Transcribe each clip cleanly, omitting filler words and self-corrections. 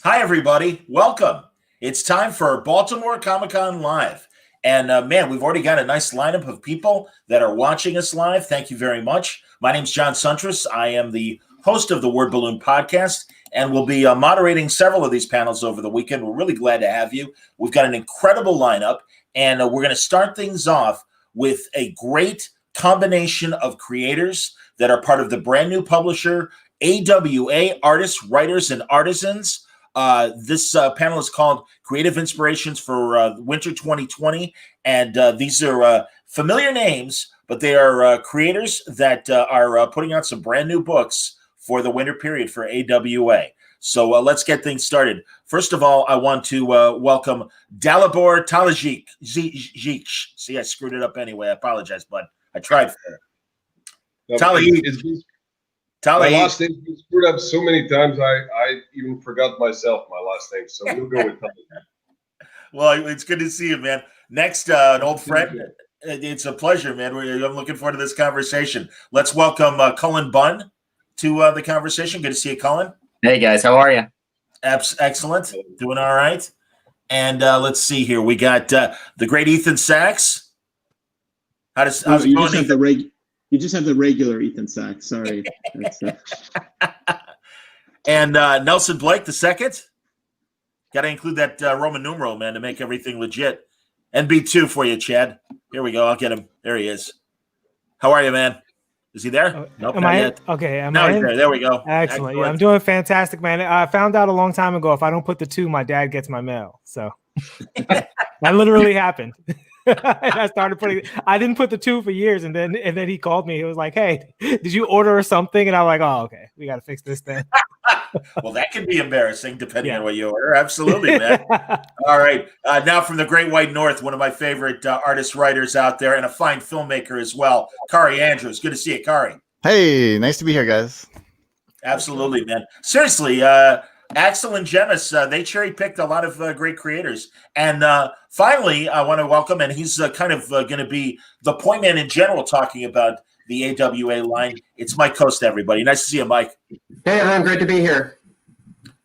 Hi, everybody. Welcome. It's time for Baltimore Comic-Con Live. And man, we've already got a nice lineup of people that are watching us live. Thank you very much. My name's John Suntress. I am the host of the Word Balloon podcast, and we'll be moderating several of these panels over the weekend. We're really glad to have you. We've got an incredible lineup, and we're going to start things off with a great combination of creators that are part of the brand new publisher, AWA, Artists, Writers, and Artisans. This panel is called Creative Inspirations for Winter 2020, and these are familiar names, but they are creators that are putting out some brand new books for the winter period for AWA. So let's get things started. First of all, I want to welcome Dalibor Talajic. See, I screwed it up anyway. I apologize, bud. I tried for it. Talajic. My last name's been screwed up so many times, I even forgot myself my last name. So we'll go with Talajic. Well, it's good to see you, man. Next, an old friend. It's a pleasure, man. I'm looking forward to this conversation. Let's welcome Cullen Bunn to the conversation. Good to see you, Cullen. Hey, guys. How are you? Excellent. Doing all right. And let's see here. We got the great Ethan Sachs. How's it going, You just have the regular Ethan Sachs. Sorry. And Nelson Blake the second. Got to include that Roman numeral, man, to make everything legit. NB2 for you, Chad. Here we go. I'll get him. There he is. How are you, man? Is he there? Nope, not yet. Okay. Now he's there. There we go. Excellent. Yeah, I'm doing fantastic, man. I found out a long time ago if I don't put the 2, my dad gets my mail. So that literally happened. And I started I didn't put the 2 for years, and then he called me. He was like, "Hey, did you order something?" And I'm like, "Oh, okay, we got to fix this then." Well, that can be embarrassing depending on what you order. Absolutely, man. All right, now from the Great White North, one of my favorite artist writers out there, and a fine filmmaker as well, Kari Andrews. Good to see you, Kari. Hey, nice to be here, guys. Absolutely, man. Seriously, Axel and Jemis, they cherry-picked a lot of great creators. And finally, I want to welcome, and he's kind of going to be the point man in general talking about the AWA line. It's Mike Costa, everybody. Nice to see you, Mike. Hey, everyone. Great to be here.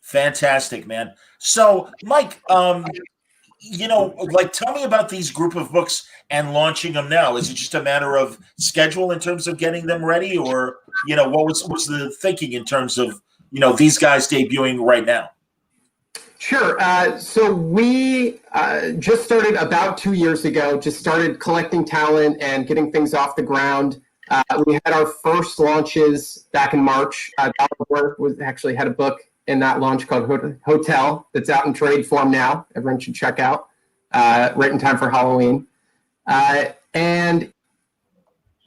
Fantastic, man. So, Mike, tell me about these group of books and launching them now. Is it just a matter of schedule in terms of getting them ready? Or, what was the thinking in terms of these guys debuting right now? Sure. So we just started about 2 years ago, just started collecting talent and getting things off the ground. We had our first launches back in March. Baltimore actually had a book in that launch called Hotel that's out in trade form now. Everyone should check out right in time for Halloween. And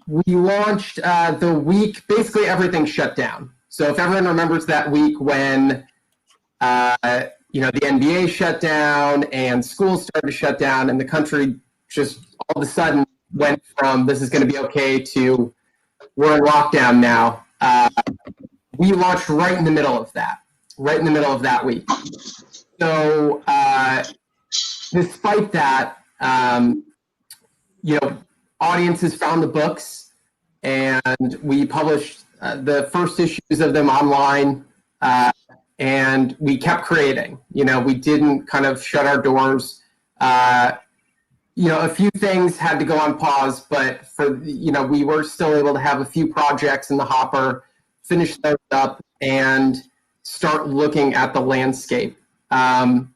we launched the week, basically everything shut down. So if everyone remembers that week when, the NBA shut down and schools started to shut down and the country just all of a sudden went from this is going to be okay to we're in lockdown now. We launched right in the middle of that week. So despite that, audiences found the books and we published the first issues of them online, and we kept creating. We didn't kind of shut our doors. A few things had to go on pause, but we were still able to have a few projects in the hopper, finish those up, and start looking at the landscape. I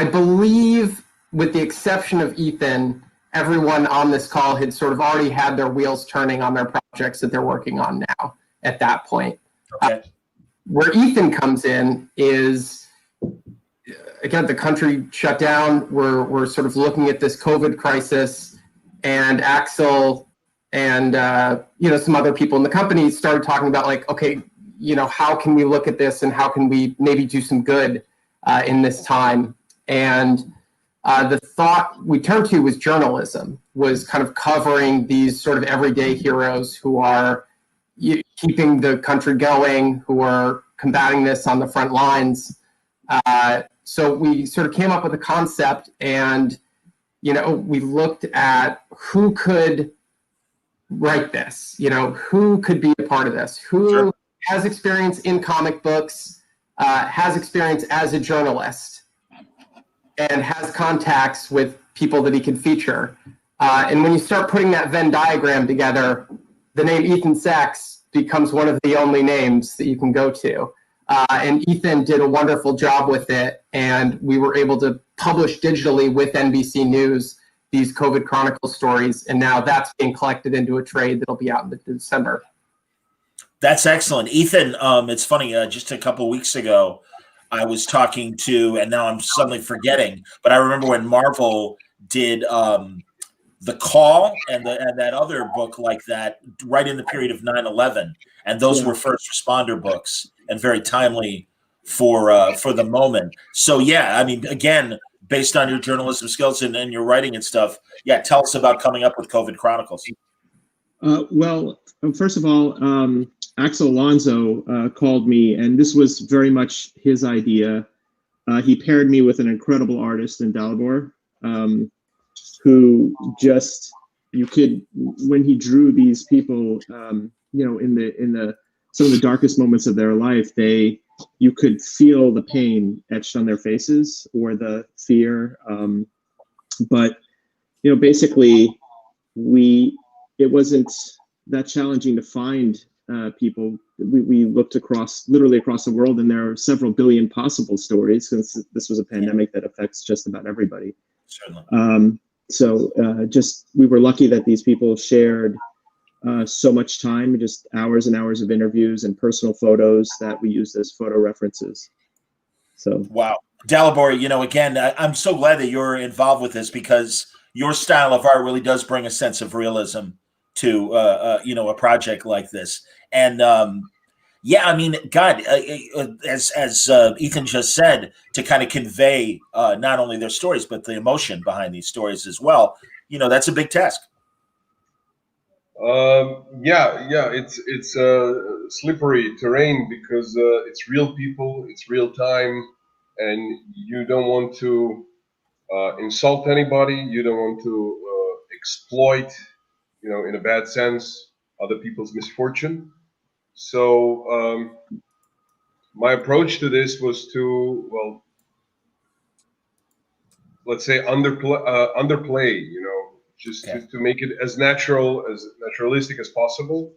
believe, with the exception of Ethan, everyone on this call had sort of already had their wheels turning on their projects that they're working on now at that point. Okay. Where Ethan comes in is, again, the country shut down. We're sort of looking at this COVID crisis, and Axel and some other people in the company started talking about how can we look at this and how can we maybe do some good in this time. And the thought we turned to was journalism, was kind of covering these sort of everyday heroes who are keeping the country going, who are combating this on the front lines. So we sort of came up with a concept, and we looked at who could write this, who could be a part of this, who has experience in comic books, has experience as a journalist and has contacts with people that he can feature. And when you start putting that Venn diagram together, the name Ethan Sachs becomes one of the only names that you can go to. And Ethan did a wonderful job with it, and we were able to publish digitally with NBC News these COVID Chronicle stories, and now that's being collected into a trade that'll be out in December. That's excellent. Ethan, it's funny, just a couple of weeks ago, I was talking to, and now I'm suddenly forgetting, but I remember when Marvel did The Call and that other book like that right in the period of 9/11, and those were first responder books and very timely for the moment. So yeah, I mean, again, based on your journalism skills and your writing and stuff, yeah, tell us about coming up with COVID Chronicles. Well, first of all, Axel Alonso called me, and this was very much his idea. He paired me with an incredible artist in Dalibor, who just, you could, when he drew these people, in the some of the darkest moments of their life, you could feel the pain etched on their faces or the fear. But basically, it wasn't that challenging to find people. We looked literally across the world, and there are several billion possible stories, since this was a pandemic that affects just about everybody. Certainly. So we were lucky that these people shared so much time, just hours and hours of interviews and personal photos that we used as photo references. So wow, Dalibor, again, I'm so glad that you're involved with this, because your style of art really does bring a sense of realism to a project like this. And yeah, I mean, God, as Ethan just said, to kind of convey not only their stories but the emotion behind these stories as well, that's a big task. It's slippery terrain, because it's real people, it's real time, and you don't want to insult anybody. You don't want to exploit, in a bad sense, other people's misfortune. So my approach to this was to, well, let's say underplay, just to make it as naturalistic as possible,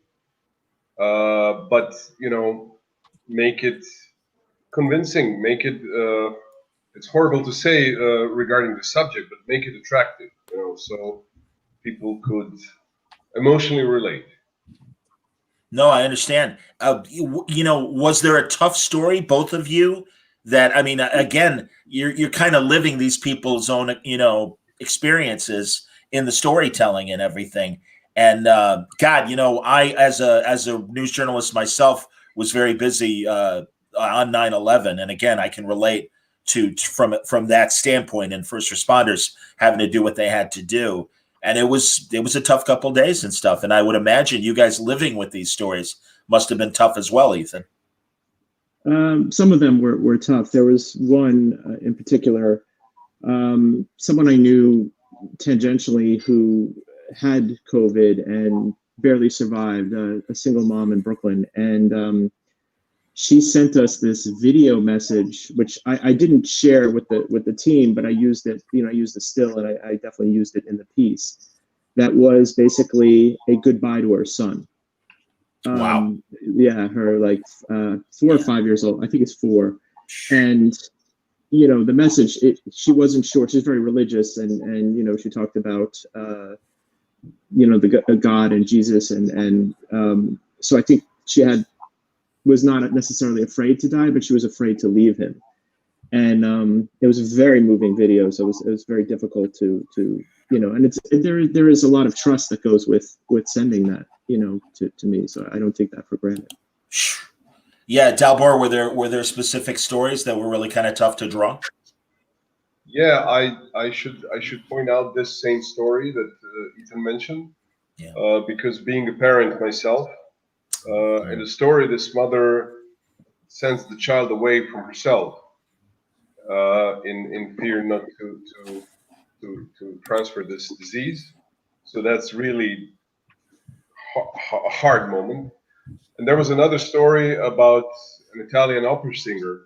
but make it convincing, make it it's horrible to say regarding the subject, but make it attractive, so people could emotionally relate. No, I understand. Was there a tough story, both of you? That, I mean, again, you're kind of living these people's own, experiences in the storytelling and everything. And God, I as a news journalist myself was very busy on 9/11, and again, I can relate from that standpoint, and first responders having to do what they had to do. And it was a tough couple of days and stuff. And I would imagine you guys living with these stories must have been tough as well, Ethan. Some of them were tough. There was one in particular, someone I knew tangentially who had COVID and barely survived, a single mom in Brooklyn. And she sent us this video message, which I didn't share with the team, but I used it, I used the still, and I definitely used it in the piece. That was basically a goodbye to her son. Wow. Yeah, her 4 or 5 years old. I think it's 4. And, the message, she wasn't sure. She's very religious, and she talked about, the God and Jesus. And so I think she was not necessarily afraid to die, but she was afraid to leave him. And it was a very moving video. So it was very difficult to and there is a lot of trust that goes with sending that, to me. So I don't take that for granted. Yeah, Dalibor, were there specific stories that were really kind of tough to draw? Yeah, I should point out this same story that Ethan mentioned, because being a parent myself, in the story, this mother sends the child away from herself in fear not to transfer this disease. So that's really a hard moment. And there was another story about an Italian opera singer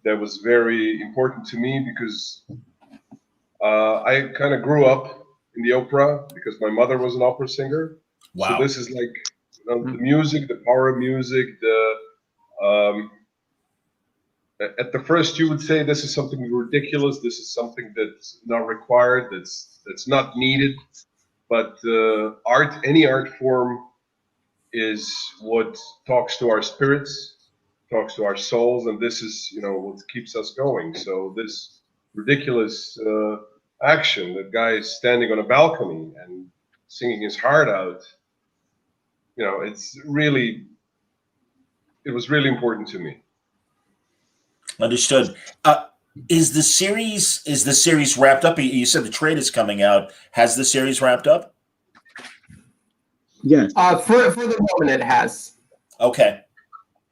that was very important to me because I kind of grew up in the opera because my mother was an opera singer. Wow. So this is like the music, the power of music. At the first, you would say this is something ridiculous. This is something that's not required. That's not needed. But art, any art form, is what talks to our spirits, talks to our souls, and this is what keeps us going. So this ridiculous action, that guy is standing on a balcony and singing his heart out. It was really important to me. Understood. Is the series wrapped up? You said the trade is coming out. Has the series wrapped up? Yes. For the moment, it has. Okay.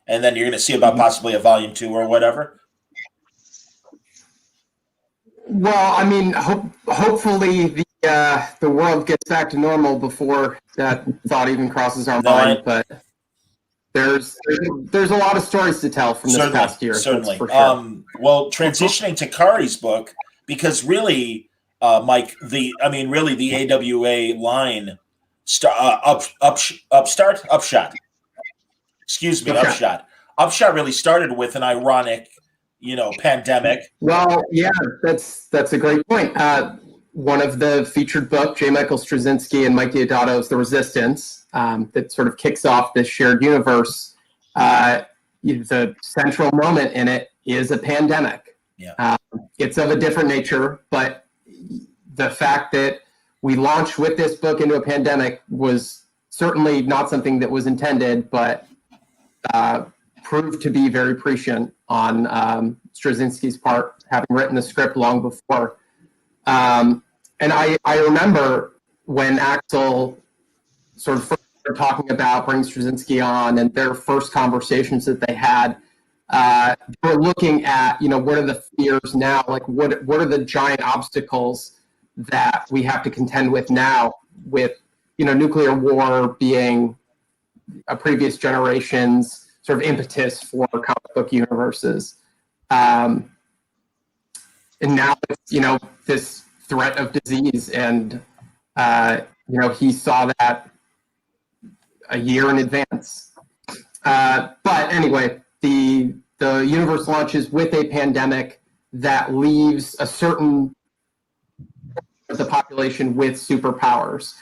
And then you're going to see about possibly a volume 2 or whatever? Well, I mean, hopefully the world gets back to normal before that thought even crosses our mind. But there's a lot of stories to tell from this past year. Certainly. For sure. Well, transitioning to Kari's book, because really, Mike, the AWA line, Upshot. Excuse me, Upshot. Upshot really started with an ironic, pandemic. Well, yeah, that's a great point. One of the featured book, J. Michael Straczynski and Mike Deodato's The Resistance, that sort of kicks off this shared universe. The central moment in it is a pandemic. Yeah. It's of a different nature, but the fact that we launched with this book into a pandemic was certainly not something that was intended, but proved to be very prescient on Straczynski's part, having written the script long before. And I remember when Axel sort of first started talking about bringing Straczynski on, and their first conversations that they had, they were looking at, what are the fears now? Like, what are the giant obstacles that we have to contend with now, with nuclear war being a previous generation's sort of impetus for comic book universes. And now it's, this threat of disease, and he saw that a year in advance. But anyway, the universe launches with a pandemic that leaves a certain of the population with superpowers,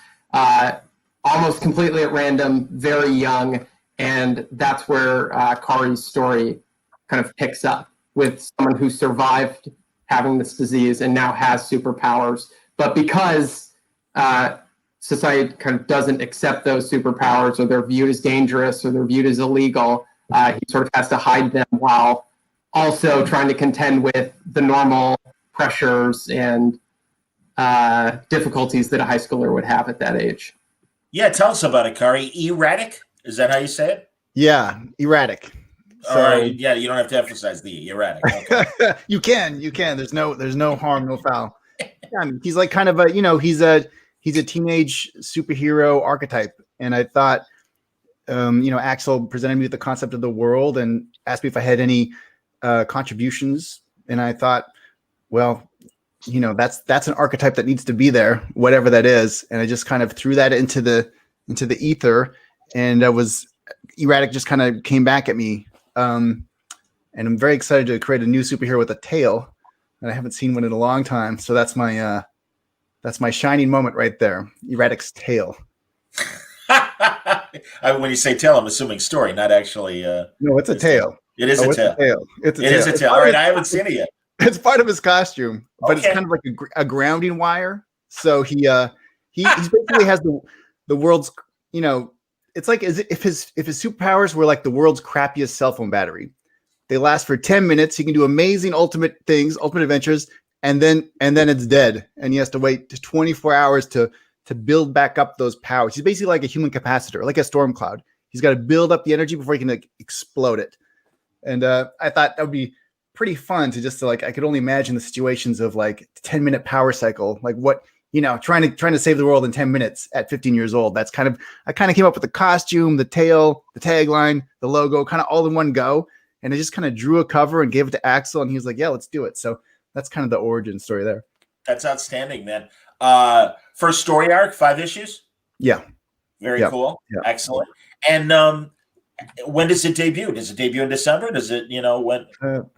almost completely at random, very young, and that's where Kari's story kind of picks up, with someone who survived having this disease and now has superpowers. But because society kind of doesn't accept those superpowers, or they're viewed as dangerous, or they're viewed as illegal, he sort of has to hide them while also trying to contend with the normal pressures and difficulties that a high schooler would have at that age. Yeah, tell us about it, Kari. Erratic? Is that how you say it? Yeah, erratic. So, yeah, you don't have to emphasize the erratic. Okay. You can. There's no harm, no foul. Yeah, he's like kind of a, he's a teenage superhero archetype. And I thought, Axel presented me with the concept of the world and asked me if I had any contributions. And I thought, well, that's an archetype that needs to be there, whatever that is. And I just kind of threw that into the ether, and erratic just kind of came back at me. And I'm very excited to create a new superhero with a tail, and I haven't seen one in a long time. So that's my shining moment right there. Erratic's tail. When you say tail, I'm assuming story, not actually. No, it's a tail. It is a tail. It is a tail. All right, I haven't seen it yet. It's part of his costume, but it's kind of like a grounding wire. So he basically has the world's, it's like as if his superpowers were like the world's crappiest cell phone battery. They last for 10 minutes. He can do amazing ultimate adventures, and then it's dead, and he has to wait 24 hours to build back up those powers. He's basically like a human capacitor, like a storm cloud. He's got to build up the energy before he can explode it. And I thought that would be pretty fun to I could only imagine the situations of like 10-minute power cycle, like what, trying to save the world in 10 minutes at 15 years old. I kind of came up with the costume, the tail, the tagline, the logo, kind of all in one go. and I just kind of drew a cover and gave it to Axel, and he was like, "Yeah, let's do it." So that's kind of the origin story there. That's outstanding, man. First story arc, 5 issues. Yeah. Very cool. Yeah. Excellent. And when does it debut? Does it debut in December? Does it, when?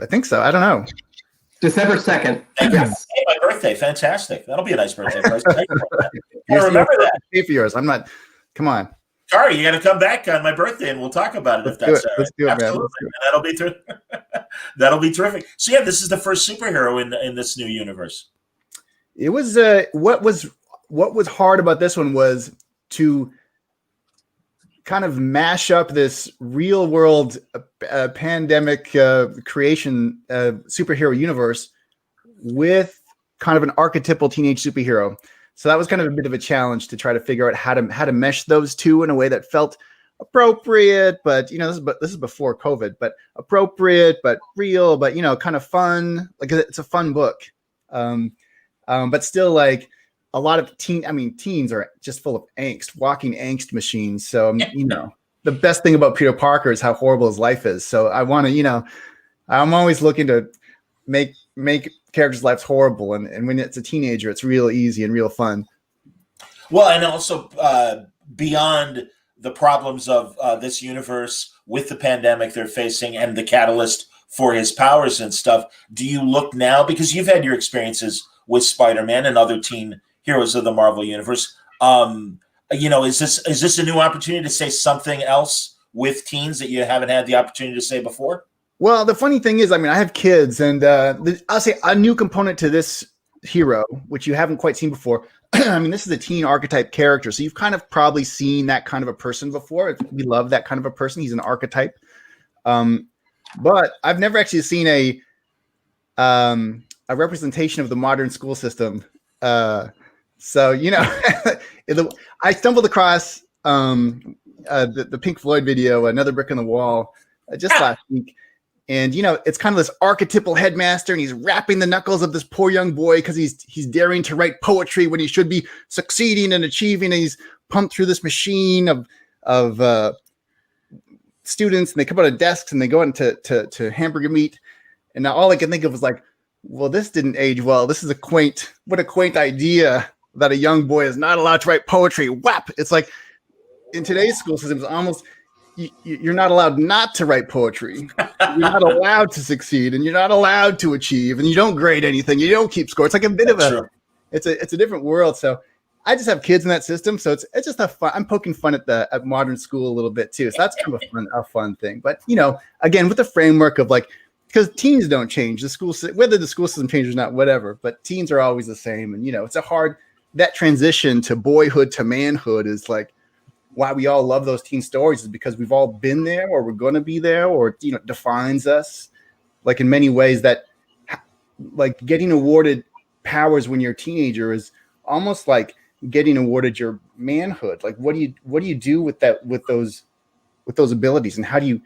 I think so. I don't know. December 2nd. Yes. Hey, my birthday. Fantastic. That'll be a nice birthday present. I remember that. Pay for yours. I'm not. Come on. Sorry, you got to come back on my birthday, and we'll talk about it. Let's do it, absolutely. man. Let's do it. That'll be that'll be terrific. So yeah, this is the first superhero in this new universe. It was what was hard about this one was to kind of mash up this real world pandemic creation superhero universe with kind of an archetypal teenage superhero. So that was kind of a bit of a challenge to try to figure out how to mesh those two in a way that felt appropriate, but this is before COVID, but appropriate, but real, but kind of fun. Like it's a fun book, but still like a lot of teens are just full of angst, walking angst machines. So the best thing about Peter Parker is how horrible his life is. So I want to, I'm always looking to make characters' lives horrible, and when it's a teenager, it's real easy and real fun. Well, and also beyond the problems of this universe with the pandemic they're facing and the catalyst for his powers and stuff, do you look now, because you've had your experiences with Spider-Man and other teen heroes of the Marvel universe, is this a new opportunity to say something else with teens that you haven't had the opportunity to say before? Well, the funny thing is, I have kids, and I'll say a new component to this hero, which you haven't quite seen before. This is a teen archetype character, so you've kind of probably seen that kind of a person before. We love that kind of a person. He's an archetype. But I've never actually seen a representation of the modern school system. I stumbled across the Pink Floyd video, Another Brick in the Wall, just last week. And, it's kind of this archetypal headmaster, and he's rapping the knuckles of this poor young boy because he's daring to write poetry when he should be succeeding and achieving. And he's pumped through this machine of students, and they come out of desks and they go into hamburger meat. And now all I can think of was like, well, this didn't age well. This is a quaint idea that a young boy is not allowed to write poetry. Whap! It's like in today's school system, it's almost you're not allowed not to write poetry. You're not allowed to succeed, and you're not allowed to achieve, and you don't grade anything. You don't keep score. It's like a bit it's a different world. So I just have kids in that system, so it's just I'm poking fun at modern school a little bit too. So that's kind of a fun thing. But again, with the framework of like, because teens don't change, whether the school system changes or not, whatever. But teens are always the same, and it's that transition to boyhood to manhood is like why we all love those teen stories, is because we've all been there, or we're going to be there, or defines us. Like in many ways, that like getting awarded powers when you're a teenager is almost like getting awarded your manhood. Like what do you do with that, with those abilities, and how do you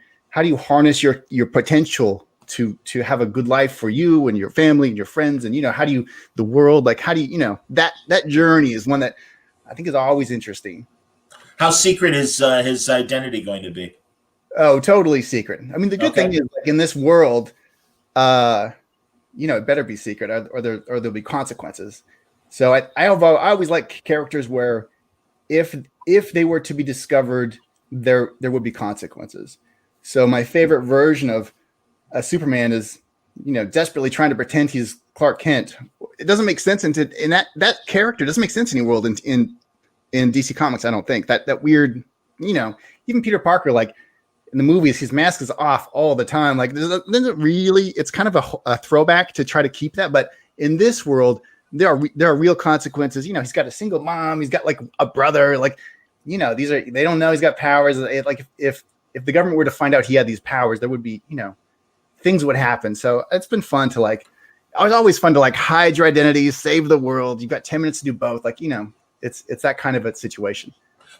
harness your potential to have a good life for you and your family and your friends, and that journey is one that I think is always interesting. How secret is his identity going to be? Oh, totally secret. The good thing is, like, in this world, it better be secret, or there'll be consequences. So I always like characters where if they were to be discovered, there would be consequences. So my favorite version of a Superman is, desperately trying to pretend he's Clark Kent. It doesn't make sense in that character doesn't make sense in any world in DC Comics. I don't think that weird, even Peter Parker, like in the movies, his mask is off all the time. Like it's kind of a throwback to try to keep that. But in this world, there are real consequences. He's got a single mom. He's got like a brother. Like, they don't know he's got powers. Like if the government were to find out he had these powers, there would be, things would happen. So it's been fun to it was always fun to hide your identity, save the world. You've got 10 minutes to do both. It's that kind of a situation.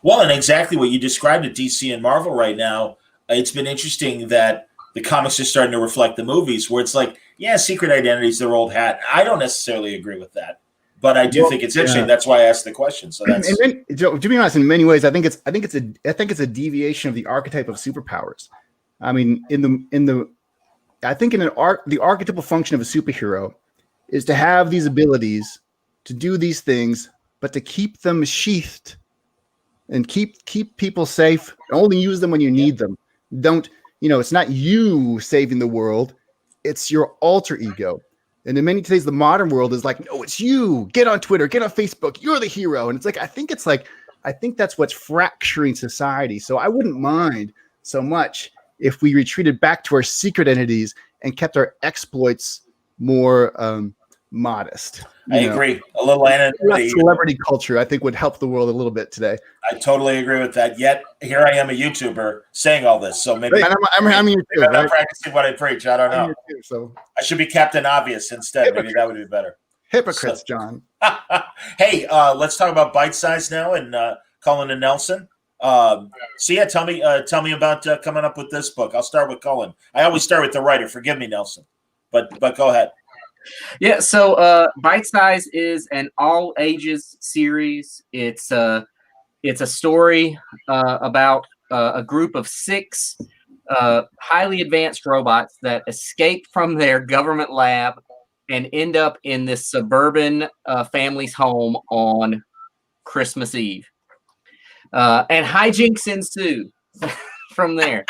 Well, and exactly what you described at DC and Marvel right now. It's been interesting that the comics are starting to reflect the movies, where it's like, yeah, secret identity is their old hat. I don't necessarily agree with that, but I do think it's interesting. Yeah. That's why I asked the question. So that's to be honest, in many ways, I think it's a deviation of the archetype of superpowers. In I think the archetypal function of a superhero is to have these abilities, to do these things, but to keep them sheathed and keep people safe. Only use them when you need them. Don't, it's not you saving the world, it's your alter ego. And in many days, the modern world is like, no, it's you. Get on Twitter, get on Facebook, you're the hero. And it's like, I think that's what's fracturing society. So I wouldn't mind so much if we retreated back to our secret entities and kept our exploits more modest. I agree. A little anonymity. Celebrity culture, I think, would help the world a little bit today. I totally agree with that. Yet here I am, a YouTuber, saying all this. So maybe I'm not practicing what I preach. I don't know. Too, so I should be Captain Obvious instead. Maybe that would be better. Hypocrites, John. Hey, let's talk about Bite Size now and Cullen and Nelson. So yeah, tell me about coming up with this book. I'll start with Cullen. I always start with the writer. Forgive me, Nelson, but go ahead. Yeah, so Bite Size is an all ages series. It's a story about a group of 6 highly advanced robots that escape from their government lab and end up in this suburban family's home on Christmas Eve. And hijinks ensue from there.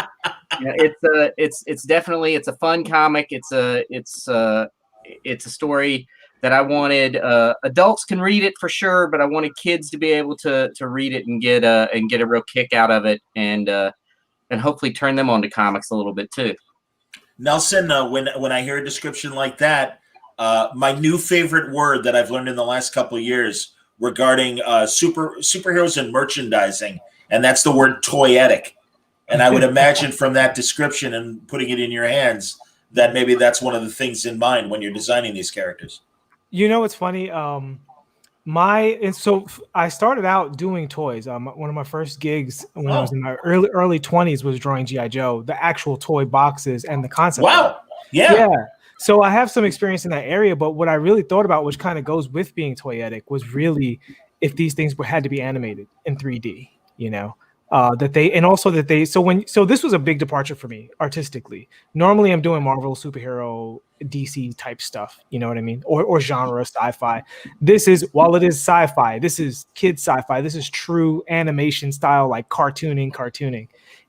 It's definitely a fun comic. It's a story that I wanted adults can read it for sure, but I wanted kids to be able to read it and get a real kick out of it, and hopefully turn them on to comics a little bit too. Nelson, when I hear a description like that, my new favorite word that I've learned in the last couple of years regarding superheroes and merchandising, and that's the word toyetic. And I would imagine from that description and putting it in your hands that maybe that's one of the things in mind when you're designing these characters. It's funny. So I started out doing toys. One of my first gigs when I was in my early 20s was drawing G.I. Joe, the actual toy boxes and the concept. Wow. Yeah. So I have some experience in that area, but what I really thought about, which kind of goes with being toyetic, was really if these things had to be animated in 3D, so this was a big departure for me artistically. Normally I'm doing Marvel, superhero, DC type stuff, you know what I mean? Or genre sci-fi. While it is sci-fi, this is kid sci-fi. This is true animation style, like cartooning.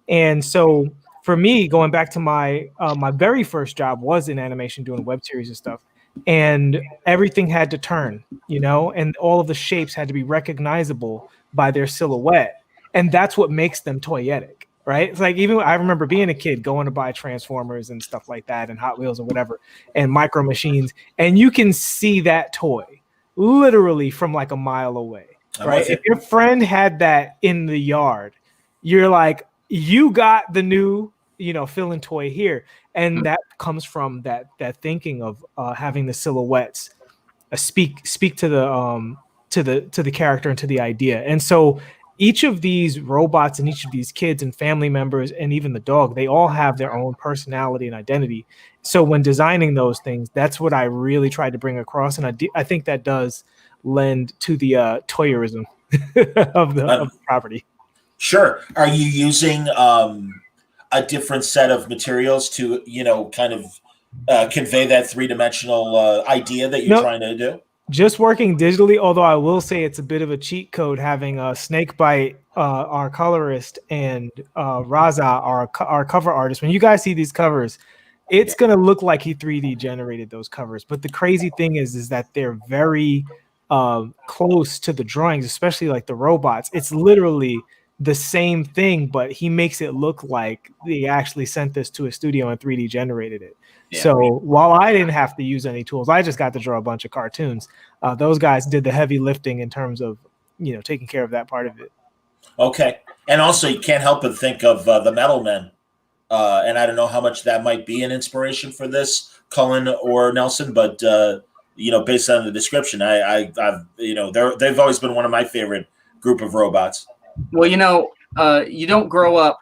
And so for me, going back to my very first job was in animation, doing web series and stuff. And everything had to turn, and all of the shapes had to be recognizable by their silhouette. And that's what makes them toyetic, right? It's like, even I remember being a kid going to buy Transformers and stuff like that and Hot Wheels and whatever and Micro Machines. And you can see that toy literally from like a mile away, right? If your friend had that in the yard, you're like, you got the new, fill-in toy here. And that comes from that thinking of having the silhouettes speak to the character and to the idea. And so each of these robots and each of these kids and family members and even the dog, they all have their own personality and identity. So when designing those things, that's what I really tried to bring across. And I think that does lend to the toyerism of the property. Sure. Are you using a different set of materials to, kind of convey that 3-dimensional idea that you're trying to do? Just working digitally, although I will say it's a bit of a cheat code having Snakebite, our colorist, and Raza, our cover artist. When you guys see these covers, it's going to look like he 3D generated those covers. But the crazy thing is that they're very close to the drawings, especially like the robots. It's literally the same thing, but he makes it look like they actually sent this to a studio and 3D generated it. Yeah. So while I didn't have to use any tools, I just got to draw a bunch of cartoons. Those guys did the heavy lifting in terms of, taking care of that part of it. Okay. And also you can't help but think of the Metal Men. And I don't know how much that might be an inspiration for this, Cullen or Nelson, but based on the description, I've they've always been one of my favorite group of robots. Well, you don't grow up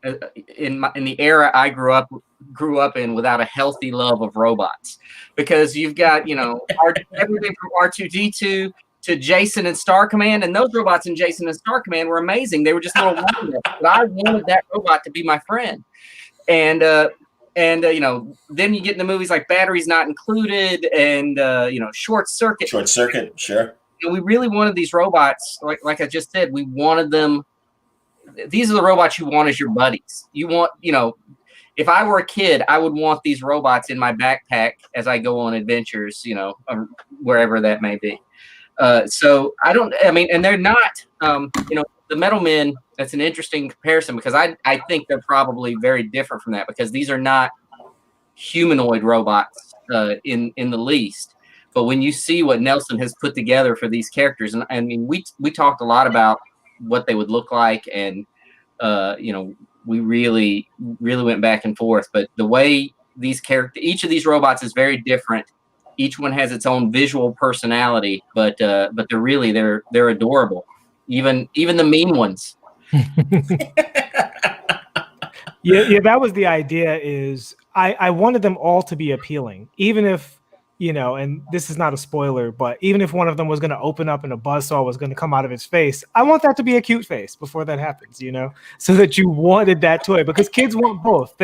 in the era I grew up in without a healthy love of robots, because you've got everything from R2D2 to Jason and Star Command, and those robots in Jason and Star Command were amazing. They were just little wonders, but I wanted that robot to be my friend, and And then you get into movies like Batteries Not Included and Short Circuit. Short Circuit, sure. We really wanted these robots, like I just said, we wanted them. These are the robots you want as your buddies. You want, if I were a kid, I would want these robots in my backpack as I go on adventures, wherever that may be. And they're not, the Metal Men, that's an interesting comparison because I think they're probably very different from that because these are not humanoid robots in the least. But when you see what Nelson has put together for these characters, and I mean, we talked a lot about what they would look like, and we really went back and forth. But the way each of these robots is very different. Each one has its own visual personality, but they're adorable. Even the mean ones. Yeah, that was the idea. Is I wanted them all to be appealing, even if and this is not a spoiler, but even if one of them was going to open up and a buzzsaw was going to come out of its face, I want that to be a cute face before that happens, so that you wanted that toy because kids want both.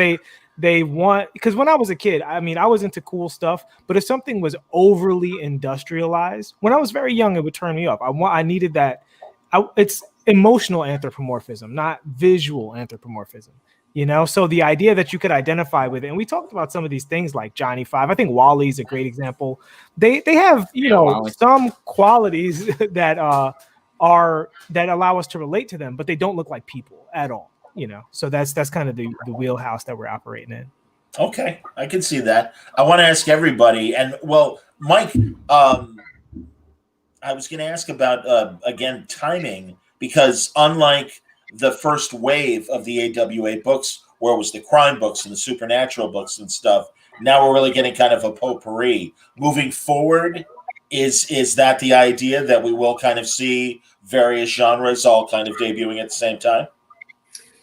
They want, because when I was a kid, I mean, I was into cool stuff, but if something was overly industrialized, when I was very young, it would turn me off. I needed that. It's emotional anthropomorphism, not visual anthropomorphism. So the idea that you could identify with it, and we talked about some of these things like Johnny Five. I think Wally's a great example. They have some qualities that allow us to relate to them, but they don't look like people at all. So that's kind of the wheelhouse that we're operating in. Okay, I can see that. I want to ask everybody, and well, Mike, I was going to ask about again timing because unlike the first wave of the AWA books, where it was the crime books and the supernatural books and stuff, now we're really getting kind of a potpourri. Moving forward, is that the idea that we will kind of see various genres all kind of debuting at the same time?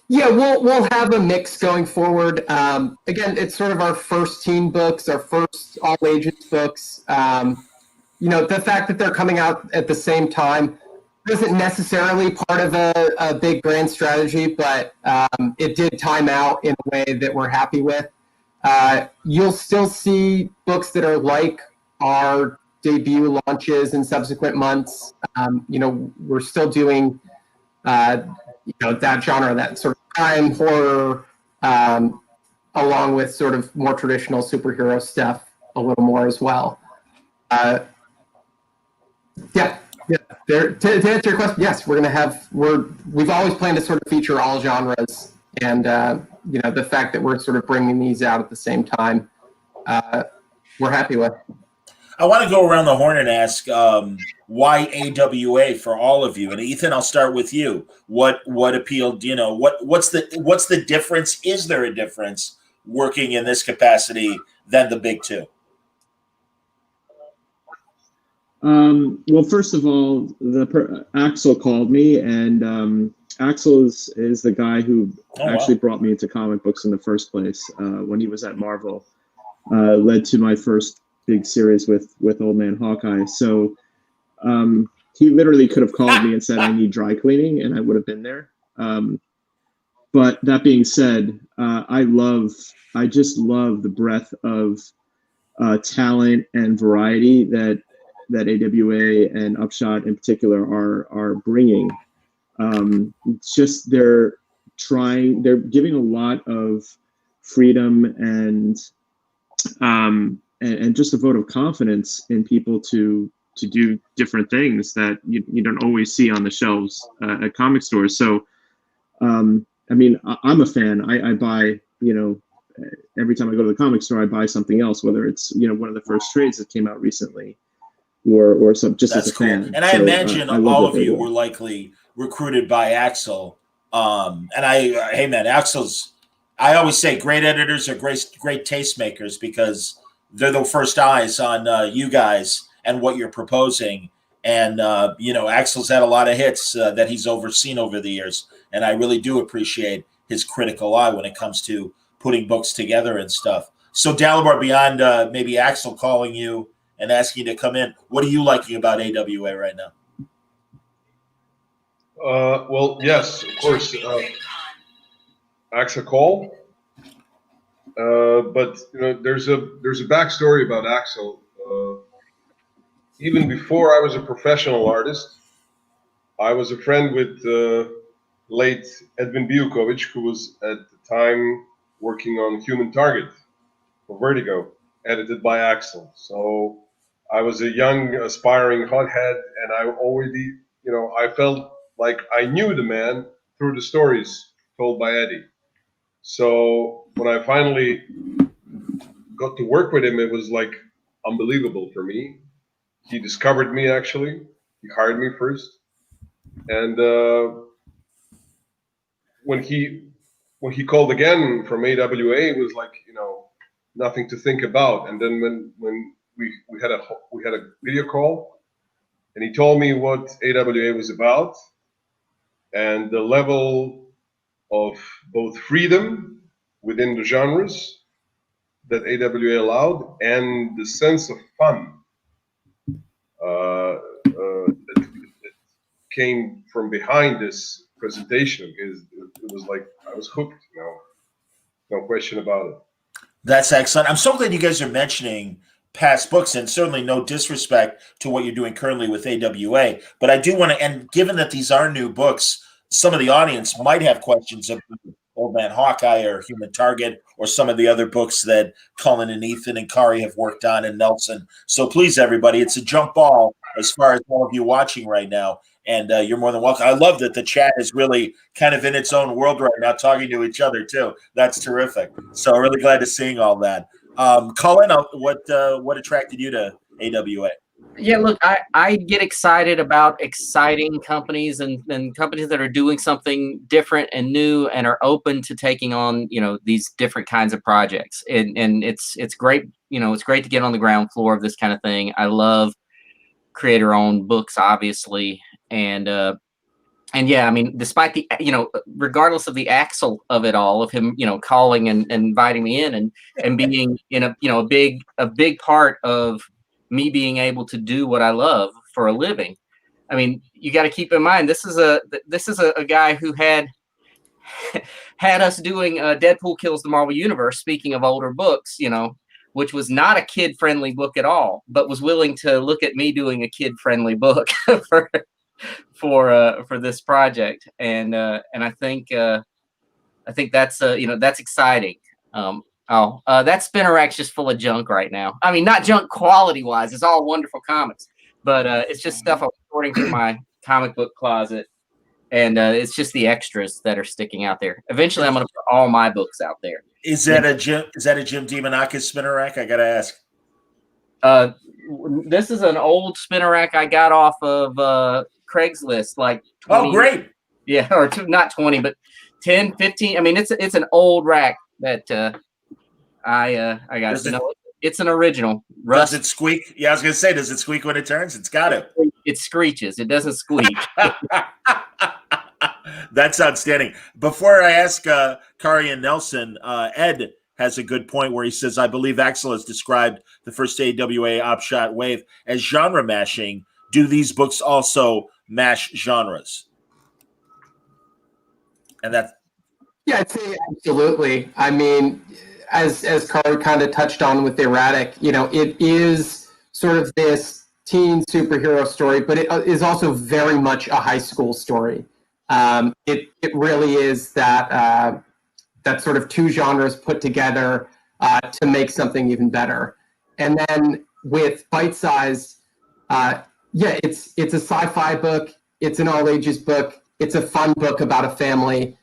Yeah, we'll have a mix going forward. Again, it's sort of our first teen books, our first all ages books. The fact that they're coming out at the same time isn't necessarily part of a big brand strategy, but it did time out in a way that we're happy with. You'll still see books that are like our debut launches in subsequent months. We're still doing that genre, that sort of crime horror, along with sort of more traditional superhero stuff a little more as well. To answer your question, yes, we've always planned to sort of feature all genres, and the fact that we're sort of bringing these out at the same time, we're happy with. I want to go around the horn and ask why AWA for all of you. And Ethan, I'll start with you. What appealed? What's the difference? Is there a difference working in this capacity than the big two? Well, first of all, Axel called me, and Axel is the guy who actually brought me into comic books in the first place. When he was at Marvel, led to my first big series with Old Man Hawkeye. So he literally could have called me and said, "I need dry cleaning," and I would have been there. But that being said, I just love the breadth of talent and variety that AWA and Upshot in particular are bringing. It's just they're giving a lot of freedom and just a vote of confidence in people to do different things that you don't always see on the shelves at comic stores. So, I mean, I'm a fan. I buy, every time I go to the comic store, I buy something else, whether it's, one of the first trades that came out recently or some just That's as a cool. fan. And I imagine all of you were likely recruited by Axel. Hey man, I always say great editors are great tastemakers because they're the first eyes on you guys and what you're proposing. And, Axel's had a lot of hits that he's overseen over the years. And I really do appreciate his critical eye when it comes to putting books together and stuff. So Dalibor, beyond maybe Axel calling you and asking you to come in, what are you liking about AWA right now? Well, yes, of course. Axel call? But there's a backstory about Axel. Even before I was a professional artist, I was a friend with late Edwin Biukovic, who was at the time working on Human Target for Vertigo, edited by Axel. So I was a young, aspiring hothead, and I already, I felt like I knew the man through the stories told by Eddie. So when I finally got to work with him, it was like unbelievable for me. He discovered me, actually. He hired me first. And when he called again from AWA, it was like, nothing to think about. And then when we had a video call, and he told me what AWA was about and the level of both freedom within the genres that AWA allowed and the sense of fun that came from behind this presentation. It was like I was hooked, no question about it. That's excellent. I'm so glad you guys are mentioning past books, and certainly no disrespect to what you're doing currently with AWA. But I do want to, and given that these are new books, some of the audience might have questions of Old Man Hawkeye or Human Target or some of the other books that Cullen and Ethan and Kari have worked on, and Nelson. So please, everybody, it's a jump ball as far as all of you watching right now. And you're more than welcome. I love that the chat is really kind of in its own world right now, talking to each other too. That's terrific. So really glad to seeing all that. Cullen, what attracted you to AWA? Yeah, look, I get excited about exciting companies and companies that are doing something different and new and are open to taking on, these different kinds of projects. And it's great, it's great to get on the ground floor of this kind of thing. I love creator-owned books, obviously. And yeah, I mean, despite the, regardless of the Axel of it all, of him, calling and inviting me in and being in a big part of me being able to do what I love for a living. I mean, you got to keep in mind, this is a guy who had us doing Deadpool Kills the Marvel Universe. Speaking of older books, which was not a kid-friendly book at all, but was willing to look at me doing a kid-friendly book for this project, and I think that's that's exciting. That spinner rack's just full of junk right now. I mean, not junk quality wise; it's all wonderful comics, but it's just stuff I'm sorting through my comic book closet, and it's just the extras that are sticking out there. Eventually, I'm going to put all my books out there. Is that a Jim Demonakis spinner rack? I got to ask. This is an old spinner rack I got off of Craigslist, like 20. Oh, great. Yeah, or not 20, but 10, 15. I mean, it's an old rack that I got. It's an original. Does it squeak? Yeah, I was going to say, does it squeak when it turns? It's got to. It screeches. It doesn't squeak. That's outstanding. Before I ask Kari and Nelson, Ed has a good point where he says, I believe Axel has described the first AWA Opshot wave as genre mashing. Do these books also mash genres? And that's... Yeah, I'd say absolutely. I mean, as Kari kind of touched on with Erratic, it is sort of this teen superhero story, but it is also very much a high school story. It really is that sort of two genres put together to make something even better. And then with Bite Size, it's a sci-fi book. It's an all ages book. It's a fun book about a family.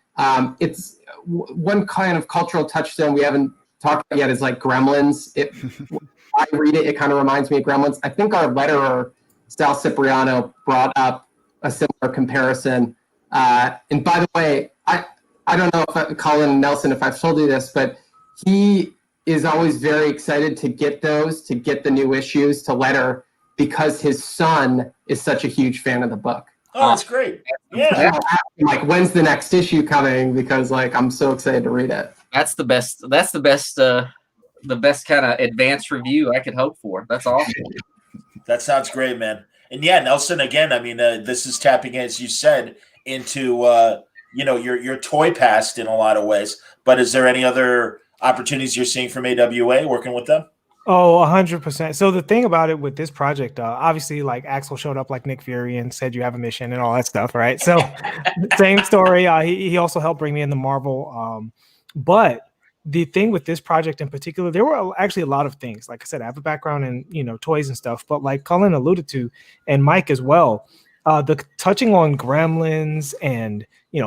It's one kind of cultural touchstone we haven't talked about yet is like Gremlins. I read it, it kind of reminds me of Gremlins. I think our letterer, Sal Cipriano, brought up a similar comparison. And by the way, I don't know if Colin Nelson, if I've told you this, but he is always very excited to get the new issues to letter because his son is such a huge fan of the book. Oh, that's great. Yeah. Like, when's the next issue coming? Because I'm so excited to read it. That's the best kind of advanced review I could hope for. That's awesome. That sounds great, man. And yeah, Nelson, again, I mean, this is tapping, as you said, into your toy past in a lot of ways. But is there any other opportunities you're seeing from AWA working with them? Oh, 100%. So the thing about it with this project, obviously, like Axel showed up like Nick Fury and said you have a mission and all that stuff, right? So same story. He also helped bring me into Marvel. But the thing with this project in particular, there were actually a lot of things. Like I said, I have a background in toys and stuff, but like Cullen alluded to, and Mike as well, the touching on Gremlins and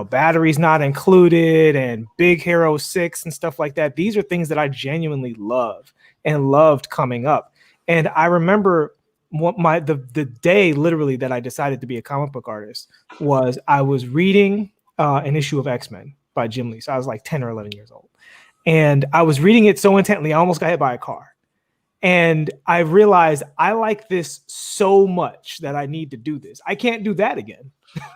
batteries not included and Big Hero 6 and stuff like that. These are things that I genuinely love and loved coming up. And I remember the day literally that I decided to be a comic book artist was I was reading an issue of X-Men by Jim Lee. So I was like 10 or 11 years old. And I was reading it so intently, I almost got hit by a car. And I realized I like this so much that I need to do this. I can't do that again.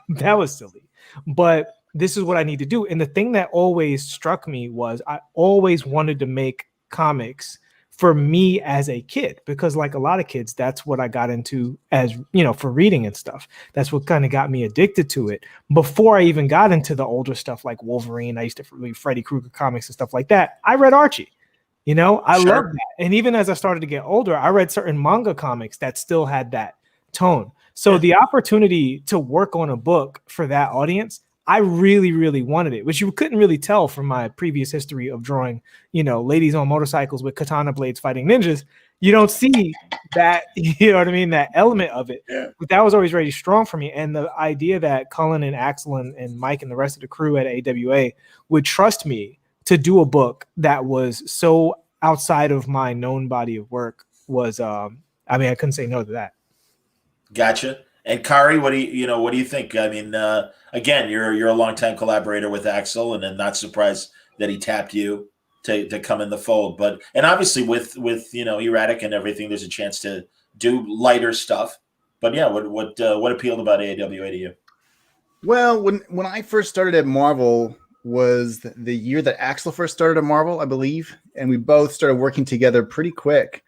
That was silly. But this is what I need to do. And the thing that always struck me was I always wanted to make comics for me as a kid, because like a lot of kids, that's what I got into as, for reading and stuff. That's what kind of got me addicted to it. Before I even got into the older stuff like Wolverine, I used to read Freddy Krueger comics and stuff like that. I read Archie. I Sure. love that. And even as I started to get older, I read certain manga comics that still had that tone. So the opportunity to work on a book for that audience, I really, really wanted it, which you couldn't really tell from my previous history of drawing, ladies on motorcycles with katana blades fighting ninjas. You don't see that, you know what I mean? That element of it. Yeah. But that was always really strong for me. And the idea that Cullen and Axel and Mike and the rest of the crew at AWA would trust me to do a book that was so outside of my known body of work was, I couldn't say no to that. Gotcha. And Kari, what do you think? I mean, again, you're a longtime collaborator with Axel, and I'm not surprised that he tapped you to come in the fold. But and obviously with Erratic and everything, there's a chance to do lighter stuff. But yeah, what appealed about AWA to you? Well, when I first started at Marvel was the year that Axel first started at Marvel, I believe, and we both started working together pretty quick.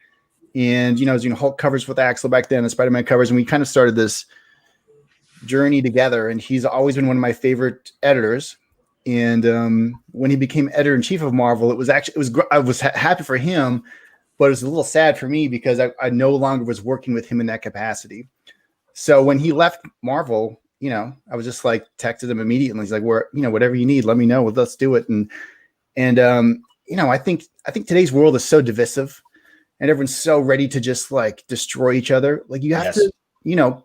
And I was doing Hulk covers with Axel back then, and Spider-Man covers, and we kind of started this journey together. And he's always been one of my favorite editors. And when he became editor-in-chief of Marvel, I was happy for him, but it was a little sad for me because I no longer was working with him in that capacity. So when he left Marvel, I was just like texted him immediately. He's like, whatever you need, let me know. Let's do it. And I think today's world is so divisive. And everyone's so ready to just like destroy each other. Like you have to,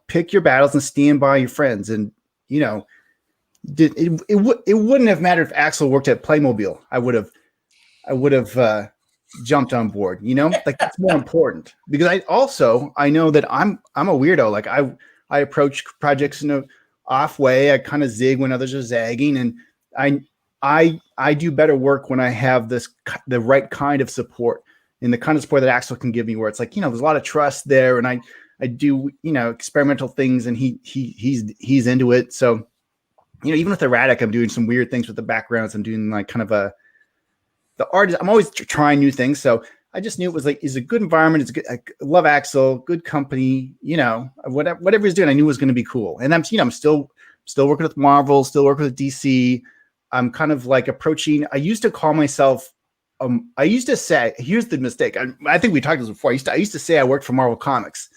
pick your battles and stand by your friends. And, it wouldn't have mattered if Axel worked at Playmobil. I would have jumped on board, like that's more important because I know that I'm a weirdo. Like I approach projects in a off way. I kind of zig when others are zagging. And I do better work when I have the right kind of support. And the kind of support that Axel can give me where it's like, there's a lot of trust there and I do, experimental things and he's into it. So, even with Erratic, I'm doing some weird things with the backgrounds. I'm doing like kind of the art. I'm always trying new things. So I just knew it was like, it's a good environment. It's good. I love Axel, good company, whatever he's doing, I knew was going to be cool. And I'm still working with Marvel, still working with DC. I'm kind of like approaching, I used to call myself, I used to say, here's the mistake. I think we talked about this before. I used to say I worked for Marvel Comics,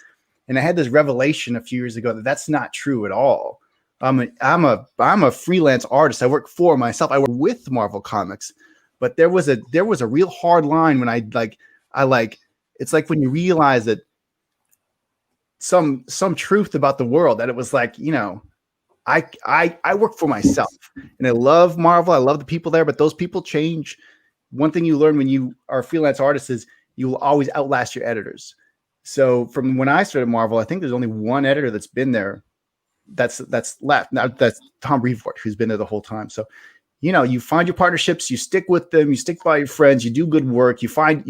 and I had this revelation a few years ago that that's not true at all. I'm a freelance artist. I work for myself. I work with Marvel Comics, but there was a real hard line when it's like when you realize that some truth about the world that it was like, I work for myself and I love Marvel. I love the people there, but those people change. One thing you learn when you are a freelance artist is you will always outlast your editors. So from when I started Marvel, I think there's only one editor that's been there that's left. Now that's Tom Brevoort, who's been there the whole time. So, you find your partnerships, you stick with them, you stick by your friends, you do good work, you find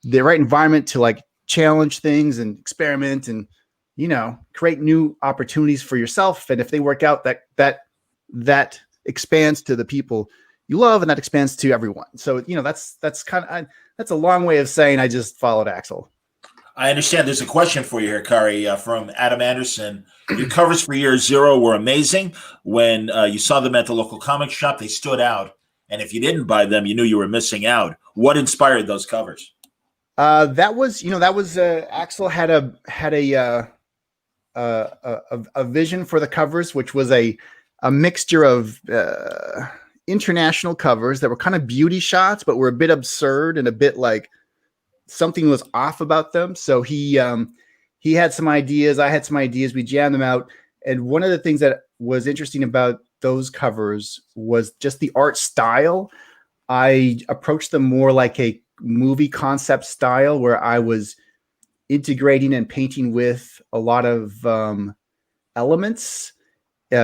the right environment to like challenge things and experiment and, create new opportunities for yourself. And if they work out, that expands to the people you love, and that expands to everyone. So, that's kind of, that's a long way of saying I just followed Axel. I understand. There's a question for you here, Kari, from Adam Anderson. Your covers for Year Zero were amazing. When you saw them at the local comic shop, they stood out and if you didn't buy them, you knew you were missing out. What inspired those covers? That was Axel had a vision for the covers, which was a mixture of international covers that were kind of beauty shots, but were a bit absurd and a bit like something was off about them. So he had some ideas. I had some ideas. We jammed them out. And one of the things that was interesting about those covers was just the art style. I approached them more like a movie concept style, where I was integrating and painting with a lot of elements,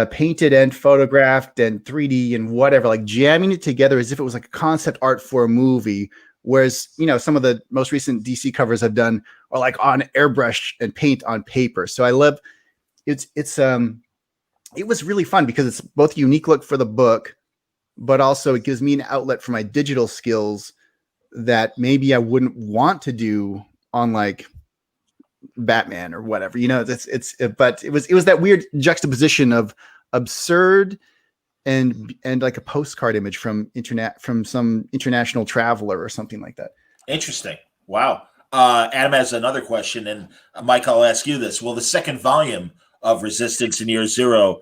painted and photographed and 3D and whatever, like jamming it together as if it was like a concept art for a movie. Whereas, some of the most recent DC covers I've done are like on airbrush and paint on paper. So I love it was really fun because it's both a unique look for the book, but also it gives me an outlet for my digital skills that maybe I wouldn't want to do on like Batman or whatever, but it was that weird juxtaposition of absurd and like a postcard image from some international traveler or something like that. Interesting. Wow. Adam has another question, and Mike, I'll ask you this. Will the second volume of Resistance in Year Zero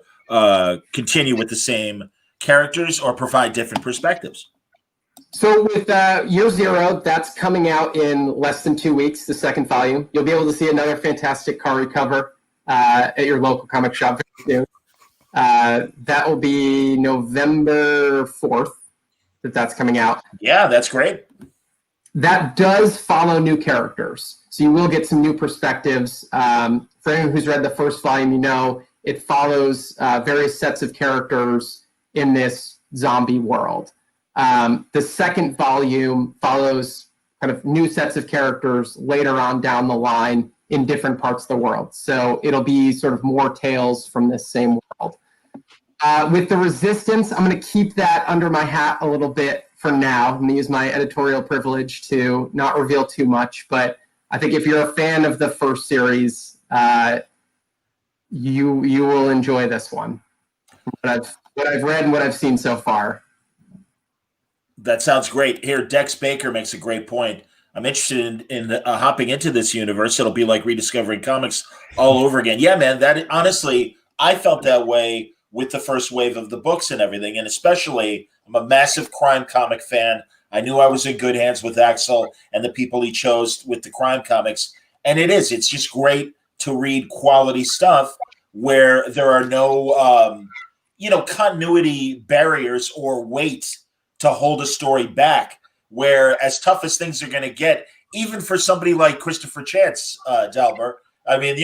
continue with the same characters or provide different perspectives? So with Year Zero, that's coming out in less than 2 weeks, the second volume. You'll be able to see another fantastic Kari cover at your local comic shop very soon. That will be November 4th that's coming out. Yeah, that's great. That does follow new characters. So you will get some new perspectives. For anyone who's read the first volume, it follows various sets of characters in this zombie world. The second volume follows kind of new sets of characters later on down the line in different parts of the world. So it'll be sort of more tales from this same world. With the Resistance, I'm going to keep that under my hat a little bit for now. I'm going to use my editorial privilege to not reveal too much, but I think if you're a fan of the first series, you will enjoy this one. What I've read and what I've seen so far. That sounds great. Here, Dex Baker makes a great point. I'm interested in hopping into this universe. It'll be like rediscovering comics all over again. Yeah, man, that honestly, I felt that way with the first wave of the books and everything. And especially, I'm a massive crime comic fan. I knew I was in good hands with Axel and the people he chose with the crime comics. And it's just great to read quality stuff where there are no, continuity barriers or weight to hold a story back, where as tough as things are going to get, even for somebody like Christopher Chance, Delbert, I mean,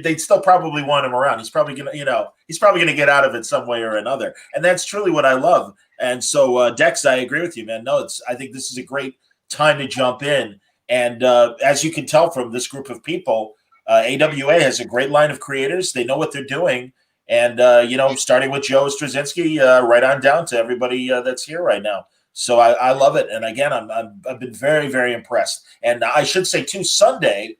they'd still probably want him around. He's probably going to get out of it some way or another. And that's truly what I love. And so, Dex, I agree with you, man. No, I think this is a great time to jump in. And as you can tell from this group of people, AWA has a great line of creators. They know what they're doing. And, starting with Joe Straczynski, right on down to everybody that's here right now. So I love it. And again, I've been very, very impressed. And I should say, too, Sunday,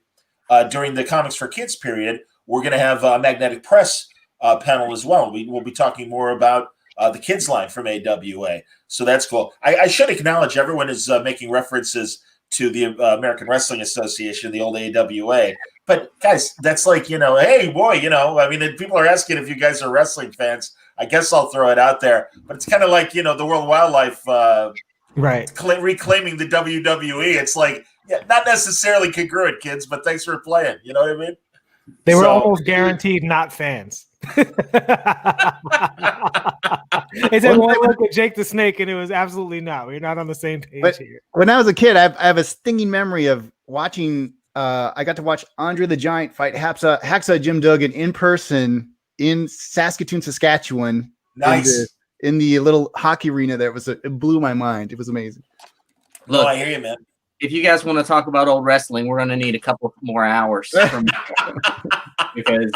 during the Comics for Kids period, we're going to have a Magnetic Press panel as well. We will be talking more about the kids line from AWA. So that's cool. I should acknowledge everyone is making references to the American Wrestling Association, the old AWA. But guys, that's like, hey, boy, I mean, people are asking if you guys are wrestling fans. I guess I'll throw it out there. But it's kind of like, the World Wildlife reclaiming the WWE. It's like, not necessarily congruent, kids, but thanks for playing. You know what I mean? They were almost guaranteed not fans. It's at one look with Jake the Snake, and it was absolutely not. We're not on the same page here. When I was a kid, I have a stinging memory of watching. I got to watch Andre the Giant fight Hacksaw Jim Duggan in person in Saskatoon, Saskatchewan. Nice. In the little hockey arena there. It blew my mind. It was amazing. Look, I hear you, man. If you guys want to talk about old wrestling, we're going to need a couple more hours from because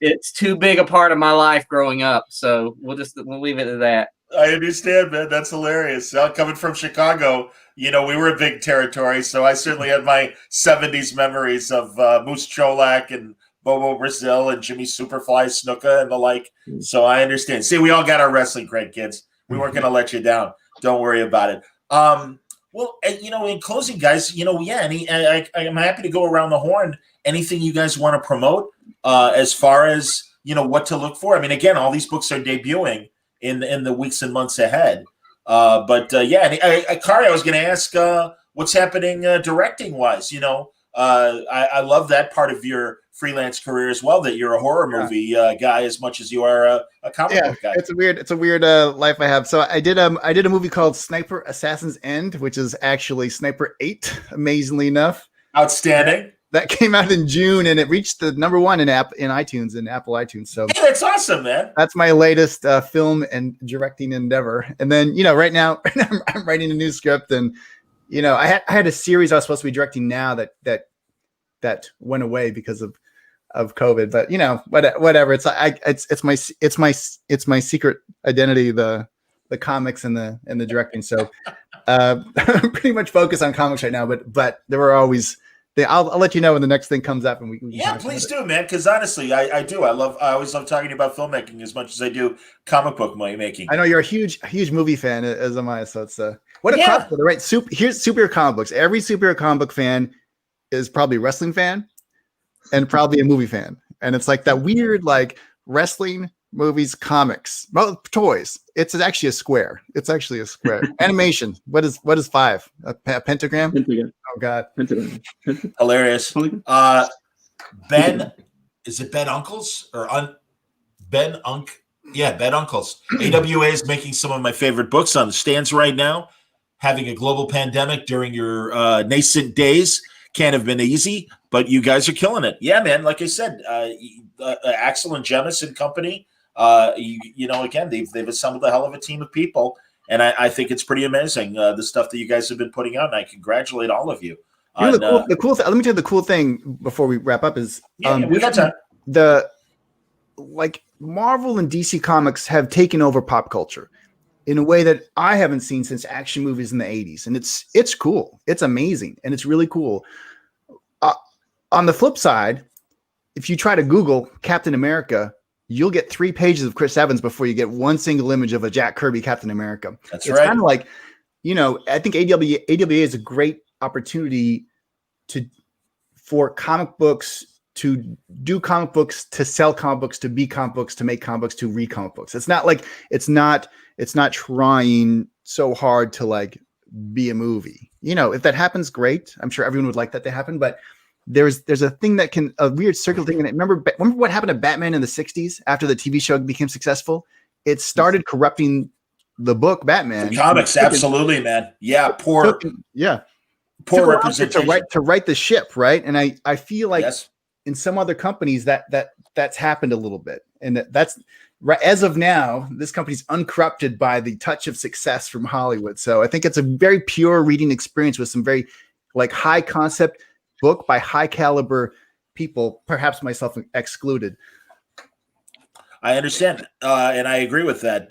it's too big a part of my life growing up. So we'll leave it at that. I understand, man. That's hilarious. Coming from Chicago, we were a big territory, so I certainly had my 70s memories of Moose Cholak and Bobo Brazil and Jimmy Superfly Snuka and the like. So I understand. See, we all got our wrestling cred, kids. We weren't going to let you down. Don't worry about it. Well, in closing, guys, I'm happy to go around the horn. Anything you guys want to promote as far as what to look for? I mean, again, all these books are debuting in the weeks and months ahead. Kari, I was going to ask what's happening directing wise. I love that part of your freelance career as well. That you're a horror movie guy as much as you are a comic book guy. It's a weird life I have. So I did a movie called Sniper Assassin's End, which is actually Sniper 8. Amazingly enough, outstanding. That came out in June and it reached the #1 in iTunes, in Apple iTunes. So hey, that's awesome, man. That's my latest film and directing endeavor. And then right now I'm writing a new script, and I had a series I was supposed to be directing now that went away because of COVID, but whatever. It's my secret identity, the comics and the directing. So I'm pretty much focused on comics right now, but there were always I'll let you know when the next thing comes up, and we please do, man. Because honestly, I do. I always love talking about filmmaking as much as I do comic book making. I know you're a huge movie fan, as am I. So it's what a crossover, right? Here's superhero comic books. Every superhero comic book fan is probably a wrestling fan and probably a movie fan. And it's like that weird, like wrestling, movies, comics, well, toys. It's actually a square. Animation. What is 5? A pentagram? Pentagram. Oh God. Pentagram. Hilarious. Ben, is it Ben Uncles or Ben Unk? Yeah, Ben Uncles. AWA is making some of my favorite books on the stands right now. Having a global pandemic during your nascent days can't have been easy, but you guys are killing it. Yeah, man. Like I said, Axel and Jemis and company, again, they've assembled a hell of a team of people, and I think it's pretty amazing, the stuff that you guys have been putting out, and I congratulate all of you. The cool thing, let me tell you the cool thing before we wrap up is we got time. Marvel and DC Comics have taken over pop culture in a way that I haven't seen since action movies in the 80s. And it's cool. It's amazing. And it's really cool. On the flip side, if you try to Google Captain America, you'll get 3 pages of Chris Evans before you get one single image of a Jack Kirby Captain America. It's right. Kind of like, I think AWA is a great opportunity for comic books to do comic books, to sell comic books, to be comic books, to make comic books, to read comic books. It's not trying so hard to like be a movie. If that happens, great. I'm sure everyone would like that to happen, but there's a thing a weird circular thing. And remember what happened to Batman in the 60s after the TV show became successful? It started corrupting the book Batman. The comics, absolutely, man. Yeah, poor representation. To write the ship, right? And I feel like in some other companies that's happened a little bit. And that's right. As of now, this company's uncorrupted by the touch of success from Hollywood. So I think it's a very pure reading experience with some very like high concept book by high caliber people, perhaps myself excluded. I understand. And I agree with that.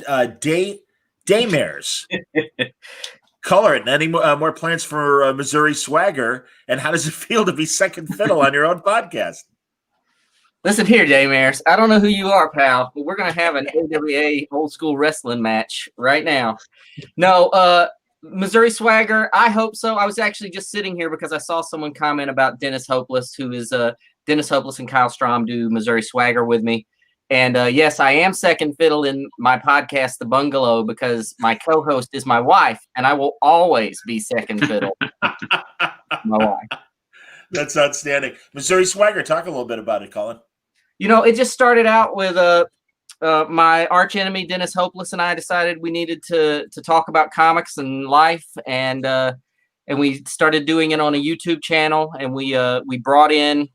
Daymares. Color it. Any more plans for Missouri Swagger? And how does it feel to be second fiddle on your own podcast? Listen here, Daymares. I don't know who you are, pal, but we're going to have an AWA old school wrestling match right now. No, Missouri Swagger, I hope so. I was actually just sitting here because I saw someone comment about Dennis Hopeless, who is Dennis Hopeless and Kyle Strom do Missouri Swagger with me. And yes, I am second fiddle in my podcast, The Bungalow, because my co-host is my wife, and I will always be second fiddle. My wife. That's outstanding. Missouri Swagger, talk a little bit about it, Colin. It just started out with my arch enemy, Dennis Hopeless, and I decided we needed to talk about comics and life, and we started doing it on a YouTube channel, and we brought in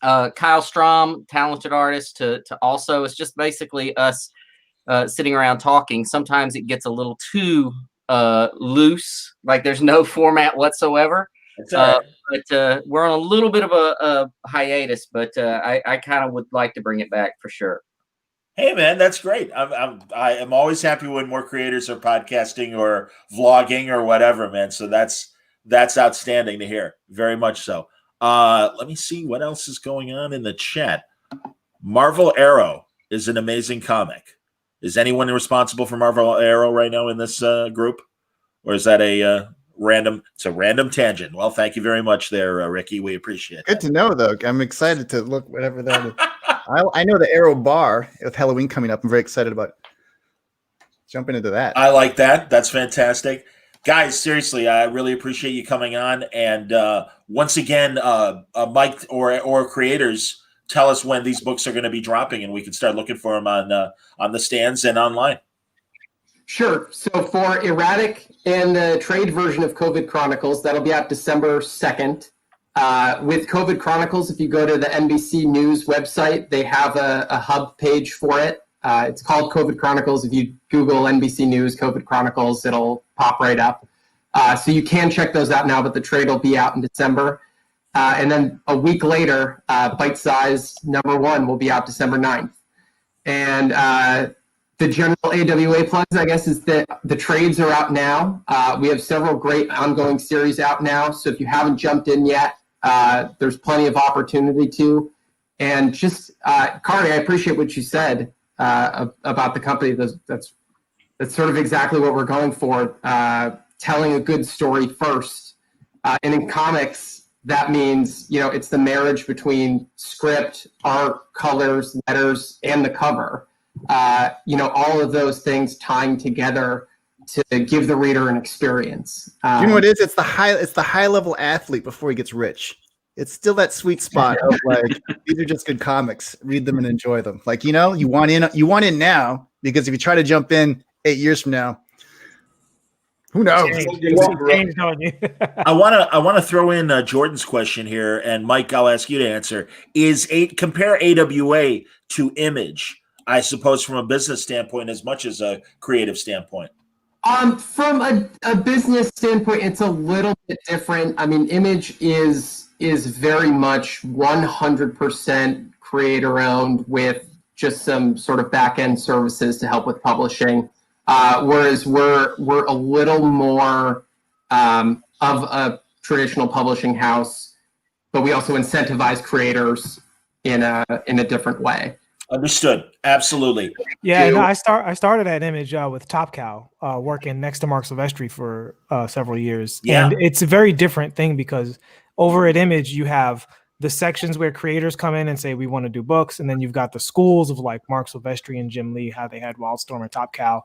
Kyle Strom, talented artist, to also. It's just basically us sitting around talking. Sometimes it gets a little too loose, like there's no format whatsoever. But we're on a little bit of a hiatus, but I kind of would like to bring it back for sure. Hey man, that's great. I am always happy when more creators are podcasting or vlogging or whatever, man. So that's outstanding to hear. Very much so. Let me see what else is going on in the chat. Marvel Arrow is an amazing comic. Is anyone responsible for Marvel Arrow right now in this group? or is that a random? It's a random tangent. Well, thank you very much, there, Ricky. We appreciate Good it. to know, though. I'm excited to look whatever that is. I know the Arrow Bar with Halloween coming up. I'm very excited about jumping into that. I like that. That's fantastic. Guys, seriously, I really appreciate you coming on. And once again, Mike or creators, tell us when these books are going to be dropping, and we can start looking for them on the stands and online. Sure. So for Erratic and the trade version of COVID Chronicles, that'll be out December 2nd. With COVID Chronicles, if you go to the NBC News website, they have a hub page for it. It's called COVID Chronicles. If you Google NBC News COVID Chronicles, it'll pop right up. So you can check those out now, but the trade will be out in December. And then a week later, Bite Size #1 will be out December 9th. And the general AWA plugs, I guess, is that the trades are out now. We have several great ongoing series out now. So if you haven't jumped in yet, there's plenty of opportunity to. And just, Carney, I appreciate what you said about the company. That's sort of exactly what we're going for, telling a good story first. And in comics, that means, it's the marriage between script, art, colors, letters, and the cover. All of those things tying together to give the reader an experience. You know what it is? It's the high level athlete before he gets rich. It's still that sweet spot of like, these are just good comics. Read them and enjoy them. Like, you want in now, because if you try to jump in 8 years from now, who knows? I want to throw in Jordan's question here, and Mike, I'll ask you to answer. Compare AWA to Image, I suppose, from a business standpoint as much as a creative standpoint? From a business standpoint, it's a little bit different. I mean, Image is very much 100% creator owned with just some sort of back end services to help with publishing. Whereas we're a little more of a traditional publishing house, but we also incentivize creators in a different way. Understood. Absolutely. Yeah, no, I started at Image with Top Cow, working next to Mark Silvestri for several years. Yeah. And it's a very different thing because over at Image, you have the sections where creators come in and say, we want to do books. And then you've got the schools of like Mark Silvestri and Jim Lee, how they had Wildstorm and Top Cow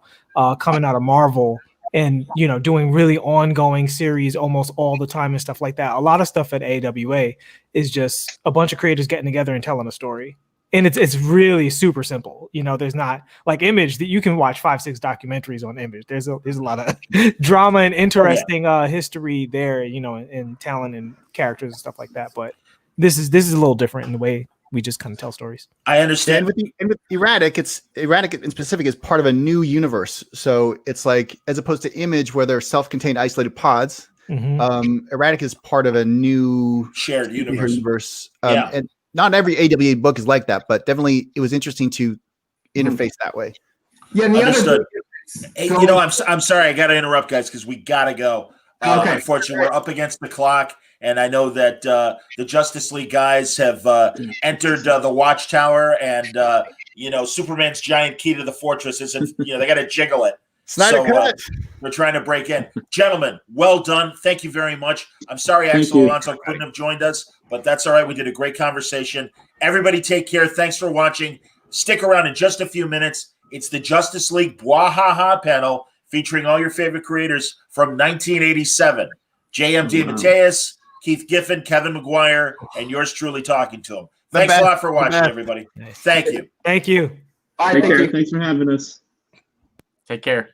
coming out of Marvel and, doing really ongoing series almost all the time and stuff like that. A lot of stuff at AWA is just a bunch of creators getting together and telling a story. And it's really super simple. There's not like Image that you can watch 5-6 documentaries on Image. There's a lot of drama and interesting history there, and talent and characters and stuff like that. But this is a little different in the way we just kind of tell stories. I understand. And with Erratic, Erratic in specific is part of a new universe. So it's like, as opposed to Image where they're self-contained isolated pods, Erratic is part of a new shared universe. And not every AWA book is like that, but definitely it was interesting to interface that way. Yeah, and the Understood. other I'm sorry, I got to interrupt, guys, because we got to go. Okay. Unfortunately, we're up against the clock, and I know that the Justice League guys have entered the Watchtower, and Superman's giant key to the fortress isn't. They got to jiggle it. Snyder cut. We're trying to break in. Gentlemen, well done. Thank you very much. I'm sorry Axel Alonso couldn't have joined us, but that's all right. We did a great conversation. Everybody take care. Thanks for watching. Stick around in just a few minutes. It's the Justice League Bwahaha panel featuring all your favorite creators from 1987. J.M. DeMatteis, Keith Giffen, Kevin McGuire, and yours truly talking to them. Thanks a lot for watching, everybody. Thank you. Thank you. Bye, Take thank care. you. Thanks for having us. Take care.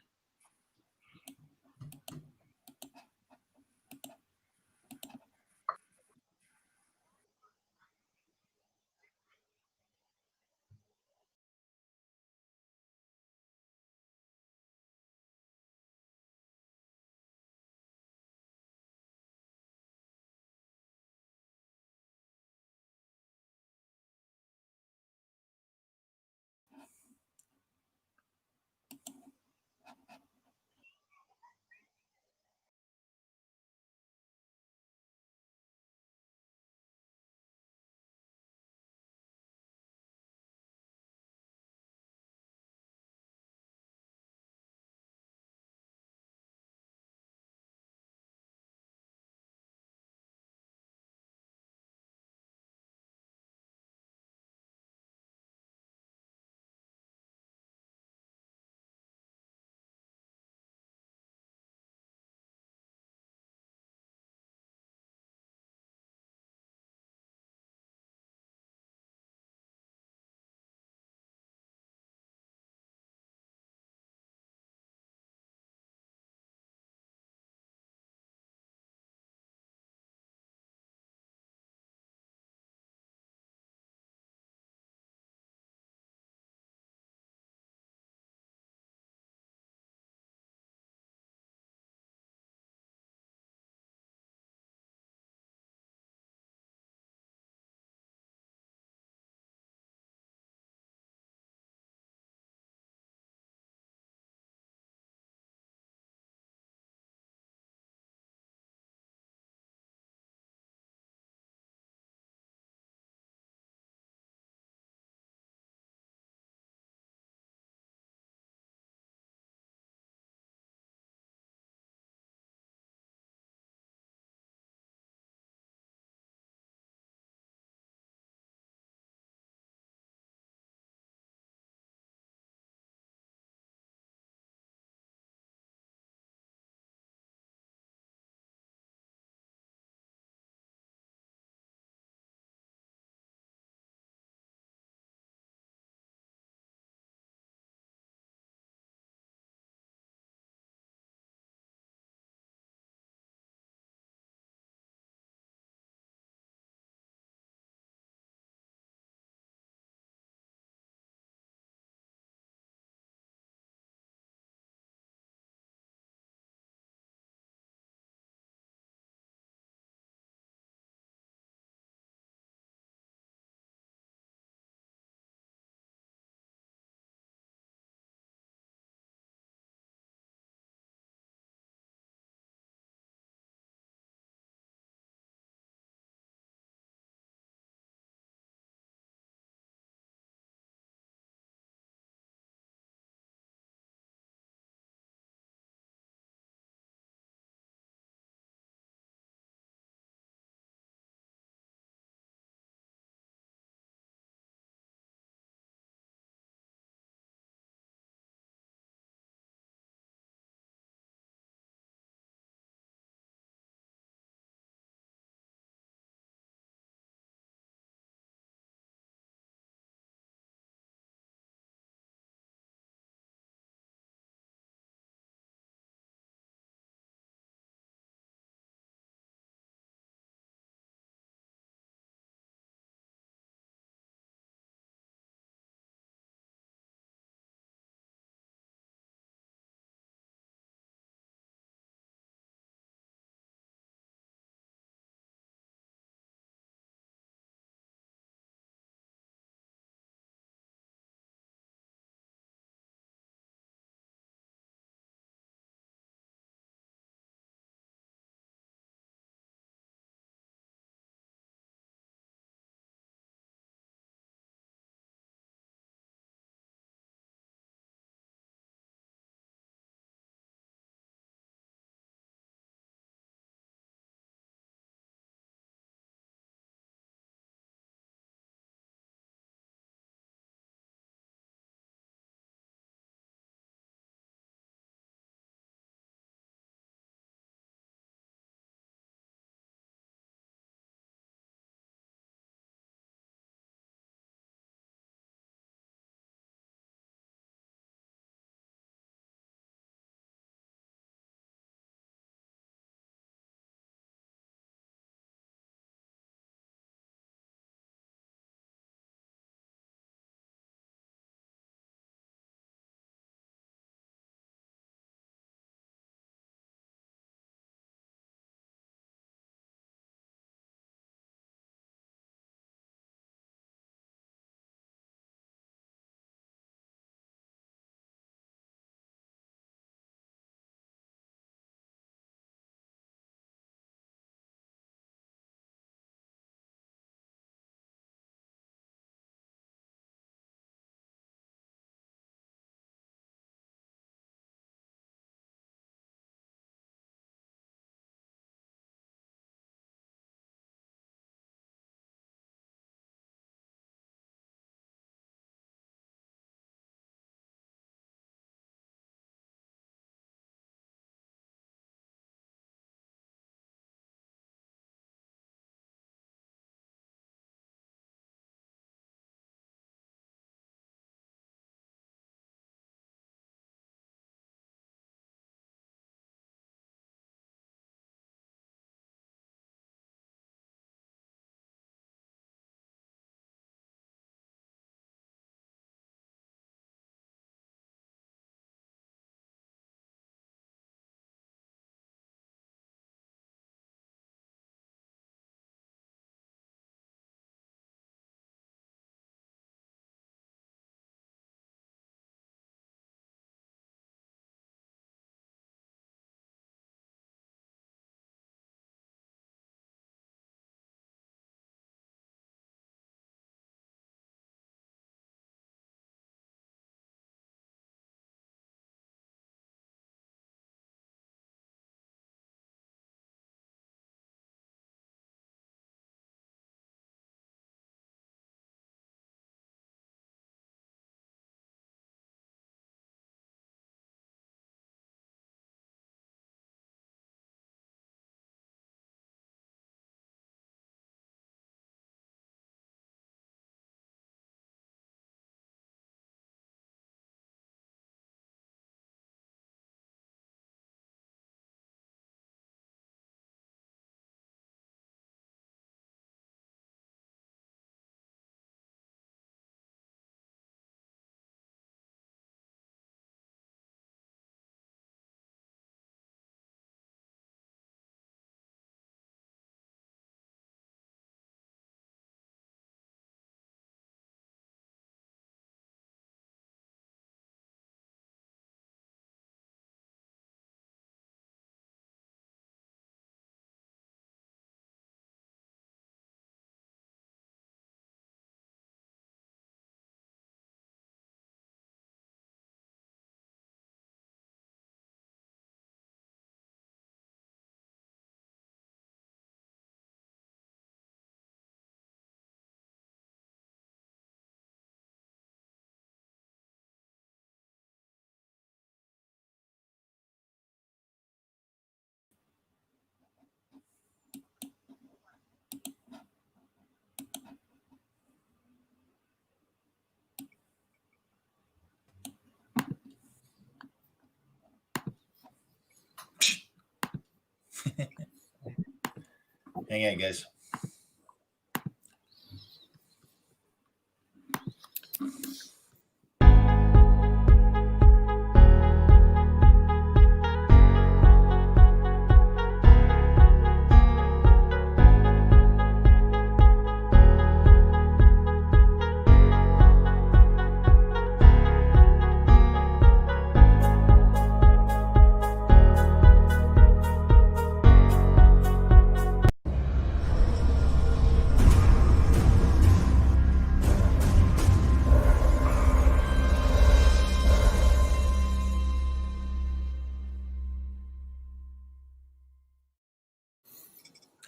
Hang on, guys.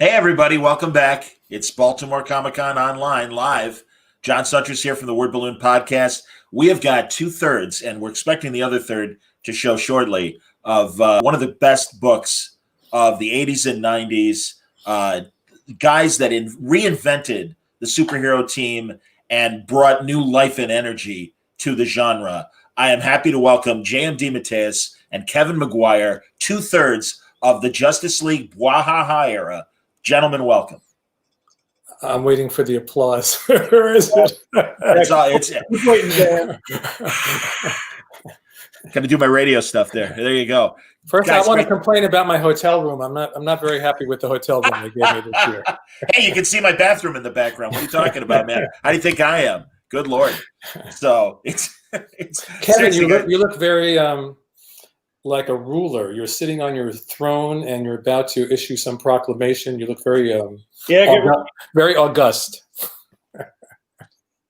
Hey, everybody. Welcome back. It's Baltimore Comic-Con Online live. John Suntress here from the Word Balloon Podcast. We have got 2/3, and we're expecting the other third to show shortly, of one of the best books of the 80s and 90s. Guys that reinvented the superhero team and brought new life and energy to the genre. I am happy to welcome J.M. DeMatteis and Kevin McGuire, 2/3 of the Justice League Bwahaha era. Gentlemen, welcome. I'm waiting for the applause. Where is it? It's waiting there. Got to do my radio stuff there. There you go. First, Guys, I want to complain about my hotel room. I'm not very happy with the hotel room they gave me this year. Hey, you can see my bathroom in the background. What are you talking about, man? How do you think I am? Good Lord. So it's Kevin, you look very like a ruler. You're sitting on your throne and you're about to issue some proclamation. You look very very august.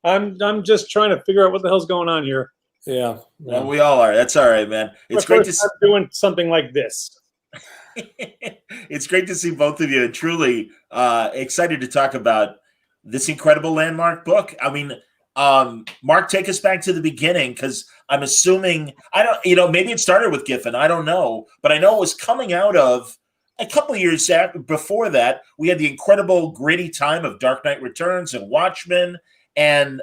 I'm just trying to figure out what the hell's going on here. Yeah. Well, we all are. That's all right, man. It's great to see doing something like this. It's great to see both of you. Truly excited to talk about this incredible landmark book. I mean, Mark, take us back to the beginning, because I'm assuming maybe it started with Giffen. I don't know, but I know it was coming out of a couple of years before that. We had the incredible gritty time of Dark Knight Returns and Watchmen, and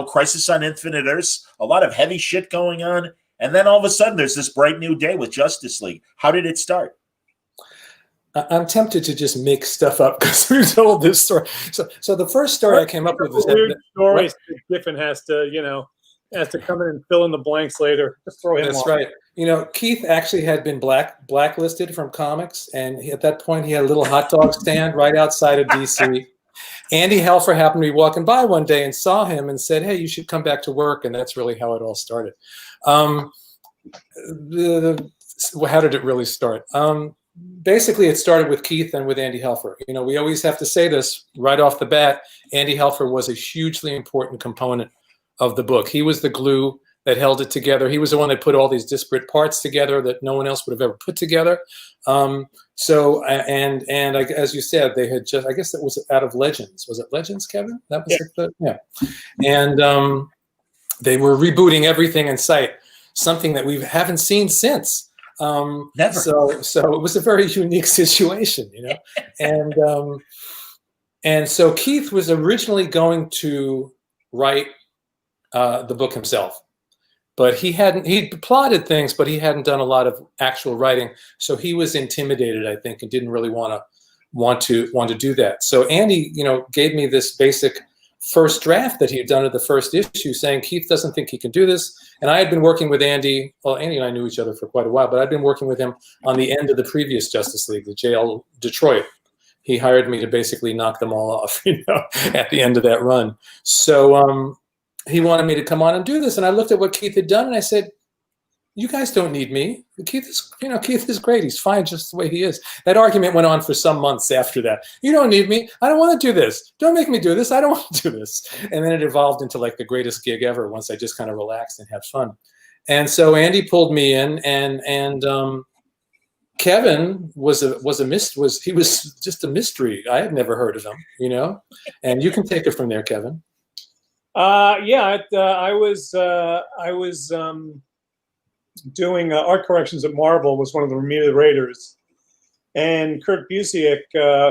Crisis on Infinite Earths. A lot of heavy shit going on, and then all of a sudden, there's this bright new day with Justice League. How did it start? I'm tempted to just make stuff up because we told this story. So the first story I came up with was weird stories. Giffen has to come in and fill in the blanks later. Just throw him That's off. right. Keith actually had been blacklisted from comics, and at that point he had a little hot dog stand right outside of DC. Andy Helfer happened to be walking by one day and saw him and said, "Hey, you should come back to work." And that's really how it all started. How did it really start? Basically, it started with Keith and with Andy Helfer. We always have to say this right off the bat. Andy Helfer was a hugely important component of the book. He was the glue that held it together. He was the one that put all these disparate parts together that no one else would have ever put together. As you said, they had just, I guess it was out of Legends. Was it Legends, Kevin? That was yeah. And they were rebooting everything in sight, something that we haven't seen since. Never. So it was a very unique situation, and so Keith was originally going to write the book himself, but he'd plotted things, but he hadn't done a lot of actual writing, so he was intimidated, I think, and didn't really want to do that. So Andy, gave me this basic first draft that he had done of the first issue, saying Keith doesn't think he can do this. And I had been working with Andy. Well, Andy and I knew each other for quite a while, but I'd been working with him on the end of the previous Justice League, the JL Detroit. He hired me to basically knock them all off, at the end of that run. So he wanted me to come on and do this. And I looked at what Keith had done and I said, "You guys don't need me. Keith is great. He's fine just the way he is." That argument went on for some months after that. "You don't need me. I don't want to do this. Don't make me do this. I don't want to do this." And then it evolved into like the greatest gig ever once I just kind of relaxed and had fun. And so Andy pulled me in, and Kevin was just a mystery. I had never heard of him, And you can take it from there, Kevin. I was doing art corrections at Marvel, was one of the remunerators, and Kurt Busiek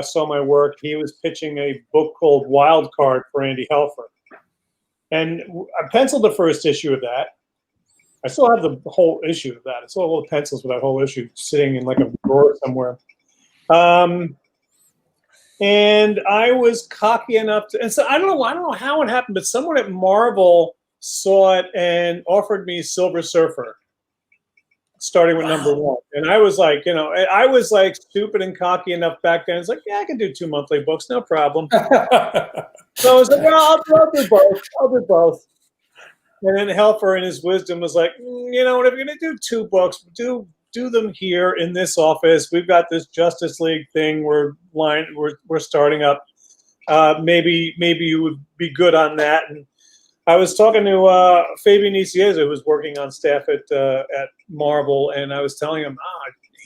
saw my work. He was pitching a book called Wild Card for Andy Helfer, and I penciled the first issue of that. I still have the whole issue of that. I still have all the pencils for that whole issue sitting in like a drawer somewhere. And I was cocky enough to, and so I don't know how it happened, but someone at Marvel saw it and offered me Silver Surfer, starting with #1. And I was like, I was like stupid and cocky enough back then. It's like, yeah, I can do 2 monthly books, no problem. So I was like, well, I'll do both. I'll do both. And then Helfer, in his wisdom, was like, you know what? If you're gonna do 2 books, do them here in this office. We've got this Justice League thing we're starting up. Maybe you would be good on that. And I was talking to Fabian Nicieza, who was working on staff at Marvel, and I was telling him,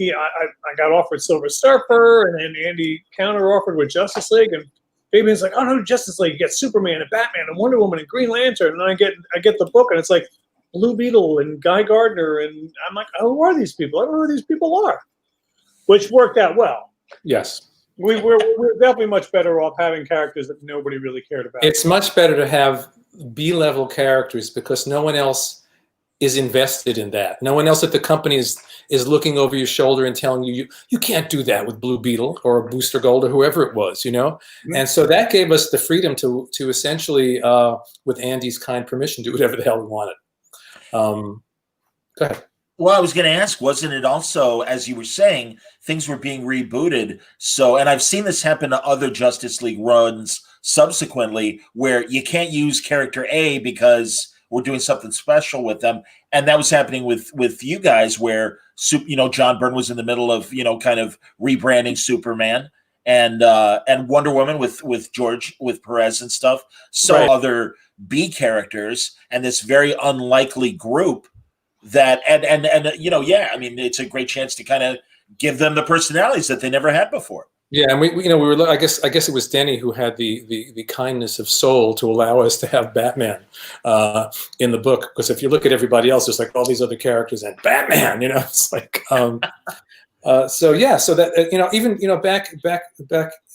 I got offered Silver Surfer, and then Andy counter offered with Justice League, and Fabian's like, oh no, Justice League, you get Superman and Batman and Wonder Woman and Green Lantern, and I get the book, and it's like Blue Beetle and Guy Gardner, and I'm like, oh, who are these people? I don't know who these people are, which worked out well. Yes. We're definitely much better off having characters that nobody really cared about. It's much better to have B-level characters because no one else is invested in that. No one else at the company is looking over your shoulder and telling you can't do that with Blue Beetle or Booster Gold or whoever it was, Mm-hmm. And so that gave us the freedom to essentially, with Andy's kind permission, do whatever the hell we wanted. Go ahead. Well, I was going to ask, wasn't it also, as you were saying, things were being rebooted? So, and I've seen this happen to other Justice League runs subsequently, where you can't use character A because we're doing something special with them. And that was happening with you guys, where, John Byrne was in the middle of, kind of rebranding Superman and Wonder Woman with George, with Perez and stuff. So right. Other B characters and this very unlikely group that, and I mean, it's a great chance to kind of give them the personalities that they never had before. Yeah, and we were. I guess it was Denny who had the kindness of soul to allow us to have Batman in the book. Because if you look at everybody else, there's like all these other characters and Batman. It's like. So that even back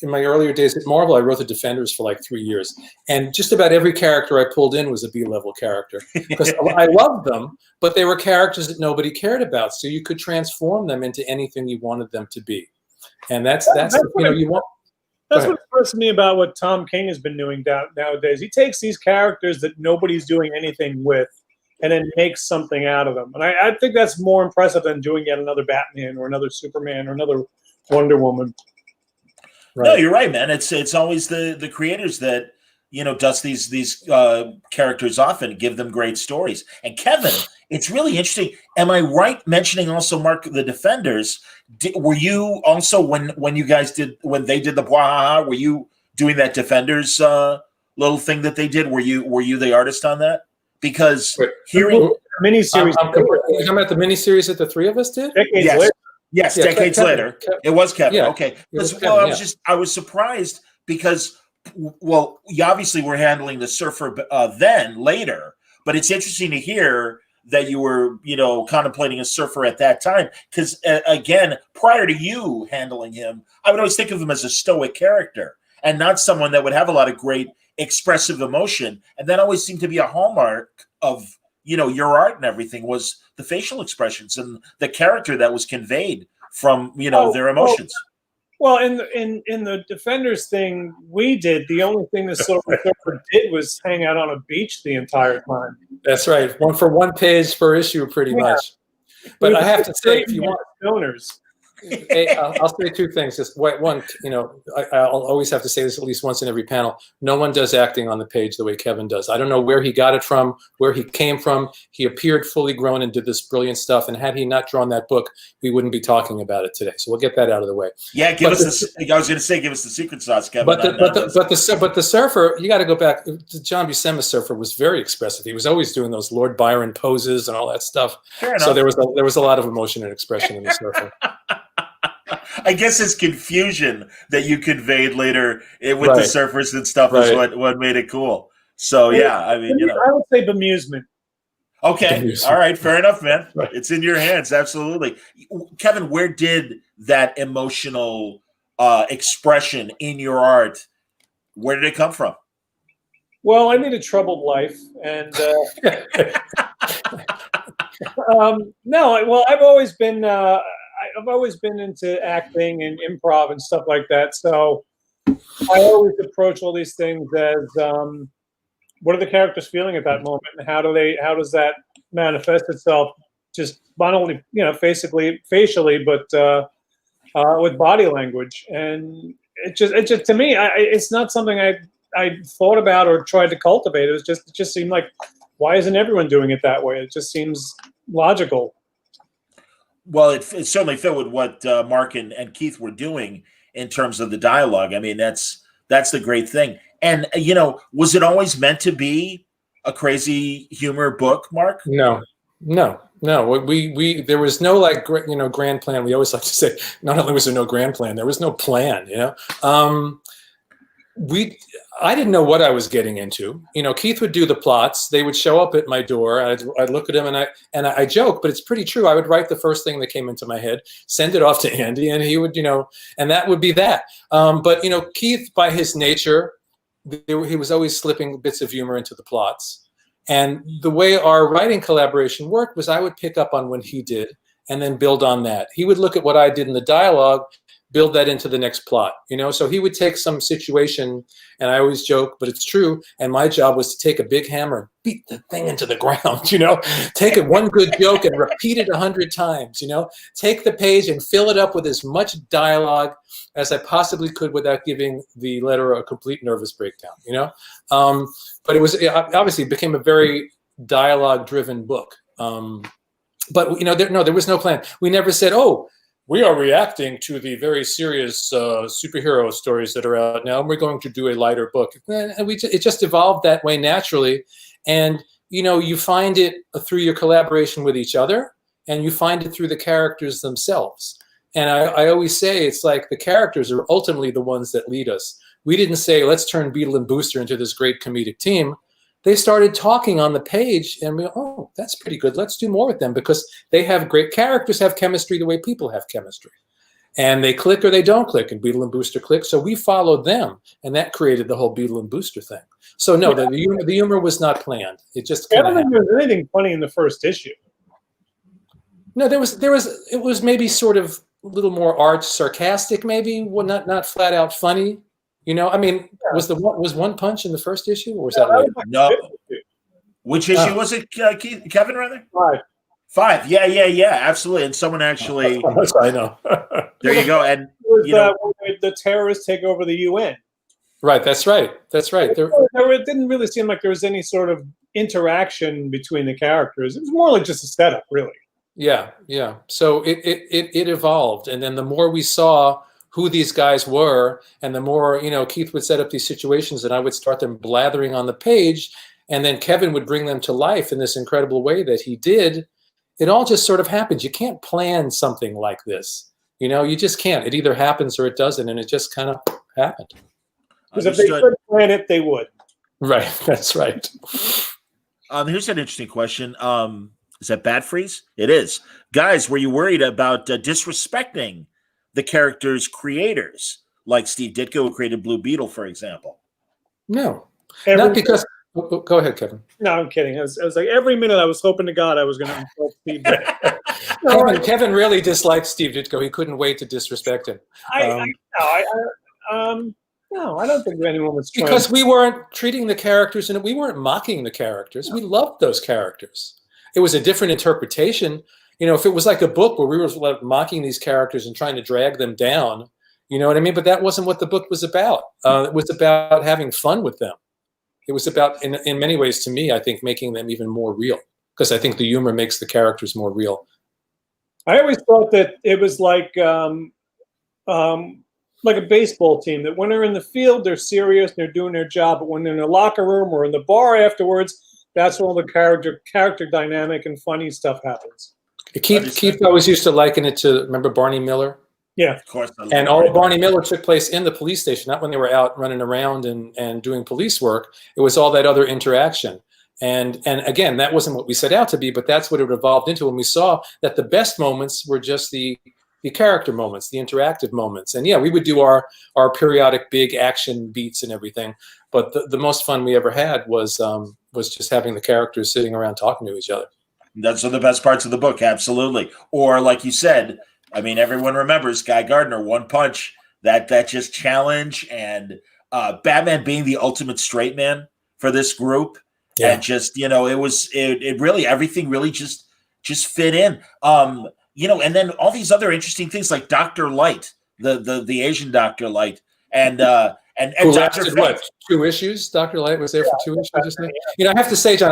in my earlier days at Marvel, I wrote the Defenders for like 3 years, and just about every character I pulled in was a B-level character because I loved them, but they were characters that nobody cared about. So you could transform them into anything you wanted them to be. And that's what impressed me about what Tom King has been doing nowadays. He takes these characters that nobody's doing anything with and then makes something out of them. And I think that's more impressive than doing yet another Batman or another Superman or another Wonder Woman. Right. No, you're right, man. It's always the creators that dust these characters off and give them great stories. And Kevin, it's really interesting. Am I right mentioning also, Mark, the Defenders? Were you also when they did the Bwahaha, were you doing that Defenders little thing that they did? Were you the artist on that? Because hearing miniseries, I'm at the miniseries that the three of us did. Decades later. Yes, yeah, decades Kevin, later. It was Kevin. Yeah, okay. Kevin, I was surprised because, well, you obviously were handling the Surfer later, but it's interesting to hear that you were, contemplating a Surfer at that time. Because, again, prior to you handling him, I would always think of him as a stoic character and not someone that would have a lot of great expressive emotion. And that always seemed to be a hallmark of, your art and everything, was the facial expressions and the character that was conveyed from, their emotions. Well, in the Defenders thing we did, the only thing the Silver Surfer did was hang out on a beach the entire time. That's right. One page per issue, pretty much. But I have to say, if you want donors. I'll say two things. Just one, I'll always have to say this at least once in every panel. No one does acting on the page the way Kevin does. I don't know where he got it from, where he came from. He appeared fully grown and did this brilliant stuff. And had he not drawn that book, we wouldn't be talking about it today. So we'll get that out of the way. Yeah, I was going to say, give us the secret sauce, Kevin. But the Surfer, you got to go back. John Buscema's Surfer was very expressive. He was always doing those Lord Byron poses and all that stuff. So there was a lot of emotion and expression in the Surfer. I guess it's confusion that you conveyed later with the Surfers and stuff is what made it cool. So yeah, I mean, I would say bemusement. Okay, all right, fair enough, man. Right. It's in your hands, absolutely. Kevin, where did that emotional expression in your art? Where did it come from? Well, I lead a troubled life, and no, well, I've always been. I've always been into acting and improv and stuff like that. So I always approach all these things as what are the characters feeling at that moment, and how does that manifest itself? Just not only facially, but with body language. And it just to me, it's not something I thought about or tried to cultivate. It just seemed like, why isn't everyone doing it that way? It just seems logical. Well, it certainly fit with what Mark and Keith were doing in terms of the dialogue. I mean, that's the great thing. And was it always meant to be a crazy humor book, Mark? No. We there was no grand plan. We always like to say, not only was there no grand plan, there was no plan. I didn't know what I was getting into. Keith would do the plots. They would show up at my door. I'd look at them and I joke, but it's pretty true. I would write the first thing that came into my head, send it off to Andy, and he would, and that would be that. But Keith, by his nature, he was always slipping bits of humor into the plots. And the way our writing collaboration worked was I would pick up on when he did and then build on that. He would look at what I did in the dialogue, build that into the next plot, So he would take some situation, and I always joke, but it's true. And my job was to take a big hammer and beat the thing into the ground, Take it one good joke and repeat it 100 times, Take the page and fill it up with as much dialogue as I possibly could without giving the letter a complete nervous breakdown, But it became a very dialogue-driven book. But there was no plan. We never said, "Oh, we are reacting to the very serious superhero stories that are out now, and we're going to do a lighter book." And it just evolved that way naturally. And, you find it through your collaboration with each other, and you find it through the characters themselves. And I always say it's like the characters are ultimately the ones that lead us. We didn't say, let's turn Beetle and Booster into this great comedic team. They started talking on the page, and we go, oh, that's pretty good. Let's do more with them, because they have great characters, have chemistry the way people have chemistry. And they click or they don't click, and Beetle and Booster click. So we followed them, and that created the whole Beetle and Booster thing. So no, the humor was not planned. It just I don't think there was anything funny in the first issue. No, it was maybe sort of a little more arch sarcastic, maybe. Well, not flat out funny. Was One Punch in the first issue, or was that later? No. Which issue was it, Kevin, rather? 5. Yeah, absolutely. And someone actually... I know. There you go. And the terrorists take over the UN. Right, that's right. It didn't really seem like there was any sort of interaction between the characters. It was more like just a setup, really. Yeah. So it evolved. And then the more we saw who these guys were, and the more, Keith would set up these situations, and I would start them blathering on the page, and then Kevin would bring them to life in this incredible way that he did. It all just sort of happens. You can't plan something like this. You just can't. It either happens or it doesn't, and it just kind of happened. Because if they could plan it, they would. Right, that's right. Here's an interesting question. Is that Bad Freeze? It is. Guys, were you worried about disrespecting the characters' creators, like Steve Ditko, who created Blue Beetle, for example? No, not because. Go ahead, Kevin. No, I'm kidding. I was like, every minute I was hoping to God I was going to insult Steve Ditko. Kevin really disliked Steve Ditko. He couldn't wait to disrespect him. No, I don't think anyone was trying. Because we weren't treating the characters, and we weren't mocking the characters. We loved those characters. It was a different interpretation. If it was like a book where we were mocking these characters and trying to drag them down, you know what I mean? But that wasn't what the book was about. It was about having fun with them. It was about, in many ways, to me, I think, making them even more real, because I think the humor makes the characters more real. I always thought that it was like a baseball team, that when they're in the field, they're serious, they're doing their job, but when they're in the locker room or in the bar afterwards, that's when all the character dynamic and funny stuff happens. Keith always used to liken it to, remember Barney Miller? Yeah, of course. And all of Barney Miller took place in the police station, not when they were out running around and doing police work. It was all that other interaction. And again, that wasn't what we set out to be, but that's what it evolved into when we saw that the best moments were just the character moments, the interactive moments. And yeah, we would do our periodic big action beats and everything. But the most fun we ever had was just having the characters sitting around talking to each other. Those are the best parts of the book, absolutely. Or like you said, I mean, everyone remembers Guy Gardner, One Punch, that just challenge, and Batman being the ultimate straight man for this group. Yeah. And just, it really, everything really just fit in. And then all these other interesting things like Dr. Light, the Asian Dr. Light, and Who Dr. lasted what, 2 issues? Dr. Light was there for 2 issues or something? I have to say, John,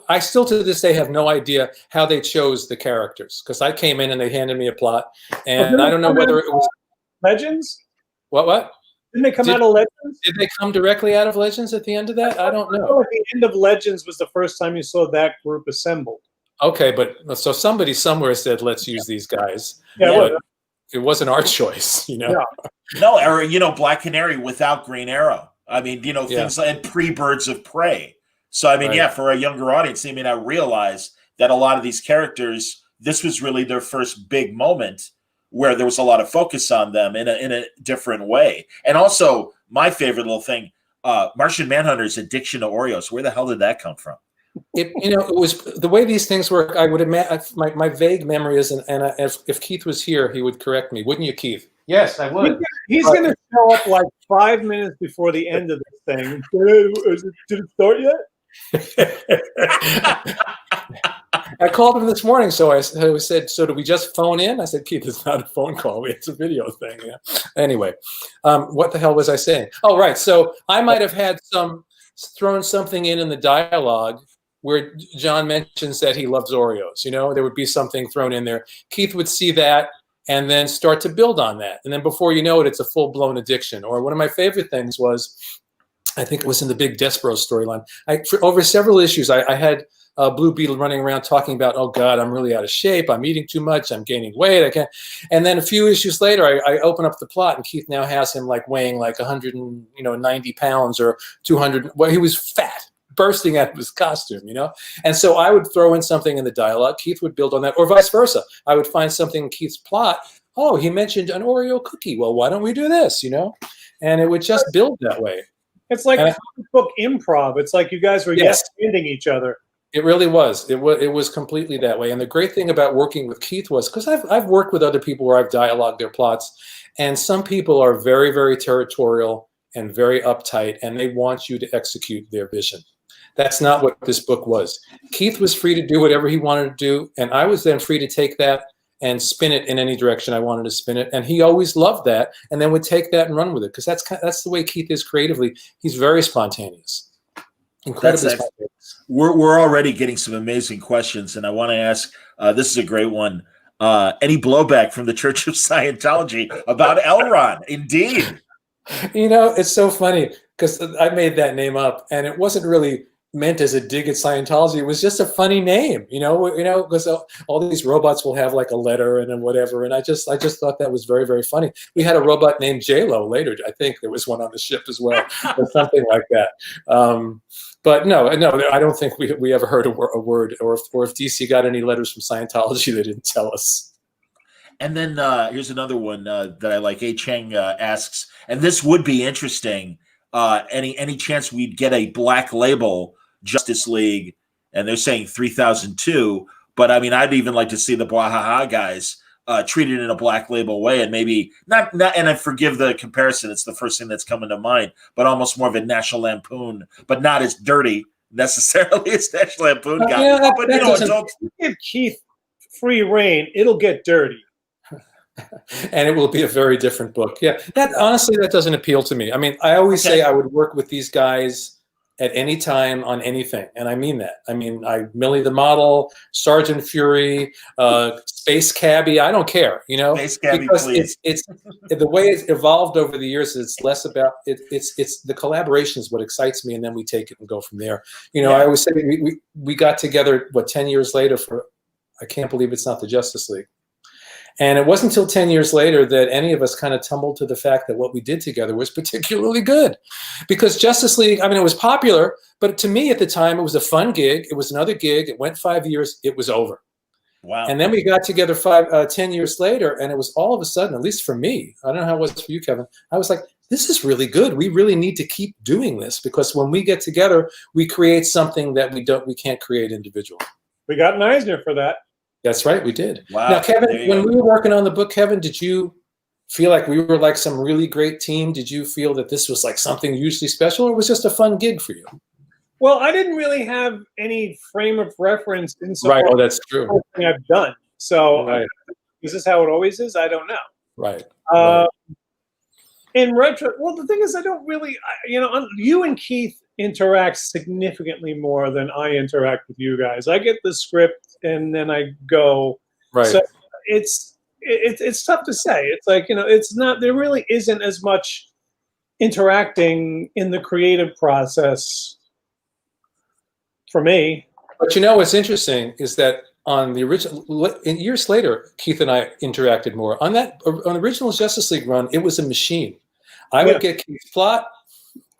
I still to this day have no idea how they chose the characters, because I came in and they handed me a plot, and I don't know whether it was Legends. What? Didn't they come out of Legends? Did they come directly out of Legends at the end of that? I don't know. The end of Legends was the first time you saw that group assembled. Okay, but so somebody somewhere said, let's use these guys. Yeah, it wasn't our choice, Yeah. No, or Black Canary without Green Arrow. I mean, things like pre-Birds of Prey. So I mean, Right. for a younger audience, they may not realize that a lot of these characters, this was really their first big moment where there was a lot of focus on them in a different way. And also, my favorite little thing, Martian Manhunter's addiction to Oreos. Where the hell did that come from? It was the way these things work. I would imagine my vague memory is, and if Keith was here, he would correct me, wouldn't you, Keith? Yes, I would. He's going to show up like 5 minutes before the end of this thing. Did it start yet? I called him this morning, so I said, "So do we just phone in?" I said, "Keith, it's not a phone call; it's a video thing." Yeah. Anyway, what the hell was I saying? Oh, right. So I might have had thrown something in the dialogue where John mentions that he loves Oreos. There would be something thrown in there. Keith would see that and then start to build on that, and then before you know it, it's a full-blown addiction. Or one of my favorite things was, I think it was in the big Despero storyline. Over several issues, I had Blue Beetle running around talking about, oh God, I'm really out of shape. I'm eating too much. I'm gaining weight. I can't. And then a few issues later, I open up the plot, and Keith now has him weighing 190 pounds or 200. Well, he was fat, bursting out of his costume, And so I would throw in something in the dialogue. Keith would build on that, or vice versa. I would find something in Keith's plot. Oh, he mentioned an Oreo cookie. Well, why don't we do this? And it would just build that way. It's like comic book improv. It's like you guys were yes-handing each other. It really was. It was completely that way. And the great thing about working with Keith was, because I've worked with other people where I've dialogued their plots, and some people are very, very territorial and very uptight, and they want you to execute their vision. That's not what this book was. Keith was free to do whatever he wanted to do, and I was then free to take that and spin it in any direction I wanted to spin it. And he always loved that, and then would take that and run with it, because that's the way Keith is creatively. He's very spontaneous. Incredibly spontaneous. We're already getting some amazing questions, and I want to ask, this is a great one. Any blowback from the Church of Scientology about Elron? Indeed. It's so funny, because I made that name up, and it wasn't really meant as a dig at Scientology. It was just a funny name, because all these robots will have like a letter and whatever. And I just thought that was very, very funny. We had a robot named J-Lo later. I think there was one on the ship as well, or something like that. But no, I don't think we ever heard a word, or if DC got any letters from Scientology, they didn't tell us. And then here's another one that I like. A. Cheng asks, and this would be interesting. Any chance we'd get a Black Label Justice League? And they're saying 3002, but I mean, I'd even like to see the Bwahaha guys treated in a Black Label way, and maybe not. And I forgive the comparison; it's the first thing that's coming to mind. But almost more of a National Lampoon, but not as dirty necessarily as National Lampoon guy. Yeah, but don't give Keith free reign; it'll get dirty. And it will be a very different book. Yeah, honestly, that doesn't appeal to me. I mean, I always say I would work with these guys at any time on anything, and I mean that. I mean, Millie the Model, Sergeant Fury, Space Cabbie. I don't care, Space Cabbie, because please. it's the way it's evolved over the years. It's less about it. It's the collaboration is what excites me, and then we take it and go from there. I always say we got together 10 years later for. I can't believe it's not the Justice League. And it wasn't until 10 years later that any of us kind of tumbled to the fact that what we did together was particularly good. Because Justice League, it was popular, but to me at the time, it was a fun gig. It was another gig. It went 5 years. It was over. Wow. And then we got together 10 years later, and it was all of a sudden, at least for me, I don't know how it was for you, Kevin, I was like, this is really good. We really need to keep doing this, because when we get together, we create something that we can't create individually. We got an Eisner for that. That's right, we did. Wow. Now, Kevin, There you when go. we were working on the book, Kevin, did you feel like we were like some really great team? Did you feel that this was like something hugely special, or was it just a fun gig for you? Well, I didn't really have any frame of reference in so Right. far Oh, that's true. as the thing I've done. So Right. is this how it always is? I don't know. Right. Uh, Right. In retro, well, the thing is, I don't really, you and Keith interact significantly more than I interact with you guys. I get the script and then I go. Right. So it's tough to say. It's like, it's not, there really isn't as much interacting in the creative process for me. But what's interesting is that on the original, years later, Keith and I interacted more. On the original Justice League run, it was a machine. I would get Keith's plot.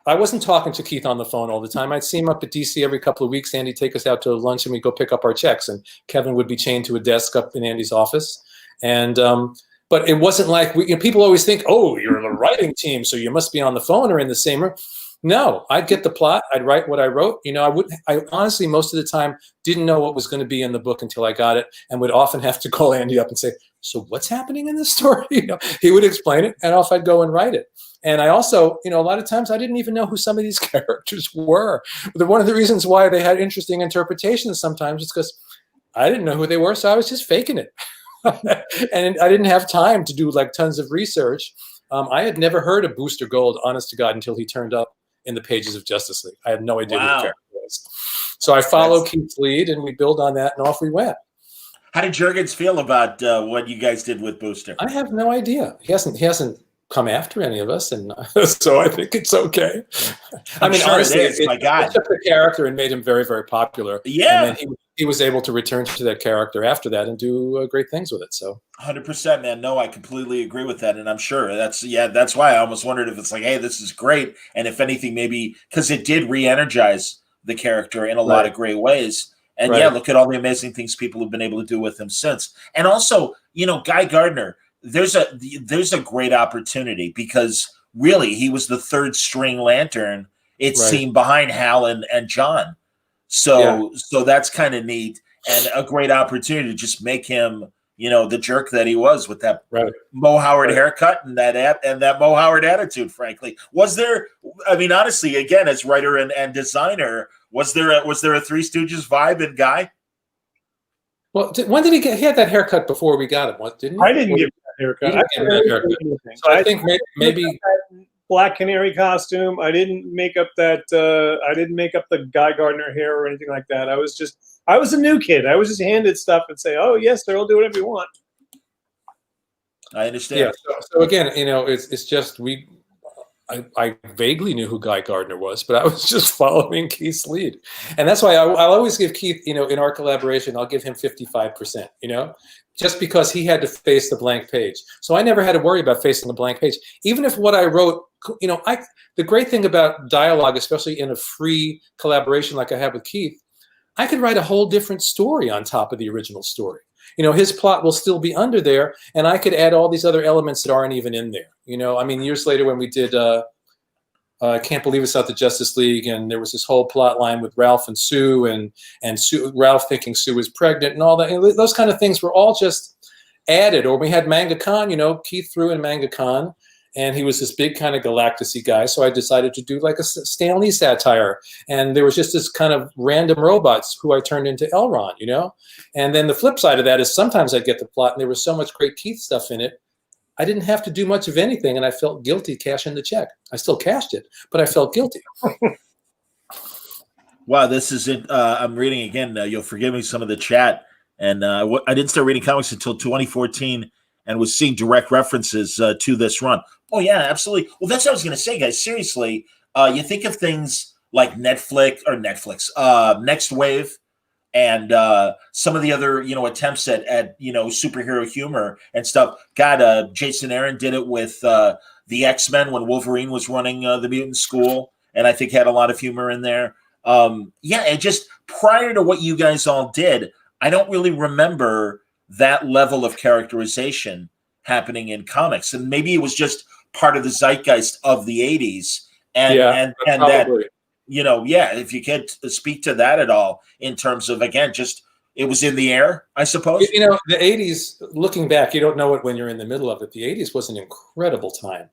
I wasn't talking to Keith on the phone all the time. I'd see him up at DC every couple of weeks. Andy'd take us out to lunch and we'd go pick up our checks. And Kevin would be chained to a desk up in Andy's office. And but it wasn't like people always think, oh, you're in a writing team, so you must be on the phone or in the same room. No, I'd get the plot. I'd write what I wrote. I honestly, most of the time, didn't know what was going to be in the book until I got it, and would often have to call Andy up and say, so what's happening in this story? He would explain it, and off I'd go and write it. And I also, a lot of times I didn't even know who some of these characters were. One of the reasons why they had interesting interpretations sometimes is because I didn't know who they were, so I was just faking it. And I didn't have time to do like tons of research. I had never heard of Booster Gold, honest to God, until he turned up in the pages of Justice League. I had no idea who the character was. So I followed Keith's lead, and we build on that, and off we went. How did Jurgens feel about what you guys did with Booster? I have no idea. He hasn't come after any of us, and so I think it's okay. I mean, sure honestly, it is. My God, it took the character and made him very, very popular. Yeah, and then he was able to return to that character after that and do great things with it. So 100%, man. No, I completely agree with that, and I'm sure that's why I almost wondered if it's like, hey, this is great, and if anything, maybe because it did re-energize the character in a lot of great ways. And look at all the amazing things people have been able to do with him since. And also, Guy Gardner, there's a great opportunity because really he was the third string Lantern, it seemed, behind Hal and John. So that's kind of neat and a great opportunity to just make him, the jerk that he was with that Mo Howard haircut and that Mo Howard attitude, frankly. Was there, I mean, honestly, again, as writer and designer, was there a Three Stooges vibe in Guy? Well, when did he had that haircut before we got him? Didn't he? I didn't give him that haircut. So I think maybe Black Canary costume. I didn't make up that. I didn't make up the Guy Gardner hair or anything like that. I was a new kid. I was just handed stuff and say, "Oh yes, they'll do whatever you want." I understand. Yeah. So again, it's just I vaguely knew who Guy Gardner was, but I was just following Keith's lead. And that's why I'll always give Keith, in our collaboration, I'll give him 55%, just because he had to face the blank page. So I never had to worry about facing the blank page. Even if what I wrote, the great thing about dialogue, especially in a free collaboration like I had with Keith, I could write a whole different story on top of the original story. His plot will still be under there, and I could add all these other elements that aren't even in there. I mean, years later when we did I Can't Believe It's Not the Justice League, and there was this whole plot line with Ralph and Sue, and Ralph thinking Sue was pregnant and all that. Those kind of things were all just added. Or we had Manga Con, Keith threw in Manga Con, and he was this big kind of Galactus-y guy. So I decided to do like a Stan Lee satire. And there was just this kind of random robots who I turned into Elron, And then the flip side of that is sometimes I'd get the plot and there was so much great Keith stuff in it, I didn't have to do much of anything, and I felt guilty cashing the check. I still cashed it, but I felt guilty. Wow, this is it. I'm reading again. You'll forgive me some of the chat. And I didn't start reading comics until 2014 and was seeing direct references to this run. Oh, yeah, absolutely. Well, that's what I was going to say, guys. Seriously, you think of things like Netflix, Next Wave, and some of the other, attempts at superhero humor and stuff. God, Jason Aaron did it with the X-Men when Wolverine was running the mutant school, and I think had a lot of humor in there. And just prior to what you guys all did, I don't really remember that level of characterization happening in comics, and maybe it was just part of the zeitgeist of the 80s, and that. If you could speak to that at all in terms of, again, just it was in the air, I suppose. You know, the 80s, looking back, you don't know it when you're in the middle of it. The 80s was an incredible time.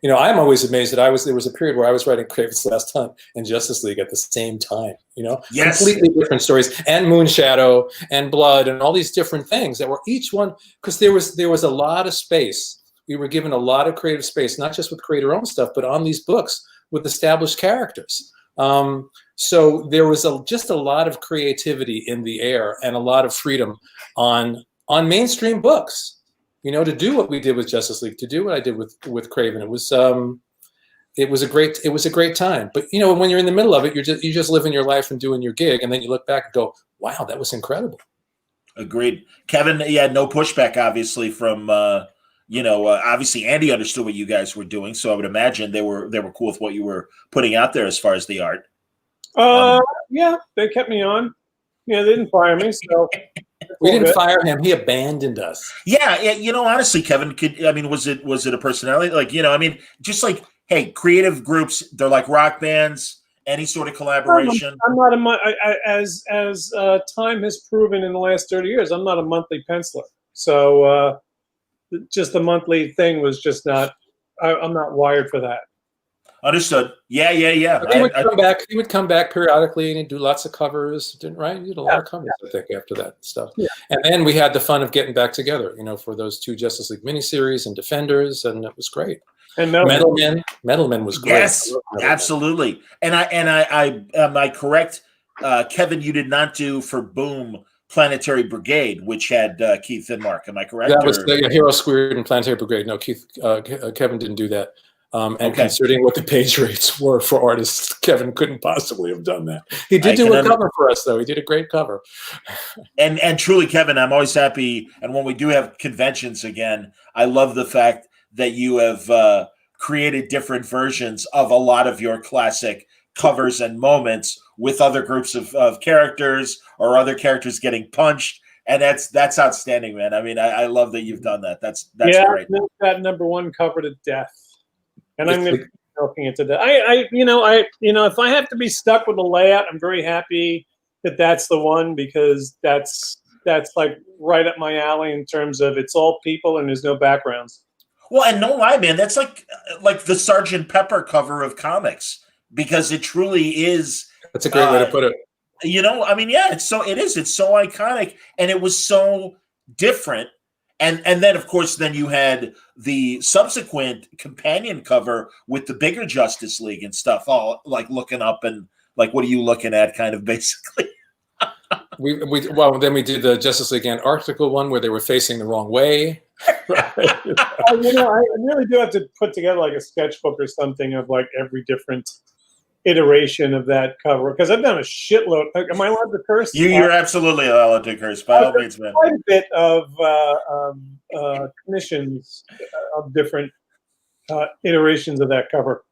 You know, I'm always amazed that there was a period where I was writing Craven's Last Hunt and Justice League at the same time, you know, Yes. Completely different stories, and Moonshadow and Blood and all these different things that were each one, because there was a lot of space. We were given a lot of creative space, not just with creator-owned stuff, but on these books with established characters. So there was just a lot of creativity in the air and a lot of freedom on mainstream books. You know, to do what we did with Justice League, to do what I did with Craven, it was a great time. But you know, when you're in the middle of it, you just living your life and doing your gig, and then you look back and go, "Wow, that was incredible." Agreed, Kevin. Yeah, no pushback, obviously, from obviously Andy understood what you guys were doing, so I would imagine they were cool with what you were putting out there as far as the art. Yeah, they kept me on. Yeah, they didn't fire me, so. We didn't fire him. He abandoned us. Yeah, you know, honestly, Kevin, was it a personality? Like, you know, I mean, just like, hey, creative groups, they're like rock bands, any sort of collaboration. I'm not as time has proven in the last 30 years, I'm not a monthly penciler. So just the monthly thing was just not, I'm not wired for that. Understood. Yeah. He would come back periodically and he'd do lots of covers, right? He did a lot of covers, I think, after that stuff. Yeah. And then we had the fun of getting back together, you know, for those 2 Justice League miniseries and Defenders, and it was great. And Metalman was great. Yes, absolutely. And I am I correct, Kevin? You did not do for Boom Planetary Brigade, which had Keith and Mark. Am I correct? That was Hero Squared and Planetary Brigade. No, Kevin didn't do that. Considering what the page rates were for artists, Kevin couldn't possibly have done that. He did do a cover for us, though. He did a great cover. And truly, Kevin, I'm always happy. And when we do have conventions again, I love the fact that you have created different versions of a lot of your classic covers and moments with other groups of characters or other characters getting punched. And that's outstanding, man. I mean, I love that you've done that. That's great. Yeah, that #1 cover to death. And I'm going to be milking it to death. If I have to be stuck with the layout, I'm very happy that that's the one, because that's like right up my alley in terms of it's all people and there's no backgrounds. Well, and no lie, man, that's like the Sgt. Pepper cover of comics, because it truly is. That's a great way to put it. You know, I mean, yeah, it's so iconic, and it was so different. And then, of course, then you had the subsequent companion cover with the bigger Justice League and stuff, all like looking up and like, what are you looking at, kind of basically. Then we did the Justice League Antarctica one where they were facing the wrong way. I really do have to put together like a sketchbook or something of like every different iteration of that cover, because I've done a shitload. Am I allowed to curse? You're absolutely allowed to curse, by all means, man. Quite a bit of commissions of different iterations of that cover.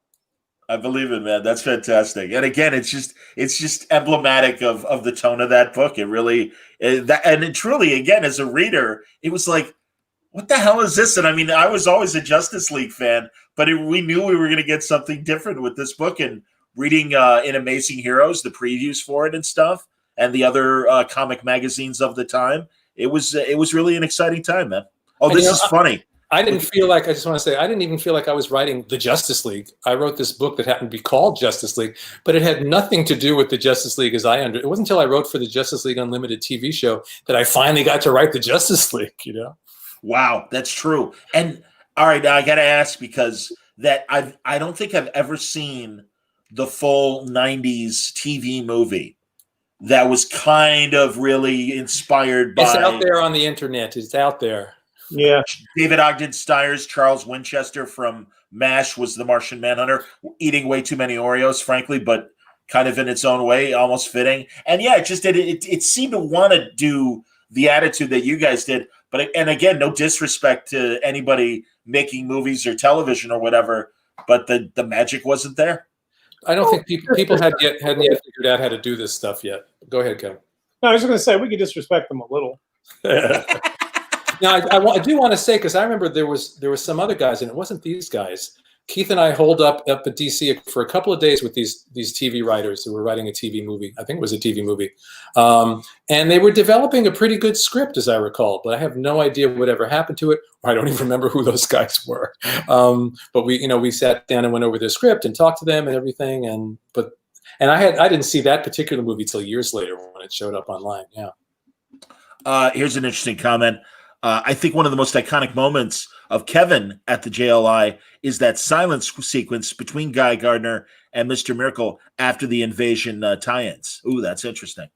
I believe it, man. That's fantastic. And again, it's just emblematic of the tone of that book. It really and it truly, again, as a reader, it was like, what the hell is this? And I mean, I was always a Justice League fan, but we knew we were going to get something different with this book. And reading in Amazing Heroes, the previews for it and stuff, and the other comic magazines of the time, it was really an exciting time, man. Oh, this is funny. I didn't even feel like I was writing the Justice League. I wrote this book that happened to be called Justice League, but it had nothing to do with the Justice League it wasn't until I wrote for the Justice League Unlimited TV show that I finally got to write the Justice League, you know? Wow, that's true. And all right, now I got to ask, because that I don't think I've ever seen the full 90s TV movie that was kind of really inspired by. It's out there on the internet. It's out there. Yeah. David Ogden Stiers, Charles Winchester from MASH was the Martian Manhunter, eating way too many Oreos, frankly, but kind of in its own way, almost fitting. And yeah, it seemed to want to do the attitude that you guys did. But, and again, no disrespect to anybody making movies or television or whatever, but the magic wasn't there. I don't think people hadn't yet figured out how to do this stuff yet. Go ahead, Kevin. No, I was going to say we could disrespect them a little. Now, I do want to say, because I remember there was some other guys, and it wasn't these guys, Keith and I holed up at DC for a couple of days with these TV writers who were writing a TV movie. I think it was a TV movie, and they were developing a pretty good script, as I recall. But I have no idea whatever happened to it, or I don't even remember who those guys were. But we sat down and went over their script and talked to them and everything. And I didn't see that particular movie till years later when it showed up online. Yeah. Here's an interesting comment. I think one of the most iconic moments of Kevin at the JLI is that silence sequence between Guy Gardner and Mr. Miracle after the invasion tie-ins. Ooh, that's interesting.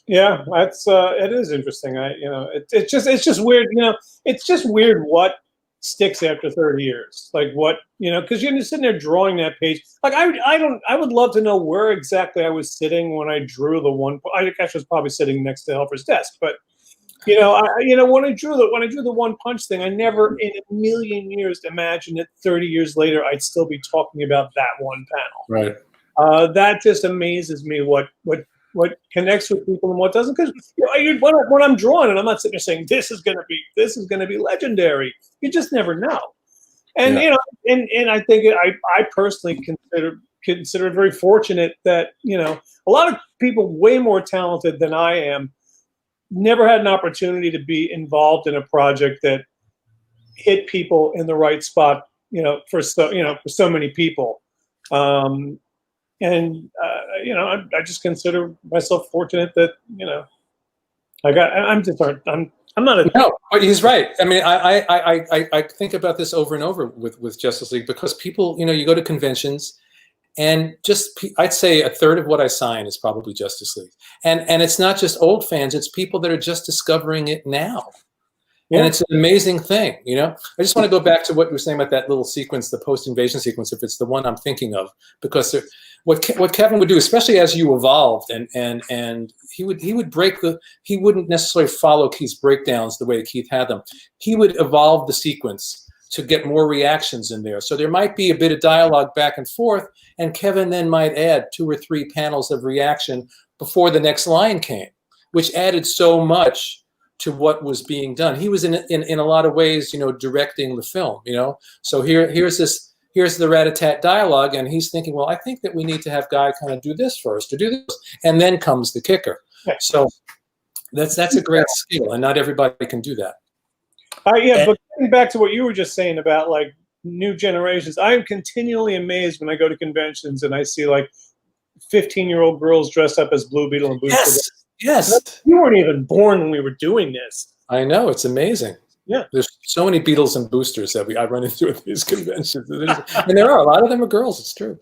Yeah, that's it is interesting. It's just weird. It's just weird what sticks after 30 years. Like what, because you're just sitting there drawing that page. Like I would love to know where exactly I was sitting when I drew the one. I actually was probably sitting next to Helfer's desk, but. When I drew the one punch thing, I never in a million years imagined that 30 years later I'd still be talking about that one panel. Right. That just amazes me what connects with people and what doesn't. Because when I'm drawing and I'm not sitting there saying this is gonna be legendary. You just never know. And and I think I personally consider it very fortunate that a lot of people way more talented than I am. Never had an opportunity to be involved in a project that hit people in the right spot, for so many people. I just consider myself fortunate that, I'm not a. No, but he's right. I mean, I think about this over and over with Justice League because people, you go to conventions. And I'd say a third of what I sign is probably Justice League. And it's not just old fans, it's people that are just discovering it now. Yeah. And it's an amazing thing, I just want to go back to what you were saying about that little sequence, the post-invasion sequence, if it's the one I'm thinking of, because what Kevin would do, especially as you evolved, and he wouldn't necessarily follow Keith's breakdowns the way Keith had them. He would evolve the sequence to get more reactions in there. So there might be a bit of dialogue back and forth, and Kevin then might add 2 or 3 panels of reaction before the next line came, which added so much to what was being done. He was in a lot of ways, directing the film, So here's the rat-a-tat dialogue, and he's thinking, well, I think that we need to have Guy kind of do this first, or do this, and then comes the kicker. Yeah. So that's a great skill, and not everybody can do that. But getting back to what you were just saying about like new generations, I am continually amazed when I go to conventions and I see like 15-year-old girls dressed up as Blue Beetle and Booster. Yes. You weren't even born when we were doing this. I know, it's amazing. Yeah. There's so many Beatles and Boosters that I run into at these conventions. And there are a lot of them are girls, it's true.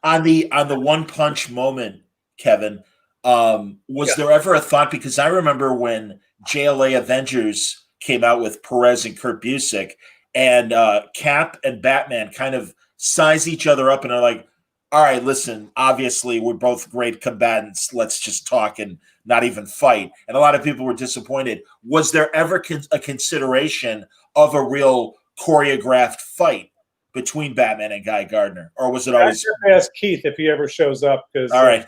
On the one punch moment, Kevin, was there ever a thought, because I remember when JLA Avengers came out with Perez and Kurt Busiek, and Cap and Batman kind of size each other up and are like, all right, listen, obviously we're both great combatants. Let's just talk and not even fight. And a lot of people were disappointed. Was there ever a consideration of a real choreographed fight between Batman and Guy Gardner? Or was it always... I ask Keith if he ever shows up. All right.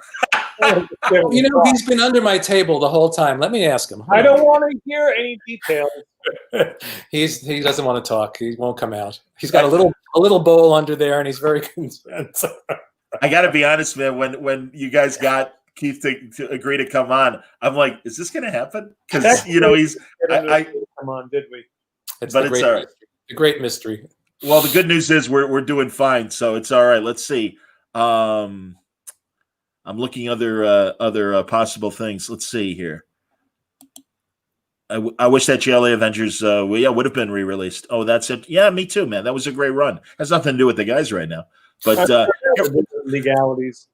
He's been under my table the whole time. Let me ask him. I don't want to hear any details. He doesn't want to talk. He won't come out. He's got a little bowl under there, and he's very content. I got to be honest, man. When you guys got Keith to agree to come on, I'm like, is this going to happen? Because he's. Come on, did we? It's all right. The great mystery. Well, the good news is we're doing fine, so it's all right. Let's see. I'm looking other possible things. Let's see here. I wish that JLA Avengers would have been re-released. Oh, that's it. Yeah, me too, man. That was a great run. Has nothing to do with the guys right now. But legalities.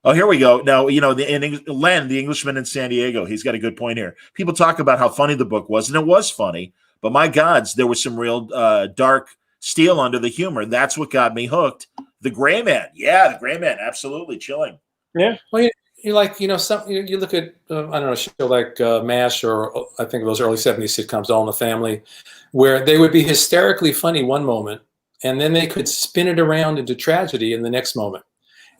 Oh, here we go. Now, Len, the Englishman in San Diego, he's got a good point here. People talk about how funny the book was, and it was funny. But my gods, there was some real dark steel under the humor. That's what got me hooked. The Gray Man. Yeah, the Gray Man. Absolutely chilling. Yeah. Well, you look at, I don't know, a show like MASH, or I think those early 70s sitcoms, All in the Family, where they would be hysterically funny one moment, and then they could spin it around into tragedy in the next moment.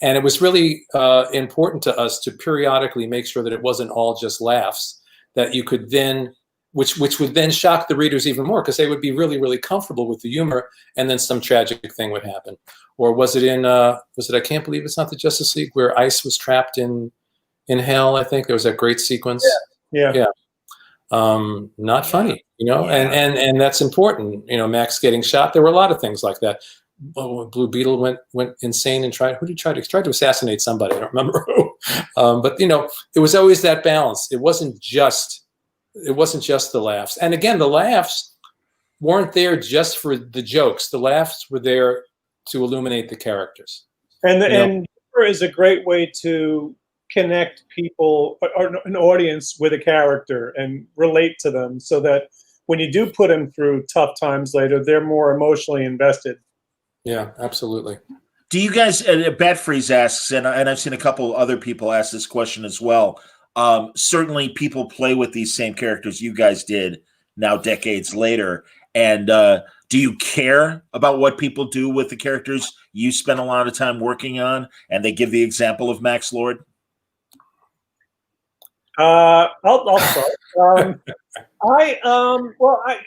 And it was really important to us to periodically make sure that it wasn't all just laughs, that you could then which would then shock the readers even more because they would be really, really comfortable with the humor, and then some tragic thing would happen. Or was it in I Can't Believe It's Not the Justice League, where Ice was trapped in hell? I think there was that great sequence. Yeah. Not funny, and that's important. Max getting shot. There were a lot of things like that. Blue Beetle went insane and tried to assassinate somebody. I don't remember who. But it was always that balance. It wasn't just the laughs. And again, the laughs weren't there just for the jokes. The laughs were there to illuminate the characters. And humor is a great way to connect people or an audience with a character and relate to them, so that when you do put them through tough times later, they're more emotionally invested. Yeah, absolutely. Do you guys? Batfreeze asks, and I've seen a couple other people ask this question as well. Certainly, people play with these same characters you guys did now, decades later. And do you care about what people do with the characters you spend a lot of time working on? And they give the example of Max Lord. I'll start.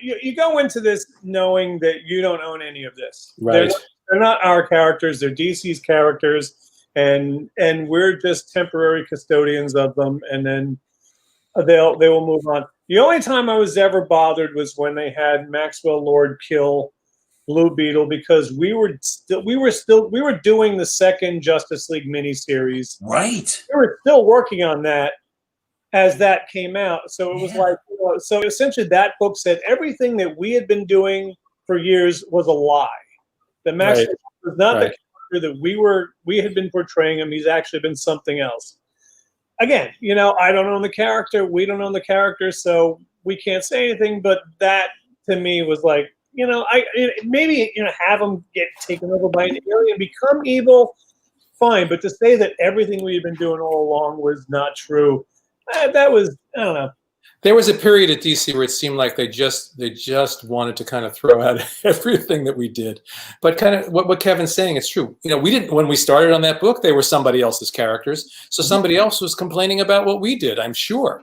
You go into this knowing that you don't own any of this. Right. They're not our characters. They're DC's characters, and we're just temporary custodians of them. And then they will move on. The only time I was ever bothered was when they had Maxwell Lord kill Blue Beetle, because we were doing the second Justice League miniseries. Right. We were still working on that as that came out. So it was like, so essentially that book said everything that we had been doing for years was a lie. That Max was not the character that we had been portraying him. He's actually been something else. Again, I don't own the character. We don't own the character, so we can't say anything. But that to me was like, maybe have him get taken over by an alien, become evil, fine. But to say that everything we had been doing all along was not true, that was, I don't know. There was a period at DC where it seemed like they just wanted to kind of throw out everything that we did. But kind of what Kevin's saying, it's true. We didn't, when we started on that book, they were somebody else's characters. So somebody else was complaining about what we did, I'm sure.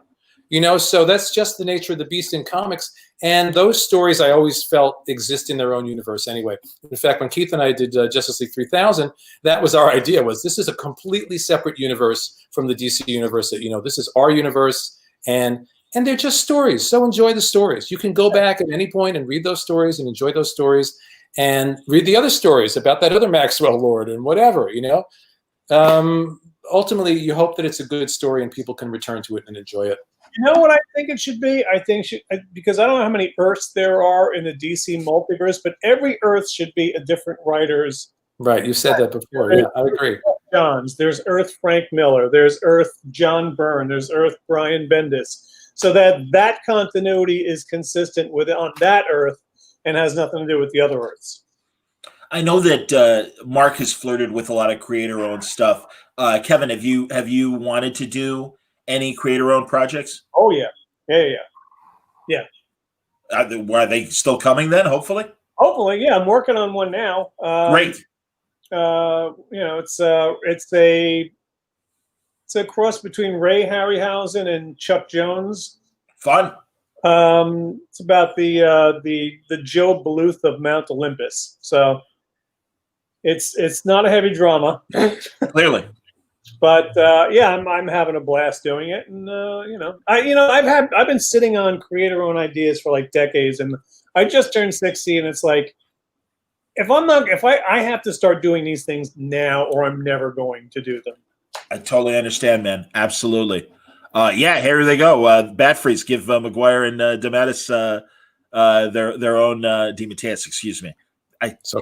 So that's just the nature of the beast in comics. And those stories I always felt exist in their own universe anyway. In fact, when Keith and I did Justice League 3000, that was our idea, was this is a completely separate universe from the DC universe. That, this is our universe. And they're just stories. So enjoy the stories. You can go back at any point and read those stories and enjoy those stories, and read the other stories about that other Maxwell Lord and whatever, Ultimately, you hope that it's a good story and people can return to it and enjoy it. You know what I think it should be? I think because I don't know how many Earths there are in the DC multiverse, but every Earth should be a different writer's. Right, you said that before. Yeah, I agree. There's Earth Frank Miller. There's Earth John Byrne. There's Earth Brian Bendis. So that continuity is consistent on that Earth and has nothing to do with the other Earths. I know that Mark has flirted with a lot of creator-owned stuff. Kevin, have you wanted to do any creator-owned projects? Oh yeah. Are they still coming then? Hopefully. Hopefully, yeah. I'm working on one now. Great. It's a cross between Ray Harryhausen and Chuck Jones. Fun. It's about the Joe Bluth of Mount Olympus. So it's not a heavy drama. Clearly. But I'm having a blast doing it, and I've been sitting on creator-owned ideas for like decades, and I just turned 60, and it's like, I have to start doing these things now, or I'm never going to do them. I totally understand, man. Absolutely. Here they go. Batfreeze, give McGuire and DeMatteis their own DeMatteis, excuse me.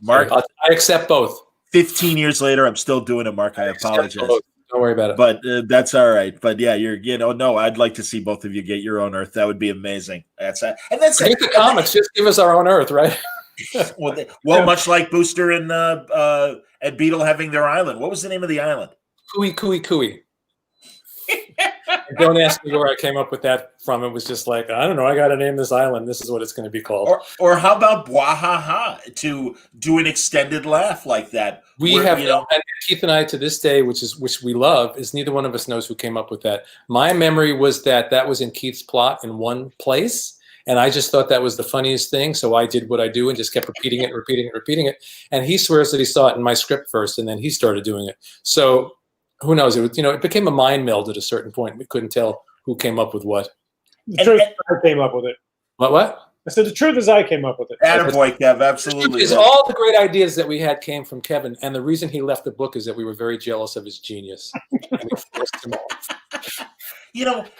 Mark, I accept both. 15 years later, I'm still doing it, Mark. I apologize. Don't worry about it. But that's all right. But yeah, I'd like to see both of you get your own Earth. That would be amazing. That's the comics. Just give us our own Earth, right? Much like Booster and Beetle having their island. What was the name of the island? Cooey. Don't ask me where I came up with that from. It was just like, I don't know. I got to name this island. This is what it's going to be called. Or how about Bwahaha, to do an extended laugh like that? And Keith and I, to this day, which we love, is neither one of us knows who came up with that. My memory was that was in Keith's plot in one place, And I just thought that was the funniest thing. So I did what I do and just kept repeating it, repeating it. And he swears that he saw it in my script first, and then he started doing it. So who knows? It was, it became a mind meld at a certain point. We couldn't tell who came up with what. The truth is I came up with it. What? I said the truth is I came up with it. Attaboy, Kev, absolutely. Because all the great ideas that we had came from Kevin, and the reason he left the book is that we were very jealous of his genius. And we forced him off.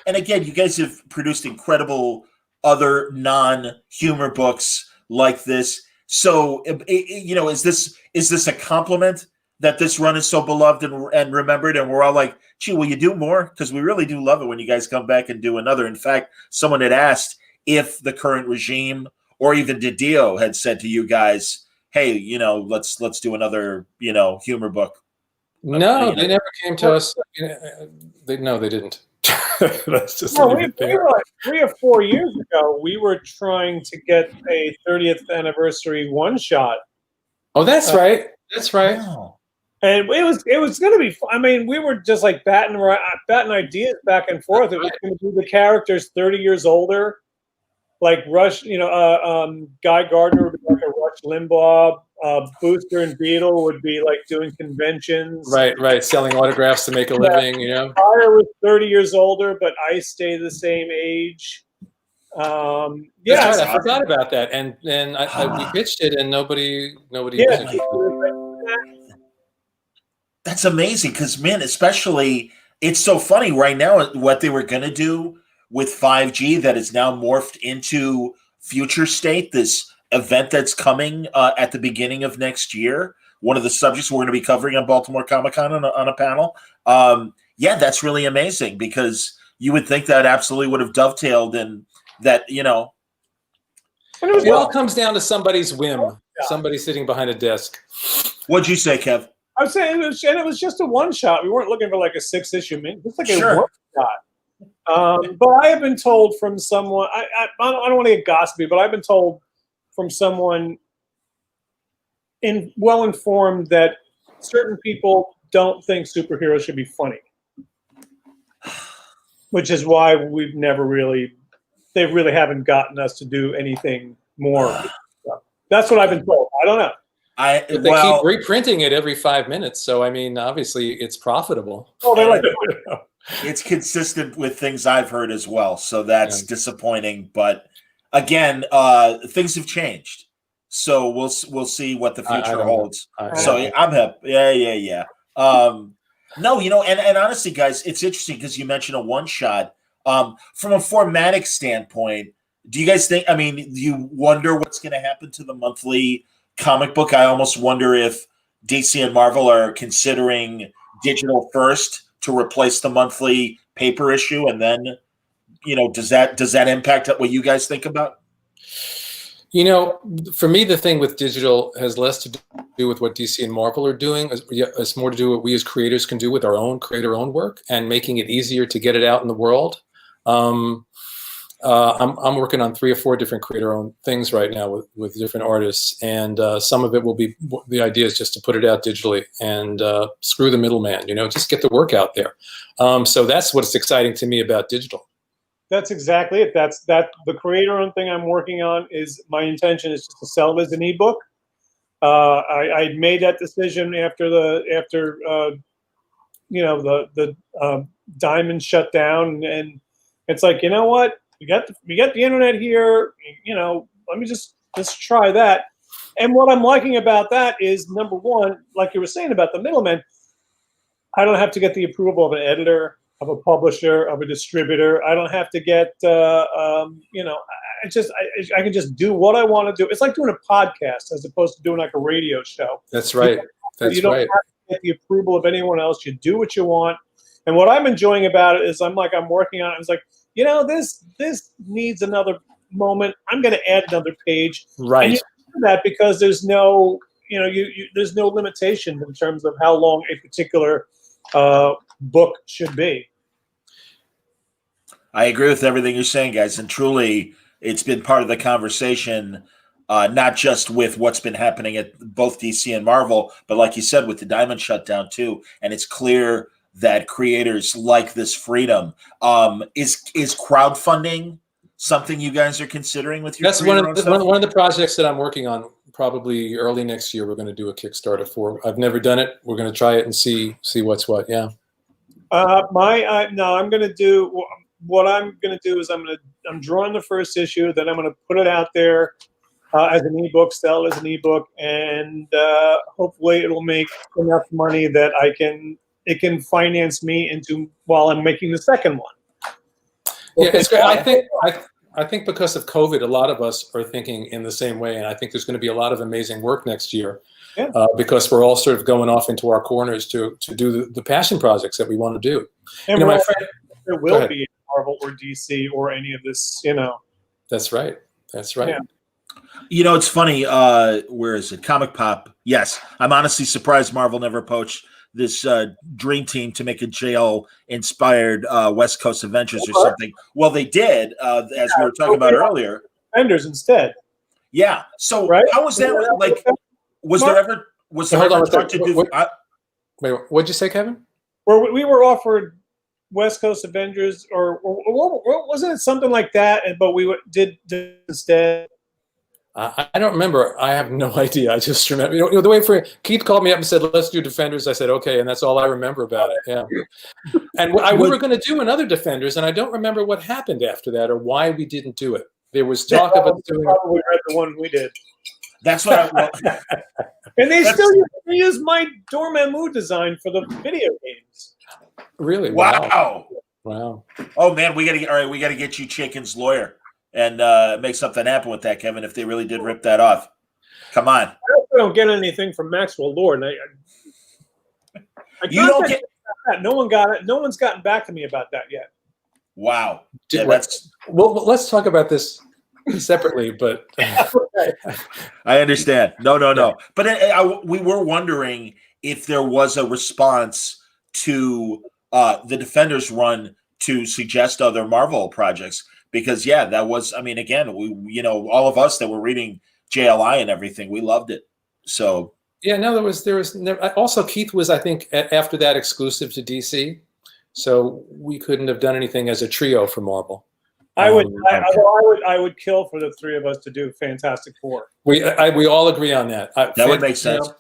And again, you guys have produced incredible other non-humor books like this. So, is this a compliment that this run is so beloved and remembered, and we're all like, gee, will you do more? Because we really do love it when you guys come back and do another. In fact, someone had asked if the current regime or even DiDio had said to you guys, hey, let's do another, humor book. No, they never came to us. They didn't. That's just we were like 3 or 4 years ago. We were trying to get a 30th anniversary one shot. Oh, that's right. That's right. Wow. And it was going to be. I mean, we were just like batting ideas back and forth. It was going to be the characters 30 years older, like Rush. Guy Gardner would be like a Rush Limbaugh. Booster and Beetle would be like doing conventions. Right. Selling autographs to make a living, Carter was 30 years older, but I stayed the same age. Right. I forgot about that. And then we pitched it and nobody was interested. That's amazing because, man, especially it's so funny right now what they were going to do with 5G that is now morphed into Future State, this event that's coming at the beginning of next year. One of the subjects we're going to be covering on Baltimore Comic-Con on a panel. That's really amazing because you would think that absolutely would have dovetailed in that, It all comes down to somebody's whim, somebody sitting behind a desk. What'd you say, Kev? I was saying it was just a one shot. We weren't looking for like a 6-issue mini. It's like a one shot. But I have been told from someone. I don't want to get gossipy, but I've been told from someone well informed that certain people don't think superheroes should be funny, which is why they really haven't gotten us to do anything more. That's what I've been told. I don't know. But they keep reprinting it every 5 minutes, so I mean, obviously, it's profitable. Oh, they like it's consistent with things I've heard as well, so that's disappointing. But again, things have changed, so we'll see what the future holds. So I'm happy. Yeah. No, and honestly, guys, it's interesting because you mentioned a one shot. From a formatic standpoint, do you guys think? I mean, do you wonder what's going to happen to the monthly comic book? I almost wonder if DC and Marvel are considering digital first to replace the monthly paper issue, and then, does that impact what you guys think about? For me, the thing with digital has less to do with what DC and Marvel are doing. It's more to do with what we as creators can do with create our own work and making it easier to get it out in the world. I'm working on 3 or 4 different creator-owned things right now with different artists, and some of it will be, the idea is just to put it out digitally and screw the middleman, just get the work out there. So that's what's exciting to me about digital. That's exactly it. That's the creator-owned thing I'm working on. My intention is just to sell it as an ebook. I made that decision after the Diamond shut down, and it's like, you know what? We got the internet here. Let me just try that. And what I'm liking about that is, number one, like you were saying about the middleman, I don't have to get the approval of an editor, of a publisher, of a distributor. I don't have to get, I can just do what I want to do. It's like doing a podcast as opposed to doing like a radio show. That's right. You don't have to get the approval of anyone else. You do what you want. And what I'm enjoying about it is I'm working on it. It's like, this needs another moment. I'm going to add another page. Right. And you do that because there's no, there's no limitation in terms of how long a particular book should be. I agree with everything you're saying, guys. And truly, it's been part of the conversation, not just with what's been happening at both DC and Marvel, but like you said, with the Diamond shutdown too. And it's clear that creators like this freedom. Is crowdfunding something you guys are considering with your That's one of stuff? one of the projects that I'm working on. Probably early next year, we're going to do a Kickstarter for. I've never done it. We're going to try it and see what's what. Yeah. No, I'm going to do what I'm going to do is I'm drawing the first issue, then I'm going to put it out there as an ebook, sell it as an ebook, and hopefully it'll make enough money that it can finance me into while I'm making the second one. Yeah, it's great. I think because of COVID, a lot of us are thinking in the same way, and I think there's going to be a lot of amazing work next year because we're all sort of going off into our corners to do the passion projects that we want to do. And my friend, there will be Marvel or DC or any of this, That's right. That's right. Yeah. It's funny. Where is it? Comic Pop. Yes, I'm honestly surprised Marvel never poached this dream team to make a JL-inspired West Coast Adventures or something. Well, they did, as we were talking about earlier. Defenders instead. Yeah. So how was that? Like, was there ever talk to do? Wait, what'd you say, Kevin? We were offered West Coast Avengers, or wasn't it something like that? But we did instead. I don't remember. I have no idea. I just remember, the way Keith called me up and said, "Let's do Defenders." I said, "Okay," and that's all I remember about it. Yeah. And we were going to do another Defenders, and I don't remember what happened after that or why we didn't do it. There was talk about doing. Probably read the one we did. That's what I. And they still use my Dormammu design for the video games. Really? Wow. Wow. Oh man, we got to get you Chicken's lawyer and make something happen with that, Kevin. If they really did rip that off, come on. I don't get anything from Maxwell Lord. You don't get that. No one got it. No one's gotten back to me about that yet. Wow. Yeah, well, let's talk about this separately, but I understand. No. But we were wondering if there was a response to the Defenders run to suggest other Marvel projects, because that was. I mean, again, we all of us that were reading JLI and everything, we loved it. So yeah, no, there was never, also Keith was, I think, after that exclusive to DC, so we couldn't have done anything as a trio for Marvel. I would kill for the three of us to do Fantastic Four. We all agree on that. That would make sense.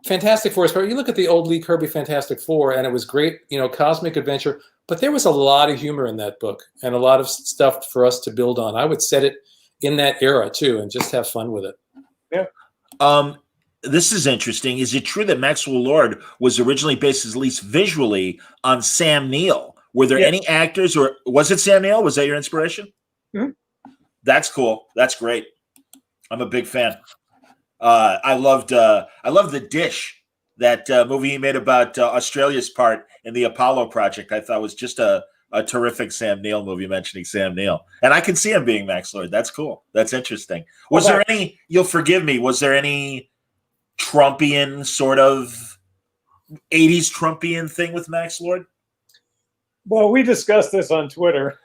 Fantastic Four is, you look at the old Lee Kirby Fantastic Four, and it was great, cosmic adventure, but there was a lot of humor in that book and a lot of stuff for us to build on. I would set it in that era too and just have fun with it. Yeah. This is interesting. Is it true that Maxwell Lord was originally based, at least visually, on Sam Neill? Were there any actors, or was it Sam Neill? Was that your inspiration? Mm-hmm. That's cool. That's great. I'm a big fan. I loved The Dish, that movie he made about Australia's part in the Apollo project. I thought was just a terrific Sam Neill movie, mentioning Sam Neill. And I can see him being Max Lord. That's cool. That's interesting. Was there any, you'll forgive me, was there any Trumpian sort of 80s Trumpian thing with Max Lord? Well, we discussed this on Twitter,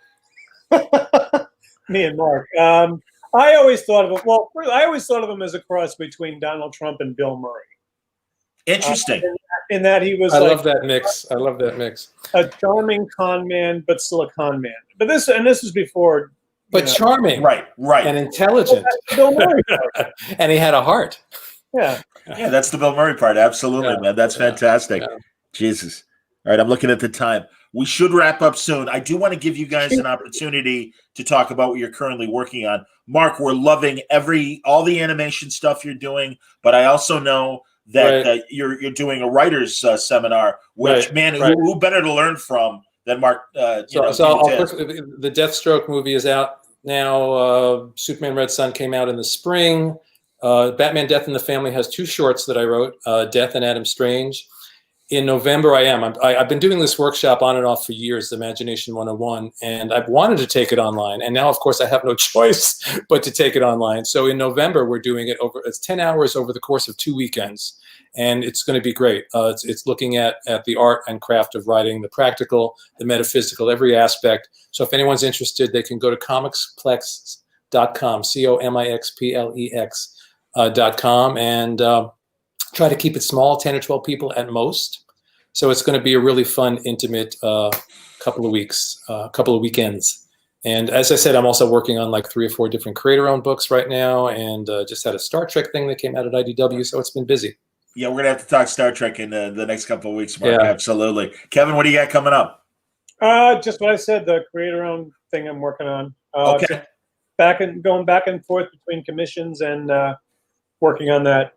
me and Mark. I always thought of him. Well, I always thought of him as a cross between Donald Trump and Bill Murray. Interesting. In that he was. I love that mix. I love that mix. A charming con man, but still a con man. But this was before. But charming, right, and intelligent, Bill Murray and he had a heart. Yeah, that's the Bill Murray part. Absolutely, man. That's fantastic. Yeah. Jesus. All right, I'm looking at the time. We should wrap up soon. I do want to give you guys an opportunity to talk about what you're currently working on. Mark, we're loving all the animation stuff you're doing, but I also know that you're doing a writer's seminar, which, who better to learn from than Mark? The Deathstroke movie is out now. Superman Red Sun came out in the spring. Batman Death in the Family has 2 shorts that I wrote, Death and Adam Strange. In November, I've been doing this workshop on and off for years, Imagination 101, and I've wanted to take it online. And now, of course, I have no choice but to take it online. So in November, we're doing it it's 10 hours over the course of 2 weekends. And it's going to be great. It's looking at the art and craft of writing, the practical, the metaphysical, every aspect. So if anyone's interested, they can go to comixplex.com, comixplex.com, and try to keep it small, 10 or 12 people at most. So it's going to be a really fun, intimate couple of weeks, couple of weekends. And as I said, I'm also working on like 3 or 4 different creator-owned books right now, and just had a Star Trek thing that came out at IDW, so it's been busy. Yeah, we're gonna have to talk Star Trek in the next couple of weeks, Mark. Yeah. Absolutely. Kevin, what do you got coming up? Just what I said, the creator-owned thing I'm working on. Okay. Just going back and forth between commissions and working on that.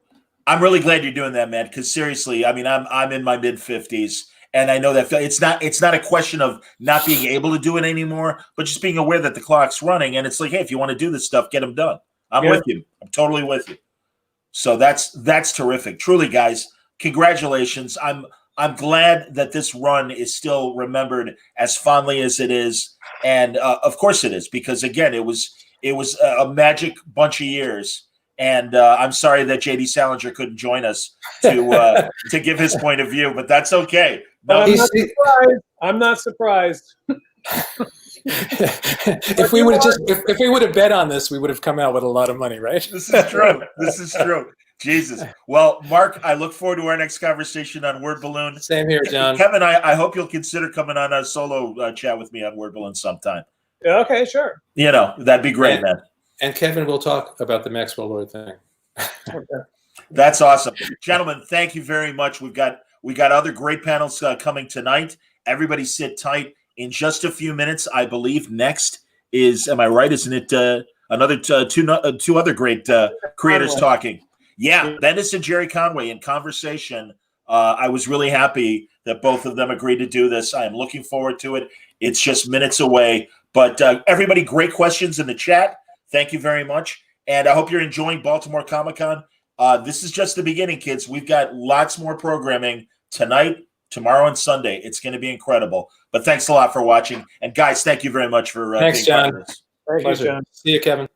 I'm really glad you're doing that, man. Because seriously, I mean, I'm in my mid-50s, and I know that it's not a question of not being able to do it anymore, but just being aware that the clock's running, and it's like, hey, if you want to do this stuff, get them done. I'm with you. I'm totally with you. So that's terrific. Truly, guys, congratulations. I'm glad that this run is still remembered as fondly as it is, and of course it is, because again, it was a magic bunch of years. And I'm sorry that JD Salinger couldn't join us to give his point of view, but that's okay. No, I'm not surprised. If we would have bet on this, we would have come out with a lot of money, right? This is true. This is true. Jesus. Well, Mark, I look forward to our next conversation on Word Balloon. Same here, John. Kevin, I hope you'll consider coming on a solo chat with me on Word Balloon sometime. Yeah, okay, sure. That'd be great, man. And Kevin will talk about the Maxwell Lord thing. Okay. That's awesome. Gentlemen, thank you very much. We got other great panels coming tonight. Everybody sit tight. In just a few minutes, I believe next is, am I right? Isn't it another two other great creators talking? Yeah, Dennis and Jerry Conway in conversation. I was really happy that both of them agreed to do this. I am looking forward to it. It's just minutes away. But everybody, great questions in the chat. Thank you very much. And I hope you're enjoying Baltimore Comic-Con. This is just the beginning, kids. We've got lots more programming tonight, tomorrow, and Sunday. It's going to be incredible. But thanks a lot for watching. And guys, thank you very much for thanks, being part John. of this. Thank you, John. See you, Kevin.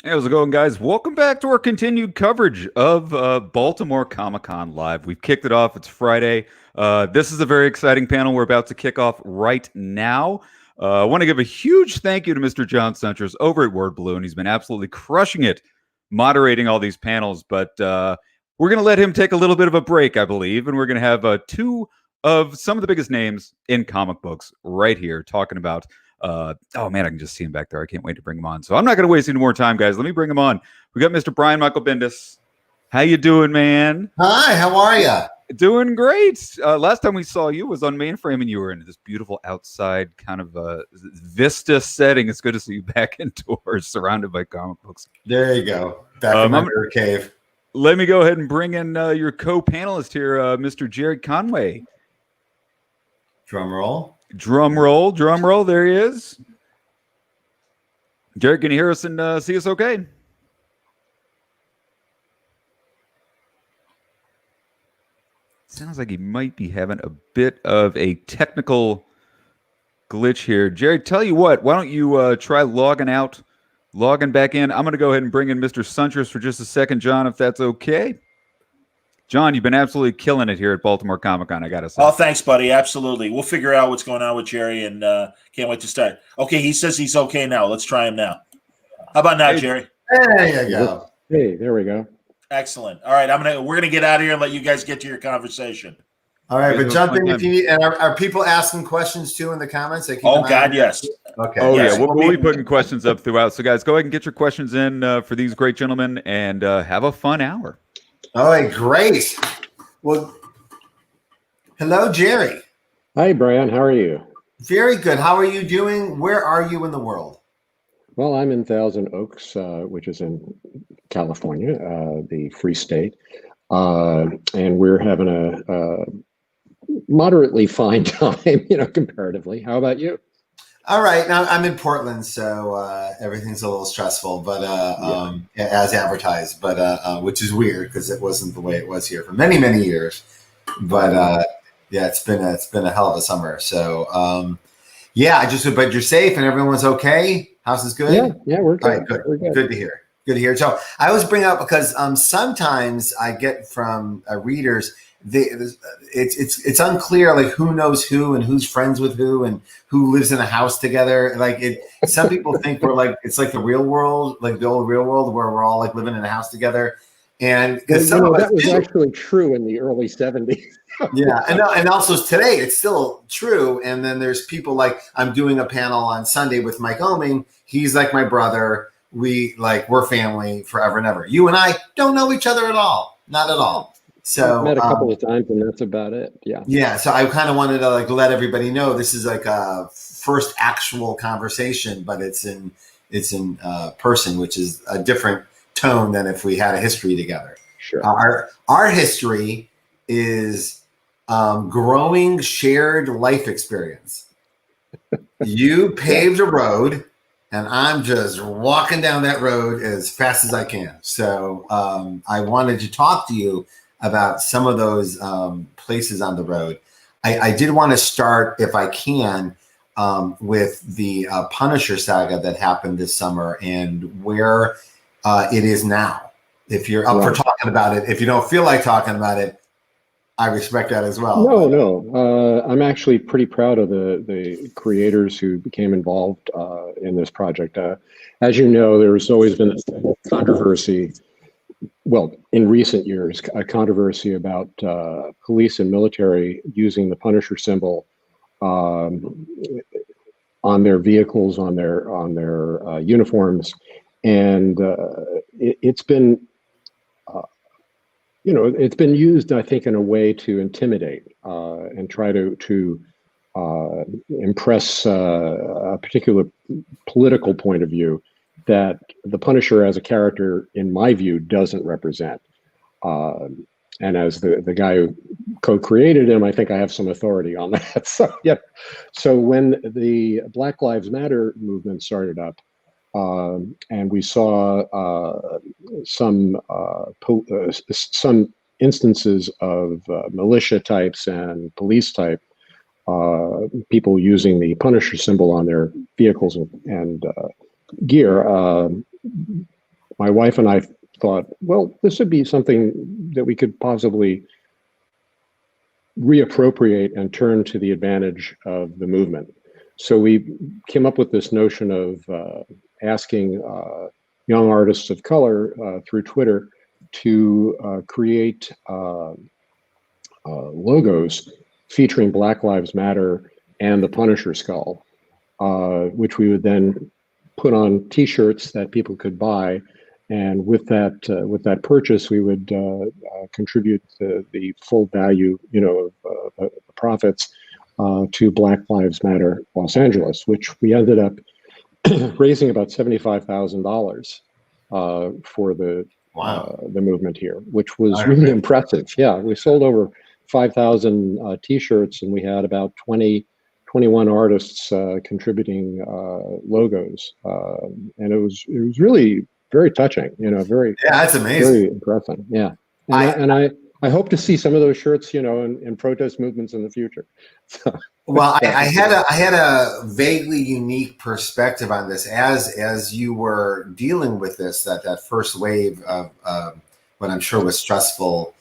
Hey, how's it going, guys? Welcome back to our continued coverage of Baltimore Comic-Con Live. We've kicked it off. It's Friday. This is a very exciting panel we're about to kick off right now. I want to give a huge thank you to Mr. John Suntress over at Word Balloon. He's been absolutely crushing it, moderating all these panels. But we're going to let him take a little bit of a break, I believe, and we're going to have two of some of the biggest names in comic books right here talking about oh man, I can just see him back there. I can't wait to bring him on. So I'm not going to waste any more time, guys. Let me bring him on. We got Mr. Brian Michael Bendis. How you doing, man? Hi, how are you? Doing great. Last time we saw you was on Mainframe, and you were in this beautiful outside kind of vista setting. It's good to see you back indoors, surrounded by comic books. There you go. Back in my bird cave. Let me go ahead and bring in your co-panelist here, Mr. Jared Conway. Drum roll. Drum roll, drum roll. There he is. Jared, can you hear us and see us okay? Sounds like he might be having a bit of a technical glitch here. Jared, tell you what, why don't you try logging out, logging back in. I'm going to go ahead and bring in Mr. Suntress for just a second, John, if that's okay. John, you've been absolutely killing it here at Baltimore Comic-Con, I got to say. Oh, thanks, buddy. Absolutely. We'll figure out what's going on with Jerry, and can't wait to start. Okay, he says he's okay now. Let's try him now. How about now, Jerry? There you go. Hey, there we go. Excellent. All right, we're gonna get out of here and let you guys get to your conversation. All right, but jump in if you need. And are people asking questions too in the comments? Oh God, yes. Okay. Oh yes. yeah, we'll be putting questions up throughout. So guys, go ahead and get your questions in for these great gentlemen, and have a fun hour. All right, great. Well, hello, Jerry. Hi, Brian. How are you? Very good. How are you doing? Where are you in the world? Well, I'm in Thousand Oaks, which is in California, the Free State, and we're having a moderately fine time, comparatively. How about you? All right. Now I'm in Portland, so everything's a little stressful, but as advertised, but which is weird because it wasn't the way it was here for many, many years. But yeah, it's been a hell of a summer. So but you're safe and everyone's okay. House is good. Yeah, we're good. All right, good. We're good. Good to hear. Good to hear. So I always bring up because sometimes I get from readers. It's unclear like who knows who and who's friends with who and who lives in a house together. Like some people think we're like it's like the real world, like the old real world where we're all like living in a house together. And because that was actually true in the early 70s. Yeah, and also today it's still true. And then there's people like I'm doing a panel on Sunday with Mike Oming. He's like my brother. We're family forever and ever. You and I don't know each other at all, not at all. So I've met a couple of times, and that's about it. Yeah. Yeah. So I kind of wanted to let everybody know this is like a first actual conversation, but it's in person, which is a different tone than if we had a history together. Sure. Our history is growing shared life experience. You paved a road, and I'm just walking down that road as fast as I can. So I wanted to talk to you about some of those places on the road. I did want to start, if I can, with the Punisher saga that happened this summer and where it is now. If you're up for talking about it, if you don't feel like talking about it, I respect that as well. No. I'm actually pretty proud of the creators who became involved in this project. As you know, there's always been a controversy. Well, in recent years, a controversy about police and military using the Punisher symbol on their vehicles, on their uniforms, and it's been, it's been used, I think, in a way to intimidate and try to impress a particular political point of view that the Punisher as a character, in my view, doesn't represent. And as the guy who co-created him, I think I have some authority on that. So yeah. So when the Black Lives Matter movement started up, and we saw some instances of militia types and police type people using the Punisher symbol on their vehicles and gear, my wife and I thought, well, this would be something that we could possibly reappropriate and turn to the advantage of the movement. So we came up with this notion of asking young artists of color through Twitter to create logos featuring Black Lives Matter and the Punisher skull, which we would then put on T-shirts that people could buy. And with that purchase, we would contribute the full value, of the profits to Black Lives Matter Los Angeles, which we ended up raising about $75,000 for the movement here, which was really impressive. Yeah, we sold over 5,000 T-shirts, and we had about 21 artists contributing logos, and it was really very touching. Very that's amazing, very impressive. Yeah, and I hope to see some of those shirts, in protest movements in the future. Well, I had a vaguely unique perspective on this as you were dealing with this, that first wave of what I'm sure was stressful.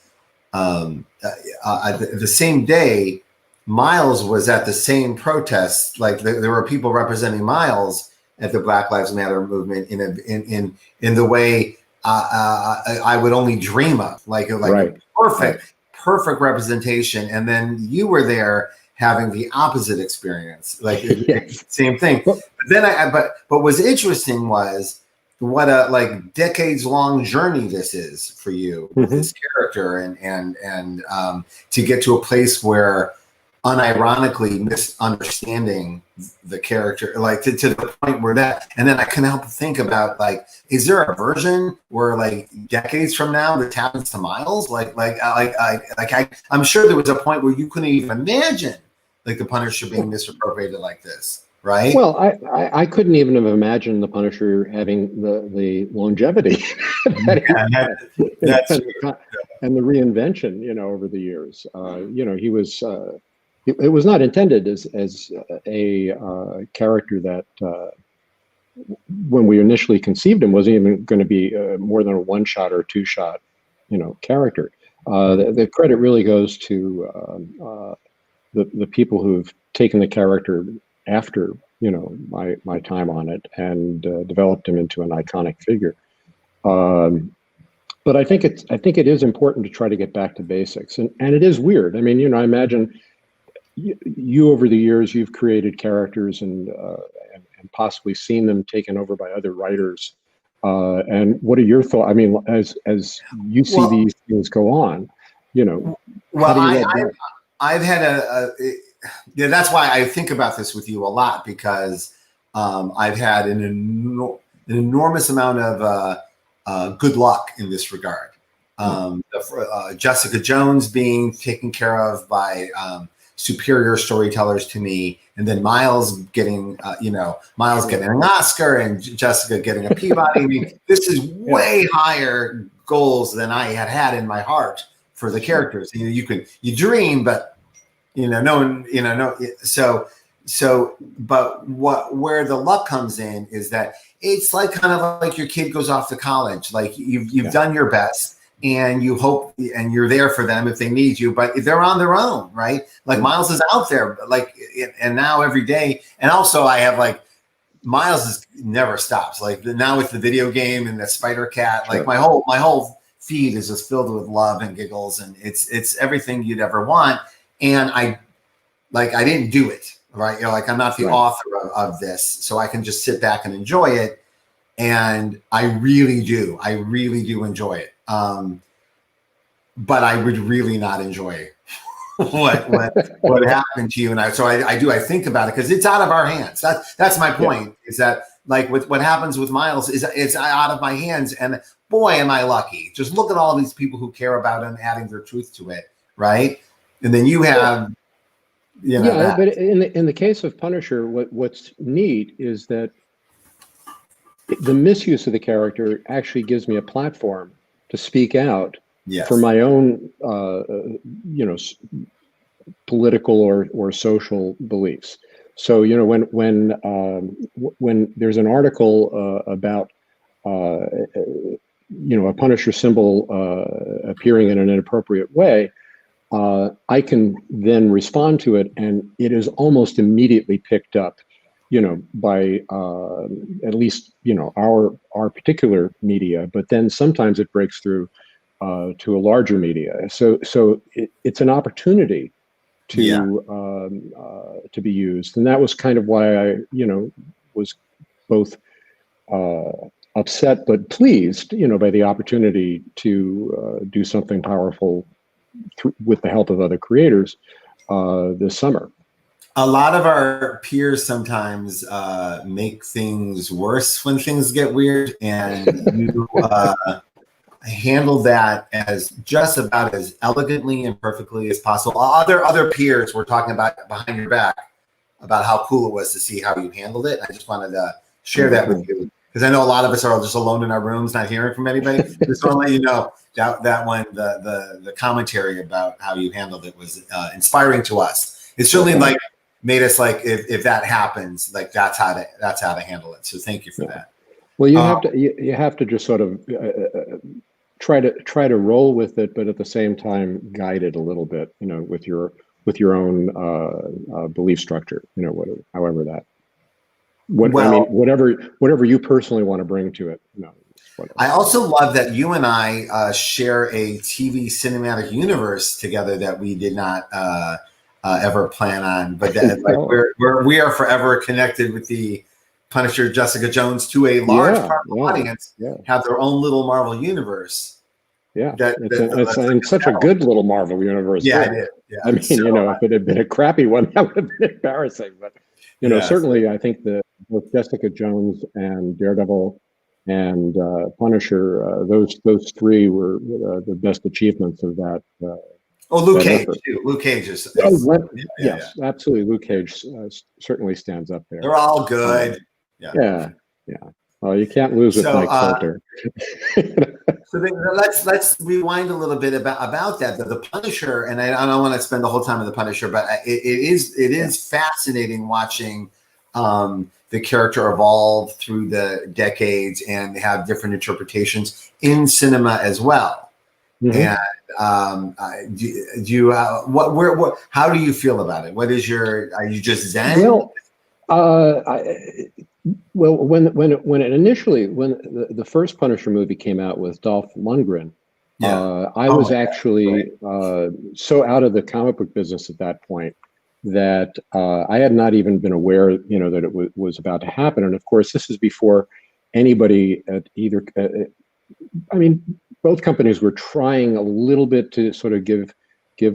The same day, Miles was at the same protest. Like there were people representing Miles at the Black Lives Matter movement in the way I would only dream of, like right. perfect representation. And then you were there having the opposite experience, like yes. Same thing. But then but what's interesting was what a decades long journey this is for you with this character, and to get to a place where unironically misunderstanding the character, to the point where that, and then I couldn't help but think about is there a version where decades from now this happens to Miles? I'm sure there was a point where you couldn't even imagine the Punisher being misappropriated like this, right? Well, I couldn't even have imagined the Punisher having the longevity that's and the reinvention, over the years. He was. It was not intended as a character that, when we initially conceived him, wasn't even going to be more than a one-shot or two-shot, character. The credit really goes to the people who've taken the character after my time on it and developed him into an iconic figure. But I think it is important to try to get back to basics, and it is weird. I mean, I imagine. You over the years, you've created characters and possibly seen them taken over by other writers. And what are your thoughts? I mean, as you see these things go on, Well, I've had that's why I think about this with you a lot, because I've had an enormous amount of good luck in this regard. Jessica Jones being taken care of by superior storytellers to me, and then Miles getting getting an Oscar and Jessica getting a Peabody. I mean, this is way higher goals than I had in my heart for the characters. You dream, but no one, but where the luck comes in is that it's kind of like your kid goes off to college. You've done your best, and you hope, and you're there for them if they need you, but they're on their own, right? Miles is out there, and now every day. And also I have Miles never stops. Now with the video game and the Spider Cat, my whole feed is just filled with love and giggles, and it's everything you'd ever want. And I didn't do it, right? I'm not the author of this, so I can just sit back and enjoy it. And I really do enjoy it. But I would really not enjoy what happened to you. And I think about it because it's out of our hands. That's my point, is that what happens with Miles is it's out of my hands. And boy, am I lucky. Just look at all these people who care about him adding their truth to it. Right. And then you have, but in the case of Punisher, what's neat is that the misuse of the character actually gives me a platform to speak out for my own, political or social beliefs. So, when there's an article about a Punisher symbol appearing in an inappropriate way, I can then respond to it, and it is almost immediately picked up, by at least our particular media. But then sometimes it breaks through to a larger media. So it's an opportunity to be used, and that was kind of why I was both upset but pleased by the opportunity to do something powerful with the help of other creators this summer. A lot of our peers sometimes make things worse when things get weird, and you handled that as just about as elegantly and perfectly as possible. Other peers were talking about behind your back about how cool it was to see how you handled it. I just wanted to share that with you, because I know a lot of us are just alone in our rooms, not hearing from anybody. Just want to let you know that one, the commentary about how you handled it was inspiring to us. It certainly made us if that happens, that's how to handle it. So thank you for that. Well, you have to just sort of try to roll with it, but at the same time guide it a little bit, with your own belief structure, however that. Whatever you personally want to bring to it. I also love that you and I share a TV cinematic universe together that we did not ever plan on, but that we are forever connected with the Punisher, Jessica Jones, to a large part of the audience have their own little Marvel universe. Yeah, it's such a good little Marvel universe. Yeah, it is. Yeah. I mean, if it had been a crappy one, that would have been embarrassing. But certainly, I think that both Jessica Jones and Daredevil and Punisher, those three were the best achievements of that. Luke Cage too. Luke Cage is. Yes, absolutely. Luke Cage certainly stands up there. They're all good. Yeah. Oh, you can't lose with Mike Coulter. So let's rewind a little bit about that. The Punisher, and I don't want to spend the whole time on the Punisher, but it is fascinating watching the character evolve through the decades and have different interpretations in cinema as well. Mm-hmm. And do you how do you feel about it? What is are you just zen? Well, when the first Punisher movie came out with Dolph Lundgren, I was actually so out of the comic book business at that point that I had not even been aware, that it was about to happen. And of course, this is before anybody at either. Both companies were trying a little bit to sort of give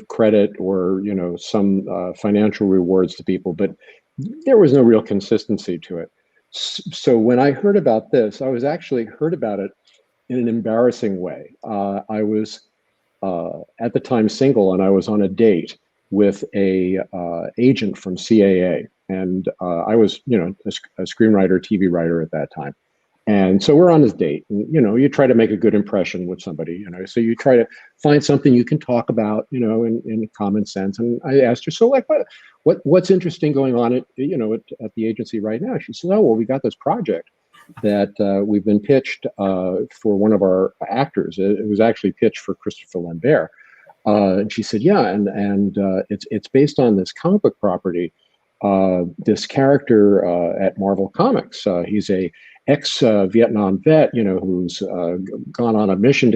credit or some financial rewards to people, but there was no real consistency to it. So when I heard about this, I was actually heard about it in an embarrassing way. I was at the time single, and I was on a date with a agent from CAA, and I was a screenwriter, TV writer at that time. And so we're on this date, and you try to make a good impression with somebody, so you try to find something you can talk about, in common sense. And I asked her, so what's interesting going on at the agency right now? She said, oh, well, we got this project that we've been pitched for one of our actors. It was actually pitched for Christopher Lambert. And she said, yeah, and it's based on this comic book property. This character at Marvel Comics, he's a ex-Vietnam vet, who's gone on a mission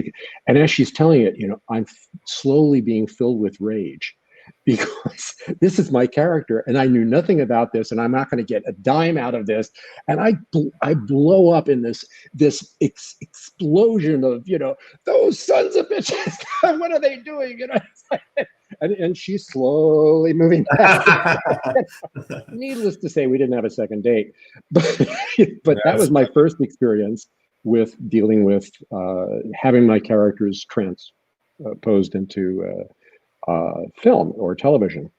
and as she's telling it, I'm slowly being filled with rage because this is my character and I knew nothing about this and I'm not going to get a dime out of this. And I blow up in this explosion of, those sons of bitches, what are they doing? And she's slowly moving back. Needless to say, we didn't have a second date, but that was my first experience with dealing with having my characters transposed into film or television.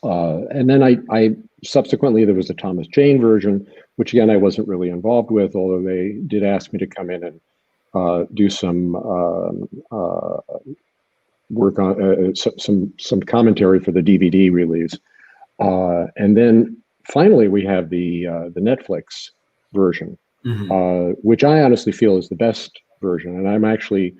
And then I subsequently, there was a Thomas Jane version, which again, I wasn't really involved with, although they did ask me to come in and do some work on some commentary for the DVD release, and then finally we have the Netflix version, which I honestly feel is the best version, and I'm actually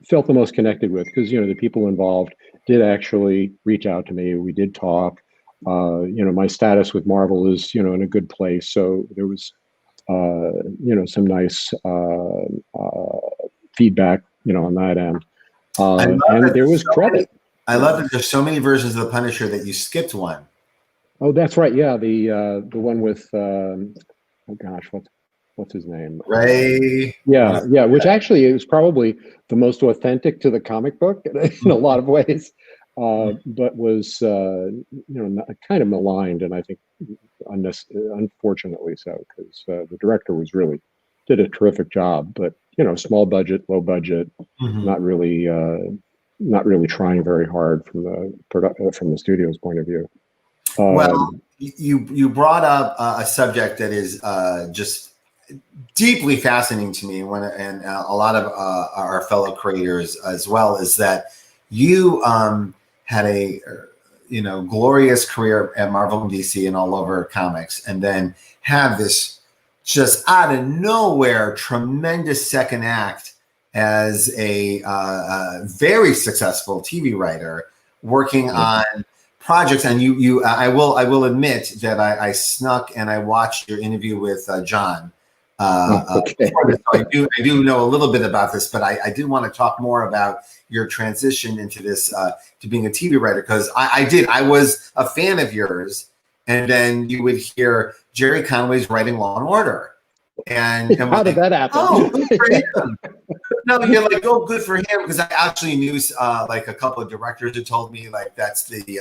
felt the most connected with, because the people involved did actually reach out to me. We did talk. My status with Marvel is in a good place, so there was some nice feedback on that end, and there was credit. I love that there's so many versions of the Punisher that you skipped one. Oh, that's right. Yeah, the one with oh gosh, what's his name? Ray. Yeah, which actually is probably the most authentic to the comic book in a lot of ways, but was kind of maligned, and I think unfortunately so, because the director did a terrific job, but small budget, low budget, not really trying very hard from the studio's point of view. Well, you brought up a subject that is just deeply fascinating to me, and a lot of our fellow creators as well, is that you had a glorious career at Marvel and DC and all over comics, and then have this just out of nowhere tremendous second act as a very successful TV writer working on projects. And I will admit that I snuck and I watched your interview with John. Okay. So I do know a little bit about this, but I do want to talk more about your transition into this to being a TV writer, because I was a fan of yours, and then you would hear Jerry Conway's writing Law and Order, and how did that happen? Oh, good for him. No, you're like, oh, good for him, because I actually knew like a couple of directors who told me like that's the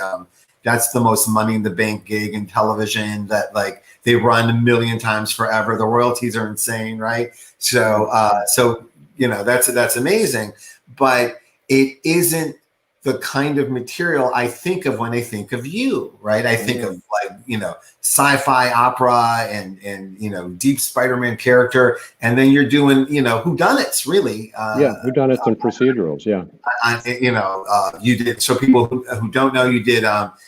most money in the bank gig in television, that like they run a million times forever. The royalties are insane, right? So that's amazing, but it isn't the kind of material I think of when I think of you, right? I think of like, sci-fi opera and deep Spider-Man character. And then you're doing, whodunits, really. Whodunits and procedurals, yeah. You did, so people who don't know, you did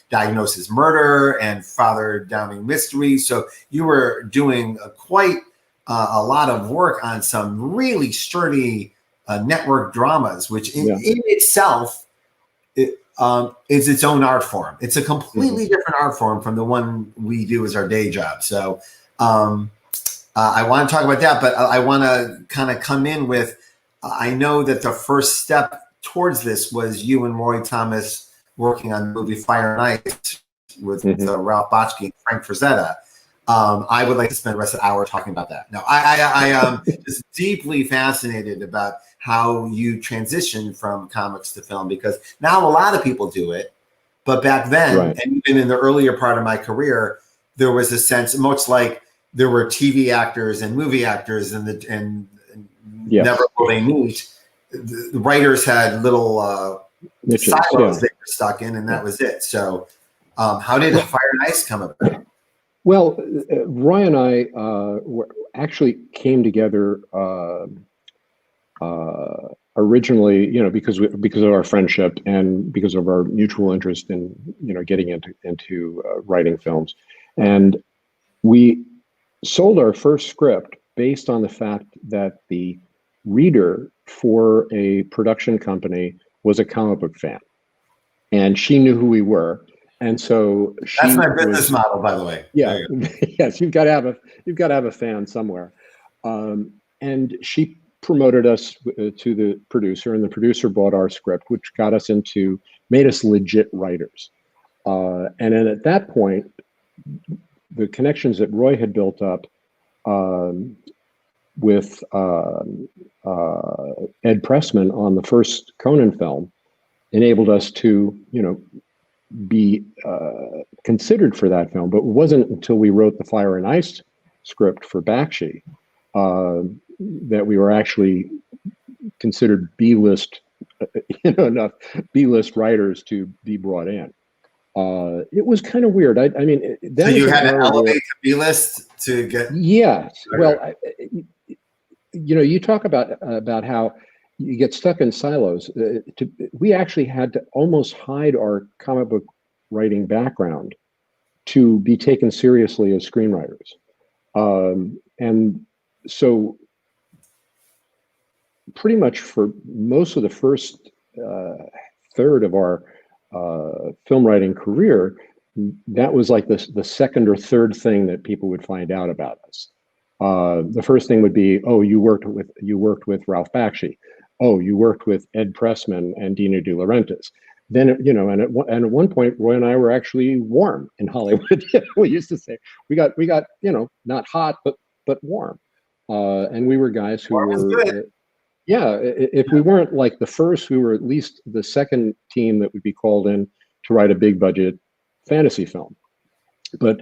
Diagnosis Murder and Father Downing Mystery. So you were doing quite a lot of work on some really sturdy network dramas, which in itself, is its own art form. It's a completely different art form from the one we do as our day job. So I want to talk about that, but I want to kind of come in with, I know that the first step towards this was you and Roy Thomas working on the movie Fire and Ice with Ralph Bakshi and Frank Frazetta. I would like to spend the rest of the hour talking about that. No, I am just deeply fascinated about how you transitioned from comics to film, because now a lot of people do it, but back then, and even in the earlier part of my career, there was a sense, much like there were TV actors and movie actors, and never will they meet. The writers had little silos they were stuck in, and that was it. So, how did Fire and Ice come about? Well, Roy and I actually came together originally, because of our friendship and because of our mutual interest in getting into writing films, and we sold our first script based on the fact that the reader for a production company was a comic book fan, and she knew who we were. And so that's my business model, by the way. Yeah, yes, you've got to have a fan somewhere, and she promoted us to the producer, and the producer bought our script, which made us legit writers. And then at that point, the connections that Roy had built up with Ed Pressman on the first Conan film enabled us to, be considered for that film. But it wasn't until we wrote the Fire and Ice script for Bakshi that we were actually considered B-list, enough B-list writers to be brought in. It was kind of weird. I mean, so you had to elevate to B-list to get. Yes. Well, you talk about how you get stuck in silos. We actually had to almost hide our comic book writing background to be taken seriously as screenwriters. And so pretty much for most of the first third of our film writing career, that was like the second or third thing that people would find out about us. The first thing would be, oh, you worked with Ralph Bakshi. Oh, you worked with Ed Pressman and Dino De Laurentiis. Then, you know, and at one point, Roy and I were actually warm in Hollywood. We used to say we got, you know, not hot, but warm. And we were guys who were, yeah. If we weren't like the first, we were at least the second team that would be called in to write a big budget fantasy film. But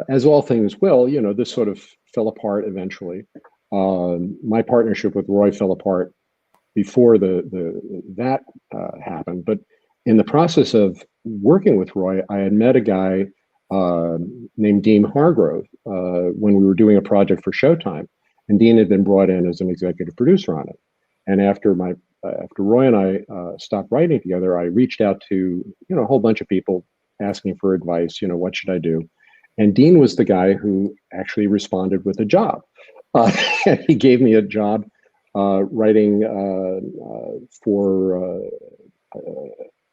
as all things will, you know, this sort of fell apart eventually. My partnership with Roy fell apart before that happened. But in the process of working with Roy, I had met a guy named Dean Hargrove when we were doing a project for Showtime, and Dean had been brought in as an executive producer on it. And after Roy and I stopped writing together, I reached out to, you know, a whole bunch of people asking for advice. You know, what should I do? And Dean was the guy who actually responded with a job. He gave me a job writing for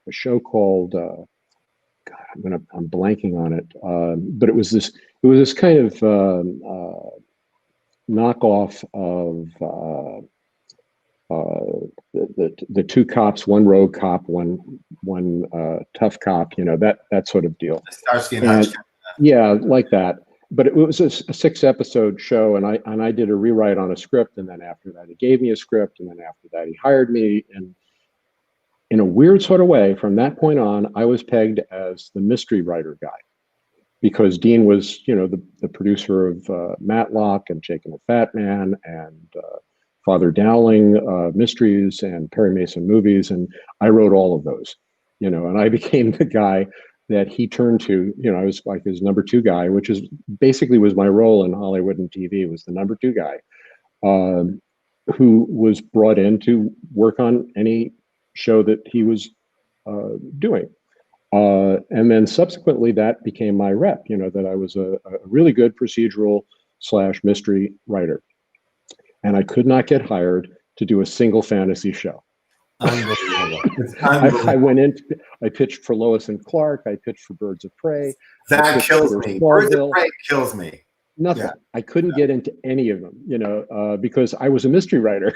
a show called God, I'm blanking on it, but it was this kind of knockoff of the two cops, one rogue cop, one tough cop, you know, that sort of deal. Starsky and Hutch. Yeah, like that. But it was a 6-episode show, and I did a rewrite on a script, and then after that he gave me a script, and then after that he hired me, and in a weird sort of way, from that point on, I was pegged as the mystery writer guy, because Dean was, you know, the producer of Matlock and Jake and the Fat Man and Father Dowling mysteries and Perry Mason movies, and I wrote all of those, you know, and I became the guy that he turned to. You know, I was like his number 2 guy, which is basically was my role in Hollywood and TV, was the number 2 guy who was brought in to work on any show that he was doing. And then subsequently that became my rep, you know, that I was a really good procedural / mystery writer. And I could not get hired to do a single fantasy show. Unbelievable. I went in, I pitched for Lois and Clark, I pitched for Birds of Prey. That kills me. Birds of Prey kills me. Nothing. Yeah. I couldn't get into any of them, you know, because I was a mystery writer.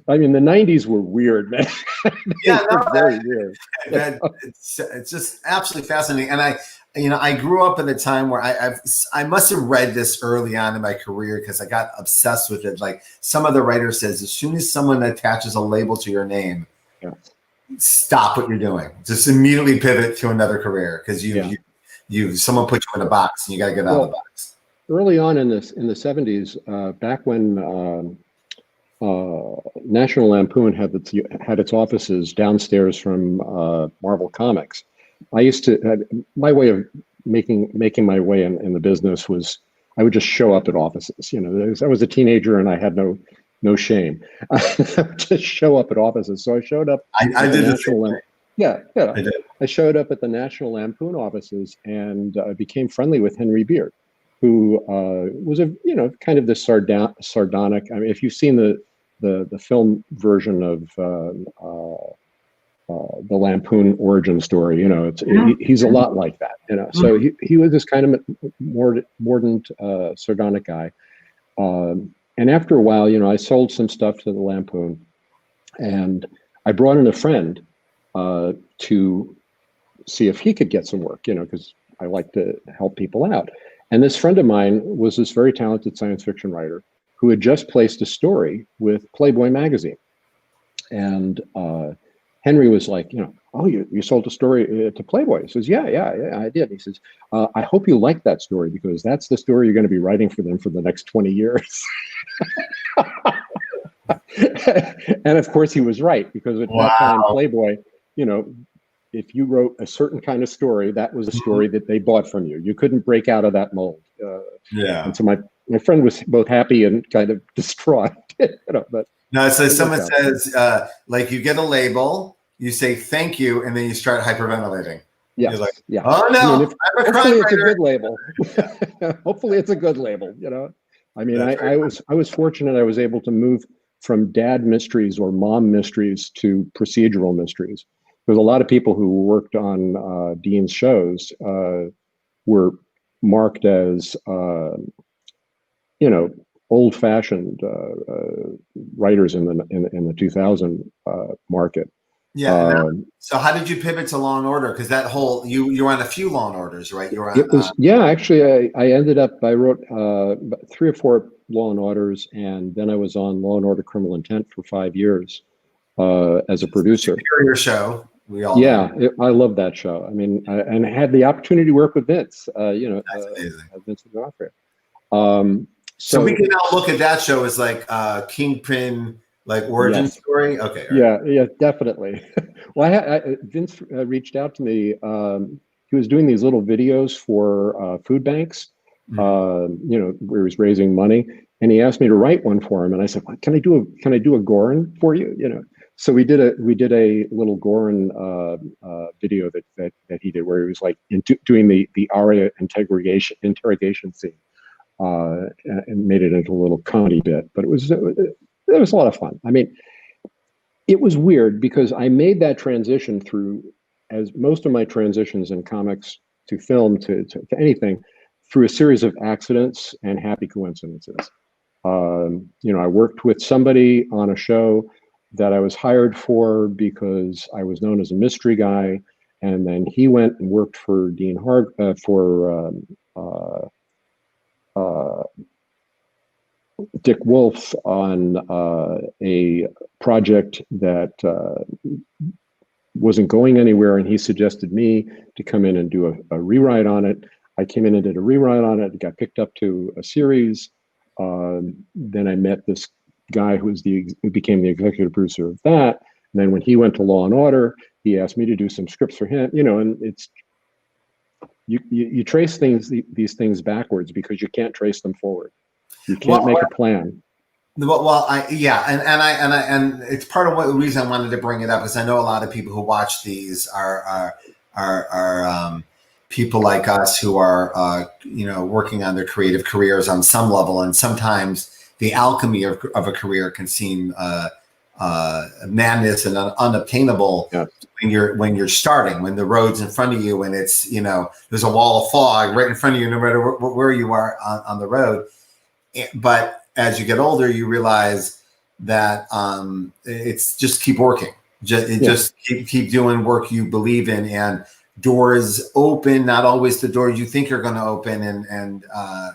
I mean, the 90s were weird, man. Yeah, no, very weird. It's just absolutely fascinating. And I grew up at a time where I must have read this early on in my career because I got obsessed with it. Like some other writer says, as soon as someone attaches a label to your name, stop what you're doing. Just immediately pivot to another career because someone put you in a box and you got to get out of the box. Early on in the 70s, back when National Lampoon had its offices downstairs from Marvel Comics, I used to, my way of making my way in the business was I would just show up at offices. You know, I was a teenager and I had no shame. I would just show up at offices. So I showed up. I did the same thing. Yeah. I showed up at the National Lampoon offices and became friendly with Henry Beard, who was kind of this sardonic. I mean, if you've seen the film version of the Lampoon origin story, you know, he's a lot like that, you know. So he was this kind of mordant, sardonic guy. And after a while, you know, I sold some stuff to the Lampoon, and I brought in a friend to see if he could get some work, you know, because I like to help people out. And this friend of mine was this very talented science fiction writer who had just placed a story with Playboy magazine. And Henry was like, you know, oh, you sold a story to Playboy. He says, yeah, I did. He says, I hope you like that story because that's the story you're going to be writing for them for the next 20 years. And of course he was right, because at that time, Playboy, you know, if you wrote a certain kind of story, that was a story that they bought from you. You couldn't break out of that mold. And so my friend was both happy and kind of distraught. You know, but no, so someone says, like, you get a label, you say thank you, and then you start hyperventilating. Yes. You're like, yeah. oh no, I mean, I'm a crime hopefully it's a writer. good label. Hopefully it's a good label. I mean, I was fortunate. I was able to move from dad mysteries or mom mysteries to procedural mysteries. There's a lot of people who worked on Dean's shows were marked as old-fashioned writers in the 2000 market. Yeah. So how did you pivot to Law and Order? Because that whole you were on a few Law and Orders, right? You were on. It was actually I ended up I wrote 3 or 4 Law and Orders, and then I was on Law and Order Criminal Intent for 5 years as a producer. Superior show. We all I love that show. I mean, and I had the opportunity to work with Vince. Vince D'Onofrio. So we can now look at that show as like Kingpin, like origin story. Okay. Yeah, definitely. Well, Vince reached out to me. He was doing these little videos for food banks, where he was raising money, and he asked me to write one for him. And I said, well, can I do a Goran for you? So we did a little Goran video that he did, where he was like doing the Aria interrogation scene. And made it into a little comedy bit, but it was a lot of fun. I mean, it was weird because I made that transition through, as most of my transitions in comics to film to anything, through a series of accidents and happy coincidences. I worked with somebody on a show that I was hired for because I was known as a mystery guy, and then he went and worked for Dean Dick Wolf on a project that wasn't going anywhere, and he suggested me to come in and do a rewrite on it. I came in and did a rewrite on it. It got picked up to a series. Then I met this guy who became the executive producer of that. And then when he went to Law and Order, he asked me to do some scripts for him. And it's you trace these things backwards because you can't trace them forward. You can't make a plan. Well, and it's part of the reason I wanted to bring it up is I know a lot of people who watch these are people like us who are working on their creative careers on some level, and sometimes the alchemy of a career can seem madness and unobtainable when you're starting, when the road's in front of you and it's there's a wall of fog right in front of you no matter where you are on the road. But as you get older, you realize that it's just keep working. Just keep doing work you believe in, and doors open. Not always the doors you think are going to open, and I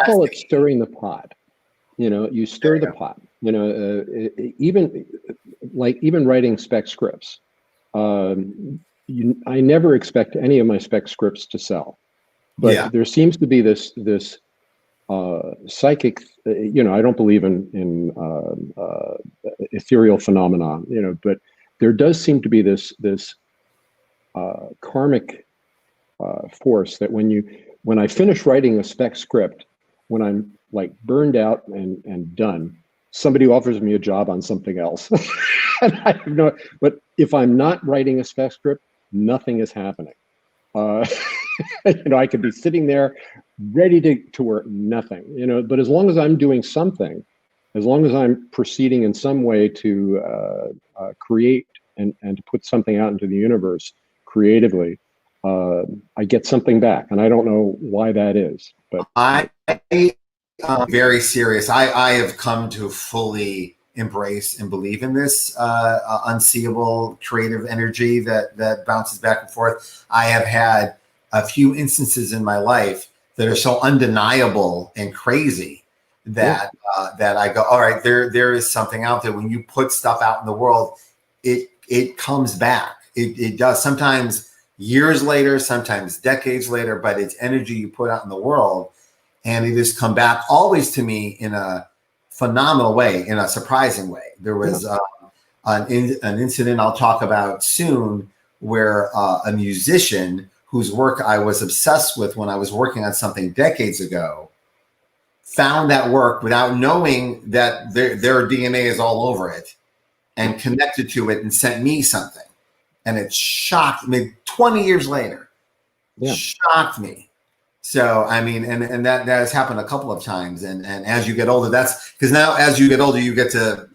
call it stirring the pot. You stir the pot. Even writing spec scripts. I never expect any of my spec scripts to sell, but there seems to be this psychic. I don't believe in ethereal phenomena. But there does seem to be this karmic force that when I finish writing a spec script, when I'm like burned out and done, somebody offers me a job on something else. And I have but if I'm not writing a spec script, nothing is happening. I could be sitting there ready to work, nothing, but as long as I'm doing something, as long as I'm proceeding in some way to create and to put something out into the universe creatively, I get something back, and I don't know why that is. But I'm very serious. I have come to fully embrace and believe in this unseeable creative energy that bounces back and forth. I have had a few instances in my life that are so undeniable and crazy that that I go, all right, there is something out there. When you put stuff out in the world, it comes back. It does. Sometimes years later, sometimes decades later, but it's energy you put out in the world, and it has come back always to me in a phenomenal way, in a surprising way. There was an incident I'll talk about soon where a musician whose work I was obsessed with when I was working on something decades ago found that work without knowing that their DNA is all over it and connected to it and sent me something. and it shocked me 20 years later. Yeah. Shocked me. So, I mean, and that has happened a couple of times. And as you get older, that's because now as you get older, you get to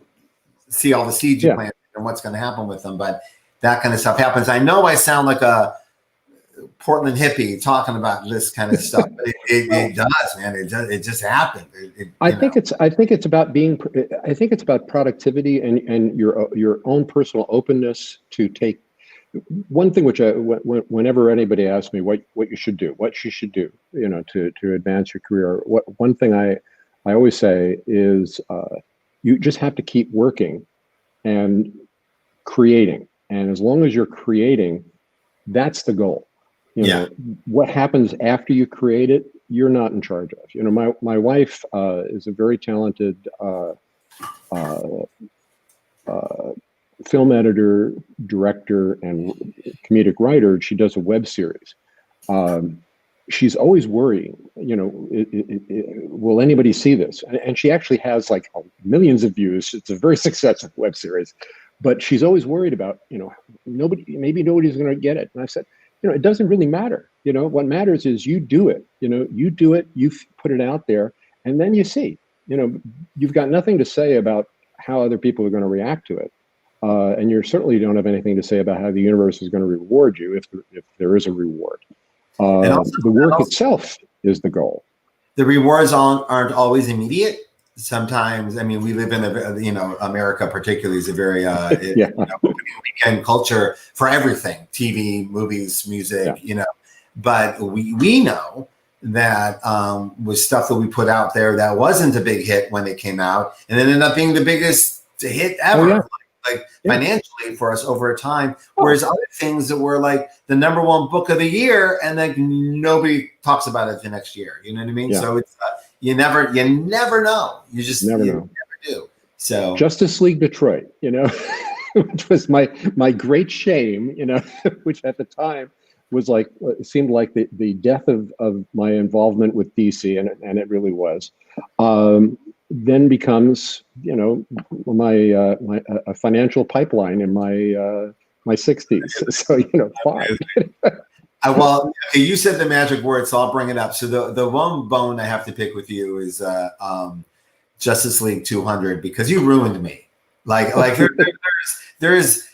see all the seeds you planted and what's going to happen with them. But that kind of stuff happens. I know I sound like a Portland hippie talking about this kind of stuff, but it does, man. It just happened. I think it's about productivity and your own personal openness to take. One thing which whenever anybody asks me what you should do, to advance your career, one thing I always say is you just have to keep working and creating, and as long as you're creating, that's the goal. You know, what happens after you create it, you're not in charge of. You know, my wife is a very talented film editor, director, and comedic writer. She does a web series. She's always worrying, will anybody see this? And she actually has like millions of views. It's a very successful web series, but she's always worried about, maybe nobody's going to get it. And I said, it doesn't really matter. What matters is you do it. You do it, you put it out there, and then you see. You've got nothing to say about how other people are going to react to it. And you certainly don't have anything to say about how the universe is going to reward you if there is a reward. The work itself is the goal. The rewards aren't always immediate. Sometimes, I mean, we live in America particularly is a very weekend culture for everything: TV, movies, music. But we know that with stuff that we put out there that wasn't a big hit when it came out, and it ended up being the biggest hit ever. Financially for us over time, whereas other things that were like the #1 book of the year and like nobody talks about it the next year. You know what I mean? So it's you never know. You just never do. So Justice League Detroit, which was my great shame, which at the time was like it seemed like the death of my involvement with DC, and it really was. Then becomes, my a financial pipeline in my 60s. So fine. Well, okay, you said the magic word, so I'll bring it up. So the one bone I have to pick with you is Justice League 200, because you ruined me. Like there's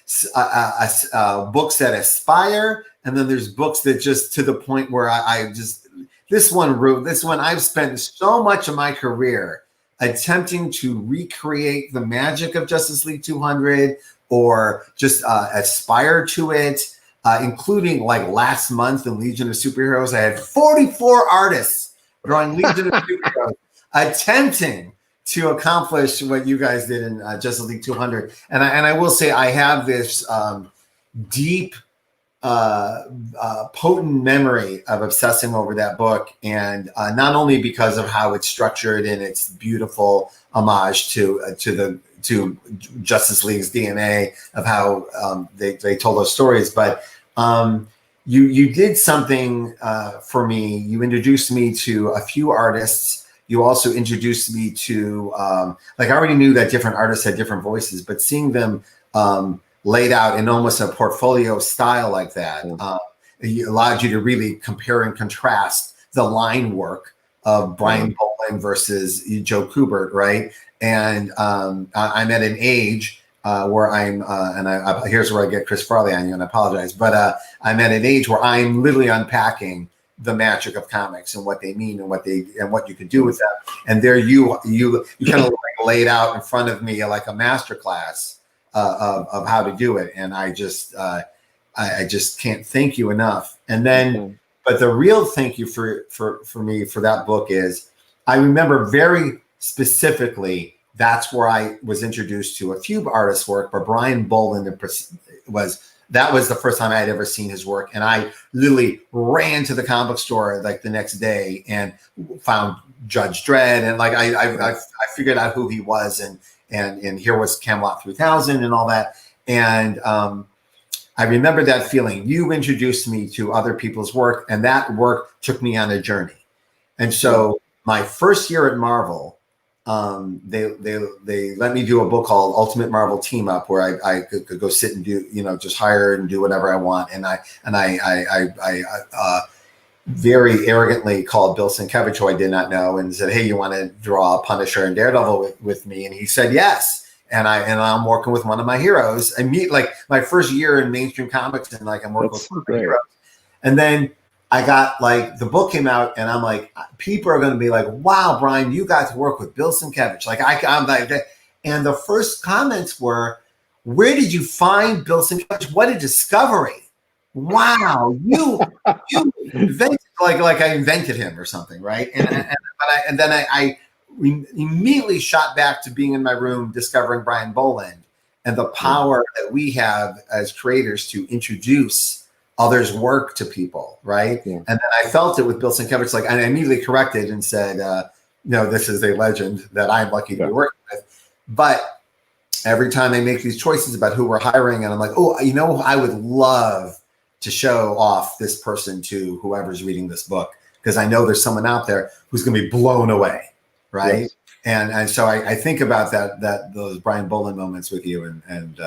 books that aspire, and then there's books that just to the point where I just this one I've spent so much of my career attempting to recreate the magic of Justice League 200 or just aspire to it, including like last month in Legion of Superheroes, I had 44 artists drawing Legion of Superheroes attempting to accomplish what you guys did in Justice League 200. And I will say I have this deep, potent memory of obsessing over that book, and not only because of how it's structured and its beautiful homage to Justice League's DNA of how they told those stories, but you did something for me. You introduced me to a few artists. You also introduced me to I already knew that different artists had different voices, but seeing them laid out in almost a portfolio style like that it allowed you to really compare and contrast the line work of Brian Bolin versus Joe Kubert, right? And I'm at an age where I'm, here's where I get Chris Farley on you, and I apologize, but I'm at an age where I'm literally unpacking the magic of comics and what they mean and what you can do with them. And there you kind of laid out in front of me like a masterclass of how to do it, and I just can't thank you enough. And then, but the real thank you for me for that book is I remember very specifically that's where I was introduced to a few artists' work, but Brian Bolin was the first time I had ever seen his work, and I literally ran to the comic store like the next day and found Judge Dredd, and like I figured out who he was, and here was Camelot 3000 and all that. And I remember that feeling. You introduced me to other people's work, and that work took me on a journey. And so my first year at Marvel, they let me do a book called Ultimate Marvel Team Up, where I could go sit and do, just hire and do whatever I want. And I very arrogantly called Bill Sienkiewicz, who I did not know, and said, "Hey, you want to draw Punisher and Daredevil with me?" And he said yes. And I'm working with one of my heroes. I meet like my first year in mainstream comics, and like I'm working with one of my heroes. And then I got like the book came out, and I'm like, people are going to be like, "Wow, Brian, you got to work with Bill Sienkiewicz." Like I'm like, and the first comments were, "Where did you find Bill Sienkiewicz? What a discovery! Wow, you invented like I invented him or something, right?" And then I immediately shot back to being in my room discovering Brian Boland and the power that we have as creators to introduce others' work to people, right? Yeah. And then I felt it with Bill Sienkiewicz. Like, I immediately corrected and said, "No, this is a legend that I'm lucky to be working with." But every time I make these choices about who we're hiring, and I'm like, "Oh, I would love to show off this person to whoever's reading this book, because I know there's someone out there who's going to be blown away." Right. Yes. And so I think about those Brian Boland moments with you, and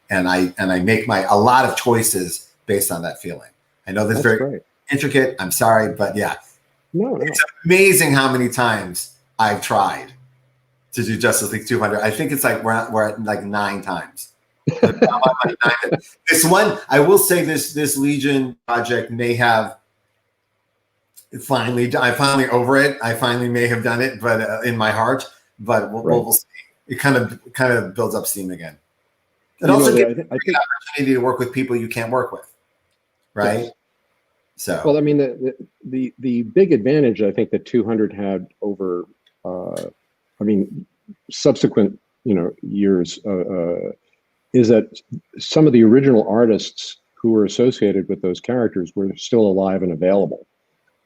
I make a lot of choices based on that feeling. I know this is very intricate. I'm sorry, but yeah. No. It's amazing how many times I've tried to do Justice League 200. I think it's like we're at like 9 times. This one, I will say, this Legion project may have I'm finally over it. I finally may have done it, but in my heart, but we'll see. It kind of builds up steam again. It also gives you an opportunity to work with people you can't work with, right? Yes. So, well, I mean, the big advantage I think that 200 had over, subsequent years is that some of the original artists who were associated with those characters were still alive and available.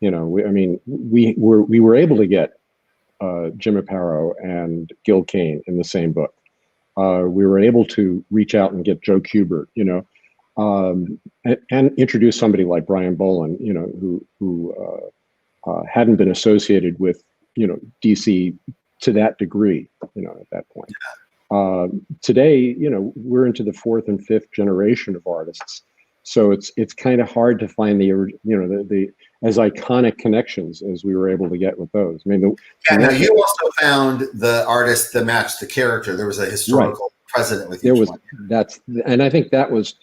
We were able to get Jim Aparo and Gil Kane in the same book. We were able to reach out and get Joe Kubert, and introduce somebody like Brian Boland, who hadn't been associated with, DC to that degree, at that point. Today, we're into the 4th and 5th generation of artists. So it's kind of hard to find the as iconic connections as we were able to get with those. I mean, now you also found the artist that matched the character. There was a historical precedent with each one. And I think that was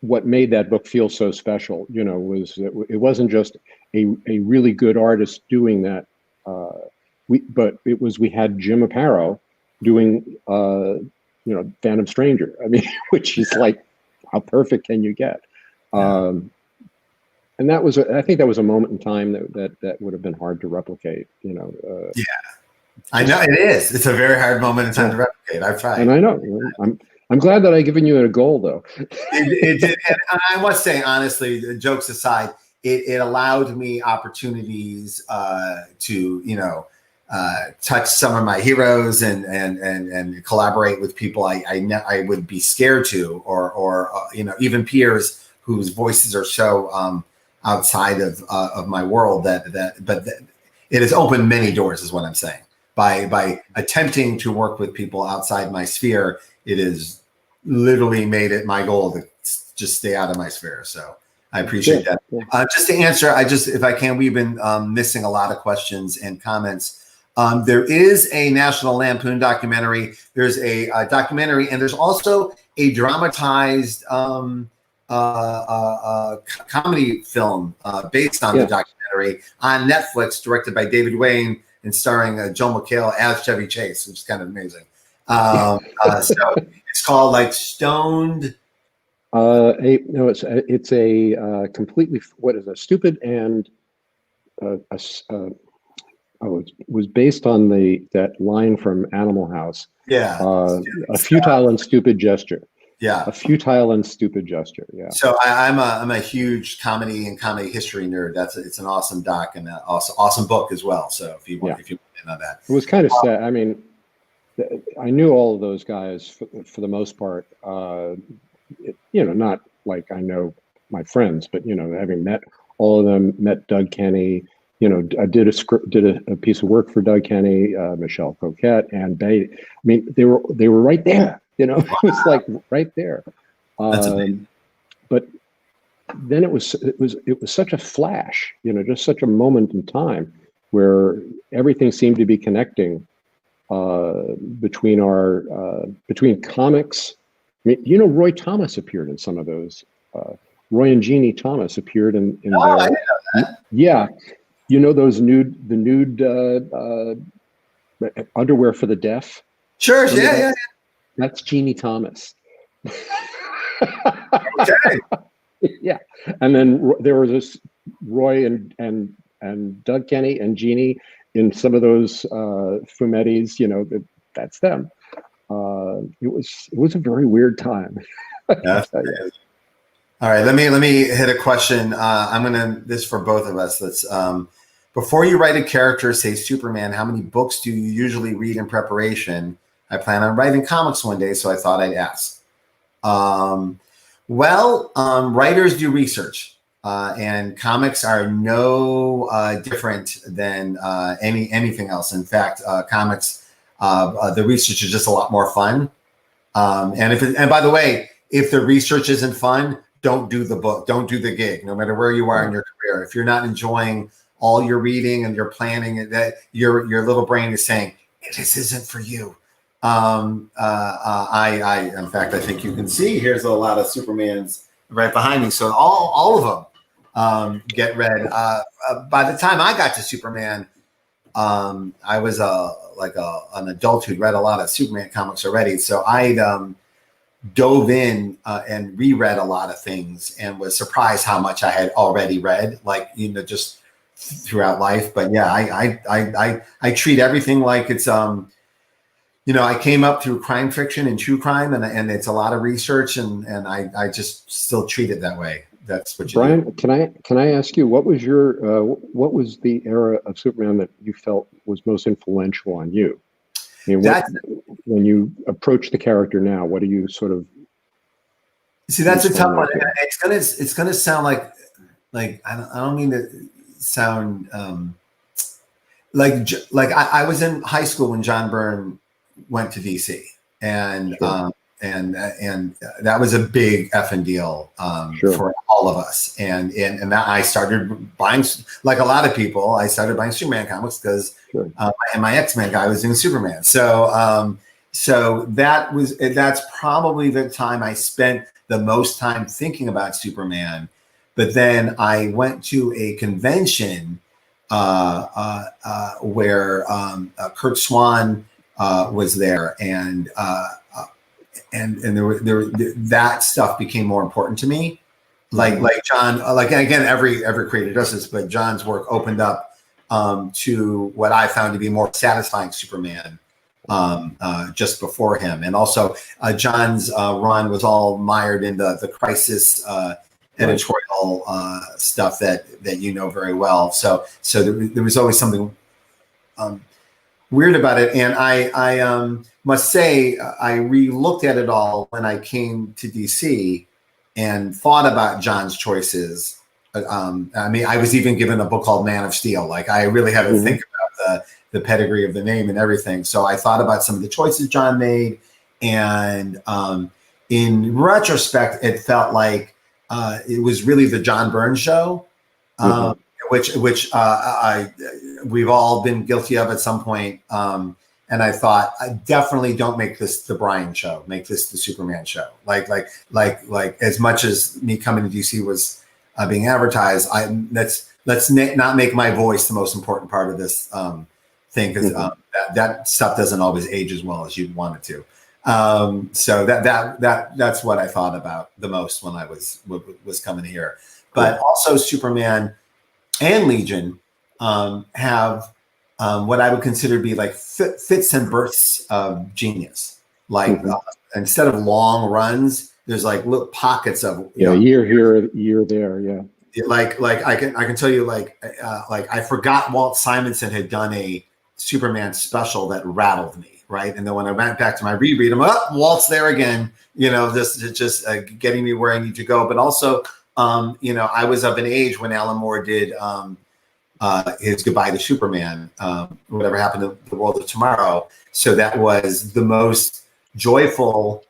what made that book feel so special. Was it wasn't just a really good artist doing that, but we had Jim Aparo doing Phantom Stranger. I mean, which is like, how perfect can you get? And that was, I think that was a moment in time that would have been hard to replicate, Yeah, I know it is. It's a very hard moment in time to replicate. I've tried. And I know. I'm glad that I've given you a goal, though. It did. And I must say, honestly, jokes aside, it allowed me opportunities to, touch some of my heroes and collaborate with people I would be scared to, or even peers whose voices are so outside of my world but it has opened many doors, is what I'm saying. By attempting to work with people outside my sphere, it has literally made it my goal to just stay out of my sphere. So I appreciate that. Yeah. Just to answer, if I can, we've been missing a lot of questions and comments. There is a National Lampoon documentary. There's a documentary, and there's also a dramatized comedy film based on the documentary on Netflix, directed by David Wayne and starring Joel McHale as Chevy Chase, which is kind of amazing. So it's called like Stoned. It's a completely, what is it, stupid and it was based on that line from Animal House. Yeah. A futile and stupid gesture. Yeah. A futile and stupid gesture. Yeah. So I'm a huge comedy and comedy history nerd. It's an awesome doc and also awesome book as well. So if you want to know that. It was kind of sad. I mean, I knew all of those guys for the most part. Not like I know my friends, but having met all of them, met Doug Kenny, I did a piece of work for Doug Kenny, Michelle Coquette, and Bay. I mean, they were right there. It was like right there. But then it was such a flash, just such a moment in time where everything seemed to be connecting between comics. I mean, Roy Thomas appeared in some of those. Roy and Jeannie Thomas appeared in Oh, I didn't know that. Yeah, those nude underwear for the deaf. Sure, yeah. That's Jeannie Thomas. Okay. Yeah, and then there was this Roy and Doug Kenny and Jeannie in some of those fumettis. That's them. It was a very weird time. Yeah. All right, let me hit a question. This is for both of us. Let's before you write a character, say Superman, how many books do you usually read in preparation? I plan on writing comics one day, so I thought I'd ask. Writers do research, and comics are no different than anything else. In fact, comics, the research is just a lot more fun. And by the way, if the research isn't fun, don't do the book, don't do the gig, no matter where you are in your career. If you're not enjoying all your reading and your planning, that your little brain is saying, this isn't for you. In fact, I think you can see, here's a lot of Supermans right behind me. So all of them get read. By the time I got to Superman, I was an adult who'd read a lot of Superman comics already. So I'd dove in and reread a lot of things and was surprised how much I had already read, just throughout life. But yeah, I treat everything like it's I came up through crime fiction and true crime, and it's a lot of research, and I just still treat it that way. That's what you Brian, do. can I ask you, what was the era of Superman that you felt was most influential on you? I mean, when you approach the character now, what do you sort of see? That's a tough one. It's gonna sound like I don't mean to sound I was in high school when John Byrne went to DC, and Sure. And that was a big effing deal Sure. for all of us. And that I started buying, like a lot of people, I started buying Superman comics because Sure. and my X-Men guy was doing Superman. So that's probably the time I spent the most time thinking about Superman. But then I went to a convention where Kurt Swan was there, and that stuff became more important to me. Like John, again, every creator does this, but John's work opened up to what I found to be more satisfying Superman just before him. And also John's run was all mired in the Crisis editorial stuff that you know very well. So there was always something weird about it. And I must say, I re-looked at it all when I came to DC and thought about John's choices. I mean, I was even given a book called Man of Steel. Like, I really had to think about the pedigree of the name and everything. So I thought about some of the choices John made. And in retrospect, it felt like it was really the John Byrne show, which we've all been guilty of at some point. And I thought, I definitely don't make this the Brian show. Make this the Superman show. Like as much as me coming to DC was being advertised, let's not make my voice the most important part of this thing, because that stuff doesn't always age as well as you'd want it to. So that's what I thought about the most when I was coming here. But also Superman and Legion have what I would consider to be like fits and bursts of genius. Like instead of long runs, there's like little pockets of year here, year there, Like I can tell you, like I forgot Walt Simonson had done a Superman special that rattled me, right? And then when I went back to my reread, I'm like, oh, Walt's there again. This is just getting me where I need to go. But also, I was of an age when Alan Moore did his goodbye to Superman, whatever happened to the world of tomorrow. So that was the most joyful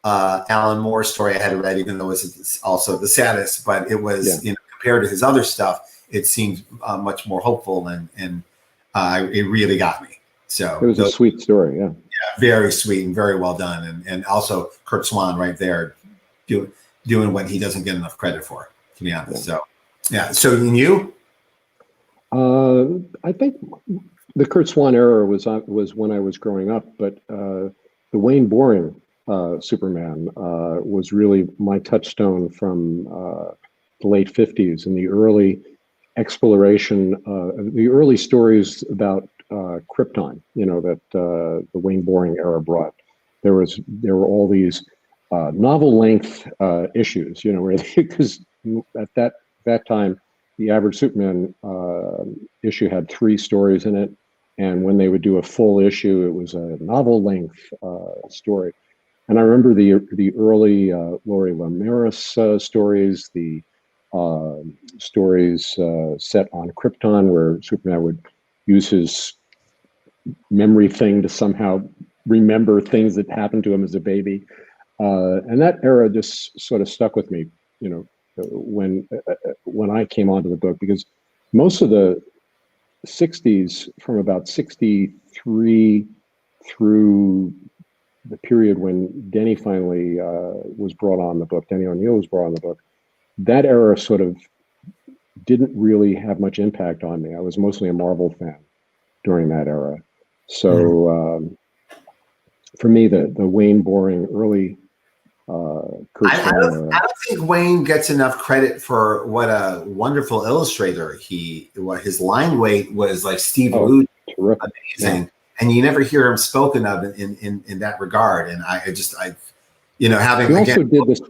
Alan Moore story I had read, even though it was also the saddest. But it was, compared to his other stuff, it seemed much more hopeful, and it really got me. So it was a sweet story, yeah, very sweet and very well done, and also Kurt Swan right there doing what he doesn't get enough credit for, to be honest. So so you. I think the Kurt Swan era was when I was growing up, but the Wayne Boring Superman was really my touchstone from the late 50s and the early exploration, the early stories about Krypton, that the Wayne Boring era brought. There were all these novel length issues, where because at that time, the average Superman issue had 3 stories in it, and when they would do a full issue, it was a novel length story. And I remember the early Laurie Lemaris stories, the stories set on Krypton, where Superman would use his memory thing to somehow remember things that happened to him as a baby. And that era just sort of stuck with me, when I came onto the book, because most of the 60s, from about 63 through the period when Denny finally was brought on the book, Denny O'Neil was brought on the book, that era sort of didn't really have much impact on me. I was mostly a Marvel fan during that era. So for me, the Wayne Boring early Kurt I don't think Wayne gets enough credit for what a wonderful illustrator his line weight was, like Steve Lute, amazing. And you never hear him spoken of in that regard. And I having he also did this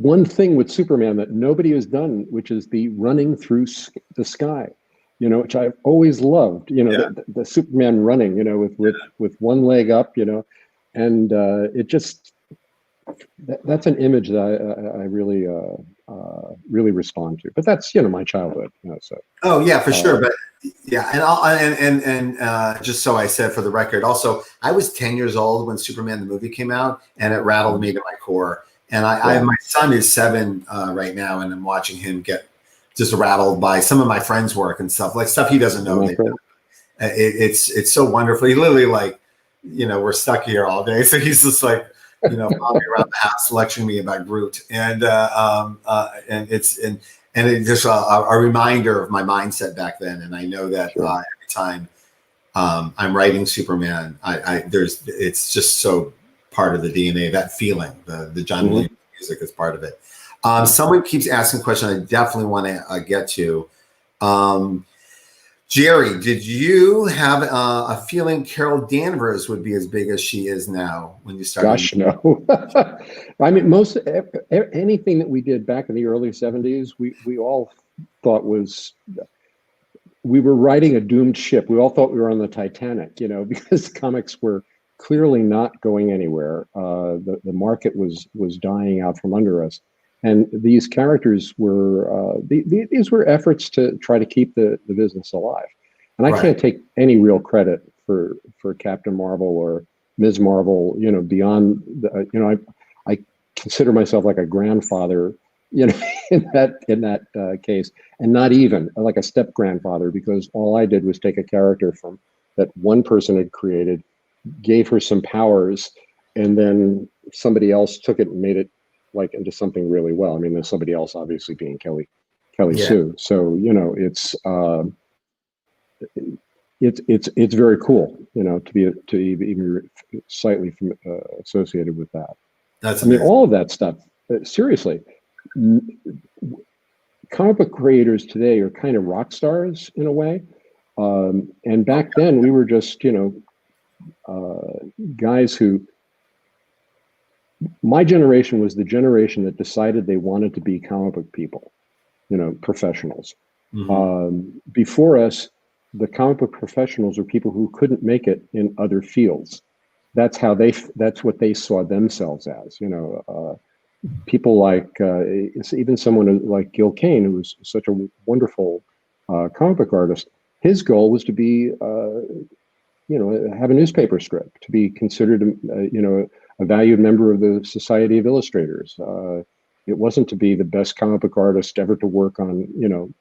one thing with Superman that nobody has done, which is the running through the sky, which I've always loved, the Superman running, with one leg up, and it just, that's an image that I really really respond to. But that's my childhood. So. Oh yeah, for sure. But yeah, and just so I said for the record, also I was 10 years old when Superman the movie came out, and it rattled me to my core. And my son is 7 right now, and I'm watching him get just rattled by some of my friends' work and stuff, like stuff he doesn't know. It's so wonderful. He literally, like, we're stuck here all day, so he's just like, following me around the house, lecturing me about Groot, and it's just a reminder of my mindset back then. And I know that every time I'm writing Superman, it's just so part of the DNA, that feeling, the John Williams music is part of it. Someone keeps asking a question I definitely want to get to. Jerry, did you have a feeling Carol Danvers would be as big as she is now when you started? Gosh, no. I mean, anything that we did back in the early 70s, we all thought we were riding a doomed ship. We all thought we were on the Titanic, because comics were clearly not going anywhere. The market was dying out from under us. And these characters were, these were efforts to try to keep the business alive. And I can't take any real credit for Captain Marvel or Ms. Marvel, beyond, I consider myself like a grandfather, in that case, and not even like a step grandfather, because all I did was take a character from that one person had created, gave her some powers, and then somebody else took it and made it like into something really well. I mean, there's somebody else obviously being Kelly Sue. So it's very cool, to be even slightly associated with that. That's all of that stuff. Seriously, comic book creators today are kind of rock stars in a way, and back then we were just guys who. My generation was the generation that decided they wanted to be comic book people, professionals. Before us, the comic book professionals were people who couldn't make it in other fields. That's what they saw themselves as. People like even someone like Gil Kane, who was such a wonderful comic book artist. his goal was to be, have a newspaper strip, to be considered, a valued member of the Society of Illustrators. It wasn't to be the best comic book artist ever to work on,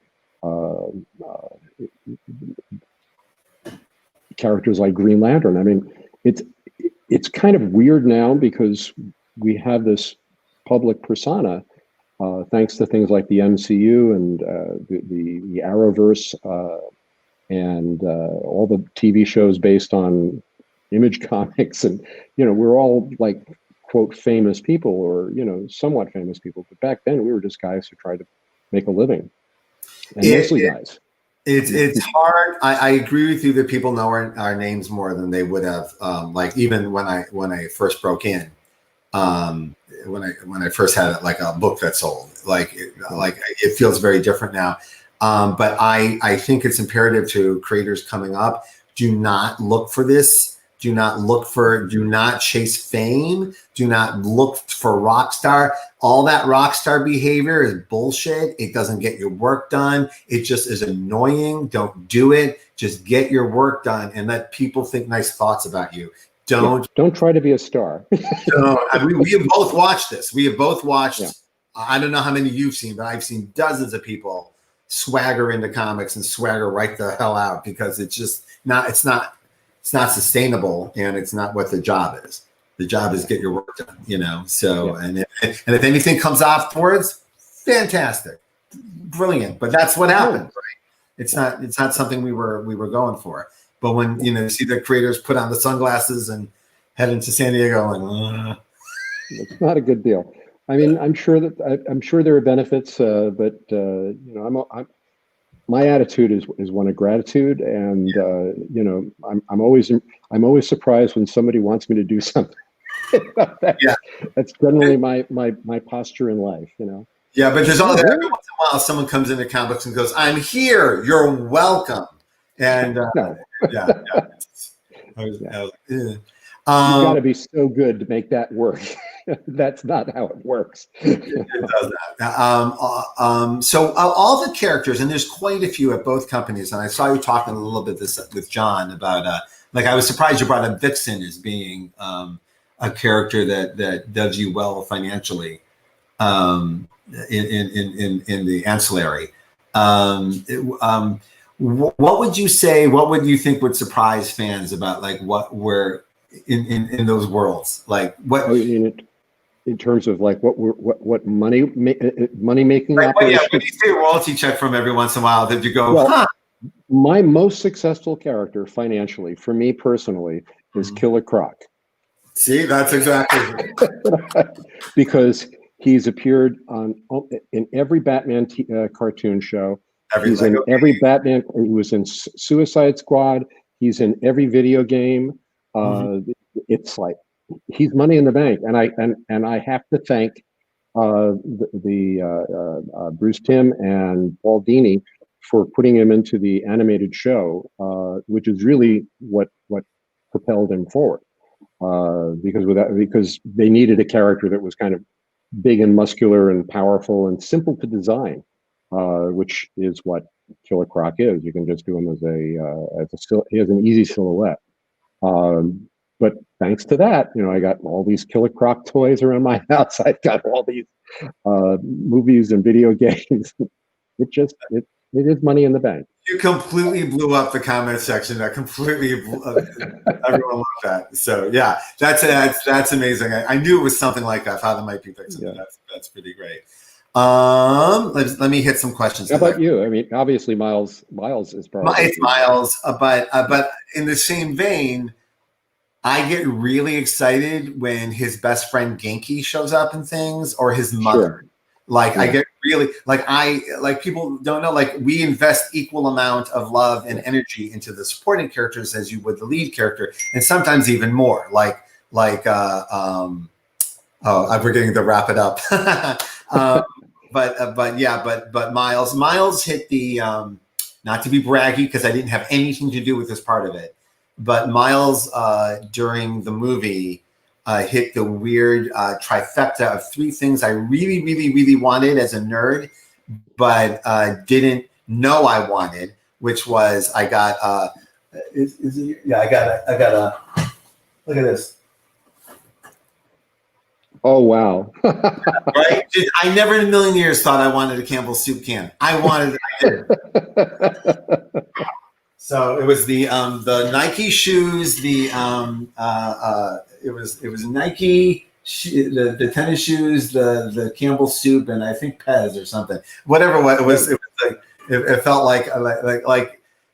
characters like Green Lantern. I mean, it's kind of weird now because we have this public persona, thanks to things like the MCU and the Arrowverse, and all the TV shows based on Image Comics, and we're all like, quote, famous people, or somewhat famous people. But back then, we were just guys who tried to make a living, and mostly guys. It's hard. I agree with you that people know our names more than they would have. Like even when I first broke in, when I first had like a book that sold, like it feels very different now. But I think it's imperative to creators coming up: do not look for this. Do not chase fame. Do not look for rock star. All that rock star behavior is bullshit. It doesn't get your work done. It just is annoying. Don't do it. Just get your work done and let people think nice thoughts about you. Don't try to be a star. we have both watched this. We have both watched. Yeah. I don't know how many you've seen, but I've seen dozens of people swagger into comics and swagger right the hell out because it's just not. It's not sustainable, and it's not what the job is. The job is get your work done, So, yeah. and if anything comes afterwards, fantastic, brilliant. But that's what happened, right? It's not something we were going for. But when you see the creators put on the sunglasses and head into San Diego, and it's not a good deal. I mean, I'm sure there are benefits, but my attitude is one of gratitude, and I'm always surprised when somebody wants me to do something. That's generally my posture in life, Yeah, but there's every once in a while someone comes into comics and goes, "I'm here. You're welcome." And you got to be so good to make that work. That's not how it works. It does not. So all the characters, and there's quite a few at both companies, and I saw you talking a little bit with John about I was surprised you brought up Vixen as being a character that does you well financially in the ancillary. What would you say? What would you think would surprise fans about what we're in those worlds? Like what? In terms of what money making right, operation. When you see a royalty check from every once in a while, that you go, well, my most successful character financially, for me personally, is Killer Croc. See, that's exactly because he's appeared in every Batman cartoon show. He's in every Batman. He was in Suicide Squad. He's in every video game. It's like he's money in the bank, and I have to thank Bruce Timm and Paul Dini for putting him into the animated show, which is really what propelled him forward. Because they needed a character that was kind of big and muscular and powerful and simple to design, which is what Killer Croc is. You can just do him he has an easy silhouette. But thanks to that, I got all these Killer Croc toys around my house. I've got all these movies and video games. It is money in the bank. You completely blew up the comment section. That completely everyone loved that. So yeah, that's amazing. I knew it was something like that. Father might be fixing it. That's pretty great. Let me hit some questions. How about you? I mean, obviously Miles is probably it's Miles, but in the same vein, I get really excited when his best friend Genki shows up in things, or his mother. Sure. I get really people don't know, we invest equal amount of love and energy into the supporting characters as you would the lead character, and sometimes even more. I'm forgetting to wrap it up. But Miles hit the not to be braggy because I didn't have anything to do with this part of it, but Miles during the movie hit the weird trifecta of three things I really, really, really wanted as a nerd, but didn't know I wanted. which was I got I got a look at this. Oh wow! Right? I never in a million years thought I wanted a Campbell's soup can. I did. So it was the Nike shoes, it was Nike, the tennis shoes, the Campbell's soup, and I think Pez or something. Whatever it was like, it felt like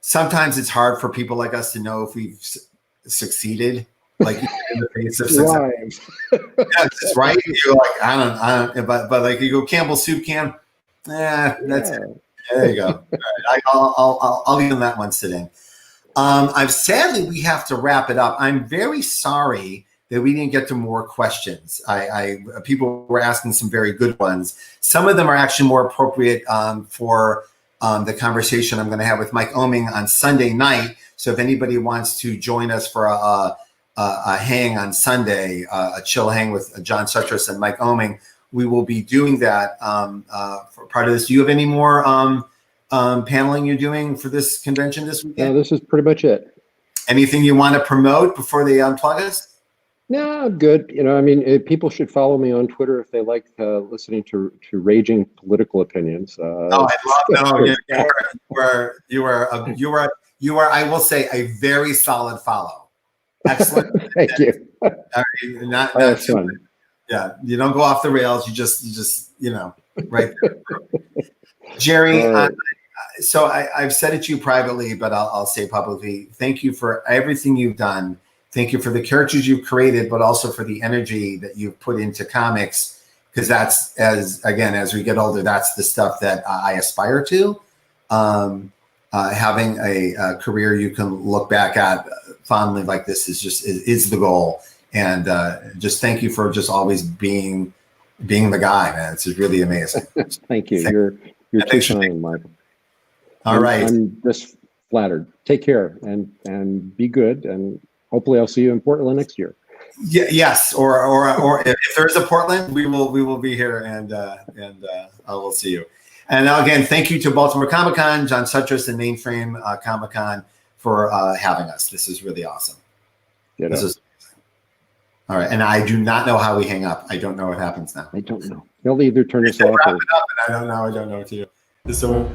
sometimes it's hard for people like us to know if we've succeeded, like in the face of success. Right. Yes, right. You're like I don't, but like you go Campbell's soup can. That's it. There you go. All right, I'll give them that one sitting. I've sadly we have to wrap it up. I'm very sorry that we didn't get to more questions. People were asking some very good ones. Some of them are actually more appropriate for the conversation I'm going to have with Mike Oming on Sunday night. So if anybody wants to join us for a hang on Sunday, a chill hang with John Sutras and Mike Oming, we will be doing that for part of this. Do you have any more paneling you're doing for this convention this weekend? No, this is pretty much it. Anything you want to promote before they unplug us? No, I'm good. I mean, people should follow me on Twitter if they like listening to raging political opinions. I love you are. I will say a very solid follow. Excellent. Thank you. That's fun. Yeah, you don't go off the rails. You just right there. Jerry, so I've said it to you privately, but I'll say publicly, thank you for everything you've done. Thank you for the characters you've created, but also for the energy that you've put into comics, because that's, as we get older, that's the stuff that I aspire to. Having a career you can look back at fondly like this is the goal. And just thank you for just always being the guy, man. It's just really amazing. Thank you. You're too kind, Michael. All right. I'm just flattered. Take care and be good. And hopefully I'll see you in Portland next year. Yeah, yes. Or if there's a Portland, we will be here and I will see you. And again, thank you to Baltimore Comic-Con, John Sutras and Mainframe Comic-Con for having us. This is really awesome. This is all right. And I do not know how we hang up. I don't know what happens now. I don't know. They'll either turn us off or... I don't know. I don't know what to do. So.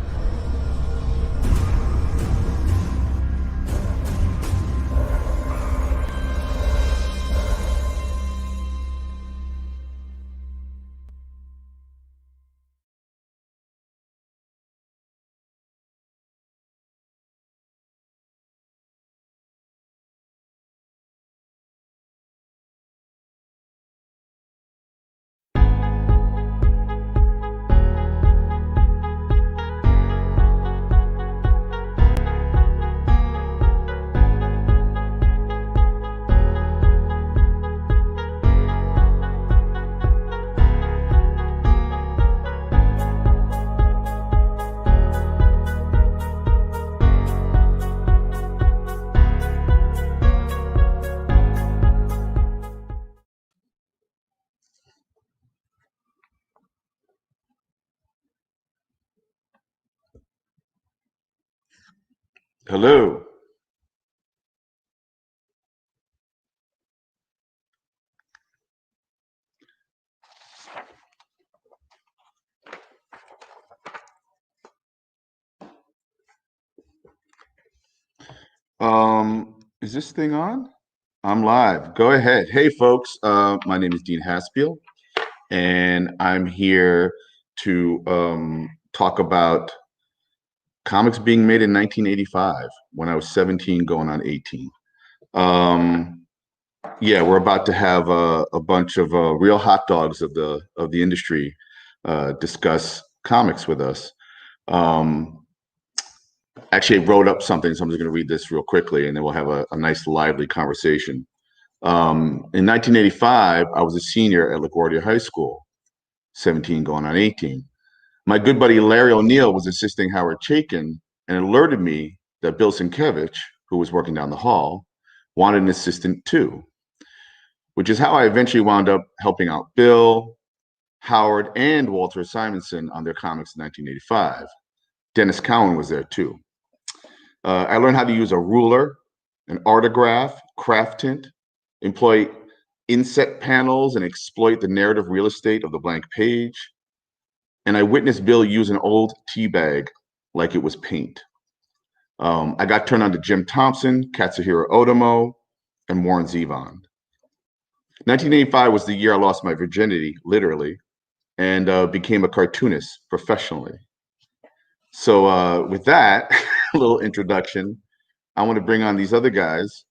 Hello. Is this thing on? I'm live. Go ahead. Hey, folks. My name is Dean Haspiel, and I'm here to talk about comics being made in 1985 when I was 17 going on 18. Yeah, we're about to have a bunch of real hot dogs of the industry discuss comics with us. Actually, I wrote up something, so I'm just going to read this real quickly, and then we'll have a nice, lively conversation. In 1985, I was a senior at LaGuardia High School, 17 going on 18. My good buddy Larry O'Neill was assisting Howard Chaykin and alerted me that Bill Sienkiewicz, who was working down the hall, wanted an assistant too, which is how I eventually wound up helping out Bill, Howard, and Walter Simonson on their comics in 1985. Dennis Cowan was there too. I learned how to use a ruler, an artograph, craft tint, employ inset panels, and exploit the narrative real estate of the blank page. And I witnessed Bill use an old tea bag like it was paint. I got turned on to Jim Thompson, Katsuhiro Otomo, and Warren Zevon. 1985 was the year I lost my virginity, literally, and became a cartoonist professionally. So with that little introduction, I want to bring on these other guys.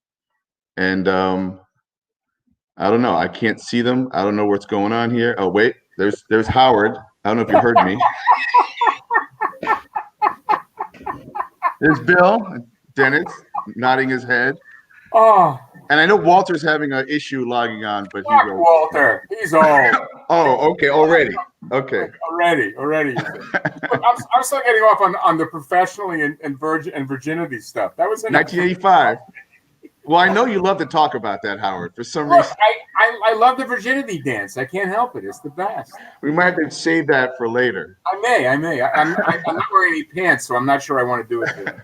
And I don't know. I can't see them. I don't know what's going on here. Oh, wait, there's Howard. I don't know if you heard me. There's Bill, Dennis, nodding his head. Oh, and I know Walter's having an issue logging on, but fuck Walter. He's old. Oh, okay, already. Okay. Already. I'm still getting off on the professionally and virginity stuff. That was in 1985. Well, I know you love to talk about that, Howard. For some Look, reason, I love the virginity dance. I can't help it. It's the best. we might have to save that for later. I may. I'm not wearing any pants, so I'm not sure I want to do it today.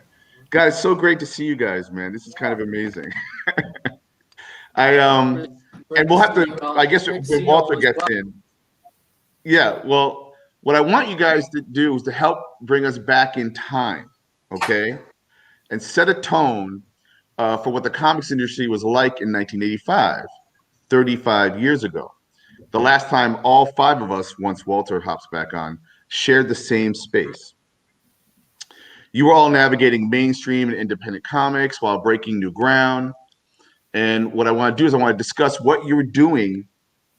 Guys, so great to see you guys, man. This is kind of amazing. And we'll have to, I guess, when Walter gets in. Yeah, well, what I want you guys to do is to help bring us back in time, okay? And set a tone for what the comics industry was like in 1985, 35 years ago. The last time all five of us, once Walter hops back on, shared the same space. You were all navigating mainstream and independent comics while breaking new ground. And what I want to do is I want to discuss what you were doing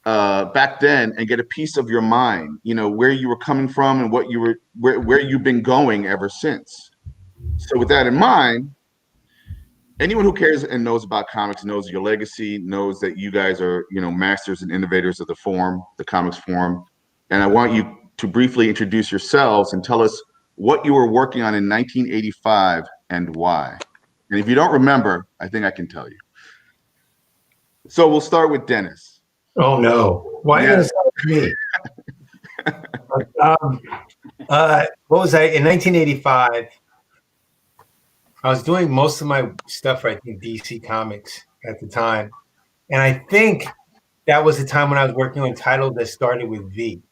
back then and get a piece of your mind, you know, where you were coming from and what you were, where you've been going ever since. So with that in mind, anyone who cares and knows about comics knows your legacy, knows that you guys are, you know, masters and innovators of the form, the comics form. And I want you to briefly introduce yourselves and tell us what you were working on in 1985 and why. And if you don't remember, I think I can tell you. So we'll start with Dennis. Oh no! Why Yeah. did it start with me? What was I in 1985? I was doing most of my stuff, I think, DC Comics at the time, and I think that was the time when I was working on titles that started with V.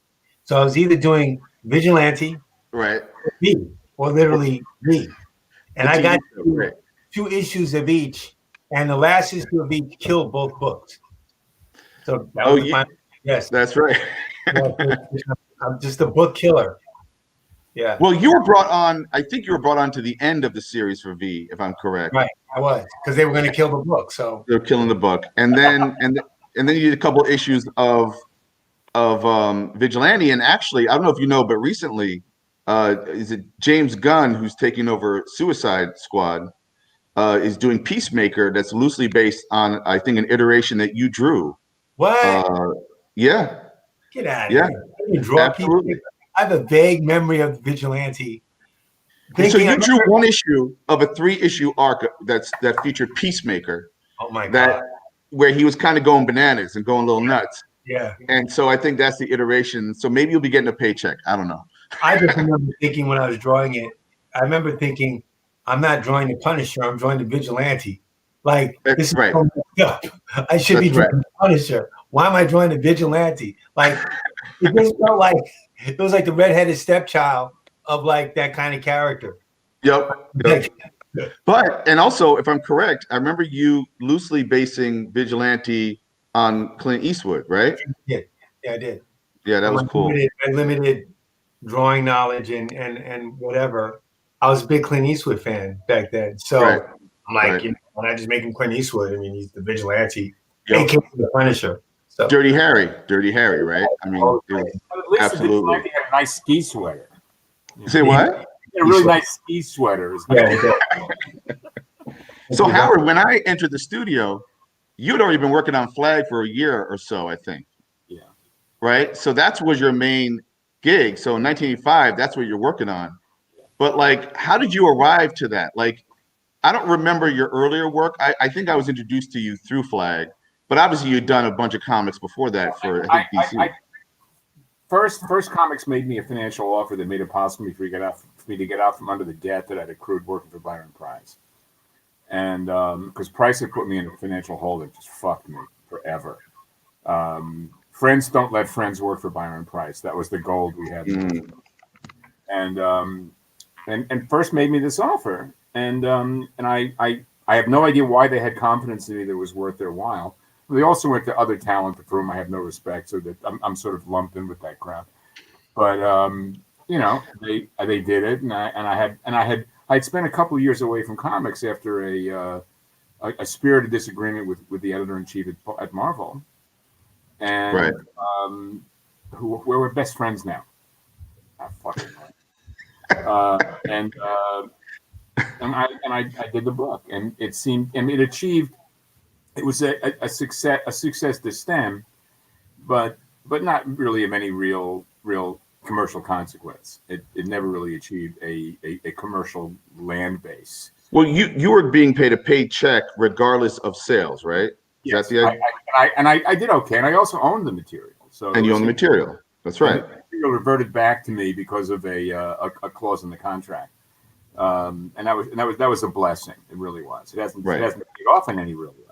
So I was either doing Vigilante, right, or V, or literally V, and I got right. two issues of each, and the last issue of each killed both books. So that was my, yes, that's right. I'm just a book killer. Yeah. Well, you were brought on, I think you were brought on to the end of the series for V, if I'm correct. Right, I was, because they were going to kill the book. So they're killing the book. And then and then you did a couple issues of Vigilante. And actually, I don't know if you know, but recently, is it James Gunn, who's taking over Suicide Squad, is doing Peacemaker, that's loosely based on, I think, an iteration that you drew. What? Yeah. Get out of Yeah. here. I didn't draw Absolutely. people. I have a vague memory of Vigilante. So you drew one issue of a 3-issue arc that featured Peacemaker. Oh my God. Where he was kind of going bananas and going a little nuts. Yeah. And so I think that's the iteration. So maybe you'll be getting a paycheck. I don't know. I just remember thinking when I was drawing it, I remember thinking, I'm not drawing the Punisher, I'm drawing the Vigilante. Like, this is right. so messed up. I should be drawing the Punisher. Why am I drawing the Vigilante? Like, it just felt like it was like the redheaded stepchild of like that kind of character. Yep. But, and also, if I'm correct, I remember you loosely basing Vigilante on Clint Eastwood, right? Yeah, I did. Yeah, that was cool. My limited drawing knowledge and whatever. I was a big Clint Eastwood fan back then. So I'm like, you know, when I just make him Clint Eastwood, I mean, he's the Vigilante, aka the Punisher. So. Dirty Harry, right? I mean, At least absolutely. He had a nice ski sweater. Say what? He had a really nice ski sweater. So Howard, when I entered the studio, you'd already been working on Flag for a year or so, I think. Yeah. Right? So that was your main gig. So in 1985, that's what you're working on. But like, how did you arrive to that? Like, I don't remember your earlier work. I think I was introduced to you through Flag, but obviously you'd done a bunch of comics before that for I think DC. First comics made me a financial offer that made it possible for me to get out me to get out from under the debt that I'd accrued working for Byron Price. And because Price had put me in a financial hole that just fucked me forever. Friends don't let friends work for Byron Price. That was the gold we had. And first made me this offer. And I have no idea why they had confidence in me that it was worth their while. They also went to other talent for whom I have no respect, so that I'm sort of lumped in with that crowd. But you know, they did it, and I had spent a couple of years away from comics after a spirited disagreement with the editor in chief at Marvel, and where we're best friends now. Ah, fucking and I did the book, and it seemed, and it achieved. It was a success to stem, but not really of any real commercial consequence. It never really achieved a commercial land base. Well, you were being paid a paycheck regardless of sales, right? Is Yes, that the idea? I did okay, and I also owned the material. So and you own the material. That's right. The material reverted back to me because of a clause in the contract, and that was a blessing. It really was. It hasn't paid off in any real way,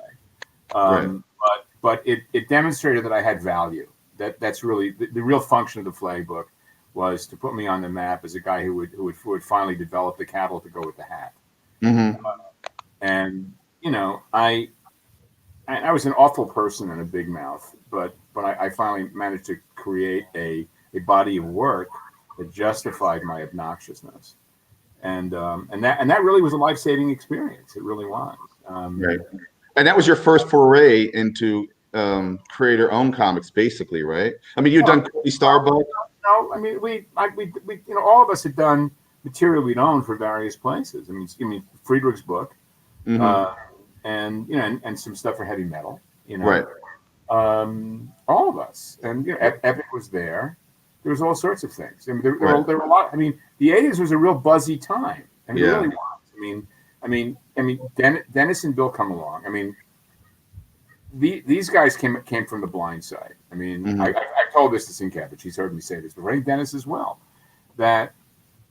but it demonstrated that I had value. That's really the real function of the Flag book, was to put me on the map as a guy who would finally develop the cattle to go with the hat. And you know, I was an awful person and a big mouth, but I finally managed to create a body of work that justified my obnoxiousness, and that really was a life-saving experience. It really was. Right. And that was your first foray into creator-owned comics, basically, right? I mean, you'd done Cody Starbuck. No, I mean, we you know, all of us had done material we'd owned for various places. I mean, Friedrich's book, and you know, and some stuff for heavy metal. You know, right? All of us, and you know, Epic was there. There was all sorts of things. I mean, there were a lot. I mean, the '80s was a real buzzy time. I mean, it really was. I mean, Dennis and Bill come along. I mean, these guys came from the blind side. I mean, I told this to Sienkiewicz. He's heard me say this, but I think Dennis as well. That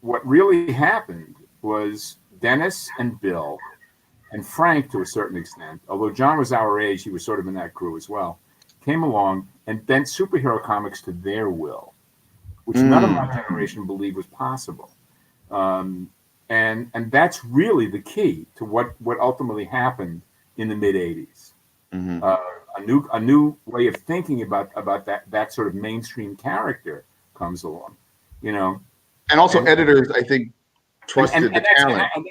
what really happened was Dennis and Bill and Frank, to a certain extent, although John was our age, he was sort of in that crew as well, came along and bent superhero comics to their will, which none of my generation believed was possible. And that's really the key to what ultimately happened in the mid '80s. A new way of thinking about that sort of mainstream character comes along, you know. And also editors, I think, trusted the talent. And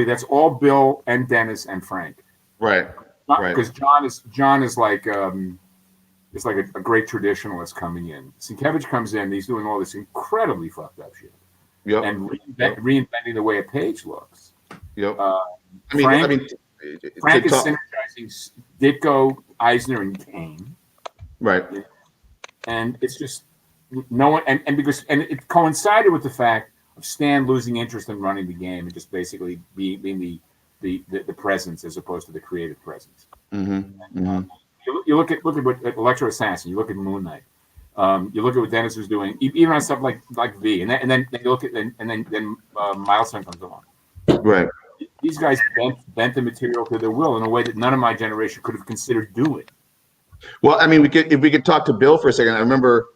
that's all Bill and Dennis and Frank. Right. Because John is like it's like a great traditionalist coming in. Sienkiewicz comes in, he's doing all this incredibly fucked up shit. And reinventing the way a page looks. Frank is synergizing Ditko, Eisner, and Kane. Right. And it's just no one, and it coincided with the fact of Stan losing interest in running the game and just basically being the presence as opposed to the creative presence. You look at what Electro Assassin, you look at Moon Knight, you look at what Dennis was doing, even on stuff like V, and then you look at then Milestone comes along. Right. These guys bent the material to their will in a way that none of my generation could have considered doing. Well, I mean, if we could talk to Bill for a second. I remember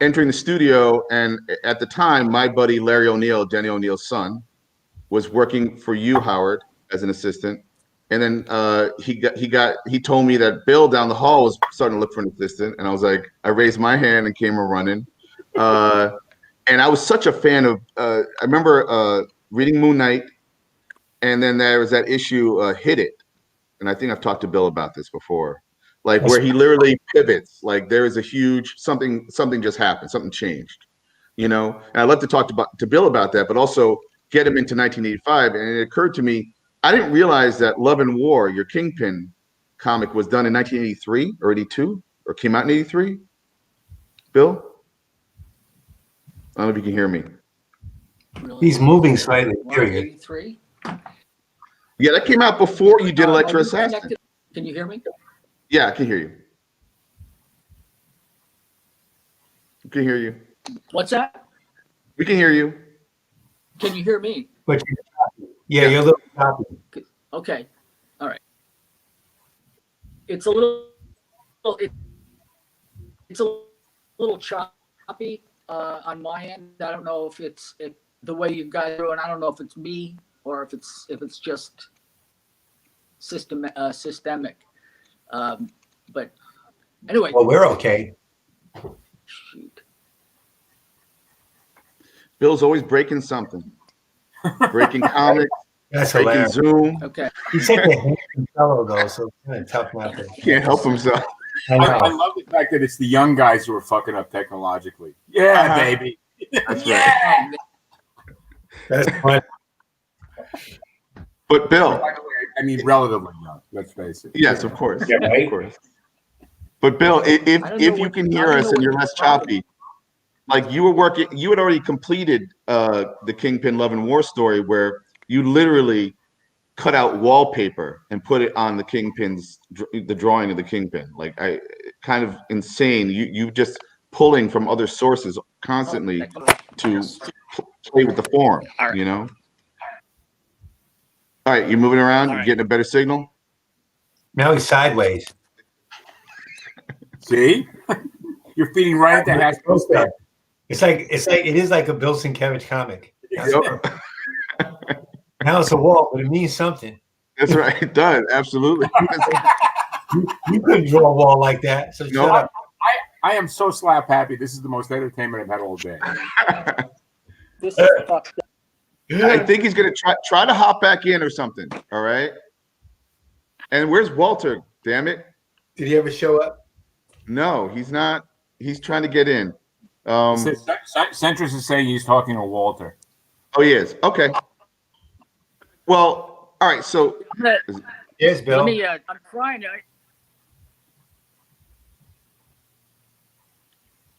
entering the studio, and at the time, my buddy Larry O'Neill, Denny O'Neill's son, was working for you, Howard, as an assistant. And then he told me that Bill down the hall was starting to look for an assistant, and I was like, I raised my hand and came running. And I was such a fan of. I remember reading Moon Knight, and then there was that issue, Hit It, and I think I've talked to Bill about this before, like where he literally pivots. Like there is a huge something just happened, something changed, you know. And I'd love to talk to Bill about that, but also get him into 1985. And it occurred to me, I didn't realize that Love and War, your Kingpin comic, was done in 1983 or 82, or came out in 83. Bill, I don't know if you can hear me. He's moving slightly. 83. Yeah, that came out before you did Electro Assassin. Can you hear me? Yeah, I can hear you. We can hear you. What's that? We can hear you. Can you hear me? But yeah, you're a little choppy. Okay. All right. It's a little. It's a little choppy on my end. I don't know if it's the way you guys do it. I don't know if it's me or if it's just systemic. But anyway. Well, we're okay. Shoot. Bill's always breaking something. Breaking comics. That's breaking hilarious. Zoom. Okay. He's such a handsome fellow, though, so it's kind of tough not to. Can't help himself. I know. I love the fact that it's the young guys who are fucking up technologically. Yeah, baby. That's yeah. right. That's fun. But Bill, By the way, I mean relatively young. Let's face it. yes, of course, Yeah, right? of course. But Bill, if you can hear us and you're less choppy, like you were working, you had already completed the Kingpin Love and War story where you literally cut out wallpaper and put it on the Kingpin's, the drawing of the Kingpin. Like kind of insane. You just pulling from other sources constantly to play with the form, you know? All right, you're moving around, you're getting a better signal? Now he's sideways. See? You're feeding right into Haskell's head. It is like a Bill Sienkiewicz comic. Yep. Now it's a wall, but it means something. That's right, it does, absolutely. You couldn't draw a wall like that. So No, shut up. I am so slap happy. This is the most entertainment I've had all day. This is fucked up. I think he's gonna try to hop back in or something. All right. And where's Walter? Damn it! Did he ever show up? No, he's not. He's trying to get in. Centrist is saying he's talking to Walter. Oh, he is. Okay. Well, all right. So yes, Bill. Let me. I'm trying to.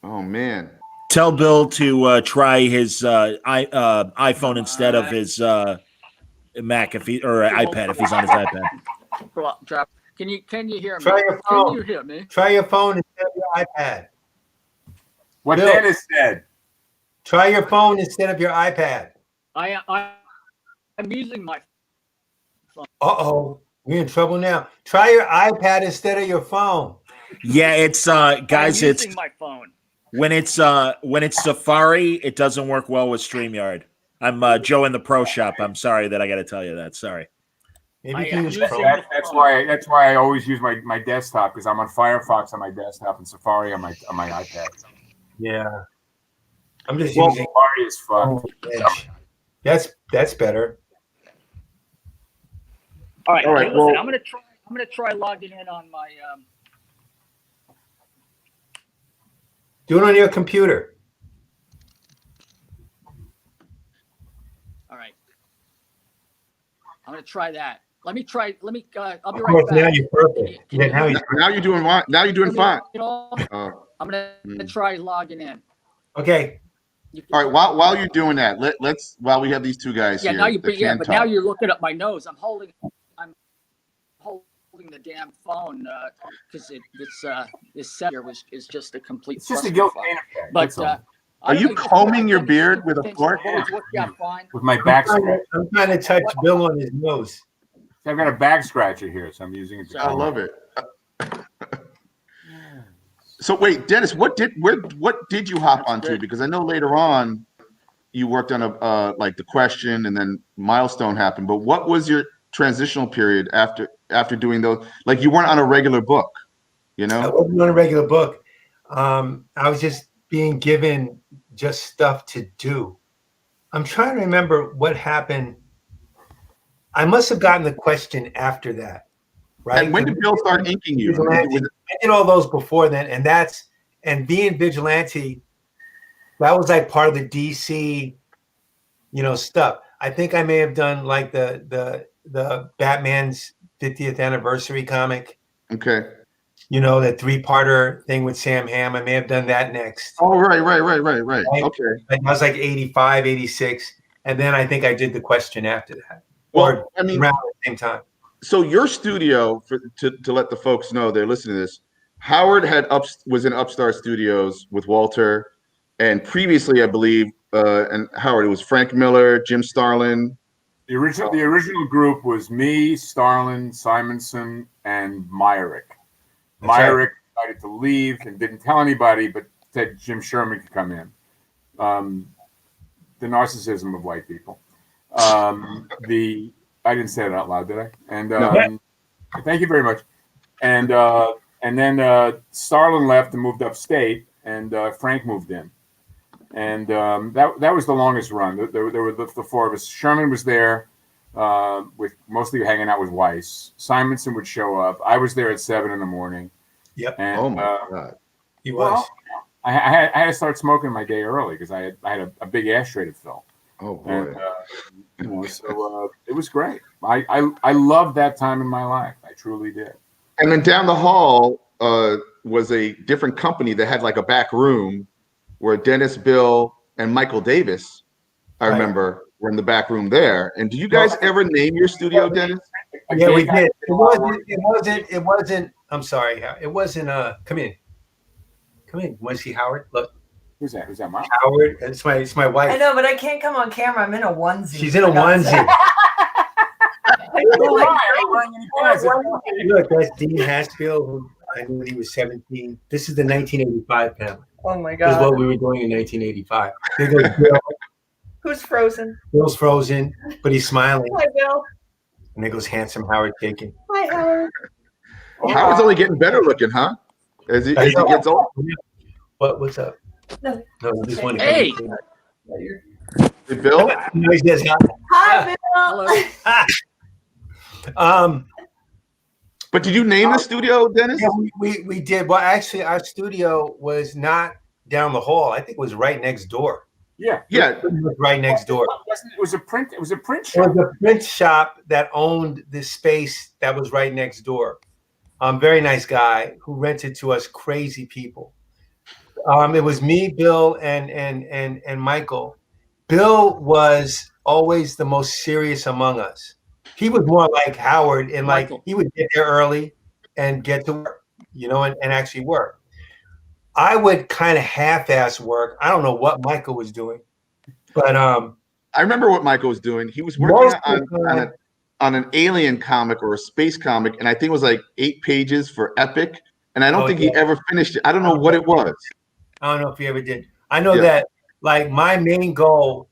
Oh man. Tell Bill to try his iPhone instead of his Mac or iPad if he's on his iPad. Drop. Can you hear me? Try your phone. Can you hear me? Try your phone instead of your iPad. What Bill, Dennis said. Try your phone instead of your iPad. I'm using my phone. Uh-oh. We're in trouble now. Try your iPad instead of your phone. Yeah, it's guys, I'm it's using my phone. when it's Safari, it doesn't work well with StreamYard. I'm Joe in the pro shop. I'm sorry that I got to tell you that. Sorry. Maybe That's why I always use my desktop because I'm on Firefox on my desktop and Safari on my iPad. Yeah. I'm just Well, using Safari is fucked. That's better. All right. All right, Listen, well- I'm gonna try logging in on my. Do it on your computer. All right. I'm gonna try that. Let me. I'll be Of right course, back. now you're perfect. Yeah, Now you're doing fine. Now you're doing fine. I'm gonna try logging in. Okay. All right. While you're doing that, let's while we have these two guys Yeah. here. Now you. that Yeah. can But talk. now you're looking at my nose. I'm holding the damn phone because this set here is just a complete. It's just a clusterfuck. guilt pain effect. But That's all. Are you combing your beard with a fork? Yeah, fine. With my back I'm scratcher. trying to touch Bill on his nose. I've got a back scratcher here, so I'm using it. I love it. So wait, Dennis, what did you hop onto? good. Because I know later on you worked on a like the question and then Milestone happened. But what was your transitional period after doing those? Like you weren't on a regular book, you know? I wasn't on a regular book. I was just being given just stuff to do. I'm trying to remember what happened. I must have gotten the question after that, right? And when did Bill start inking you? Vigilante. I did all those before then, and being vigilante, that was like part of the DC, stuff. I think I may have done like the Batman's 50th anniversary comic. Okay. That 3-parter thing with Sam Hamm. I may have done that next. Oh, right. Okay. That was like 85, 86. And then I think I did the question after that. Well, or I mean, around the same time. So your studio, to let the folks know they're listening to this, Howard was in Upstart Studios with Walter, and previously, I believe, and Howard, it was Frank Miller, Jim Starlin. The original group was me, Starlin, Simonson, and Myrick. Myrick decided to leave and didn't tell anybody, but said Jim Sherman could come in. The narcissism of white people. I didn't say it out loud, did I? And thank you very much. And then Starlin left and moved upstate, and Frank moved in. And that was the longest run. There were the four of us. Sherman was there, with mostly hanging out with Weiss. Simonson would show up. I was there at 7 a.m. Yep. And, Oh my God. He was. Well, I had to start smoking my day early because I had a big ashtray to fill. Oh boy. And, so it was great. I loved that time in my life. I truly did. And then down the hall was a different company that had like a back room where Dennis, Bill, and Michael Davis, I remember, were in the back room there. And do you guys ever name your studio, Dennis? Yeah, we did. It wasn't. I'm sorry. It wasn't. Come in. Come in. Want to see Howard? Look. Who's that? Who's that, Mom? Howard. It's my wife. I know, but I can't come on camera. I'm in a onesie. She's in a onesie. Look, that's Dean Haskell, who I knew when he was 17. This is the 1985 panel. Oh my This is God. what we were doing in 1985. There goes Bill. Who's frozen? Bill's frozen, but he's smiling. Hi, Bill. And there goes handsome Howard Taken. Hi, Howard. Howard's only getting better looking, huh? As he gets old. What's up? No. No, this one. Hey. Hey, Bill. No, he says hi. Hi, Bill. But did you name the studio, Dennis? Yeah, we did. Well, actually, our studio was not down the hall. I think it was right next door. Yeah. Yeah. It was right next door. It was a print shop. It was a print shop that owned the space that was right next door. Very nice guy who rented to us crazy people. It was me, Bill, and Michael. Bill was always the most serious among us. He was more like Howard, and like he would get there early and get to work, and actually work. I would kind of half-ass work. I don't know what Michael was doing, but I remember what Michael was doing. He was working on an alien comic or a space comic, and I think it was like 8 pages for Epic, and I don't think he ever finished it. I don't know what it was. I don't know if he ever did. I know that like my main goal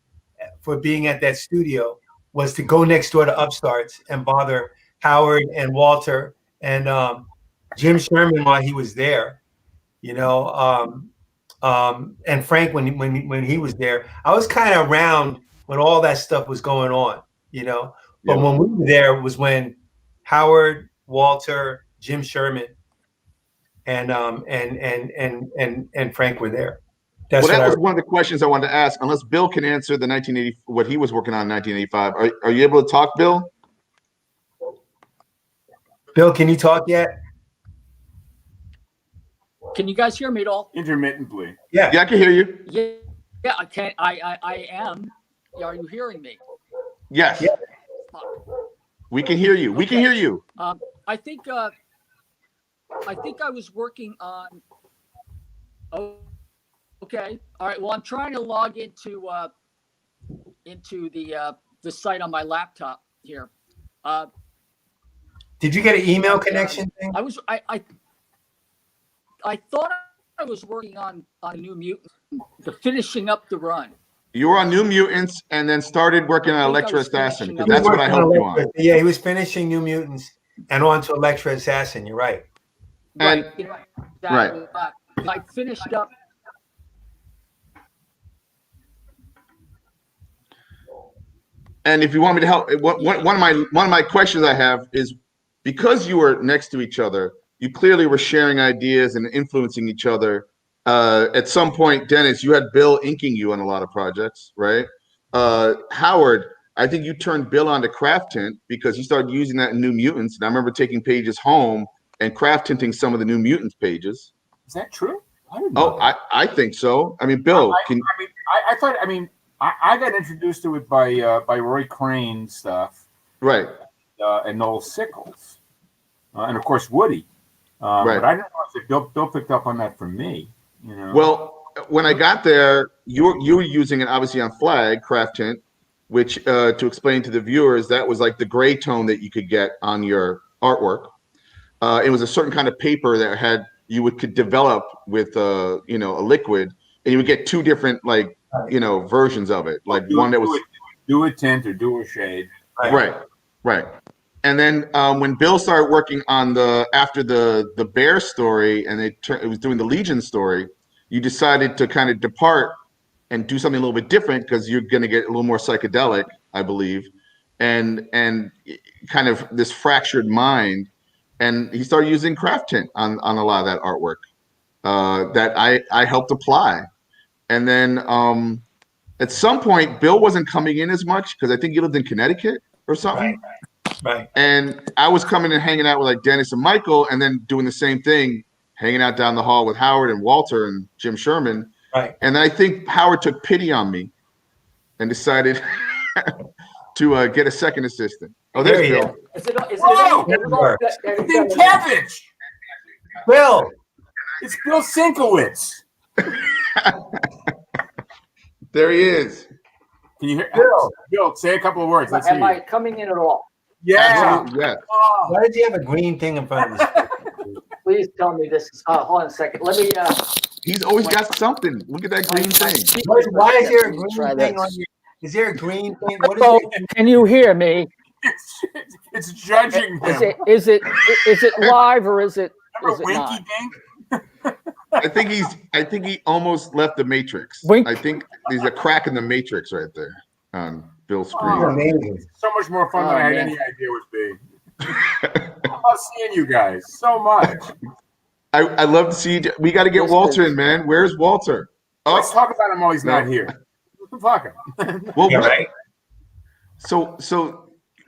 for being at that studio was to go next door to Upstarts and bother Howard and Walter and Jim Sherman while he was there, and Frank when he was there. I was kind of around when all that stuff was going on, But when we were there was when Howard, Walter, Jim Sherman, and Frank were there. That was one of the questions I wanted to ask. Unless Bill can answer the 1980, what he was working on in 1985. Are you able to talk, Bill? Bill, can you talk yet? Can you guys hear me at all? Intermittently. Yeah. Yeah, I can hear you. Yeah, I can. I am. Are you hearing me? Yes. Yeah. We can hear you. We can hear you. I think I was working on. Oh, okay. All right. Well, I'm trying to log into the site on my laptop here. Did you get an email connection thing? I thought I was working on New Mutant, finishing up the run. You were on New Mutants and then started working on Electra Assassin, because that's what I helped you on. Yeah, he was finishing New Mutants and on to Electra Assassin. You're right. And Right. I finished up. And if you want me to help, one of my questions I have is, because you were next to each other, you clearly were sharing ideas and influencing each other. At some point, Dennis, you had Bill inking you on a lot of projects, right? Howard, I think you turned Bill onto craft tint because you started using that in New Mutants. And I remember taking pages home and craft tinting some of the New Mutants pages. Is that true? I didn't know that. I think so. I mean, Bill, I got introduced to it by Roy Crane stuff, right? And Noel Sickles, and of course Woody. Right. But I didn't know if Bill picked up on that from me. Well, when I got there, you were using it obviously on flag craft tint, which to explain to the viewers, that was like the gray tone that you could get on your artwork. It was a certain kind of paper that could develop with a liquid, and you would get two different versions of it, like one that was do a tint or do a shade. Right. And then when Bill started working on after the Bear story, and it was doing the Legion story, you decided to kind of depart and do something a little bit different because you're going to get a little more psychedelic, I believe, and kind of this fractured mind. And he started using craft tint on a lot of that artwork that I helped apply. And then at some point, Bill wasn't coming in as much because I think he lived in Connecticut or something. Right. And I was coming and hanging out with like Dennis and Michael, and then doing the same thing, hanging out down the hall with Howard and Walter and Jim Sherman. Right. And I think Howard took pity on me and decided to get a second assistant. Oh, there's Bill. Cabbage. Bill. It's Bill Sinkowitz. There he is. Can you hear? Bill. Bill, say a couple of words. Let's Am hear I you. coming in at all? Yeah. Yeah. Oh. Why does he have a green thing in front of his Please tell me this is. Hold on a second. Let me. He's always got something. Look at that green thing. Why is there a green thing on your? Is there a green thing? What is So, it? can you hear me? It's judging him. Is it live or is it not? I think he almost left the Matrix. Wink. I think there's a crack in the Matrix right there on Bill's screen. Oh, amazing. So much more fun than I had any idea would be. I love seeing you guys so much. I love to see. We got to get Walter in, man. Where's Walter? Let's talk about him while he's not here. Fuck him. Well, right. So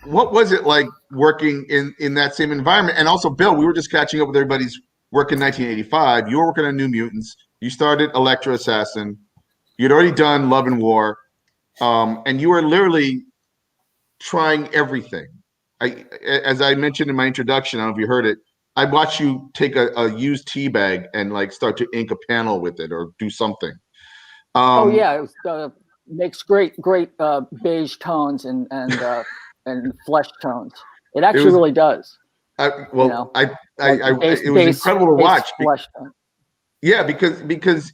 what was it like working in that same environment? And also, Bill, we were just catching up with everybody's work in 1985. You were working on New Mutants. You started Electra Assassin. You'd already done Love and War, and you were literally trying everything. As I mentioned in my introduction, I don't know if you heard it. I watched you take a used tea bag and like start to ink a panel with it or do something. Oh yeah, it makes great beige tones and flesh tones. It actually really does. It was incredible to watch. Yeah, because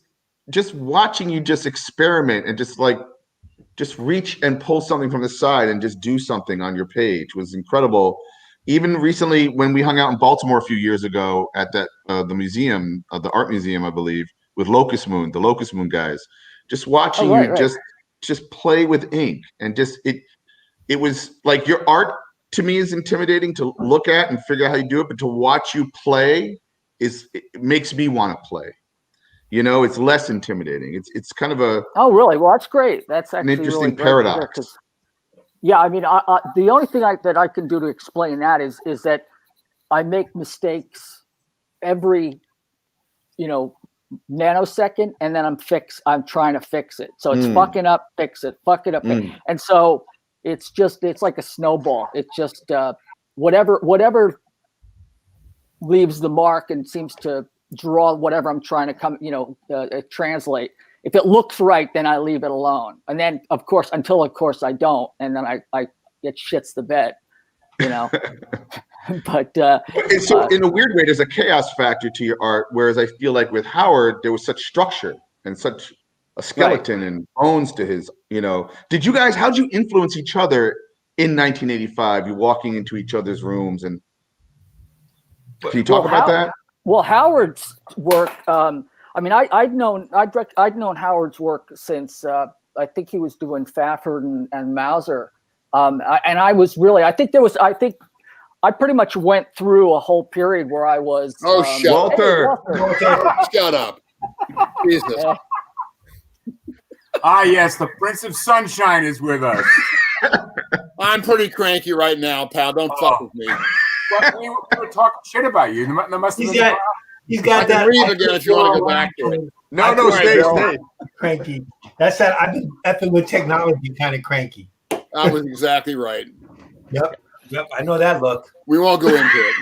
just watching you just experiment and just reach and pull something from the side and just do something on your page was incredible. Even recently, when we hung out in Baltimore a few years ago at the museum, the art museum, I believe, with the Locust Moon guys, just watching just play with ink and it was like your art to me is intimidating to look at and figure out how you do it, but to watch you play it makes me want to play. You know, it's less intimidating. It's kind of a really? Well, that's great. That's actually an interesting really paradox. Yeah, I mean, the only thing that I can do to explain that is that I make mistakes every, nanosecond, and then I'm trying to fix it. So it's fucking up, fix it, fuck it up, and so it's like a snowball. It's just whatever leaves the mark and seems to draw whatever I'm trying to translate. If it looks right, then I leave it alone. And then, of course, until I don't, and then I it shits the bed, But so in a weird way, there's a chaos factor to your art, whereas I feel like with Howard, there was such structure and such a skeleton and bones to his. Did you guys? How'd you influence each other in 1985? You walking into each other's rooms, and can you talk about that? Well, Howard's work. I mean, I'd known Howard's work since I think he was doing Fafford and Mauser, and I was really. I think I pretty much went through a whole period where I was. Oh, Walter! Shut up! Jesus. Yes, the Prince of Sunshine is with us. I'm pretty cranky right now, pal. Don't fuck with me. Well, we were talking shit about you. There must have He's got that. Read again if you want to go back to it. No, stay. Cranky. That's that. I've been effing with technology, kind of cranky. I was exactly right. Yep. I know that look. We won't go into it.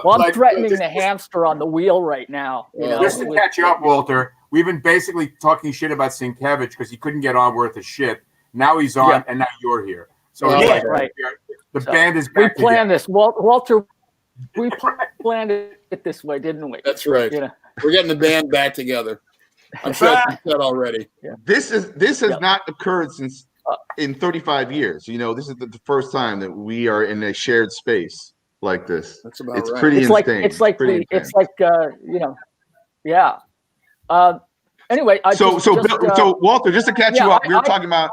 Well, I'm threatening the hamster on the wheel right now. Just to catch you up, Walter. we've been basically talking shit about Sienkiewicz because he couldn't get on worth a shit. Now he's on, and now you're here. So it's like right. the band is We back planned together. this, Walter. We planned it this way, didn't we? That's right. You know? We're getting the band back together. I'm sure that's been said already. Yeah. This has not occurred since in 35 years. You know, this is the first time that we are in a shared space like this. That's about it's right. pretty It's like insane. it's like pretty the intense. it's like you know, yeah. Anyway, So Walter, just to catch you up, we were talking about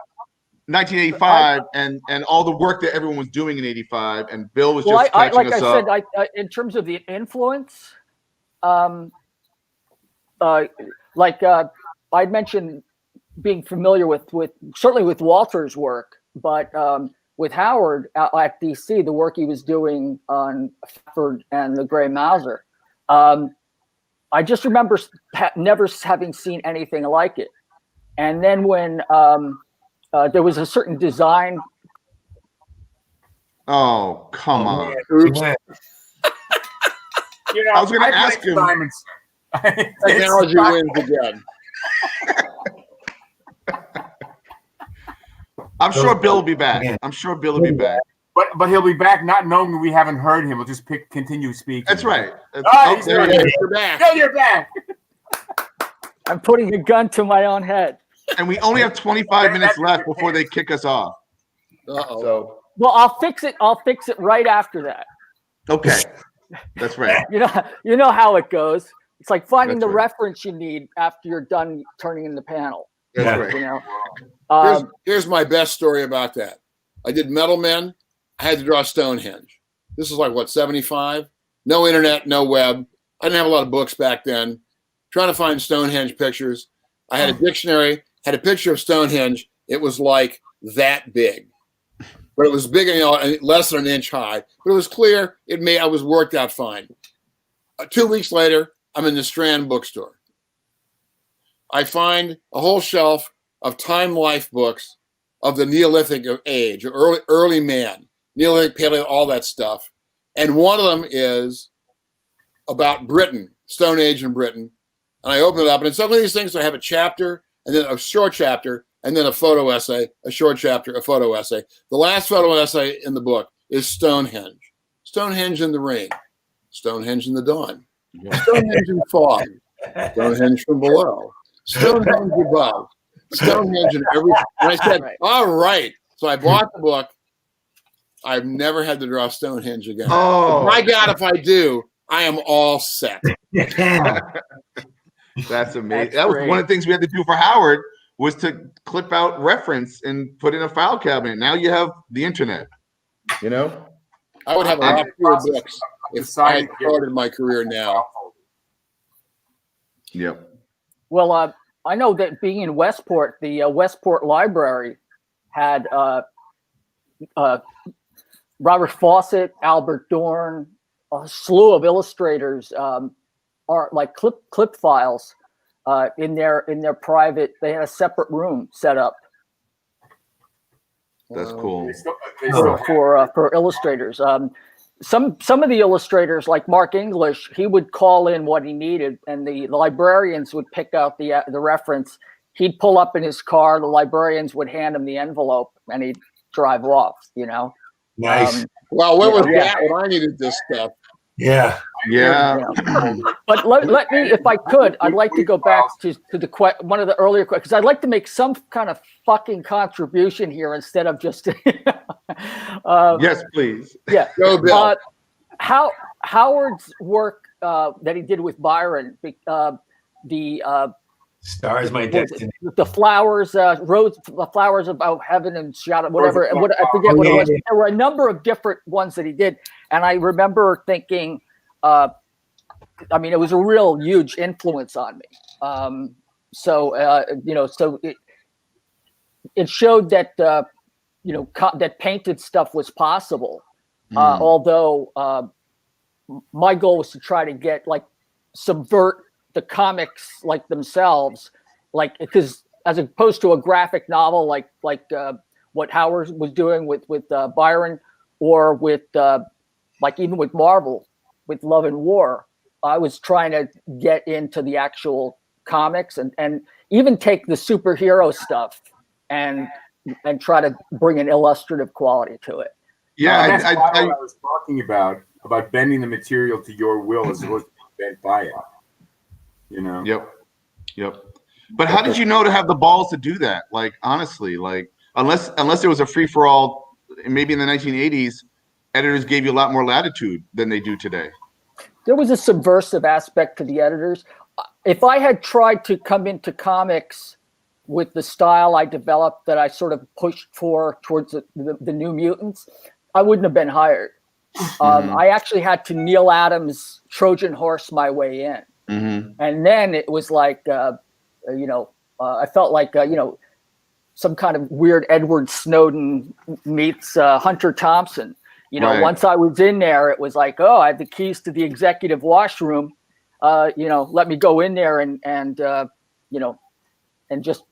1985 and all the work that everyone was doing in 85, and Bill was just catching us up. Like I said, in terms of the influence, I'd mentioned being familiar with certainly with Walter's work, but with Howard at DC, the work he was doing on Stafford and the Gray Mauser, I just remember never having seen anything like it. And then when there was a certain design. Oh, come on. You know, I was going to ask him. Technology wins again. I'm sure Bill will be back. I'm sure Bill will be back. But he'll be back not knowing we haven't heard him. We'll just continue speaking. That's right. There he is. You're back. Yeah, you're back. I'm putting a gun to my own head. And we only have 25 minutes left before they kick us off. Uh-oh. So well, I'll fix it right after that. Okay. That's right. You know how it goes. It's like finding That's the right. reference you need after you're done turning in the panel. That's right. You know. Here's my best story about that. I did Metal Men. I had to draw Stonehenge. This is like, what, 75? No internet, no web. I didn't have a lot of books back then. Trying to find Stonehenge pictures. I had a dictionary, had a picture of Stonehenge. It was like that big. But it was big, less than an inch high. But it was clear. I was worked out fine. 2 weeks later, I'm in the Strand bookstore. I find a whole shelf of Time Life books of the Neolithic age, early man, Neolithic, Paleo, all that stuff. And one of them is about Britain, Stone Age in Britain. And I open it up, and in some of these things, I have a chapter, and then a short chapter, and then a photo essay, a short chapter, a photo essay. The last photo essay in the book is Stonehenge. Stonehenge in the rain. Stonehenge in the dawn. Stonehenge in fog. Stonehenge from below. Stonehenge above. Stonehenge in everything. And I said, all right. So I bought the book. I've never had to draw Stonehenge again. Oh. My God, if I do, I am all set. That's amazing. That was one of the things we had to do for Howard, was to clip out reference and put in a file cabinet. Now you have the internet. You know? I would have a lot fewer books if I had started my career now. Yep. Well, I know that being in Westport, the Westport Library had Robert Fawcett, Albert Dorn, a slew of illustrators, are like clip files in their private. They had a separate room set up. That's cool. For illustrators. Some of the illustrators, like Mark English, he would call in what he needed, and the librarians would pick out the reference. He'd pull up in his car. The librarians would hand him the envelope, and he'd drive off. You know. Nice. Well, where was that when I needed this stuff? Yeah. But let me, if I could, I'd like to go back to one of the earlier questions, because I'd like to make some kind of fucking contribution here instead of just. Yes, please. Yeah. Go, Bill. Howard's work that he did with Byron, the Stars My Destiny. The flowers, the flowers about heaven and shadow, whatever. I forget what it was. There were a number of different ones that he did, and I remember thinking, I mean, it was a real huge influence on me. So it showed that that painted stuff was possible. Although my goal was to try to subvert the comics like themselves, because as opposed to a graphic novel like what Howard was doing with Byron, or with even with Marvel with Love and War, I was trying to get into the actual comics and even take the superhero stuff and try to bring an illustrative quality to it. Yeah, that's what I was talking about bending the material to your will as opposed to being bent by it. You know. Yep. But how did you know to have the balls to do that? Like, honestly, like unless there was a free for all, maybe in the 1980s, editors gave you a lot more latitude than they do today. There was a subversive aspect to the editors. If I had tried to come into comics with the style I developed that I sort of pushed towards the New Mutants, I wouldn't have been hired. I actually had to Neil Adams Trojan horse my way in. And then it was like, I felt like, some kind of weird Edward Snowden meets Hunter Thompson. Once I was in there, it was like, oh, I have the keys to the executive washroom. Let me go in there and just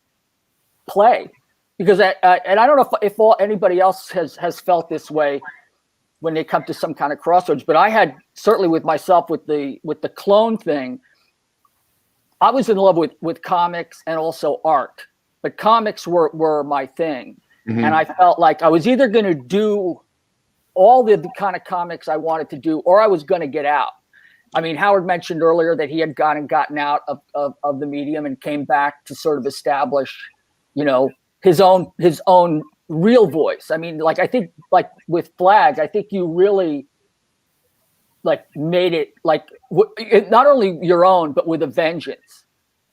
play. Because and I don't know if anybody else has felt this way when they come to some kind of crossroads, but I had certainly with myself with the clone thing. I was in love with comics and also art, but comics were my thing. And I felt like I was either going to do all the kind of comics I wanted to do, or I was going to get out. I mean, Howard mentioned earlier that he had gotten out of the medium and came back to sort of establish, his own real voice. I mean, like, I think like with Flag, I think you really like made it like not only your own, but with a vengeance.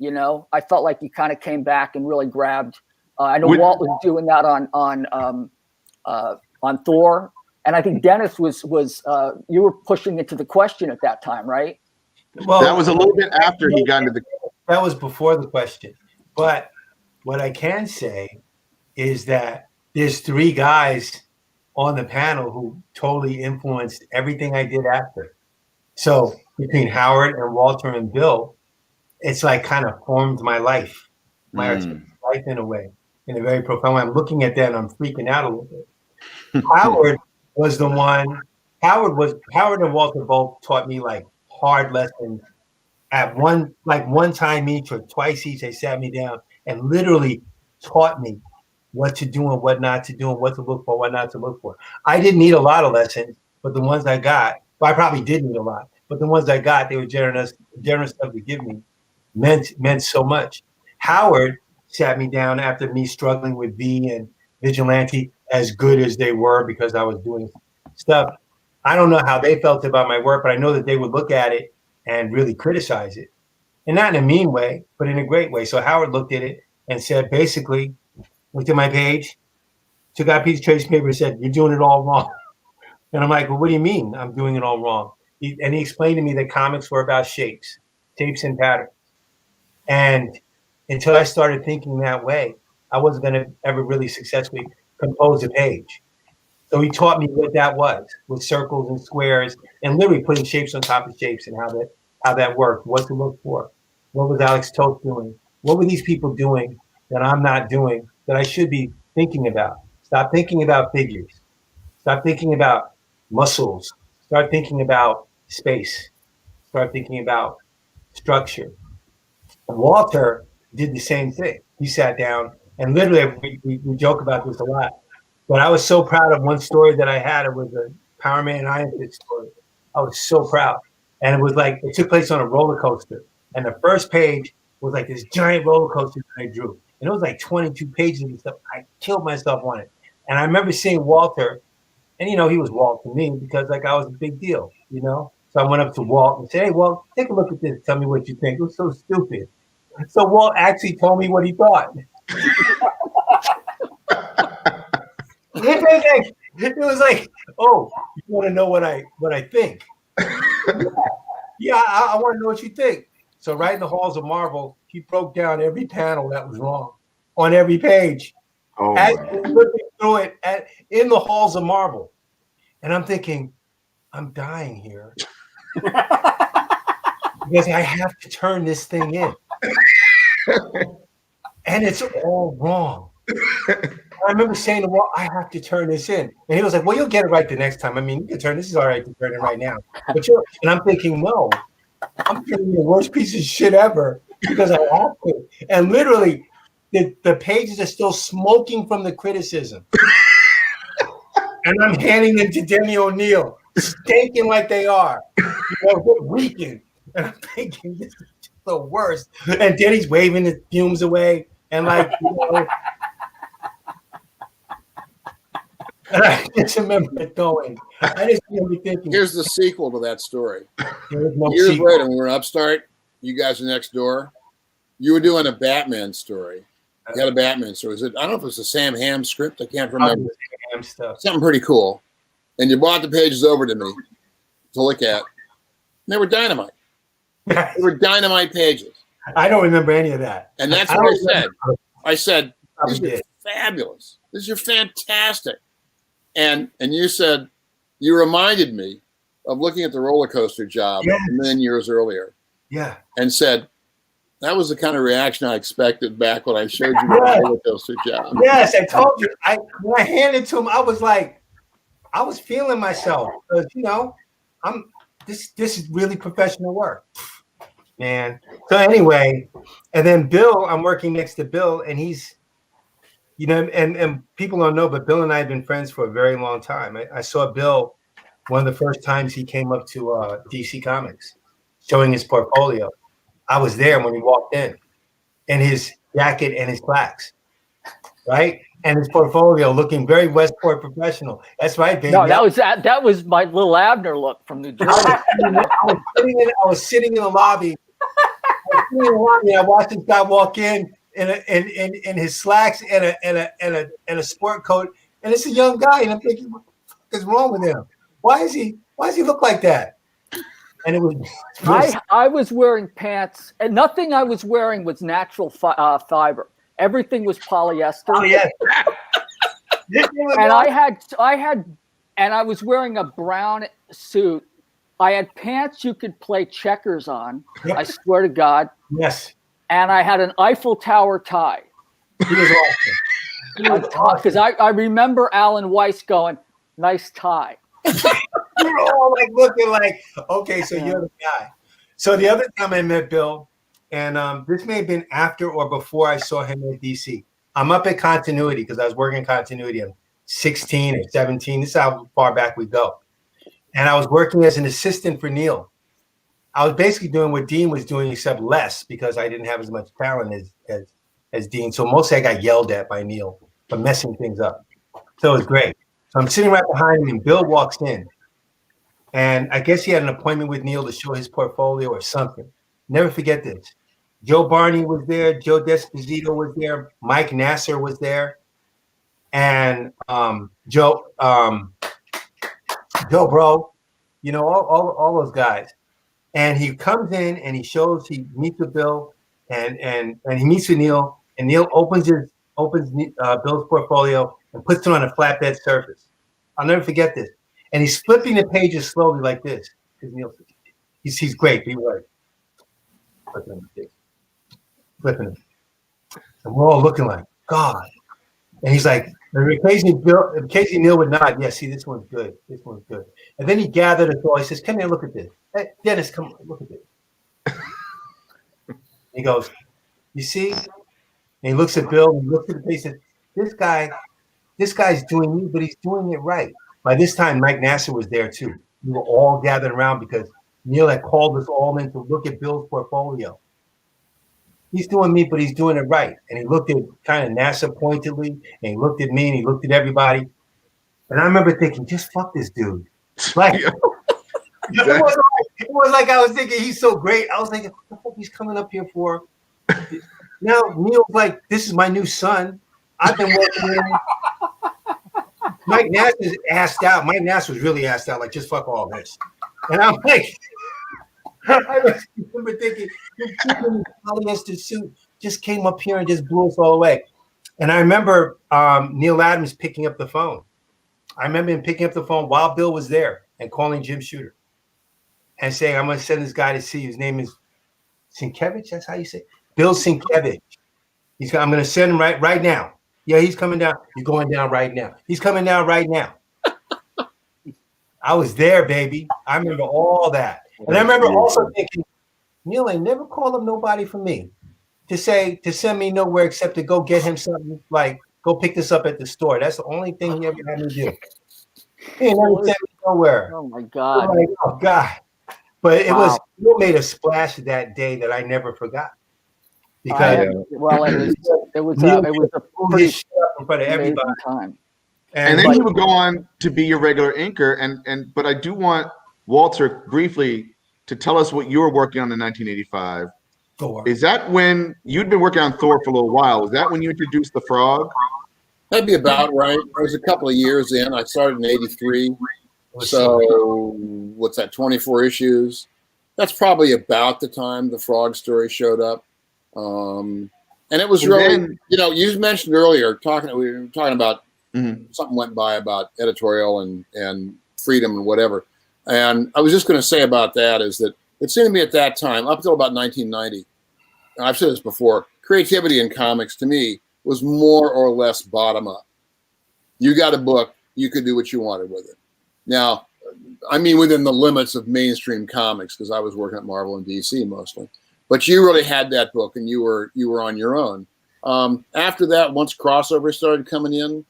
I felt like you kind of came back and really grabbed. I know Walt was doing that on Thor, and I think Dennis was you were pushing into the question at that time, right? Well, that was a little bit after he got into the. That was before the question, but what I can say is that there's 3 guys on the panel who totally influenced everything I did after. So between Howard and Walter and Bill, it's like kind of formed my life, my artistic life in a way, in a very profound way. I'm looking at that and I'm freaking out a little bit. Howard was the one. Howard and Walter both taught me like hard lessons. At one time each or twice each, they sat me down and literally taught me what to do and what not to do and what to look for, what not to look for. I didn't need a lot of lessons, but the ones I got, well, I probably did need a lot, but the ones I got, they were generous enough to give me, meant so much. Howard sat me down after me struggling with V and Vigilante, as good as they were because I was doing stuff. I don't know how they felt about my work, but I know that they would look at it and really criticize it. And not in a mean way, but in a great way. So Howard looked at it and said, basically, looked at my page, took out a piece of trace paper and said, you're doing it all wrong. And I'm like, well, what do you mean I'm doing it all wrong? And he explained to me that comics were about shapes and patterns. And until I started thinking that way, I wasn't going to ever really successfully compose a page. So he taught me what that was, with circles and squares, and literally putting shapes on top of shapes and how that worked, what to look for. What was Alex Toth doing? What were these people doing that I'm not doing that I should be thinking about? Stop thinking about figures. Stop thinking about muscles. Start thinking about space. Start thinking about structure. Walter did the same thing. He sat down and literally, we joke about this a lot, but I was so proud of one story that I had. It was a Power Man Iron Fist story. I was so proud. And it was like, it took place on a roller coaster. And the first page was like this giant roller coaster that I drew. And it was like 22 pages of stuff. I killed myself on it. And I remember seeing Walter, and he was Walt to me because like I was a big deal, So I went up to Walt and said, hey, Walt, take a look at this. Tell me what you think. It was so stupid. So Walt actually told me what he thought. It was like, oh, you want to know what I think? Yeah, I want to know what you think. So right in the halls of Marvel, he broke down every panel that was wrong on every page. Oh, as looking through it in the halls of Marvel. And I'm thinking, I'm dying here. Because I have to turn this thing in. And it's all wrong. I remember saying to Walt, I have to turn this in. And he was like, well, you'll get it right the next time. I mean, you can turn this is all right to turn it right now. And I'm thinking, no, I'm turning the worst piece of shit ever. because I have to. And literally, the pages are still smoking from the criticism. And I'm handing them to Demi O'Neill, stinking like they are. Reeking. And I'm thinking, this is the worst. And then he's waving the fumes away. And like, and I just remember it going. I just remember thinking. Here's the sequel to that story. No Years sequel. later, when we were in Upstart, you guys were next door. You were doing a Batman story. You had a Batman story. I don't know if it was a Sam Hamm script. I can't remember. Sam stuff. Something pretty cool. And you brought the pages over to me to look at. And they were dynamite. They were dynamite pages. I don't remember any of that. And that's what I said. I said, these are fabulous. These are fantastic. And you said, you reminded me of looking at the roller coaster job a million years earlier. Yeah. And said, that was the kind of reaction I expected back when I showed you the roller coaster job. Yes, I told you. When I handed it to him, I was like, I was feeling myself. Because, this is really professional work. Man. So anyway, and then Bill, I'm working next to Bill, and he's, and people don't know, but Bill and I have been friends for a very long time. I saw Bill one of the first times he came up to DC Comics, showing his portfolio. I was there when he walked in his jacket and his slacks, right? And his portfolio looking very Westport professional. That's right, baby. No, that was my little Abner look from New Jersey. I was sitting in the lobby. I watched this guy walk in his slacks and a sport coat, and it's a young guy, and I'm thinking, what the fuck is wrong with him? Why does he look like that? And it was I was wearing pants, and nothing I was wearing was natural fiber. Everything was polyester. Oh yeah. And I was wearing a brown suit. I had pants you could play checkers on. I swear to God. Yes. And I had an Eiffel Tower tie. He was awesome. Because I remember Alan Weiss going, "Nice tie." We were all like looking like, okay, so you're the guy. So the other time I met Bill, and this may have been after or before I saw him at DC. I'm up at continuity because I was working continuity. I'm 16 or 17. This is how far back we go. And I was working as an assistant for Neil. I was basically doing what Dean was doing, except less, because I didn't have as much talent as Dean. So mostly I got yelled at by Neil for messing things up. So it was great. So I'm sitting right behind him, and Bill walks in. And I guess he had an appointment with Neil to show his portfolio or something. Never forget this. Joe Barney was there. Joe Desposito was there. Mike Nasser was there. And Joe Bro, all those guys. And he comes in and he meets with Bill and he meets with Neil, and Neil opens Bill's portfolio and puts it on a flatbed surface. I'll never forget this. And he's flipping the pages slowly like this. Because Neil, he's great. Be right. Flipping them. And we're all looking like, God. And he's like, occasionally Neil would nod. Yeah, see, this one's good. This one's good. And then he gathered us all. He says, come here, look at this. Hey, Dennis, come on, look at this. He goes, you see? And he looks at Bill and he looks at the page and says, this guy's doing me, but he's doing it right. By this time, Mike Nasser was there too. We were all gathered around because Neil had called us all in to look at Bill's portfolio. He's doing me, but he's doing it right. And he looked at kind of Nasser pointedly, and he looked at me, and he looked at everybody. And I remember thinking, just fuck this dude. Like, it was like I was thinking he's so great. I was thinking, what the fuck he's coming up here for? Now Neil's like, this is my new son. I've been working with him. Mike Nasser's assed out. Mike Nasser was really assed out, like, just fuck all this. And I'm like, I remember thinking, this polyester suit just came up here and just blew us all away. And I remember Neil Adams picking up the phone. I remember him picking up the phone while Bill was there and calling Jim Shooter and saying, I'm going to send this guy to see you. His name is Sienkiewicz. That's how you say it? Bill Sienkiewicz. I'm going to send him right now. Yeah, he's coming down. He's going down right now. He's coming down right now. I was there, baby. I remember all that. And I remember also thinking, Neil ain't never called up nobody for me to send me nowhere except to go get him something, like go pick this up at the store. That's the only thing he ever had me do. He ain't never sent me nowhere. Oh my God. I'm like, oh God. But it was, Wow. you made a splash that day that I never forgot. Because well, it was Neil a pulled pretty his shit up in front of amazing everybody. time. And then he would go on to be your regular anchor. But I do want Walter briefly to tell us what you were working on in 1985. Thor. Is that when you'd been working on Thor for a little while? Was that when you introduced the frog? That'd be about right. It was a couple of years in. I started in '83. So what's that? 24 issues. That's probably about the time the frog story showed up. And it was really, you mentioned earlier we were talking about something went by about editorial and freedom and whatever. And I was just going to say about that is that it seemed to me at that time, up until about 1990, I've said this before, creativity in comics to me was more or less bottom up. You got a book, you could do what you wanted with it. Now, I mean, within the limits of mainstream comics, because I was working at Marvel and DC mostly, but you really had that book and you were on your own. After that, once crossover started coming in,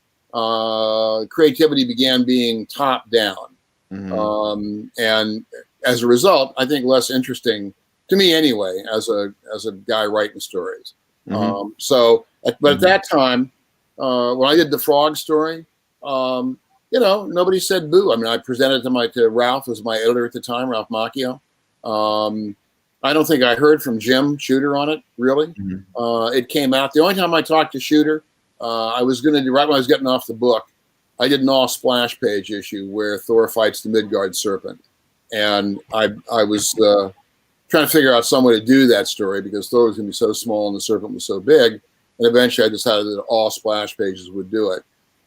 creativity began being top down. And as a result, I think less interesting to me anyway, as a guy writing stories. But at that time, when I did the frog story, nobody said boo. I mean, I presented it to Ralph, who was my editor at the time, Ralph Macchio. I don't think I heard from Jim Shooter on it, really. It came out. The only time I talked to Shooter, I was going to do, right when I was getting off the book, I did an all splash page issue where Thor fights the Midgard serpent. And I was trying to figure out some way to do that story because Thor was going to be so small and the serpent was so big. And eventually I decided that all splash pages would do it.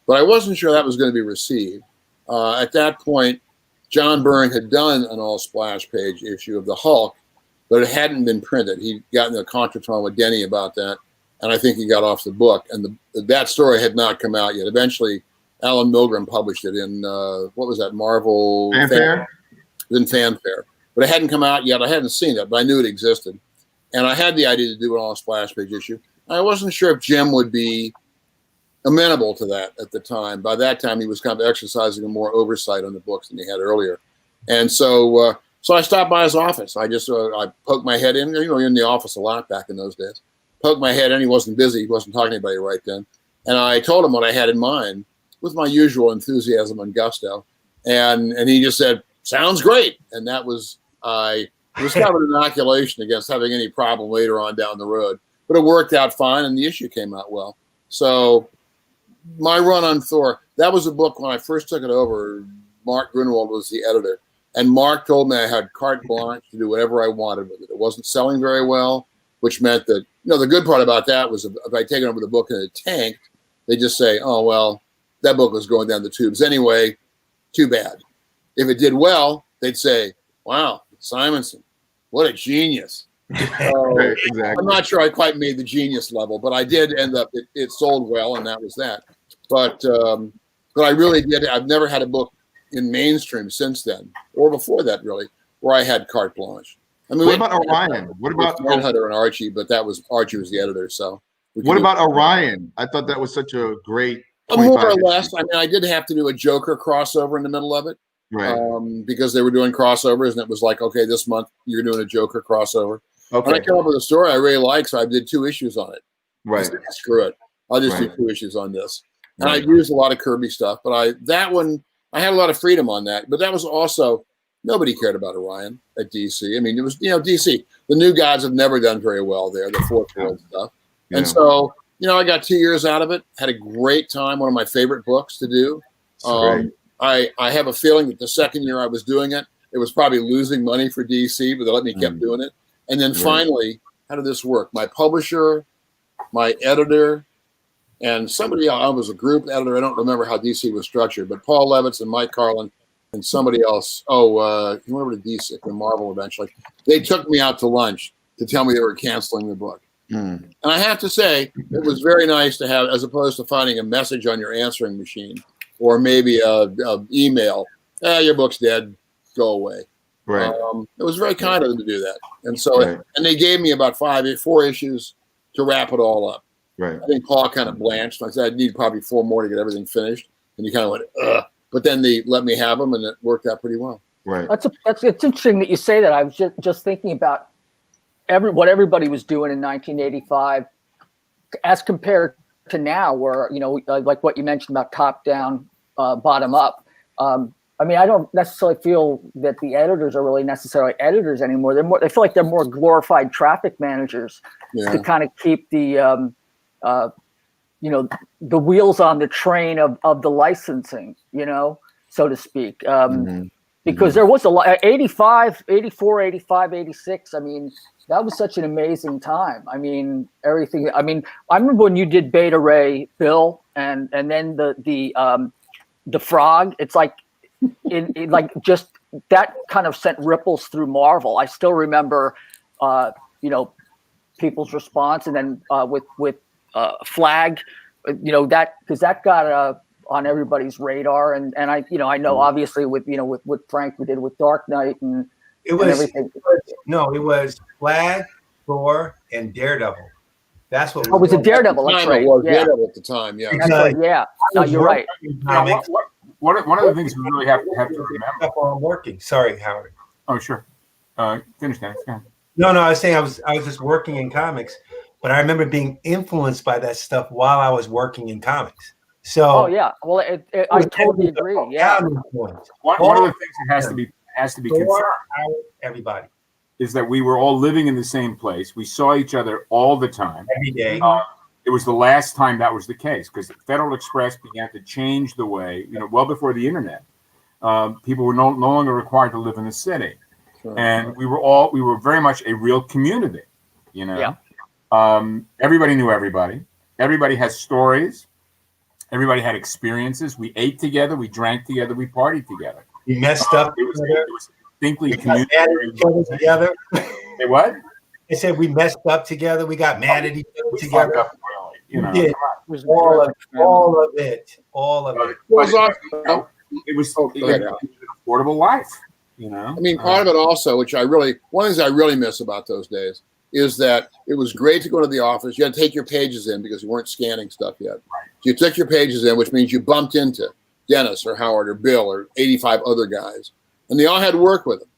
But I wasn't sure that was going to be received. At that point, John Byrne had done an all splash page issue of the Hulk, but it hadn't been printed. He'd gotten a contretemps with Denny about that, and I think he got off the book. And that story had not come out yet. Eventually, Alan Milgram published it in, what was that, Marvel? Fanfare? It was in Fanfare. But it hadn't come out yet. I hadn't seen it, but I knew it existed. And I had the idea to do an all splash page issue. I wasn't sure if Jim would be amenable to that at the time. By that time, he was kind of exercising a more oversight on the books than he had earlier. And so I stopped by his office. I just I poked my head in. You're in the office a lot back in those days. Poked my head in. He wasn't busy. He wasn't talking to anybody right then. And I told him what I had in mind with my usual enthusiasm and gusto. And he just said, sounds great. And that was, it was kind of an inoculation against having any problem later on down the road. But it worked out fine, and the issue came out well. So my run on Thor, that was a book when I first took it over. Mark Grunwald was the editor. And Mark told me I had carte blanche to do whatever I wanted with it. It wasn't selling very well, which meant that, the good part about that was if I'd taken over the book and it tanked, they'd just say, oh, well, that book was going down the tubes anyway. Too bad. If it did well, they'd say, wow, Simonson, what a genius. Right, exactly. I'm not sure I quite made the genius level, but I did end up, it sold well, and that was that. But I really did. I've never had a book in mainstream since then, or before that, really, where I had carte blanche. I mean, what about Orion? What about Red Hunter and Archie? But Archie was the editor, so. What about Orion? I thought that was such a great. More or less. I mean, I did have to do a Joker crossover in the middle of it, right? Because they were doing crossovers, and it was like, okay, this month you're doing a Joker crossover. Okay. And I came up with a story I really like, so I did 2 issues on it. Right. Said, screw it. I'll just do 2 issues on this. And I used a lot of Kirby stuff, but that one, I had a lot of freedom on that. But that was also, nobody cared about Orion at DC. I mean, it was, DC. The new guys have never done very well there, the Fourth World stuff. Yeah. And so, I got 2 years out of it, had a great time, one of my favorite books to do. I have a feeling that the second year I was doing it, it was probably losing money for DC, but they let me keep doing it. And then finally, how did this work? My publisher, my editor, and somebody else, I was a group editor. I don't remember how DC was structured, but Paul Levitz and Mike Carlin and somebody else, he went over to DC and Marvel eventually. They took me out to lunch to tell me they were canceling the book. And I have to say, it was very nice to have, as opposed to finding a message on your answering machine or maybe a email, your book's dead, go away. Right. It was very kind of them to do that. And so, and they gave me about 4 issues to wrap it all up. Right. I think Paul kind of blanched. I said, I need probably 4 more to get everything finished. And he kind of went, ugh. But then they let me have them, and it worked out pretty well. Right. It's interesting that you say that. I was just thinking about what everybody was doing in 1985 as compared to now, where, you know, like what you mentioned about top down, bottom up. I mean, I don't necessarily feel that the editors are really necessarily editors anymore. They feel like they're more glorified traffic managers to kind of keep the, you know, the wheels on the train of the licensing, you know, so to speak. Because there was a lot, 85, 84, 85, 86. I mean, that was such an amazing time. I mean, everything. I mean, I remember when you did Beta Ray, Bill, and then the Frog. It's like, in like just that kind of sent ripples through Marvel. I still remember, you know, people's response, and then with Flag, you know, that because that got on everybody's radar, and I, you know, I know obviously with, you know, with Frank we did with Dark Knight and everything. It was Flag, Thor, and Daredevil. That's what. Oh, was it Daredevil? That's right. Daredevil at the time. Yeah. That's right. Yeah. No, you're right. One of the things we really have to remember while I'm working. Sorry, Howard. Oh, sure. Finish that. No, I was saying I was just working in comics, but I remember being influenced by that stuff while I was working in comics. So. Oh yeah. Well, I totally agree. Yeah. One of the things that has to be confirmed. Everybody. Is that we were all living in the same place. We saw each other all the time. Every day. It was the last time that was the case, because Federal Express began to change the way, you know, well before the internet. People were no longer required to live in the city. Sure. And we were very much a real community, you know. Yeah. Everybody knew everybody. Everybody has stories. Everybody had experiences. We ate together. We drank together. We partied together. We messed up. It was distinctly community together. Say what? They said we messed up together. We got mad at each other together. Up, really, you know, we did. All of it. It was an affordable life. You know. I mean, part of it also, one of the things I really miss about those days is that it was great to go to the office. You had to take your pages in because you weren't scanning stuff yet. Right. You took your pages in, which means you bumped into Dennis or Howard or Bill or 85 other guys, and they all had to work with them.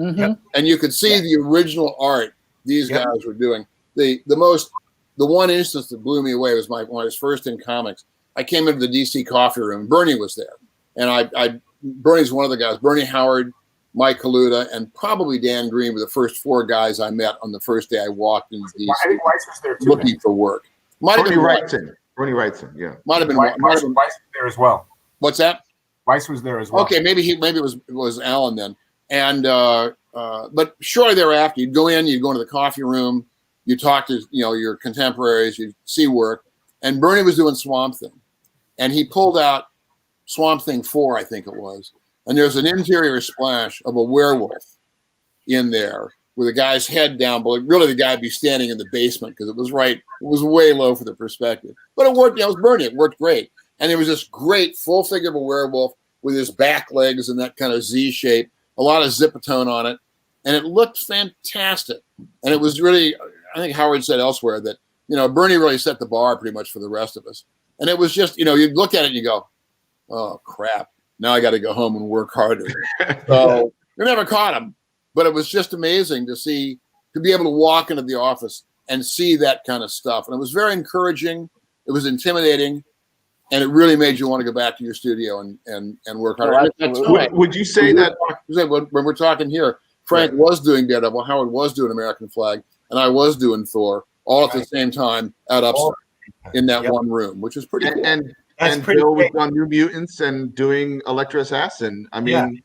Mm-hmm. And you could see the original art these guys were doing. The one instance that blew me away was when I was first in comics. I came into the DC coffee room. Bernie was there, and Bernie's one of the guys. Bernie Howard, Mike Kaluta, and probably Dan Green were the first 4 guys I met on the first day I walked into DC. I think Weiss was there too. Looking for work. Bernie Wrightson, yeah. Might have been Weiss was there as well. What's that? Weiss was there as well. Okay, maybe it was Alan then. And but shortly thereafter, you'd go into the coffee room, you talk to your contemporaries, you see work, and Bernie was doing Swamp Thing, and he pulled out Swamp Thing 4, I think it was, and there's an interior splash of a werewolf in there with a guy's head down, but really the guy would be standing in the basement because it was way low for the perspective, but it worked. It was Bernie. It worked great, and there was this great full figure of a werewolf with his back legs in that kind of Z shape. A lot of zipatone on it, and it looked fantastic. And it was really, I think Howard said elsewhere that, Bernie really set the bar pretty much for the rest of us. And it was just, you'd look at it and you go, oh, crap. Now I got to go home and work harder. So we never caught him. But it was just amazing to be able to walk into the office and see that kind of stuff. And it was very encouraging. It was intimidating. And it really made you want to go back to your studio and work harder. Would you say that when we're talking here, Frank was doing Daredevil, Howard was doing American Flag, and I was doing Thor, all at the same time at Upstart in that one room, which is pretty cool. And Bill was on New Mutants and doing Elektra Assassin. I mean,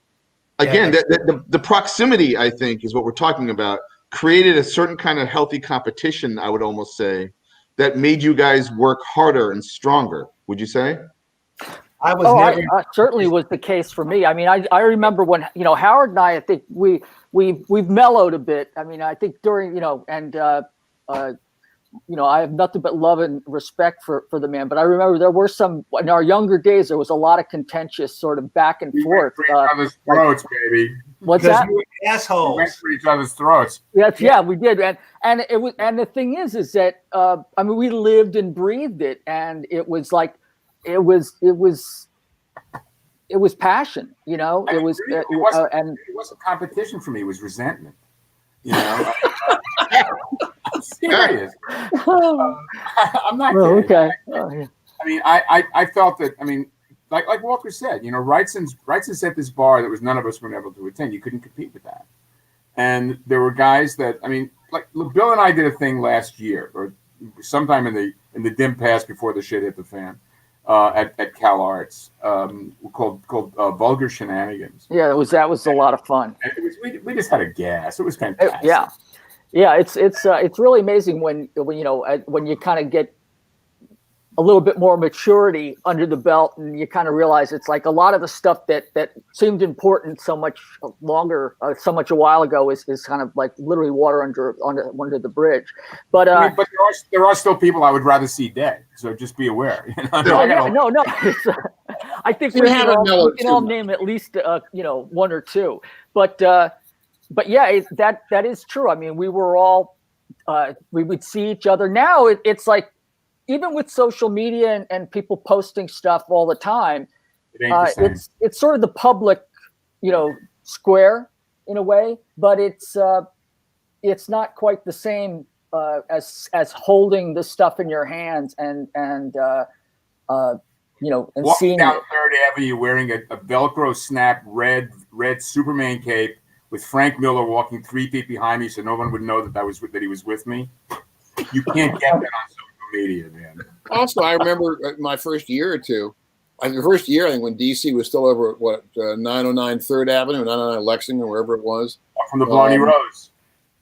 again, the proximity, I think, is what we're talking about, created a certain kind of healthy competition, I would almost say, that made you guys work harder and stronger. Would you say? I certainly was the case for me. I mean, I remember when Howard and I think we've mellowed a bit. I mean, I think during and I have nothing but love and respect for the man. But I remember there were some in our younger days. There was a lot of contentious sort of back and forth. For each other's throats, baby. What's Because that? we were assholes. We went for each other's throats. Yeah, we did, and it was. And the thing is that I mean, we lived and breathed it, and it was like, it was passion. It was, and it wasn't competition for me. It was resentment. I'm serious. I'm not kidding. Okay. I mean, I felt that. I mean, like Walter said, Wrightson set this bar that was none of us were able to attend. You couldn't compete with that. And there were guys that, I mean, like Bill and I did a thing last year, or sometime in the dim past before the shit hit the fan, at Cal Arts, called Vulgar Shenanigans. Yeah, that was a lot of fun. And we just had a gas. It was fantastic. Yeah. It's really amazing when you kind of get a little bit more maturity under the belt, and you kind of realize it's like a lot of the stuff that seemed important so much longer, so much a while ago is kind of like literally water under the bridge. But there are still people I would rather see dead. So just be aware. No. I think we can all name at least one or two. But yeah, that is true. I mean, we were all we would see each other. Now it's like, even with social media and people posting stuff all the time, it's sort of the public, square in a way, but it's not quite the same as holding the stuff in your hands and walking seeing down it. Third Avenue wearing a Velcro snap red Superman cape with Frank Miller walking 3 feet behind me, so no one would know that he was with me. You can't get that on social media, man. Also, I remember my first year or two. The first year, I think, when DC was still over at 909 Third Avenue, 909 Lexington, wherever it was, from the Blarney Rose.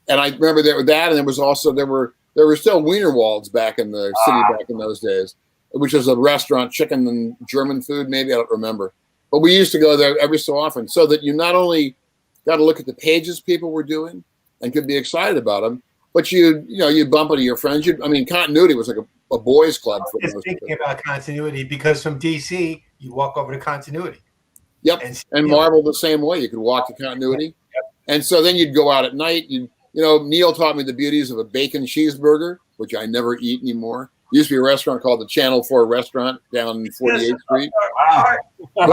And I remember that, and there was also there were still Wienerwalds back in the city back in those days, which was a restaurant, chicken and German food, maybe, I don't remember, but we used to go there every so often, so that you not only got to look at the pages people were doing and could be excited about them, but you'd bump into your friends. Continuity was like a boys' club. For just thinking about continuity, because from DC you walk over to continuity. Yep, and Marvel the same way. You could walk to continuity, and so then you'd go out at night. Neil taught me the beauties of a bacon cheeseburger, which I never eat anymore. There used to be a restaurant called the Channel 4 Restaurant down 48th Street, but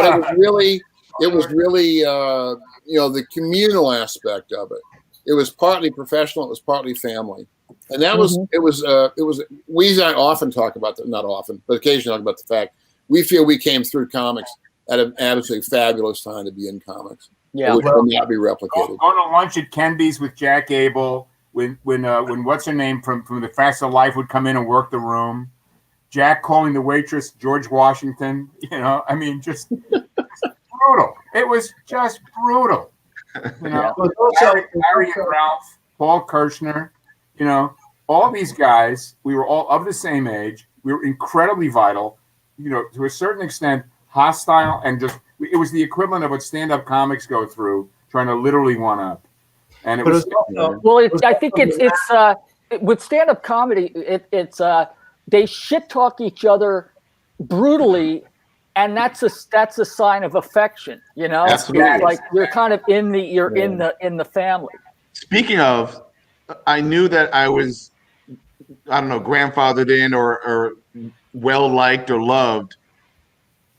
it was really the communal aspect of it. It was partly professional. It was partly family, and that was it was. We often talk about that, not often, but occasionally talk about the fact we feel we came through comics at an absolutely fabulous time to be in comics. Yeah, which will not be replicated. Going to lunch at Kenby's with Jack Abel when what's her name from the Facts of Life would come in and work the room. Jack calling the waitress George Washington. Just brutal. It was just brutal. Larry and Ralph, Paul Kirshner, all these guys, we were all of the same age. We were incredibly vital, to a certain extent, hostile, and it was the equivalent of what stand-up comics go through, trying to literally one-up. And it was. I think it's with stand-up comedy, it's they shit-talk each other brutally. And that's a sign of affection, Absolutely. It's like you're kind of in the family. Speaking of, I knew that I was, grandfathered in or well liked or loved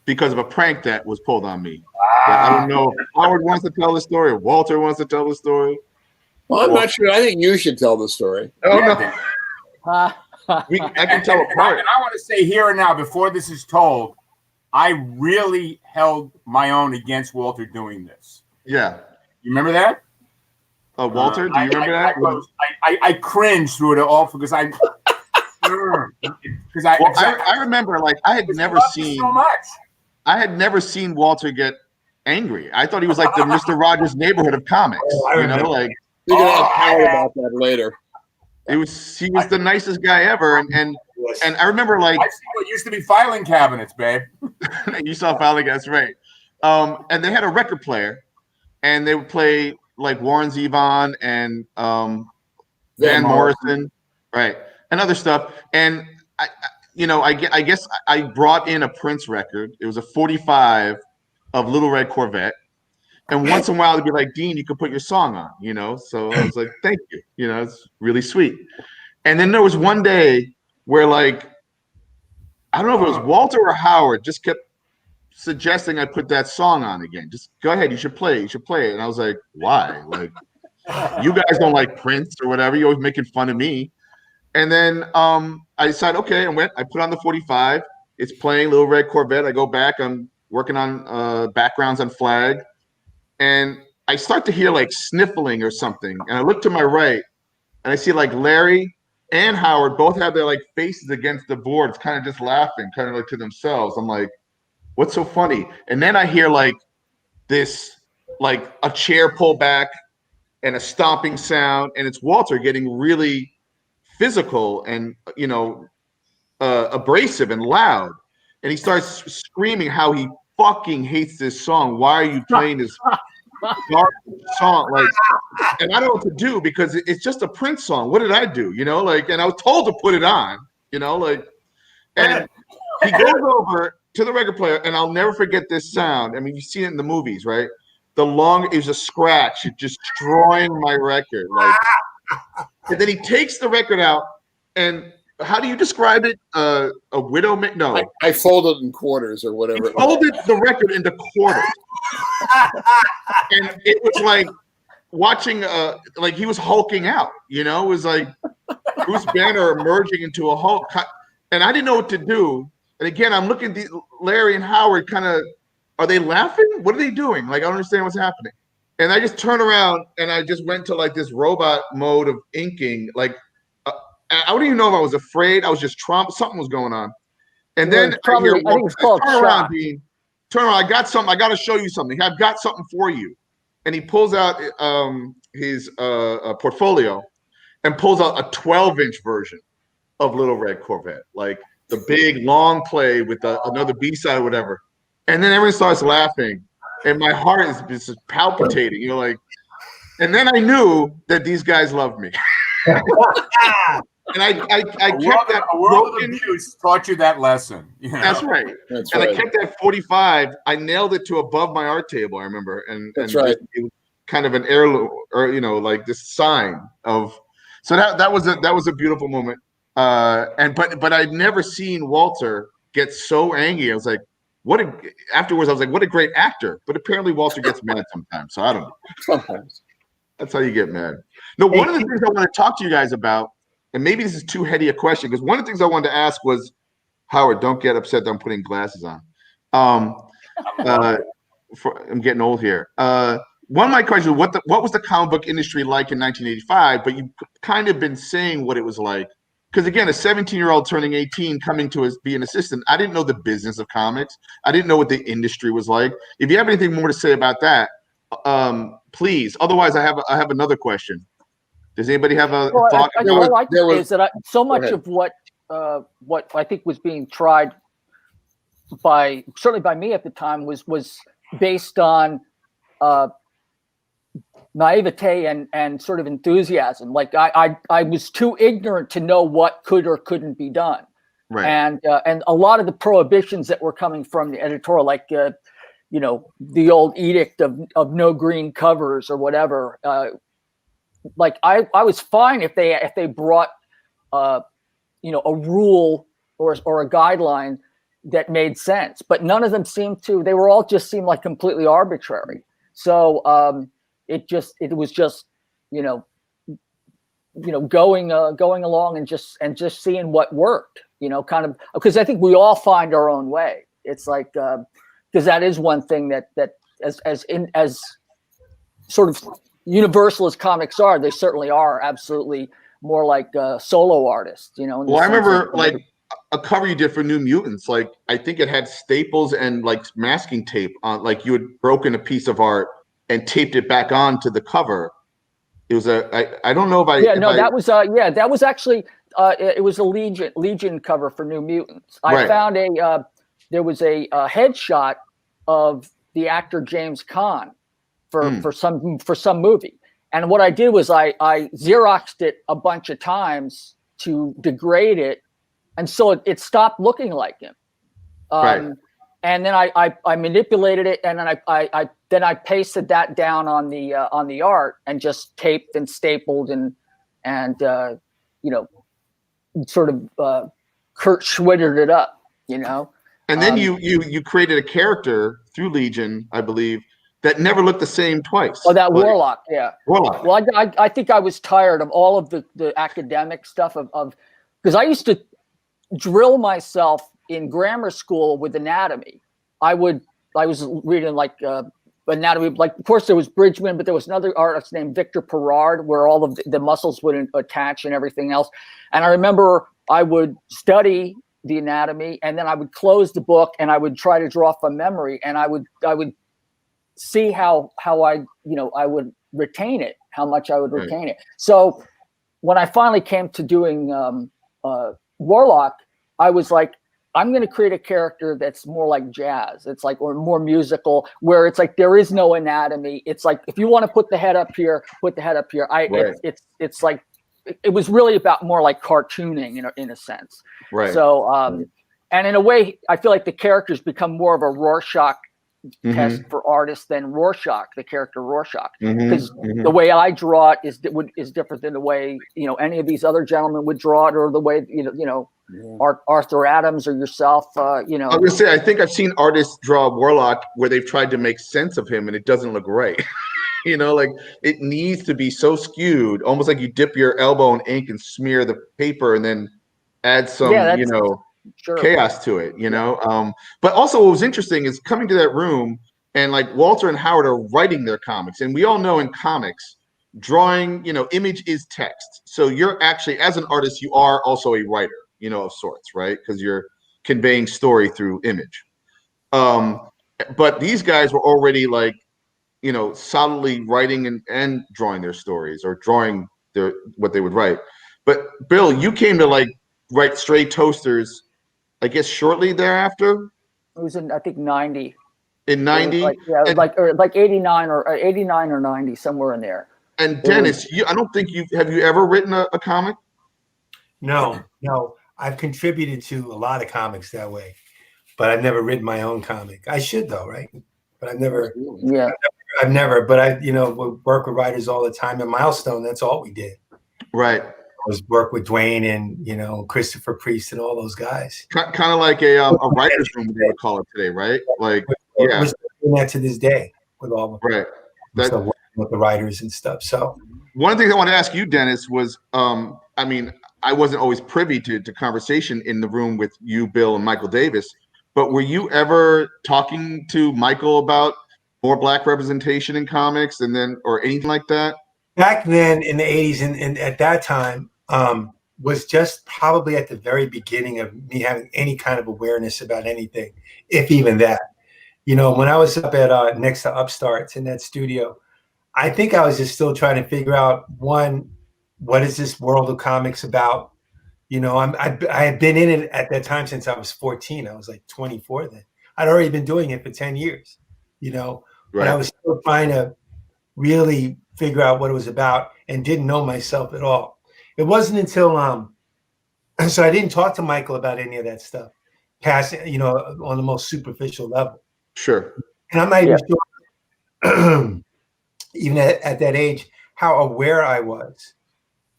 because of a prank that was pulled on me. I don't know if Howard wants to tell the story or Walter wants to tell the story. Well, I'm not sure. I think you should tell the story. Oh no. I can tell a part. And I want to say here and now, before this is told, I really held my own against Walter doing this. Yeah. You remember that? Walter, do you remember that? I cringed through it all because I remember, like, I had never seen so much. I had never seen Walter get angry. I thought he was like the Mr. Rogers Neighborhood of comics. You're gonna ask Howard about that later. He was the nicest guy ever, and I remember, like, I see what used to be filing cabinets, babe. You saw filing cabinets, right? And they had a record player, and they would play like Warren Zevon and Van Morrison, right? and other stuff. And I guess I brought in a Prince record. It was a 45 of Little Red Corvette. And once in a while, they'd be like, Dean, you could put your song on, So I was like, thank you. It's really sweet. And then there was one day where, like, I don't know if it was Walter or Howard just kept suggesting I put that song on again. Just go ahead. You should play it. You should play it. And I was like, why? Like, you guys don't like Prince or whatever. You're always making fun of me. And then I decided, okay, I put on the 45. It's playing Little Red Corvette. I go back. I'm working on backgrounds on Flag. And I start to hear like sniffling or something. And I look to my right and I see like Larry and Howard both have their like faces against the boards, kind of just laughing, kind of like to themselves. I'm like, what's so funny? And then I hear like this, like a chair pull back and a stomping sound. And it's Walter getting really physical and, abrasive and loud. And he starts screaming how he fucking hates this song. Why are you playing this song? Like, and I don't know what to do because it's just a Prince song. What did I do? And I was told to put it on, and he goes over to the record player, and I'll never forget this sound. I mean, you see it in the movies, right? It was a scratch, just destroying my record. Like, and then he takes the record out, and how do you describe it? A widow? No, I folded in quarters or whatever. He folded the record into quarters, and it was like watching, like he was hulking out. It was like Bruce Banner emerging into a Hulk, and I didn't know what to do. And again, I'm looking at Larry and Howard. Kind of, are they laughing? What are they doing? Like, I don't understand what's happening. And I just turned around and I just went to like this robot mode of inking, like. I don't even know if I was afraid. I was just something was going on. And then I hear Walter says, turn around, Dean. Turn around. I got something. I got to show you something. I've got something for you. And he pulls out his portfolio and pulls out a 12-inch version of Little Red Corvette, like the big long play with another B-side or whatever. And then everyone starts laughing. And my heart is just palpitating, and then I knew that these guys loved me. And I kept that a world of abuse taught you that lesson. That's right. That's right. I kept that 45. I nailed it to above my art table. I remember, and right. It was kind of an heirloom, or like this sign of. So that was a beautiful moment. But I'd never seen Walter get so angry. I was like, afterwards I was like, what a great actor. But apparently Walter gets mad sometimes. So I don't know. Sometimes that's how you get mad. No, one of the things I want to talk to you guys about. And maybe this is too heady a question, because one of the things I wanted to ask was, Howard, don't get upset that I'm putting glasses on. I'm getting old here. One of my questions was, what was the comic book industry like in 1985? But you've kind of been saying what it was like. Because again, a 17-year-old turning 18, coming to be an assistant, I didn't know the business of comics. I didn't know what the industry was like. If you have anything more to say about that, please. Otherwise, I have another question. Does anybody have a thought? So much of what I think was being tried certainly by me at the time was based on naivete and sort of enthusiasm. Like I was too ignorant to know what could or couldn't be done. Right. And a lot of the prohibitions that were coming from the editorial, like the old edict of no green covers or whatever. Like I was fine if they brought a rule or a guideline that made sense, but none of them seemed to. They were all just seemed like completely arbitrary. So it was just going along and just seeing what worked. Kind of, because I think we all find our own way. It's like because that is one thing that as sort of universal as comics are, they certainly are absolutely more like solo artists, Well, I remember like a cover you did for New Mutants. Like I think it had staples and like masking tape on. Like you had broken a piece of art and taped it back onto the cover. It was I don't know if I. Yeah, no, that was actually it was a Legion cover for New Mutants. I found there was a headshot of the actor James Caan for some movie, and what I did was I Xeroxed it a bunch of times to degrade it, and so it stopped looking like him. Right. And then I manipulated it, and then I pasted that down on the art and just taped and stapled and sort of Kurt Schwittered it up, And then you created a character through Legion, I believe, that never looked the same twice. Oh, that Warlock, yeah. Warlock. Well, I think I was tired of all of the academic stuff of because I used to drill myself in grammar school with anatomy. I was reading like anatomy, like of course there was Bridgman, but there was another artist named Victor Perard where all of the muscles would attach and everything else. And I remember I would study the anatomy and then I would close the book and I would try to draw from memory, and I would see how I would retain it, how much I would retain it. So when I finally came to doing Warlock, I was like, I'm going to create a character that's more like jazz. It's like, or more musical, where it's like there is no anatomy. It's like if you want to put the head up here, put the head up here. It's like it was really about more like cartooning in a sense. Right. So and in a way, I feel like the characters become more of a Rorschach test for artists than Rorschach, the character Rorschach, because the way I draw it is different than the way any of these other gentlemen would draw it, or the way Arthur Adams or yourself. I was gonna say, I think I've seen artists draw Warlock where they've tried to make sense of him and it doesn't look right. Like it needs to be so skewed, almost like you dip your elbow in ink and smear the paper and then add some, chaos to it, but also what was interesting is coming to that room and like Walter and Howard are writing their comics, and we all know in comics drawing, image is text. So you're actually, as an artist, you are also a writer, of sorts, right? Because you're conveying story through image. But these guys were already like, solidly writing and drawing their stories, or drawing what they would write. But Bill, you came to like write Stray Toasters, I guess shortly thereafter. It was in, I think, 90. In 90? Like 89 or 90, somewhere in there. And Dennis, I don't think have you ever written a comic? No. I've contributed to a lot of comics that way, but I've never written my own comic. I should though, right? But I've never. Yeah. I've never. But I, work with writers all the time. At Milestone, that's all we did. Right. Was work with Dwayne and Christopher Priest and all those guys. Kind of like a writer's room, they would call it today, right? Like, yeah. We're doing that to this day with all right. With the writers and stuff. So one of the things I want to ask you, Dennis, was I wasn't always privy to conversation in the room with you, Bill, and Michael Davis, but were you ever talking to Michael about more Black representation in comics or anything like that? Back then in the 80s and at that time, was just probably at the very beginning of me having any kind of awareness about anything, if even that. When I was up at next to Upstarts in that studio, I think I was just still trying to figure out, one, what is this world of comics about? I had been in it at that time since I was 14. I was like 24 then. I'd already been doing it for 10 years, but I was still trying to really figure out what it was about and didn't know myself at all. It wasn't until so I didn't talk to Michael about any of that stuff, passing, on the most superficial level. Sure. And I'm not even sure, even at that age, how aware I was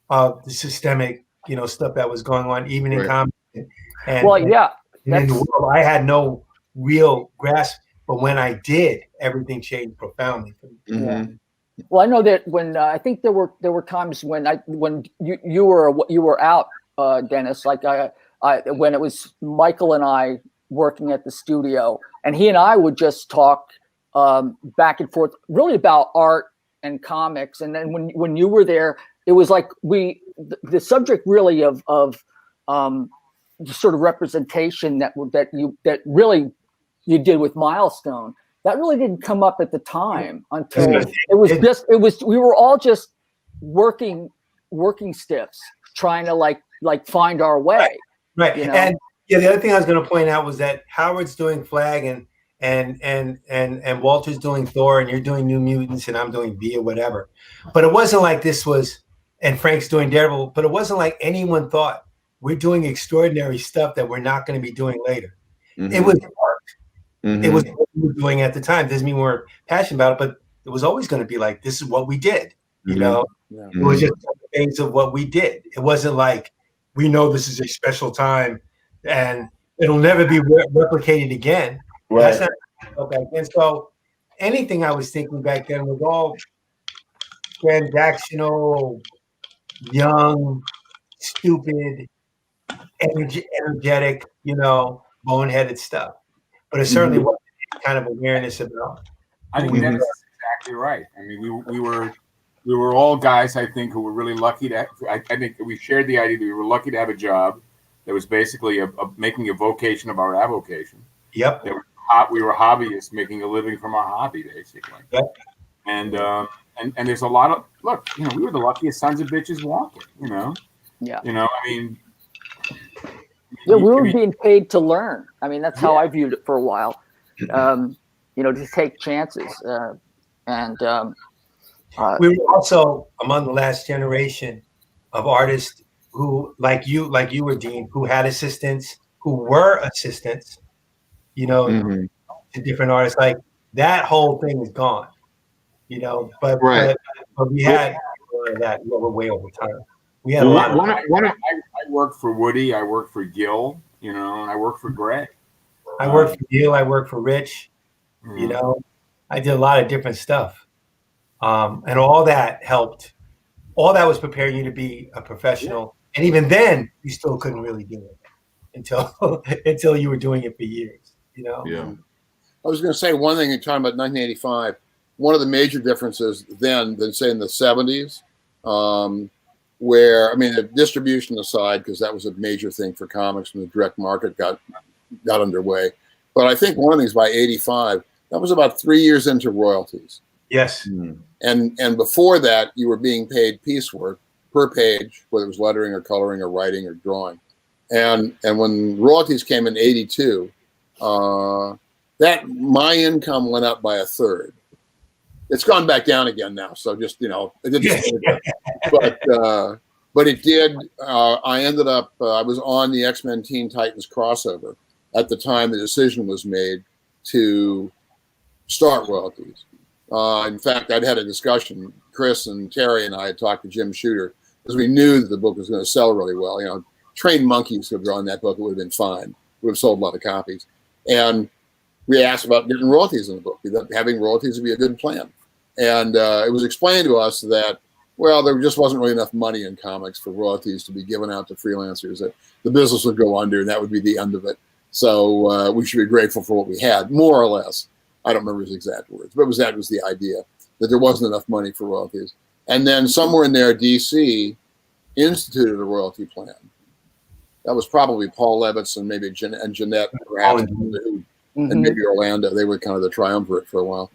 of the systemic, stuff that was going on, even in comics. And in the world, I had no real grasp, but when I did, everything changed profoundly for me. Yeah. Well, I know that when I think there were times when you were out, Dennis, like when it was Michael and I working at the studio, and he and I would just talk back and forth, really about art and comics. And then when you were there, it was like the subject really of sort of representation that really you did with Milestone. That really didn't come up at the time until we were all just working stiffs, trying to like find our way. Right. And the other thing I was going to point out was that Howard's doing Flag and Walter's doing Thor, and you're doing New Mutants and I'm doing V or whatever. But it wasn't like this was and Frank's doing Daredevil, but it wasn't like anyone thought we're doing extraordinary stuff that we're not going to be doing later. It was work. It was what we were doing at the time. Doesn't mean we weren't passionate about it, but it was always going to be like, this is what we did. You know, it was just things of what we did. It wasn't like, we know this is a special time and it'll never be replicated again. Right. That's not back then. So anything I was thinking back then was all transactional, young, stupid, energetic, you know, boneheaded stuff. But it certainly wasn't any kind of awareness about. I think that's exactly right. I mean, we were all guys, I think, who were really lucky to. I think that we shared the idea that we were lucky to have a job that was basically making a vocation of our avocation. Yep. We were hobbyists making a living from our hobby, basically. Yep. And there's a lot of look. You know, we were the luckiest sons of bitches walking. You know. Yeah. You know, I mean. Yeah, we were being paid to learn. I mean, that's how I viewed it for a while. You know, to take chances. We were also among the last generation of artists who, like you were, Dean, who had assistants, who were assistants, you know, to different artists. Like that whole thing is gone, you know. But we had that way over time. We had a lot of. I worked for Woody. I worked for Gil. You know, and I worked for Greg. I worked for Gil. I worked for Rich. You know, I did a lot of different stuff, and all that helped. All that was preparing you to be a professional, and even then, you still couldn't really do it until you were doing it for years. You know. Yeah. I was going to say one thing. You're talking about 1985. One of the major differences then than say in the 70s. Where, I mean, the distribution aside, because that was a major thing for comics when the direct market got underway. But I think one of the things by 85, that was about 3 years into royalties. Yes. And before that, you were being paid piecework per page, whether it was lettering or coloring or writing or drawing. And when royalties came in 82, that my income went up by a third. It's gone back down again now. So just, you know, it didn't. But it did. I ended up. I was on the X-Men Teen Titans crossover at the time the decision was made to start royalties. In fact, I'd had a discussion. Chris and Terry and I had talked to Jim Shooter because we knew that the book was going to sell really well. You know, trained monkeys could have drawn that book; it would have been fine. Would have sold a lot of copies. And we asked about getting royalties in the book. Having royalties would be a good plan. And it was explained to us that, well, there just wasn't really enough money in comics for royalties to be given out to freelancers. That the business would go under, and that would be the end of it. So we should be grateful for what we had, more or less. I don't remember his exact words, but that was the idea, that there wasn't enough money for royalties. And then somewhere in there, DC instituted a royalty plan. That was probably Paul Levitz and maybe Jeanette, perhaps, and maybe Orlando. They were kind of the triumvirate for a while.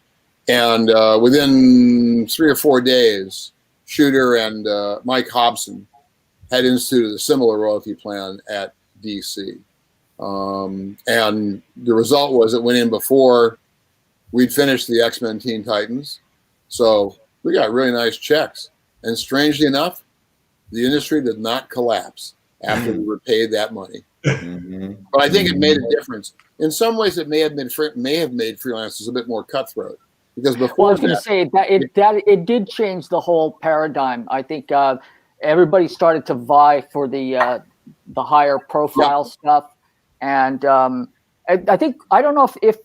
And within 3 or 4 days, Shooter and Mike Hobson had instituted a similar royalty plan at DC. And the result was it went in before we'd finished the X-Men Teen Titans. So we got really nice checks. And strangely enough, the industry did not collapse after we were paid that money. But I think it made a difference. In some ways, it may have made freelancers a bit more cutthroat. Because before I was going to say that it did change the whole paradigm. I think everybody started to vie for the higher profile stuff, and I think I don't know if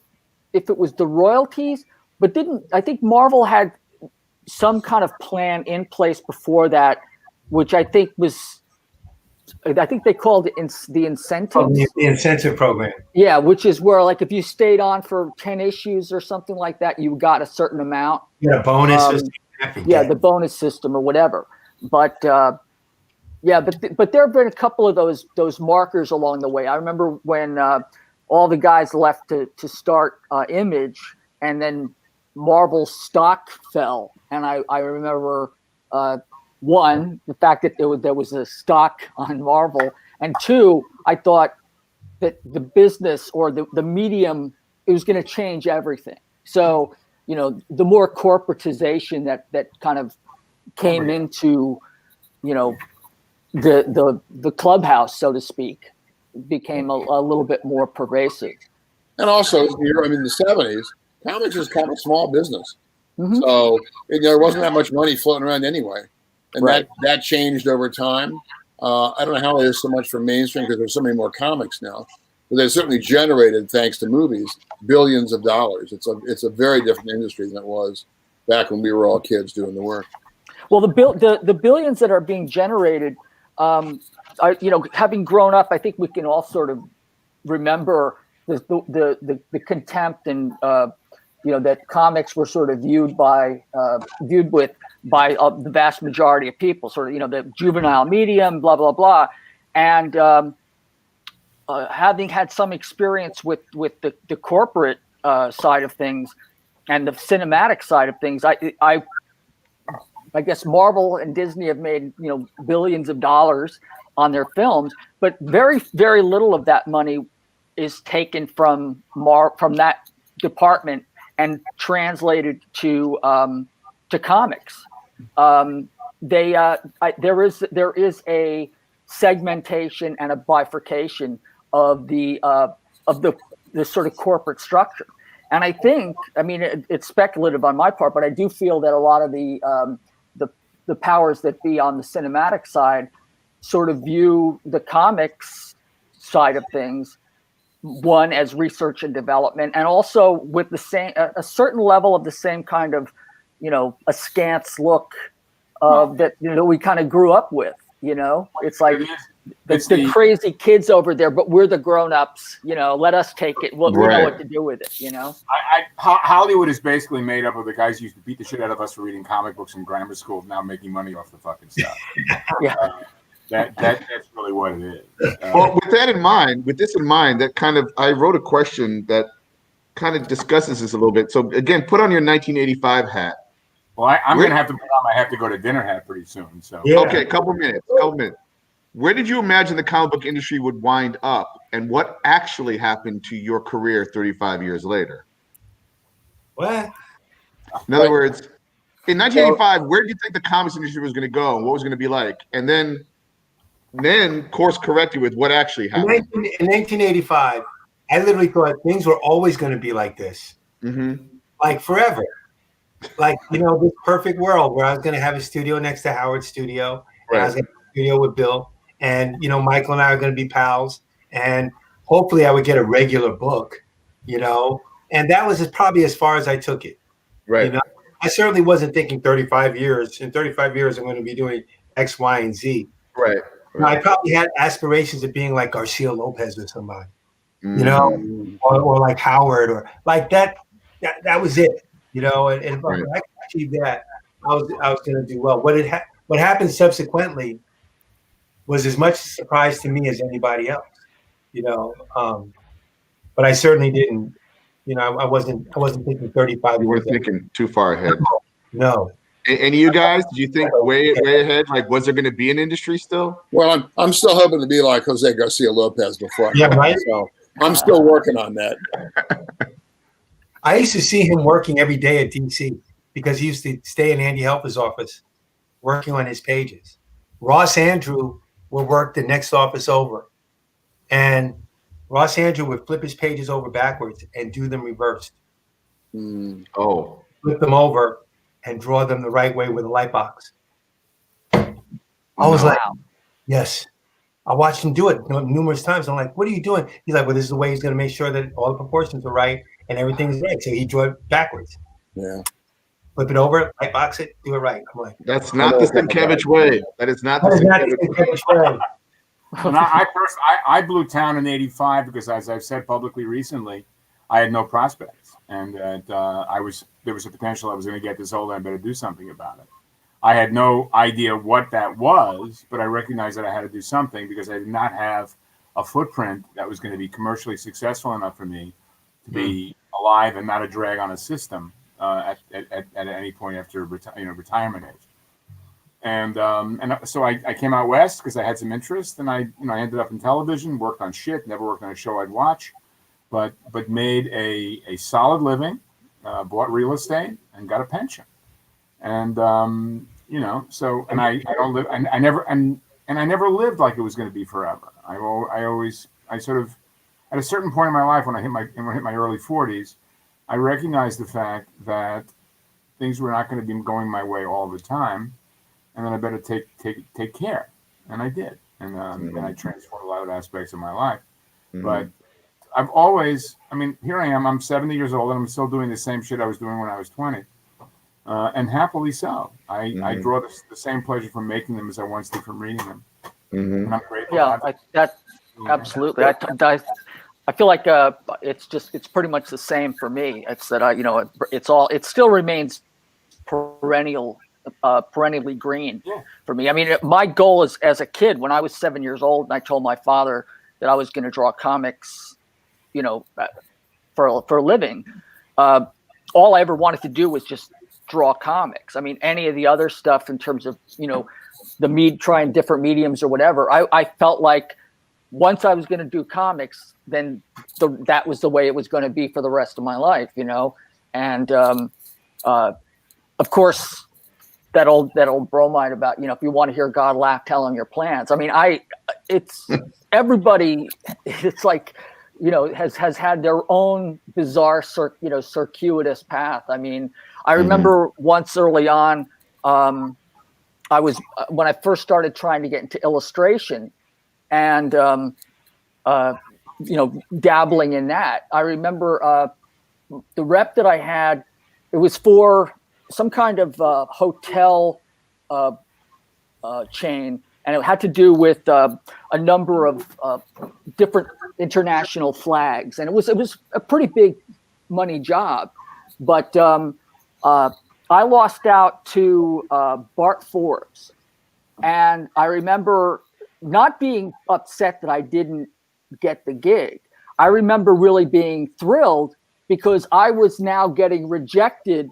it was the royalties, but I think Marvel had some kind of plan in place before that, which I think they called it the incentives. The incentive program. Yeah, which is where, like, if you stayed on for 10 issues or something like that, you got a certain amount. Yeah, bonus system. Yeah, the bonus system or whatever. But but there have been a couple of those markers along the way. I remember when all the guys left to start Image, and then Marvel's stock fell, and I remember. One, the fact that there was a stock on Marvel, and two, I thought that the business or the medium, it was going to change everything. So, you know, the more corporatization that kind of came into the clubhouse, so to speak, became a little bit more pervasive. And also, in the 70s, comics is kind of a small business. Mm-hmm. So there wasn't that much money floating around anyway. And Right. that changed over time. I don't know how it is so much for mainstream because there's so many more comics now. But they certainly generated, thanks to movies, billions of dollars. It's a very different industry than it was back when we were all kids doing the work. Well, the billions that are being generated, having grown up, I think we can all sort of remember the contempt and that comics were sort of viewed with by the vast majority of people, sort of the juvenile medium, blah blah blah, and having had some experience with the corporate side of things and the cinematic side of things, I guess Marvel and Disney have made billions of dollars on their films, but very very little of that money is taken from that department and translated to comics. There is a segmentation and a bifurcation of the sort of corporate structure, and I think, it's speculative on my part, but I do feel that a lot of the powers that be on the cinematic side sort of view the comics side of things, one, as research and development, and also with a certain level of the same kind of askance look that we kind of grew up with. It's like the crazy kids over there, but we're the grown-ups. Let us take it. We know what to do with it. Hollywood is basically made up of the guys who used to beat the shit out of us for reading comic books in grammar school, now making money off the fucking stuff. Yeah. That's really what it is. Well, with this in mind, that kind of, I wrote a question that kind of discusses this a little bit. So again, put on your 1985 hat. Well, I'm going to have to put on my have to go to dinner hat pretty soon. So Okay, couple minutes. Where did you imagine the comic book industry would wind up, and what actually happened to your career 35 years later? What? In other words, in 1985, where did you think the comics industry was going to go, and what was going to be like? And then course corrected with what actually happened. In 1985, I literally thought things were always going to be like this, like forever. Like, this perfect world where I was going to have a studio next to Howard's studio, and I was going to have a studio with Bill, and Michael and I are going to be pals, and hopefully I would get a regular book, and that was probably as far as I took it. Right. I certainly wasn't thinking 35 years. In 35 years, I'm going to be doing X, Y, and Z. Right. I probably had aspirations of being like Garcia Lopez or somebody, or like Howard, or like that. That was it, and if I could achieve that, I was going to do well. What happened subsequently was as much a surprise to me as anybody else, but I certainly didn't. I wasn't thinking 35 years. You weren't thinking too far ahead. No. Any of you guys, did you think way ahead? Like, was there going to be an industry still? Well, I'm still hoping to be like Jose Garcia Lopez before. So I'm still working on that. I used to see him working every day at DC because he used to stay in Andy Helper's office working on his pages. Ross Andrew would work the next office over, and Ross Andrew would flip his pages over backwards and do them reversed. Oh. Flip them over and draw them the right way with a light box. I was like, yes. I watched him do it numerous times. I'm like, what are you doing? He's like, well, this is the way he's going to make sure that all the proportions are right and everything's right. So he drew it backwards. Yeah. Flip it over, light box it, do it right. I'm like, that's not the Sienkiewicz way. That is not the Sienkiewicz way. And I blew town in '85 because, as I've said publicly recently, I had no prospects, and that there was a potential I was going to get this old and I better do something about it. I had no idea what that was, but I recognized that I had to do something because I did not have a footprint that was going to be commercially successful enough for me to be alive and not a drag on a system at any point after retirement age. And so I came out west because I had some interest, and I ended up in television, worked on shit, never worked on a show I'd watch, but made a solid living, bought real estate, and got a pension. And you know, so, and I don't live, and I never lived like it was going to be forever. I sort of, at a certain point in my life, when I hit my early 40s, I recognized the fact that things were not going to be going my way all the time, and then I better take care, and I did, and I transformed a lot of aspects of my life. But I've always, I mean, here I am. I'm 70 years old, and I'm still doing the same shit I was doing when I was 20, and happily so. I draw the same pleasure from making them as I once did from reading them. And I'm grateful. Yeah, absolutely. I feel like it's pretty much the same for me. It's that it still remains perennially green for me. I mean, my goal is, as a kid, when I was 7 years old, and I told my father that I was going to draw comics, for a living. All I ever wanted to do was just draw comics. I mean, any of the other stuff in terms of trying different mediums or whatever, I felt like once I was going to do comics, then that was the way it was going to be for the rest of my life, And of course, that old bromide about if you want to hear God laugh, tell him your plans. I mean, it's everybody. It's like has had their own bizarre circuitous path. I mean, I remember once early on, I was when I first started trying to get into illustration, and dabbling in that. I remember the rep that I had. It was for some kind of hotel chain, and it had to do with a number of different international flags, and it was a pretty big money job. But I lost out to Bart Forbes, and I remember not being upset that I didn't get the gig. I remember really being thrilled because I was now getting rejected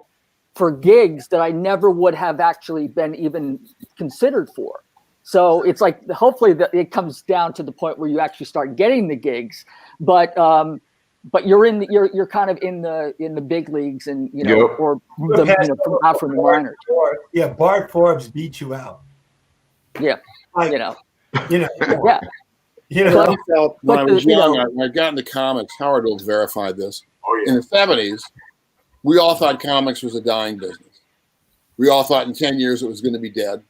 for gigs that I never would have actually been even considered for. So it's like, hopefully it comes down to the point where you actually start getting the gigs, but you're kind of in the big leagues, and or out from the minors. Yeah, Bart Forbes beat you out. Yeah, yeah. I felt when I was young, when I got into comics, Howard will verify this. In the 70s, we all thought comics was a dying business. We all thought in 10 years it was going to be dead.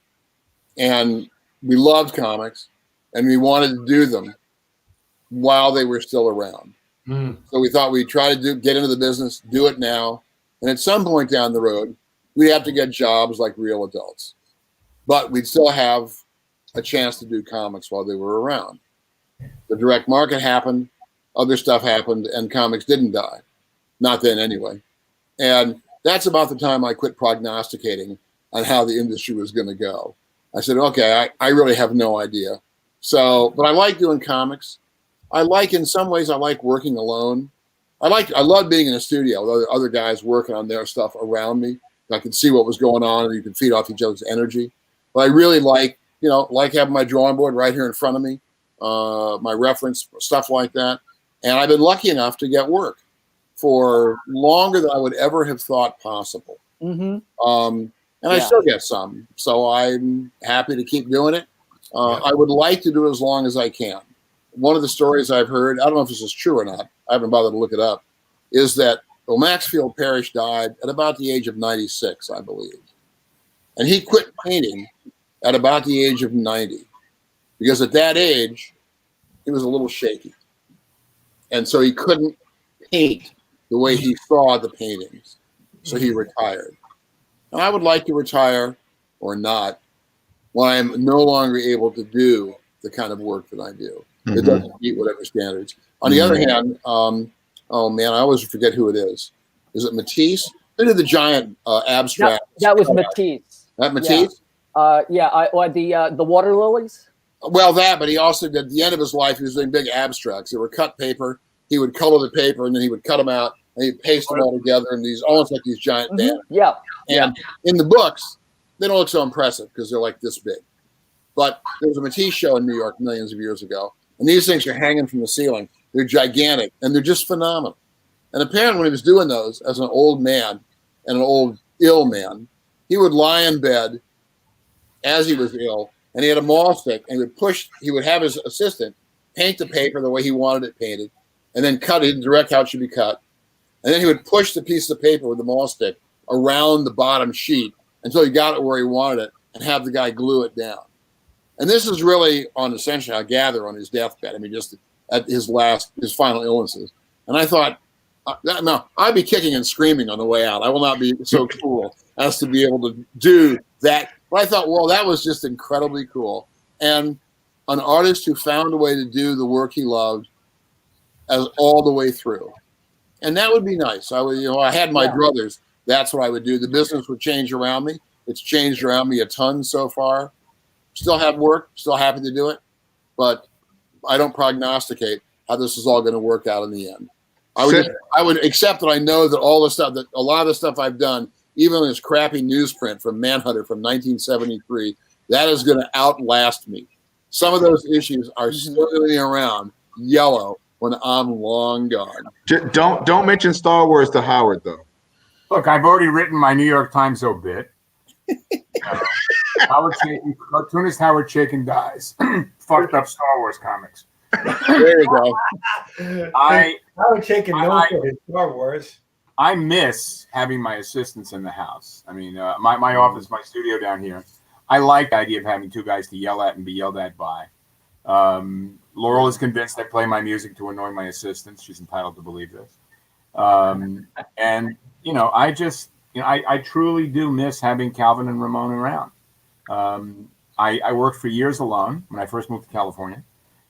And we loved comics, and we wanted to do them while they were still around. So we thought we'd try to get into the business, do it now. And at some point down the road, we'd have to get jobs like real adults. But we'd still have a chance to do comics while they were around. The direct market happened, other stuff happened, and comics didn't die. Not then anyway. And that's about the time I quit prognosticating on how the industry was going to go. I said, okay, I really have no idea. So, but I like doing comics. In some ways, I like working alone. I love being in a studio with other guys working on their stuff around me. I could see what was going on, and you can feed off each other's energy. But I really like having my drawing board right here in front of me, my reference, stuff like that. And I've been lucky enough to get work for longer than I would ever have thought possible. And I still get some. So I'm happy to keep doing it. I would like to do it as long as I can. One of the stories I've heard, I don't know if this is true or not, I haven't bothered to look it up, is that Maxfield Parrish died at about the age of 96, I believe. And he quit painting at about the age of 90, because at that age, he was a little shaky. And so he couldn't paint the way he saw the paintings. So he retired. And I would like to retire, or not, when I am no longer able to do the kind of work that I do. It doesn't meet whatever standards. On the other hand, oh man, I always forget who it is. Is it Matisse? Who did the giant abstract? That was Matisse. That Matisse? The water lilies. Well, but he also did, at the end of his life, he was doing big abstracts. They were cut paper. He would color the paper, and then he would cut them out, and he'd paste them all together, and these almost like these giant banners. Yeah. And in the books, they don't look so impressive because they're like this big. But there was a Matisse show in New York millions of years ago, and these things are hanging from the ceiling. They're gigantic, and they're just phenomenal. And apparently when he was doing those as an old man and an old ill man, he would lie in bed as he was ill, and he had a maul stick, and he would have his assistant paint the paper the way he wanted it painted, and then cut it and direct how it should be cut. And then he would push the piece of paper with the maul stick around the bottom sheet until he got it where he wanted it, and have the guy glue it down. And this is really on essentially, I gather, on his deathbed. I mean, just at his final illnesses. And I thought, no, I'd be kicking and screaming on the way out. I will not be so cool as to be able to do that. But I thought, well, that was just incredibly cool. And an artist who found a way to do the work he loved as all the way through. And that would be nice. I had my druthers. That's what I would do. The business would change around me. It's changed around me a ton so far. Still have work, still happy to do it, but I don't prognosticate how this is all going to work out in the end. I would accept that I know that a lot of the stuff I've done, even this crappy newsprint from Manhunter from 1973, that is going to outlast me. Some of those issues are still going to be around yellow when I'm long gone. Don't mention Star Wars to Howard, though. Look, I've already written my New York Times obit. Cartoonist Howard Chaykin dies. Fucked up Star Wars comics. There you go. Howard Chaykin known for his Star Wars. I miss having my assistants in the house. I mean, my office, my studio down here. I like the idea of having two guys to yell at and be yelled at by. Laurel is convinced I play my music to annoy my assistants. She's entitled to believe this. And I truly do miss having Calvin and Ramon around. I worked for years alone when I first moved to California.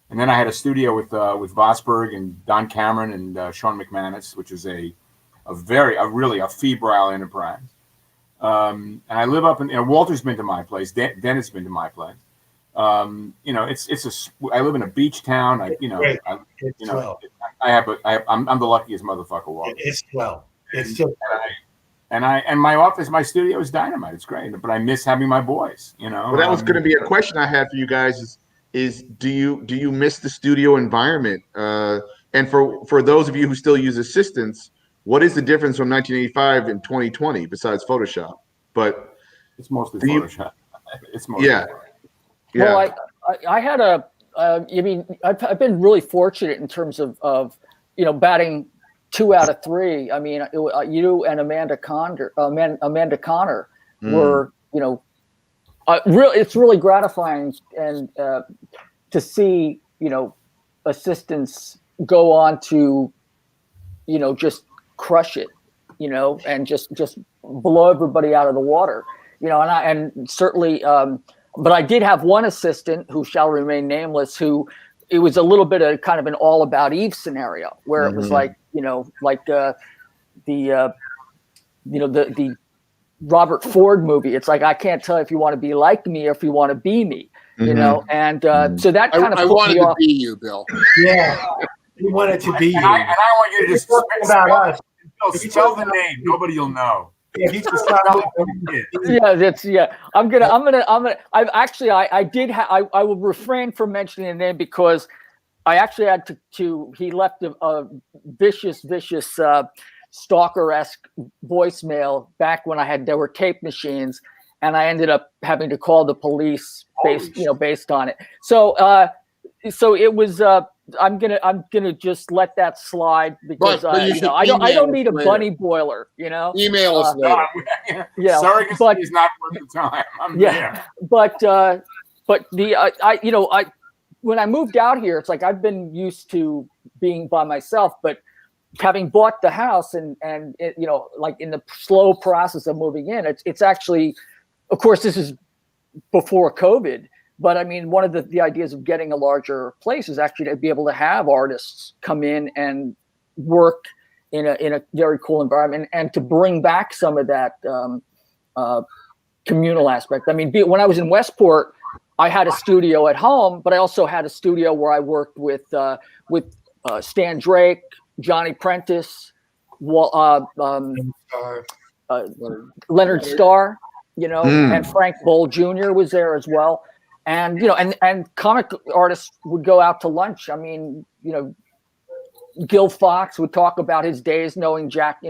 And then I had a studio with Vosberg and Don Cameron and Sean McManus, which is a really febrile enterprise. And I live up in, Walter's been to my place. Dennis been to my place. I live in a beach town. I'm the luckiest motherfucker, Walter. It's swell. It's just. And my office, my studio is dynamite. It's great, but I miss having my boys. Well, that was going to be a question I had for you guys. Is do you miss the studio environment? And for those of you who still use assistants, what is the difference from 1985 and 2020 besides Photoshop? But it's mostly Photoshop. It's mostly Well, I had I've been really fortunate in terms of batting 2 out of 3. I mean, you and Amanda Connor were, it's really gratifying and to see, assistants go on to, just crush it, and just blow everybody out of the water, and certainly, but I did have one assistant who shall remain nameless, who it was a little bit of kind of an All About Eve scenario where it was like, the Robert Ford movie. It's like, I can't tell if you want to be like me or if you want to be me, and so that kind of I wanted to be you, Bill. Yeah, we wanted to be you. And I want you to just about us. Spell the name. Nobody will know. Yeah, you just I will refrain from mentioning the name because I actually had to he left a vicious stalker-esque voicemail back when there were tape machines, and I ended up having to call the police based on it. So it was I'm gonna just let that slide because I don't need a bunny boiler, Email us later. Yeah, surrogacy is not worth the time. But when I moved out here, it's like I've been used to being by myself, but having bought the house and like in the slow process of moving in, it's actually, of course, this is before COVID. But I mean, one of the ideas of getting a larger place is actually to be able to have artists come in and work in a very cool environment and to bring back some of that communal aspect. I mean, when I was in Westport, I had a studio at home, but I also had a studio where I worked with Stan Drake, Johnny Prentice, Leonard Starr, and Frank Boll Jr. was there as well. And, and comic artists would go out to lunch. I mean, Gil Fox would talk about his days knowing Jack,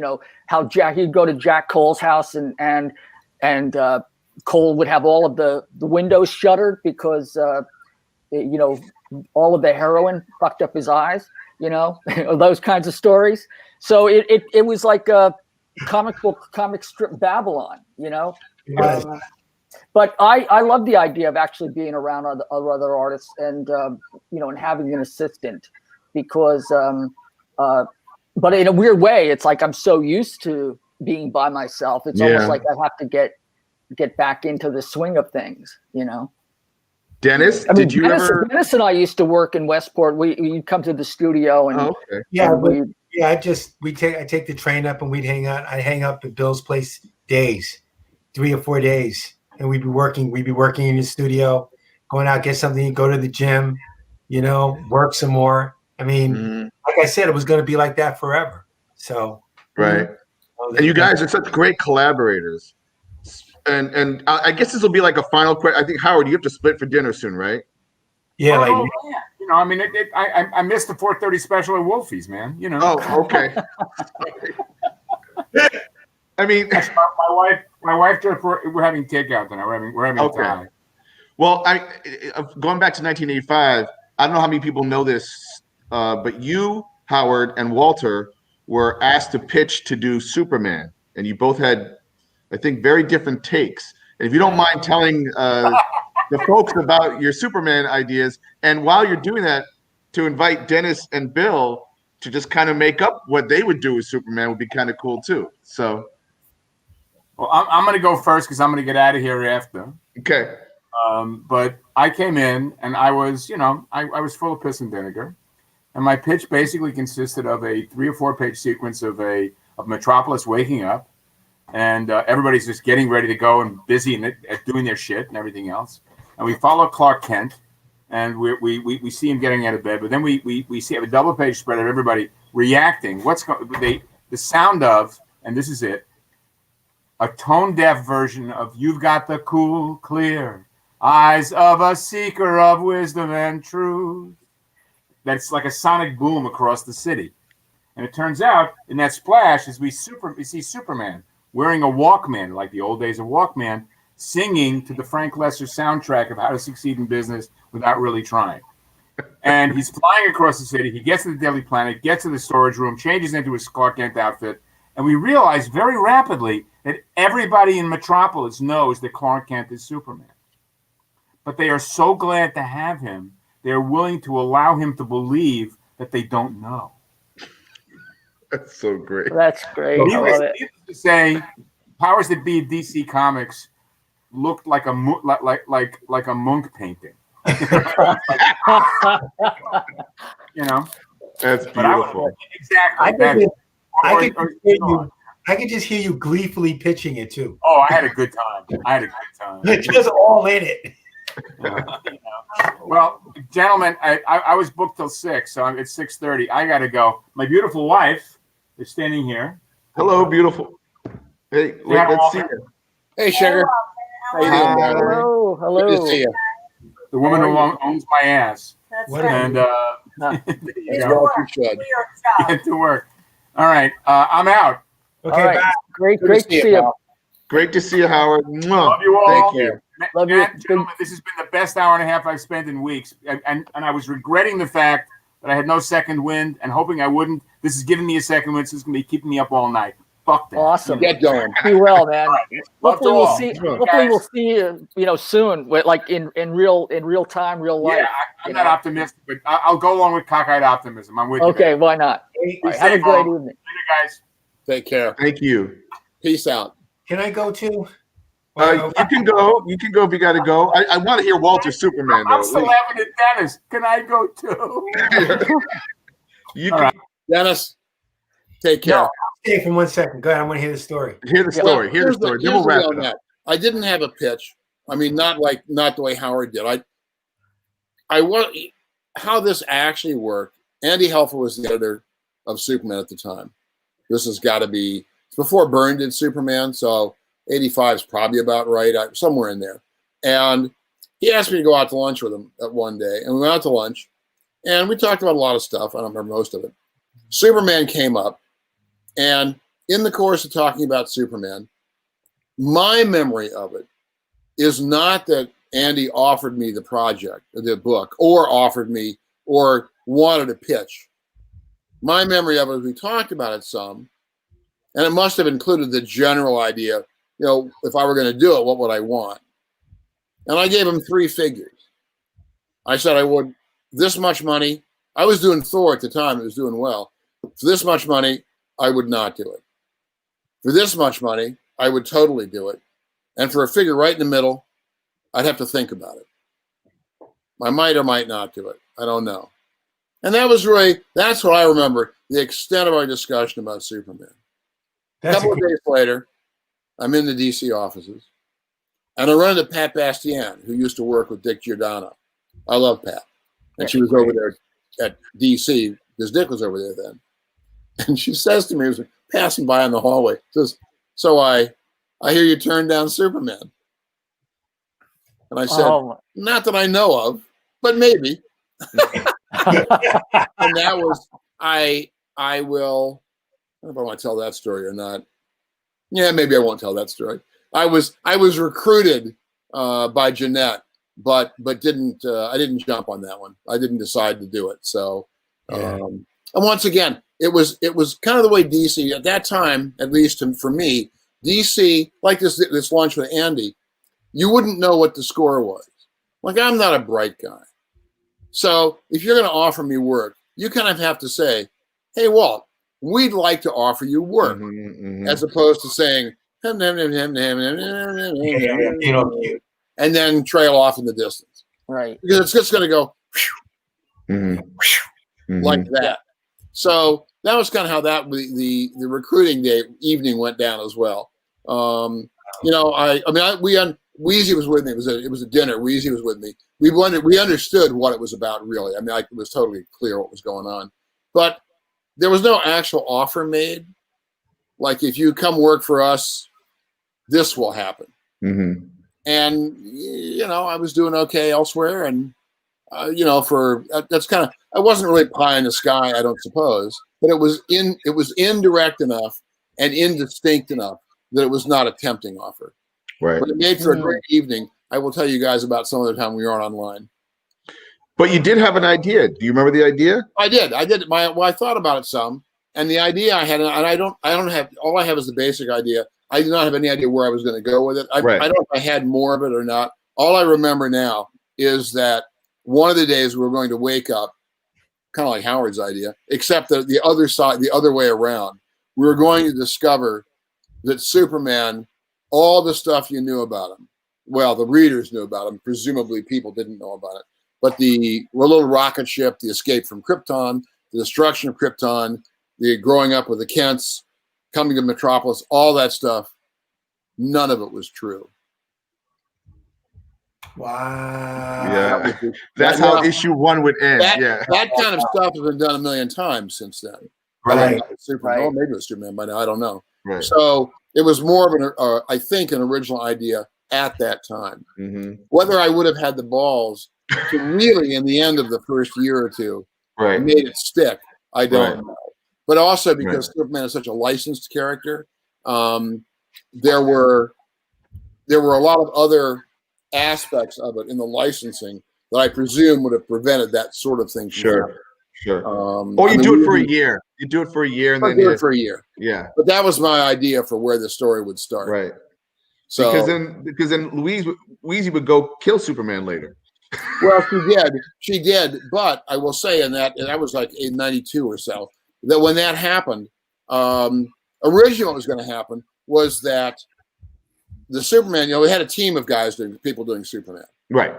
how he'd go to Jack Cole's house and Cole would have all of the windows shuttered because all of the heroin fucked up his eyes, those kinds of stories. So it was like a comic strip Babylon, but I love the idea of actually being around other artists and and having an assistant, because but in a weird way, it's like I'm so used to being by myself. It's almost like I have to get back into the swing of things, Dennis, Dennis and I used to work in Westport. We'd come to the studio and I take the train up and we'd hang out. I'd hang up at Bill's place days, 3 or 4 days, and we'd be working in the studio, going out, get something, go to the gym, work some more. I mean, like I said, it was going to be like that forever. So right. And you guys are such great collaborators. And I guess this will be like a final question. I think, Howard, you have to split for dinner soon, right? Yeah, I mean, I missed the 4:30 special at Wolfie's, man. Oh, okay. I mean, my wife just we're having takeout tonight. We're having time. Well, going back to 1985. I don't know how many people know this, but you, Howard, and Walter were asked to pitch to do Superman, and you both had, I think, very different takes. And if you don't mind telling the folks about your Superman ideas, and while you're doing that, to invite Dennis and Bill to just kind of make up what they would do with Superman would be kind of cool too. So, well, I'm going to go first because I'm going to get out of here after. Okay. But I came in and I was, I was full of piss and vinegar, and my pitch basically consisted of a 3 or 4 page sequence of Metropolis waking up. And everybody's just getting ready to go and busy at doing their shit and everything else. And we follow Clark Kent, and we see him getting out of bed. But then we see a double page spread of everybody reacting. The sound of, and this is it, a tone deaf version of "You've Got the Cool, Clear Eyes of a Seeker of Wisdom and Truth." That's like a sonic boom across the city. And it turns out in that splash is we see Superman wearing a Walkman, like the old days of Walkman, singing to the Frank Lesser soundtrack of How to Succeed in Business Without Really Trying. And he's flying across the city. He gets to the Daily Planet, gets to the storage room, changes into his Clark Kent outfit, and we realize very rapidly that everybody in Metropolis knows that Clark Kent is Superman. But they are so glad to have him, they're willing to allow him to believe that they don't know. That's so great. That's great. Needless to say, powers that be DC Comics looked like a Munch painting. That's beautiful. Exactly. I could just hear you gleefully pitching it too. Oh, I had a good time. It's just all in it. Well, gentlemen, I was booked till 6, so it's 6:30. I got to go. My beautiful wife is standing here. Hello, beautiful. Hey, let's see you. Hey, sugar. How you doing, Valerie? Hello. Good to see you. The woman who owns my ass. And get to work. All right, I'm out. Okay, all right. Great to see you. Great to see you, Howard. Love you all. Thank you. Love you. Gentlemen, this has been the best hour and a half I've spent in weeks. And I was regretting the fact that I had no second wind and hoping I wouldn't. This is giving me a second wind. So this is going to be keeping me up all night. Fuck that. Awesome. Get going. Be well, man. Hopefully we'll see you soon, like in real time, real life. Yeah, I'm not optimistic, but I'll go along with cockeyed optimism. I'm with you. Okay, why not? Right, have a great evening. Later, guys. Take care. Thank you. Peace out. Can I go too? You can go. You can go if you got to go. I want to hear Walter Superman, though. I'm still having it, Dennis. Can I go too? You all can. right. Dennis, take care. No, stay for 1 second. Go ahead. I want to hear the story. Hear the story. Hear the story. Then we'll wrap it up. I didn't have a pitch. I mean, not the way Howard did. I want how this actually worked. Andy Helfer was the editor of Superman at the time. This has got to be before Byrne did Superman, so 85 is probably about right, somewhere in there. And he asked me to go out to lunch with him one day, and we went out to lunch, and we talked about a lot of stuff. I don't remember most of it. Superman came up, and in the course of talking about Superman, my memory of it is not that Andy offered me the project, the book, or offered me or wanted a pitch. My memory of it, we talked about it some, and it must have included the general idea, you know, if I were going to do it, what would I want? And I gave him 3 figures. I said I would this much money. I was doing Thor at the time. It was doing well. For this much money, I would not do it. For this much money, I would totally do it. And for a figure right in the middle, I'd have to think about it. I might or might not do it. I don't know. And that was really, that's what I remember, the extent of our discussion about Superman. A couple of days later, I'm in the DC offices, and I run into Pat Bastien, who used to work with Dick Giordano. I love Pat. And she was over there at DC, because Dick was over there then. And she says to me, was passing by in the hallway, says, so I hear you turned down Superman. And I said, not that I know of, but maybe. And that was, I will, I don't know if I want to tell that story or not. Yeah, maybe I won't tell that story. I was recruited by Jeanette, but didn't I didn't jump on that one. I didn't decide to do it. So, and once again, it was kind of the way DC at that time, at least for me, DC, like this lunch with Andy, you wouldn't know what the score was. Like, I'm not a bright guy. So if you're going to offer me work, you kind of have to say, hey, Walt, we'd like to offer you work, as opposed to saying, and then trail off in the distance. Right. Because it's just going to go like that. So that was kind of how that the recruiting day evening went down as well. You know, Weezy was with me. It was a dinner. Weezy was with me. We understood what it was about, really. I mean, it was totally clear what was going on, but there was no actual offer made. Like, if you come work for us, this will happen. And you know, I was doing okay elsewhere, and you know, that's kind of, I wasn't really pie in the sky, I don't suppose, but it was indirect enough and indistinct enough that it was not a tempting offer. Right. But it made for a great evening. I will tell you guys about some other time we aren't online. But you did have an idea. Do you remember the idea? I did. I thought about it some, and the idea I had, and I don't have, all I have is the basic idea. I do not have any idea where I was going to go with it. I don't know if I had more of it or not. All I remember now is that one of the days we were going to wake up, kind of like Howard's idea, except that the other side, the other way around. We were going to discover that Superman, all the stuff you knew about him, well, the readers knew about him. Presumably people didn't know about it. But the little rocket ship, the escape from Krypton, the destruction of Krypton, the growing up with the Kents, coming to Metropolis, all that stuff, none of it was true. Wow. Yeah. That's how issue 1 would end. That kind of stuff has been done a million times since then. Right. Superman, maybe it was Superman by now, I don't know. Right. So it was more of I think, an original idea at that time. Whether I would have had the balls to really, in the end of the first year or two, made it stick, I don't know. But also because Superman is such a licensed character, there were a lot of other aspects of it in the licensing that I presume would have prevented that sort of thing from happening. Sure. Or you do it for a year. You do it for a year, and then do it for a year. Yeah. But that was my idea for where the story would start. Right. So because then Weezy would go kill Superman later. Well, she did. But I will say, and that was like in '92 or so, that when that happened, originally what was going to happen was that the Superman, we had a team of guys people doing Superman. Right.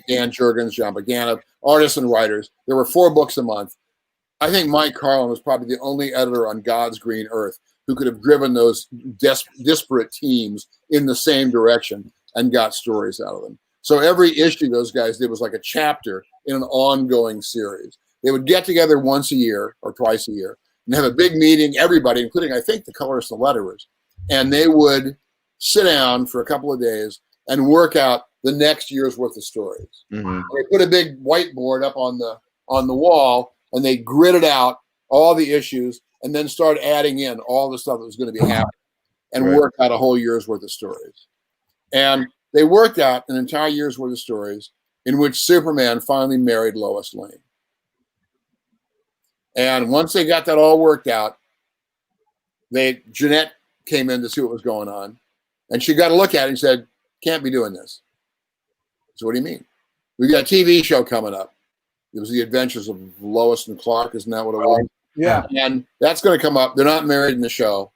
Dan Jurgens, John Bogana, artists and writers. There were 4 books a month. I think Mike Carlin was probably the only editor on God's green earth who could have driven those disparate teams in the same direction and got stories out of them. So every issue those guys did was like a chapter in an ongoing series. They would get together once a year or twice a year and have a big meeting, everybody, including, I think, the colorists and letterers, and they would sit down for a couple of days and work out the next year's worth of stories. They put a big whiteboard up on the wall, and they gridded out all the issues and then started adding in all the stuff that was going to be happening and work out a whole year's worth of stories. And they worked out an entire year's worth of stories in which Superman finally married Lois Lane. And once they got that all worked out, Jeanette came in to see what was going on, and she got a look at it and said, "Can't be doing this." So what do you mean? We got a TV show coming up. It was The Adventures of Lois and Clark, isn't that what it was? Yeah. And that's going to come up. They're not married in the show,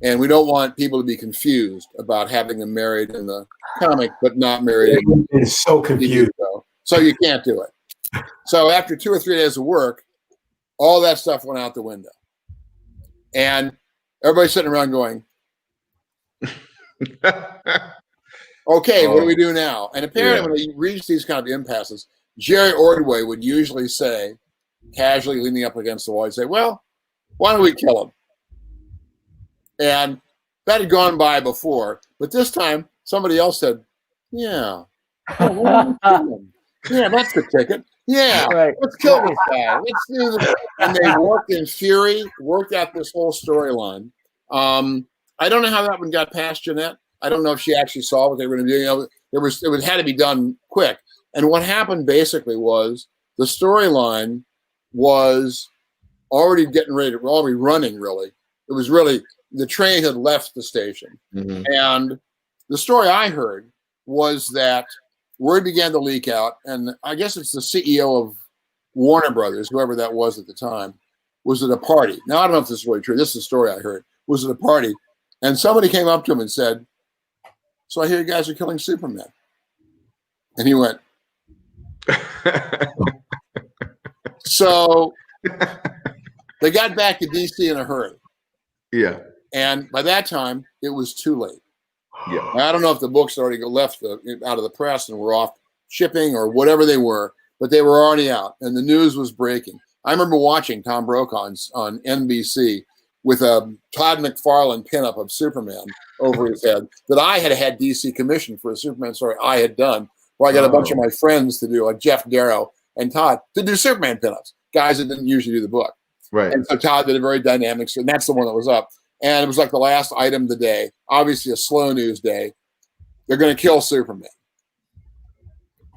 and we don't want people to be confused about having them married in the comic, but not married. It's so confused. So you can't do it. So after 2 or 3 days of work, all that stuff went out the window, and everybody's sitting around going, "Okay, what do we do now?" And apparently, when you reach these kind of impasses, Jerry Ordway would usually say, casually leaning up against the wall, he'd say, "Well, why don't we kill him?" And that had gone by before, but this time somebody else said, "Yeah, yeah, that's the ticket. Yeah, Right. let's kill this guy. Let's do this." And they worked in fury, worked out this whole storyline. I don't know how that one got past Jeanette. I don't know if she actually saw what they were going to do. You know, it had to be done quick. And what happened basically was the storyline was already getting ready, already running. Really, it was really the train had left the station, and the story I heard was that word began to leak out, and I guess it's the CEO of Warner Brothers, whoever that was at the time, was at a party. Now, I don't know if this is really true. This is the story I heard. Was at a party, and somebody came up to him and said, "So I hear you guys are killing Superman." And he went, so they got back to DC in a hurry. Yeah. And by that time, it was too late. Yeah. I don't know if the books already left out of the press and were off shipping or whatever they were, but they were already out, and the news was breaking. I remember watching Tom Brokaw on NBC with a Todd McFarlane pinup of Superman over his head that I had DC commissioned for a Superman story I had done, where I got a bunch of my friends to do, like Jeff Darrow and Todd, to do Superman pinups, guys that didn't usually do the book. Right. And so Todd did a very dynamic, and that's the one that was up. And it was like the last item of the day, obviously a slow news day. They're going to kill Superman.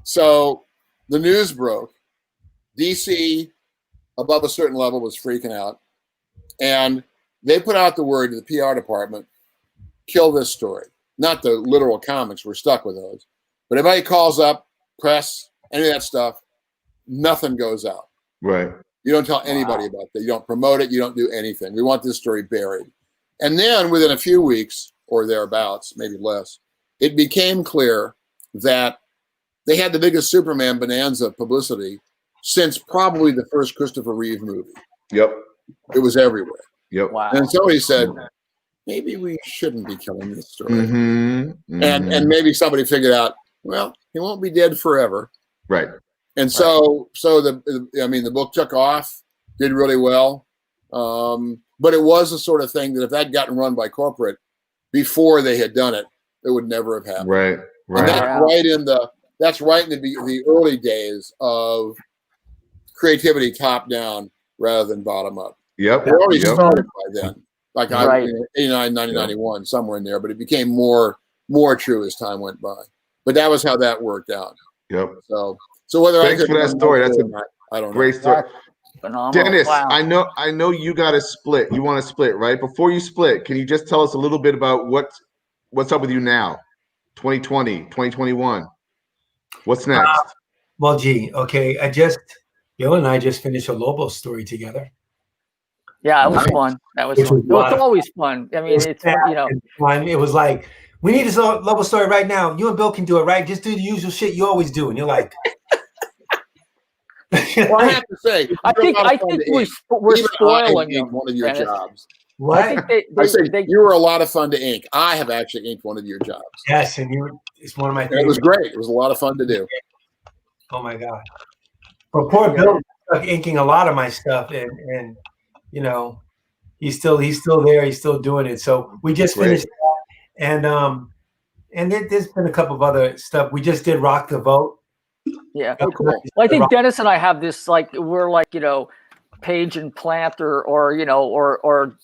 So the news broke. DC, above a certain level, was freaking out. And they put out the word to the PR department, kill this story. Not the literal comics, we're stuck with those. But if anybody calls up, press, any of that stuff, nothing goes out. Right. You don't tell anybody about that. You don't promote it. You don't do anything. We want this story buried. And then within a few weeks or thereabouts, maybe less, it became clear that they had the biggest Superman bonanza publicity since probably the first Christopher Reeve movie. Yep. It was everywhere. Yep. Wow. And somebody said, maybe we shouldn't be killing this story. And maybe somebody figured out, well, he won't be dead forever. Right. And so the book took off, did really well. But it was the sort of thing that if that had gotten run by corporate before they had done it, it would never have happened. Right. And that's right in the early days of creativity top down rather than bottom up. Yep. It already started by then, like Right. 89, 90, 91, somewhere in there, but it became more true as time went by. But that was how that worked out. Yep. So whether Thanks for that story. That's a I don't know. great story. Phenomenal. Dennis, Wow. I know you got to split. You want to split, right? Before you split, can you just tell us a little bit about what's up with you now? 2020, 2021. What's next? Well, gee, okay. Bill and I just finished a Lobo story together. Yeah, it was fun. That was fun. It's always fun. I mean, it's fun. It was like, we need this Lobo story right now. You and Bill can do it, right? Just do the usual shit you always do. And you're like, well, I have to say, I think we're spoiling one of your jobs. What? I said you were a lot of fun to ink. I have actually inked one of your jobs. Yes, and it's one of my favorites. It was great. It was a lot of fun to do. Oh my God. But poor Bill stuck inking a lot of my stuff, and you know, he's still there. He's still doing it. So we just finished that, and there's been a couple of other stuff. We just did Rock the Vote. Yeah. Oh, cool. Well, I think Dennis and I have this, like, we're like, Page and Plant or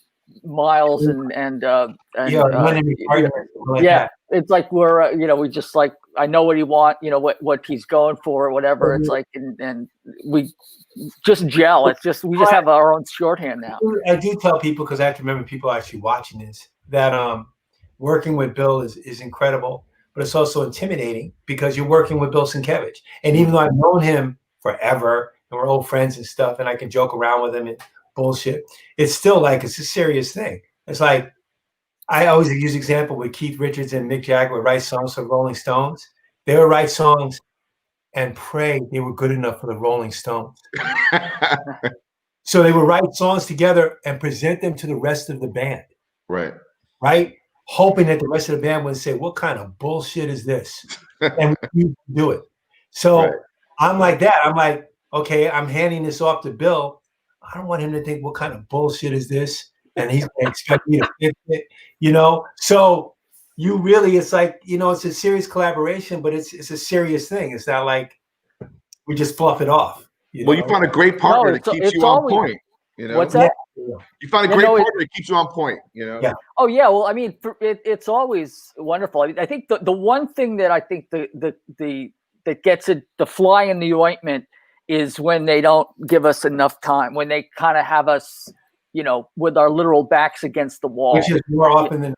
miles and running like yeah, that. it's like we're we just like I know what he want, what he's going for or whatever. It's like and we just gel. It's just we just have our own shorthand now. I do tell people, because I have to remember people actually watching this, that working with Bill is incredible, but it's also intimidating because you're working with Bill Sienkiewicz. And even though I've known him forever and we're old friends and stuff, and I can joke around with him and bullshit, it's still like it's a serious thing. It's like I always use example with Keith Richards and Mick Jagger would write songs for Rolling Stones. They would write songs and pray they were good enough for the Rolling Stones. So they would write songs together and present them to the rest of the band. Right? Hoping that the rest of the band would say, what kind of bullshit is this? And we do it. So I'm like that. I'm like, okay, I'm handing this off to Bill. I don't want him to think, what kind of bullshit is this? And he's going to expect me to fix it, So you really, it's like, it's a serious collaboration, but it's a serious thing. It's not like we just fluff it off. Well, you find a great partner that keeps you on point. What's that? You find a great partner that keeps you on point. Yeah. Oh yeah. Well, I mean, it's always wonderful. I think the one thing that I think that gets it the fly in the ointment is when they don't give us enough time. When they kind of have us, with our literal backs against the wall. Which is more often than not.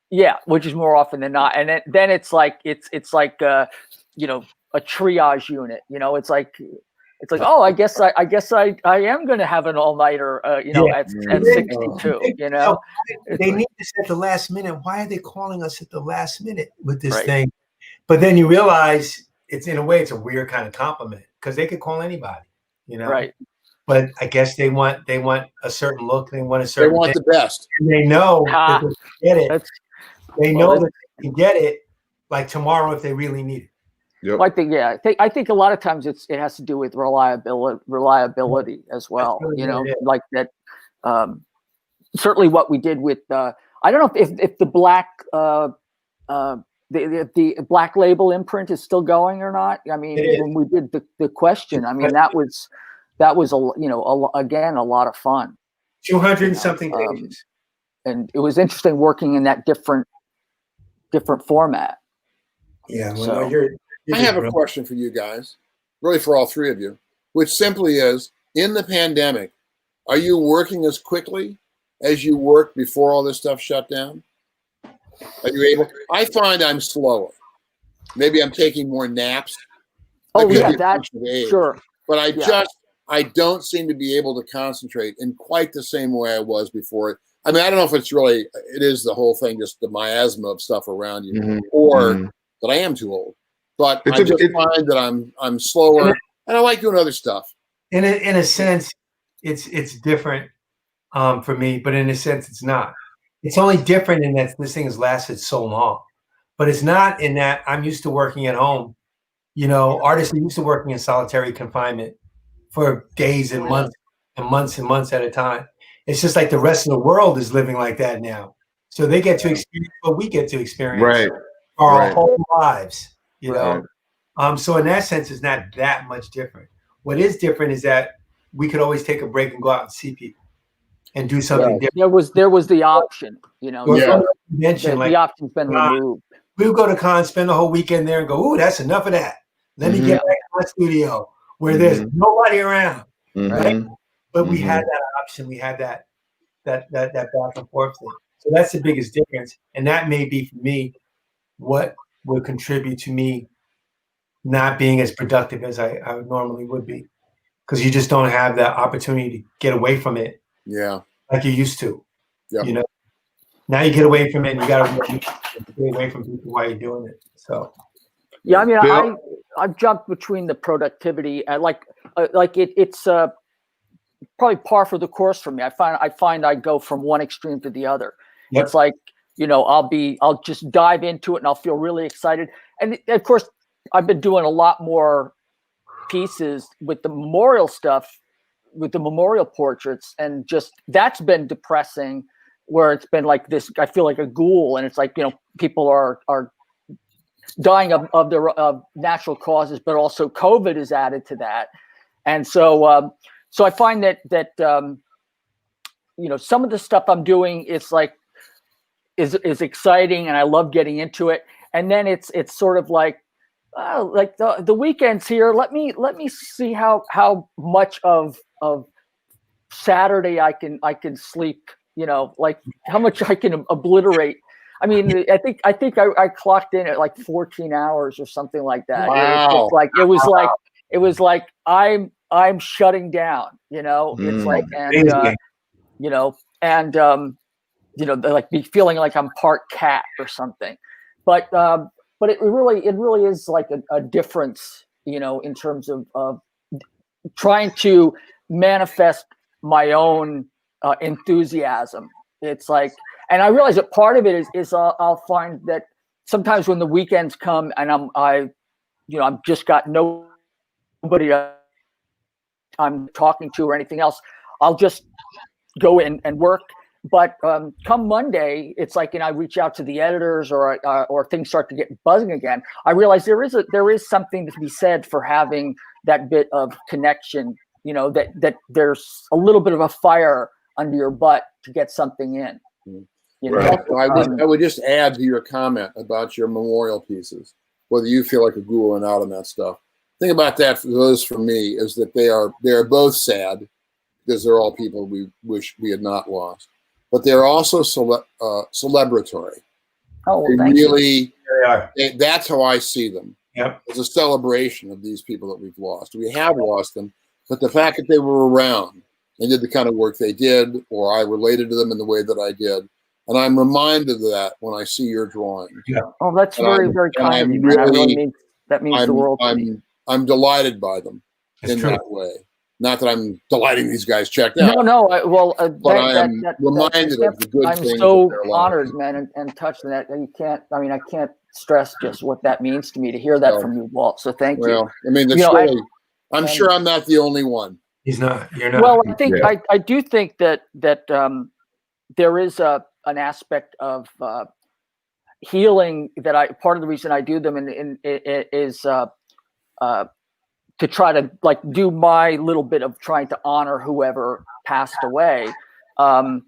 Yeah, which is more often than not. And then it's like it's like a triage unit. It's like oh, I guess I am going to have an all nighter. At 62. They need this at the last minute. Why are they calling us at the last minute with this thing? But then you realize it's in a way it's a weird kind of compliment because they could call anybody. Right. But I guess they want a certain look. They want a certain. They want the best. And they know that they can get it. They know that they can get it like tomorrow if they really need it. Yep. Well, I think a lot of times it has to do with reliability as well. Like that. Certainly, what we did with I don't know if the black the black label imprint is still going or not. I mean, when we did the question, I mean that was again a lot of fun. 200 something pages, and it was interesting working in that different format. Yeah. I have a question for you guys, really for all three of you, which simply is: in the pandemic, are you working as quickly as you worked before all this stuff shut down? Are you able? I find I'm slower. Maybe I'm taking more naps. Oh yeah, that's sure. But I don't seem to be able to concentrate in quite the same way I was before. I mean, I don't know if it is the whole thing, just the miasma of stuff around you, or that I am too old. But I just find that I'm slower, and I like doing other stuff. In a sense, it's different for me, but in a sense, it's not. It's only different in that this thing has lasted so long, but it's not in that I'm used to working at home. Artists are used to working in solitary confinement for days and months and months and months at a time. It's just like the rest of the world is living like that now. So they get to experience what we get to experience our whole lives, So in that sense, it's not that much different. What is different is that we could always take a break and go out and see people and do something different. There was the option, The option's been removed. We'll go to con, spend the whole weekend there and go, ooh, that's enough of that. Let me get back to my studio where there's nobody around. Right? But we had that option. We had that back and forth thing. So that's the biggest difference. And that may be for me what would contribute to me not being as productive as I normally would be. Because you just don't have that opportunity to get away from it. Yeah. Like you used to. Yeah. Now you get away from it and you gotta stay away from people while you're doing it. So yeah, I mean I've jumped between the productivity and it's probably par for the course for me. I find I go from one extreme to the other. Yep. It's like, I'll just dive into it and I'll feel really excited. And of course I've been doing a lot more pieces with the memorial stuff, with the memorial portraits, and just that's been depressing, where it's been like this, I feel like a ghoul, and it's like, people are dying of their natural causes, but also COVID is added to that. And so I find that some of the stuff I'm doing is is exciting, and I love getting into it. And then it's sort of like the weekends here. Let me see how much of Saturday I can sleep. Like how much I can obliterate. I mean, I think I clocked in at like 14 hours or something like that. Wow. It was like I'm shutting down. It's like like be feeling like I'm part cat or something. But it really is like a difference, in terms of trying to manifest my own enthusiasm. It's like, and I realize that part of it is I'll find that sometimes when the weekends come and I've just got nobody I'm talking to or anything else, I'll just go in and work. But come Monday, it's like, I reach out to the editors or things start to get buzzing again. I realize there is something to be said for having that bit of connection, that there's a little bit of a fire under your butt to get something in. Right. I would just add to your comment about your memorial pieces, whether you feel like a ghoul or not on that stuff. The thing about that for me is that they are both sad because they're all people we wish we had not lost, but they're also celebratory. Oh, well, thank you. They are. That's how I see them. Yep. It's a celebration of these people that we've lost. We have lost them, but the fact that they were around and did the kind of work they did, or I related to them in the way that I did, and I'm reminded of that when I see your drawings. Yeah. Oh, that's very kind of you, man. That means the world to me. I'm delighted by them in that way. Not that I'm delighting these guys checked out. No. But I am reminded of the good things. I'm so honored, man, and touched in that. You can't. I mean, I can't stress just what that means to me to hear that from you, Walt. So thank you. Well, I mean, I'm sure I'm not the only one. He's not. You're not. Well, I think I do think that there is an aspect of healing that part of the reason I do them is to try to like do my little bit of trying to honor whoever passed away. So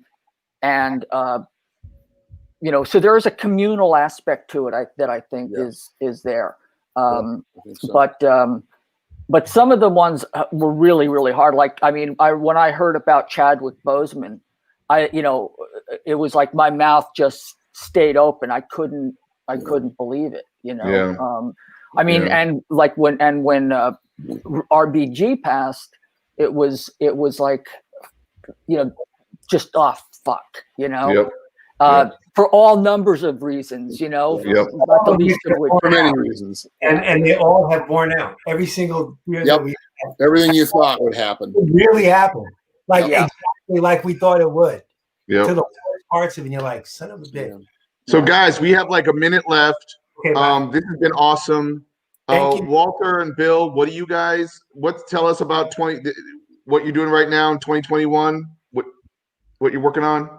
there is a communal aspect to it that I think is there. But some of the ones were really, really hard. Like, I mean, when I heard about Chadwick Boseman, it was like my mouth just stayed open. I couldn't believe it, I mean, and like when RBG passed, it was like, just fuck, for all numbers of reasons, not the least of which for many reasons. And they all have borne out. Every single year that we had. Everything you thought would happen. It really happened. Like exactly like we thought it would. Yep. To the worst parts of it, and you're like, son of a bitch. So guys, we have like a minute left. Okay, this has been awesome. Thank you. Walter and Bill, tell us about what you're doing right now in 2021, what you're working on?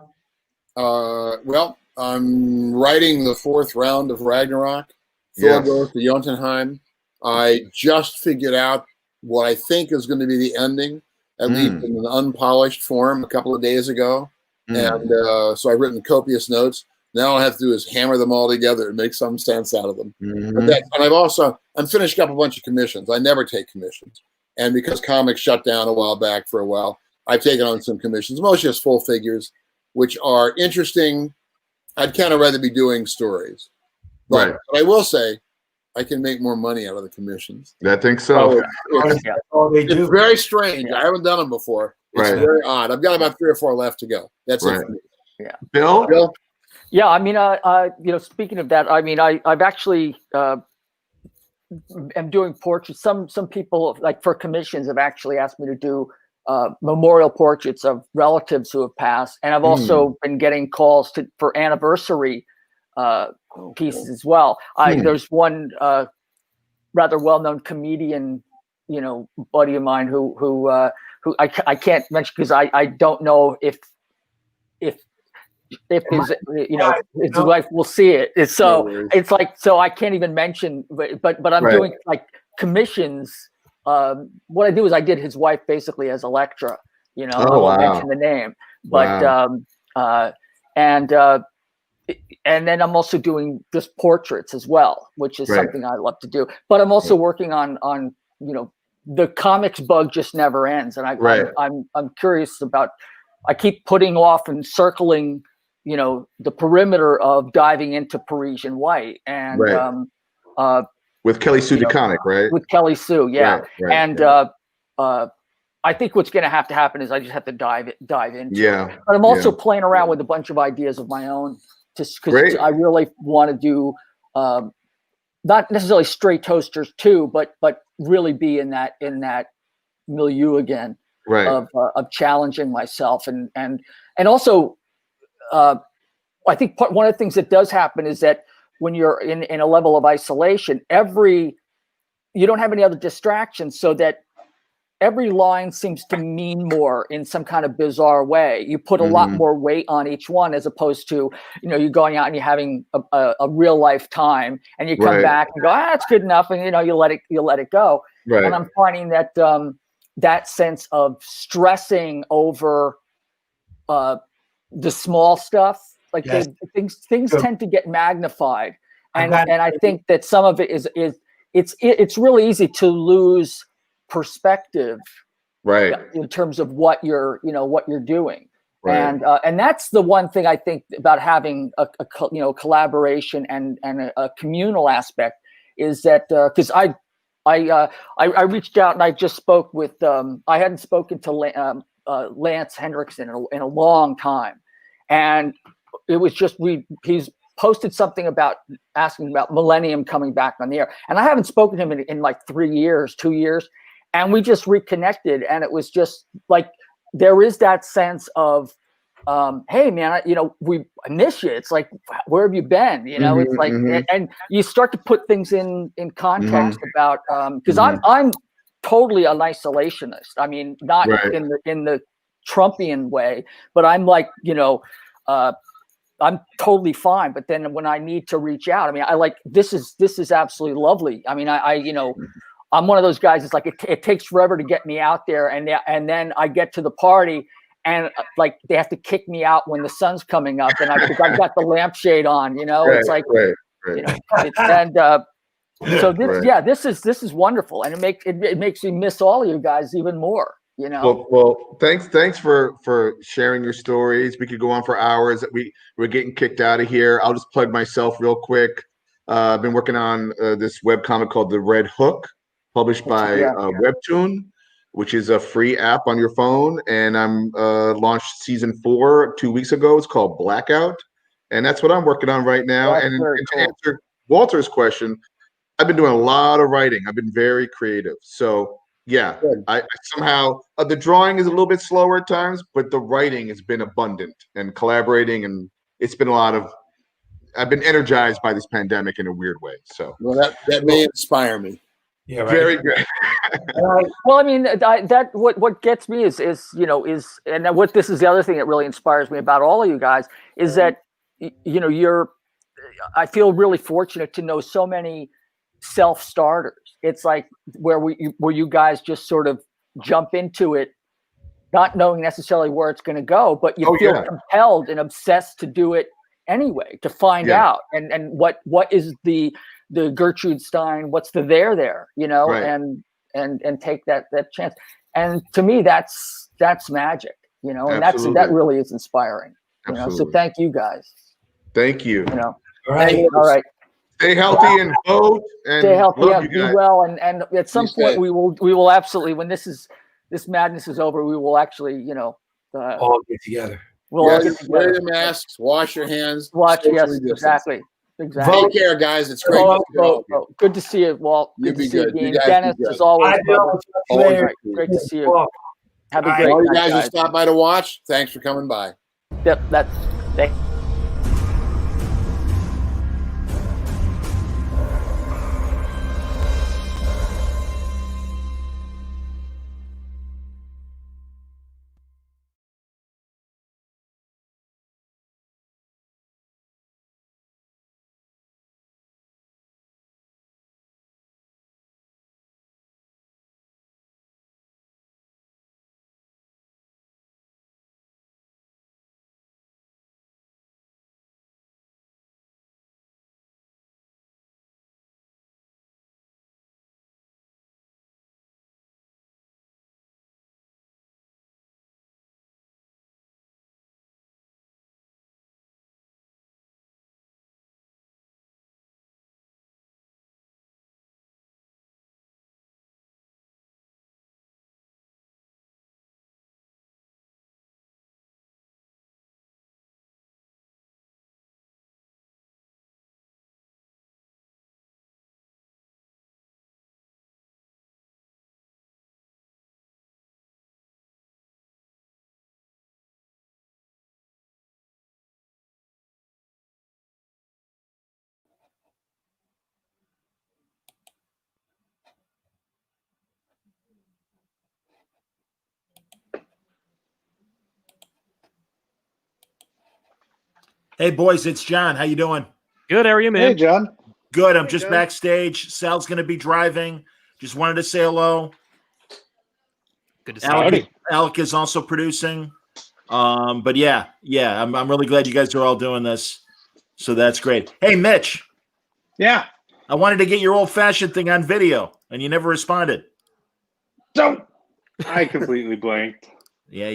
Well, I'm writing the 4th round of Ragnarok. Thorgor to Jotunheim. I just figured out what I think is going to be the ending, at least in an unpolished form, a couple of days ago. And so I've written copious notes. Now all I have to do is hammer them all together and make some sense out of them. And I'm finishing up a bunch of commissions. I never take commissions. And because comics shut down a while back for a while, I've taken on some commissions, mostly just full figures, which are interesting. I'd kind of rather be doing stories. But I will say, I can make more money out of the commissions. I think so. It's very strange. I haven't done them before. It's very odd. I've got about 3 or 4 left to go. That's it for me. Yeah. Bill? Yeah, I mean, speaking of that, I mean, I've actually am doing portraits. Some people, like for commissions, have actually asked me to do memorial portraits of relatives who have passed, and I've also been getting calls for anniversary pieces as well. There's one rather well-known comedian, buddy of mine who I can't mention because I don't know if his his wife will see it. It's like I can't even mention, but I'm doing like commissions. What I do is I did his wife basically as Electra. You know, Oh, I won't wow. mention the name, but Wow. and then I'm also doing just portraits as well, which is Right. something I love to do. But I'm also working on the comics bug just never ends, and I'm curious about. I keep putting off and circling, the perimeter of diving into Parisian White and with Kelly Sue DeConnick, right? With Kelly Sue, yeah. Right, and I think what's going to happen is I just have to dive into it. But I'm also playing around with a bunch of ideas of my own, just because I really want to do not necessarily straight toasters too, but really be in that milieu again of challenging myself and also I think one of the things that does happen is that when you're in a level of isolation, you don't have any other distractions, so that every line seems to mean more in some kind of bizarre way. You put a lot more weight on each one, as opposed to, you're going out and you're having a real life time, and you come back and go, that's good enough, and you let it go. Right. And I'm finding that that sense of stressing over the small stuff, like things tend to get magnified, and I think that some of it is it's really easy to lose perspective, in terms of what you're doing, and that's the one thing I think about having a collaboration and a communal aspect, is that because I reached out and I just spoke with I hadn't spoken to Lance Hendrickson in a long time, and it was just he's posted something about asking about Millennium coming back on the air, and I haven't spoken to him in like 2 years, and we just reconnected, and it was just like there is that sense of hey man, I miss you. It's like, where have you been? It's like, and you start to put things in context about because I'm totally an isolationist. I mean, not in the Trumpian way, but I'm like, I'm totally fine. But then when I need to reach out, I mean, I like, this is absolutely lovely. I mean, I'm one of those guys. It's like, it takes forever to get me out there. And then I get to the party and like, they have to kick me out when the sun's coming up, and I've got the lampshade on, it's like, so this is wonderful. And it makes me miss all of you guys even more. Well, thanks for sharing your stories. We could go on for hours. We're getting kicked out of here. I'll just plug myself real quick. I've been working on this webcomic called The Red Hook, published by Webtoon, which is a free app on your phone. And I'm launched season 4 2 weeks ago. It's called Blackout, and that's what I'm working on right now. And to answer Walter's question, I've been doing a lot of writing. I've been very creative. So yeah, I somehow the drawing is a little bit slower at times, but the writing has been abundant, and collaborating, and it's been a lot of. I've been energized by this pandemic in a weird way. So that may inspire me. Yeah, right. Very good. Well, I mean, that what gets me is and what this is the other thing that really inspires me about all of you guys is that I feel really fortunate to know so many self-starters. It's like where you guys just sort of jump into it, not knowing necessarily where it's going to go, but you feel compelled and obsessed to do it anyway, to find out and what is the Gertrude Stein, what's the there, and take that chance. And to me, that's magic, and that really is inspiring. So thank you guys. Thank you. All right. Stay healthy and vote. And stay healthy. Love you Be guys. well. And at some point we will absolutely, when this madness is over, we will actually, all get together. We'll all get Wear together. your masks. Wash your hands. Yes, exactly. Take care, guys. It's great. Good to see you, Walt. Good to see you, Dean. Dennis, as always. Great to see you. Have a great night, night, guys. Who stopped by to watch. Thanks for coming by. Yep. Thank Hey, boys, it's John. How you doing? Good. How are you, man? Hey, John. Good. I'm Hey, just John. backstage. Sal's going to be driving. Just wanted to say hello. Good to see you. Alec is also producing. But yeah, I'm really glad you guys are all doing this. So that's great. Hey, Mitch. Yeah. I wanted to get your old-fashioned thing on video, and you never responded. Don't. I completely blanked. Yeah.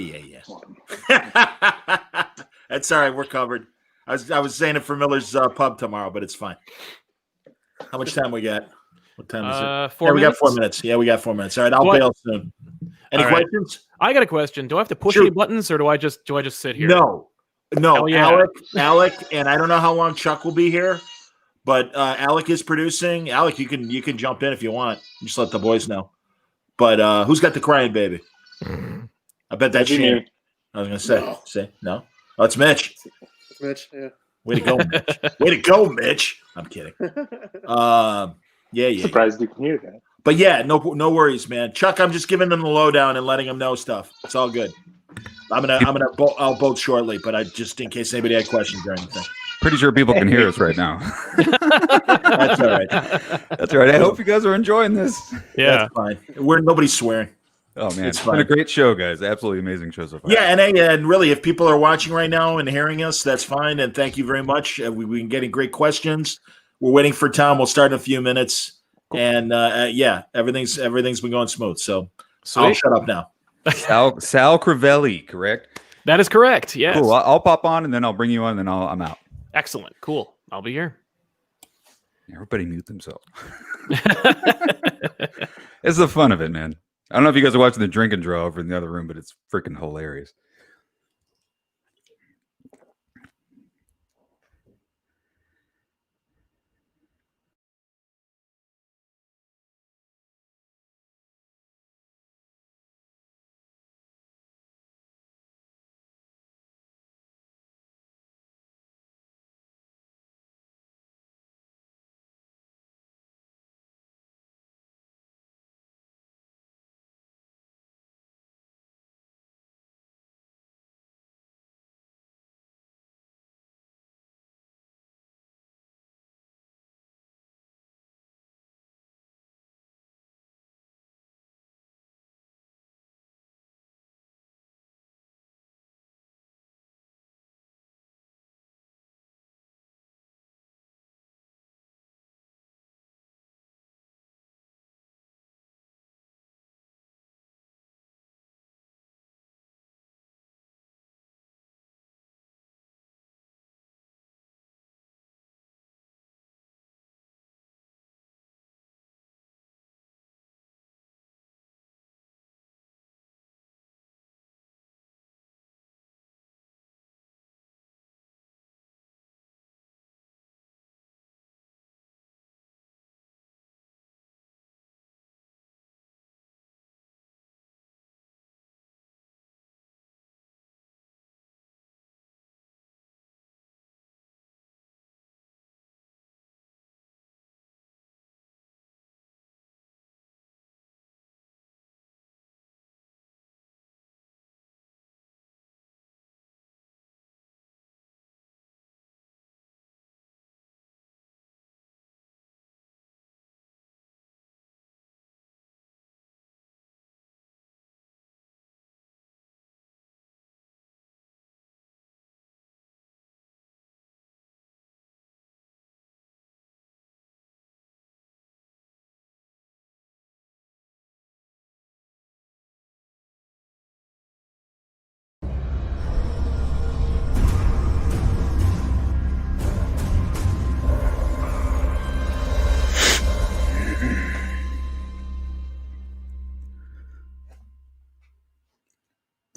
That's all right. We're covered. I was saying it for Miller's Pub tomorrow, but it's fine. How much time we got? What time is it? 4 We minutes. got 4 minutes. Yeah, we got 4 minutes. All right, I'll bail soon. Any All right. questions? I got a question. Do I have to push any buttons, or do I just sit here? No. Hell yeah. Alec, and I don't know how long Chuck will be here, but Alec is producing. Alec, you can jump in if you want. Just let the boys know. But who's got the crying baby? I bet that's Shane. I was gonna say. No. Say no. Oh, it's Mitch. It's Mitch. Yeah. Way to go, Mitch. Way to go, Mitch. I'm kidding. Yeah. Surprised you can hear that. But yeah, no worries, man. Chuck, I'm just giving them the lowdown and letting them know stuff. It's all good. I'll vote shortly, but I just in case anybody had questions or anything. Pretty sure people can hear us right now. That's all right. That's all right. I hope you guys are enjoying this. Yeah, that's fine. Nobody's swearing. Oh man, it's been a great show, guys. Absolutely amazing show so far. Yeah, and really, if people are watching right now and hearing us, that's fine. And thank you very much. We've been getting great questions. We're waiting for Tom. We'll start in a few minutes. Cool. And yeah, everything's been going smooth. So I'll shut up now. Sal Crivelli, correct? That is correct. Yes. Cool. I'll pop on and then I'll bring you on and then I'm out. Excellent. Cool. I'll be here. Everybody mute themselves. It's the fun of it, man. I don't know if you guys are watching the drink and draw over in the other room, but it's freaking hilarious.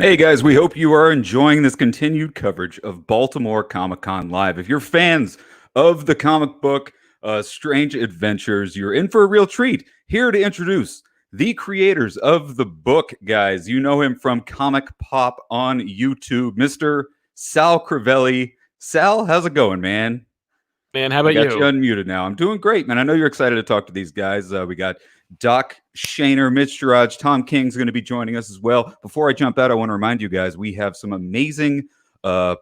Hey guys, we hope you are enjoying this continued coverage of Baltimore Comic-Con Live. If you're fans of the comic book Strange Adventures, you're in for a real treat. Here to introduce the creators of the book, guys. You know him from Comic Pop on YouTube, Mr. Sal Crivelli. Sal, how's it going, man? Man, how about you? I got you unmuted now. I'm doing great, man. I know you're excited to talk to these guys. We got Doc Shaner, Mitch Gerard, Tom King's going to be joining us as well. Before I jump out, I want to remind you guys we have some amazing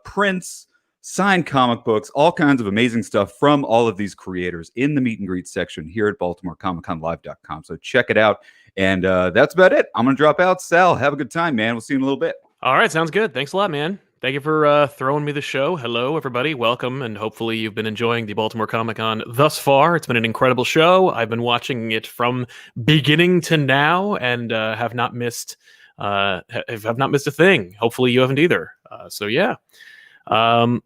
prints, signed comic books, all kinds of amazing stuff from all of these creators in the meet and greet section here at BaltimoreComicConLive.com. So check it out. And that's about it. I'm going to drop out. Sal, have a good time, man. We'll see you in a little bit. All right, sounds good. Thanks a lot, man. Thank you for throwing me the show. Hello, everybody. Welcome, and hopefully you've been enjoying the Baltimore Comic-Con thus far. It's been an incredible show. I've been watching it from beginning to now, and have not missed a thing. Hopefully you haven't either. So yeah. All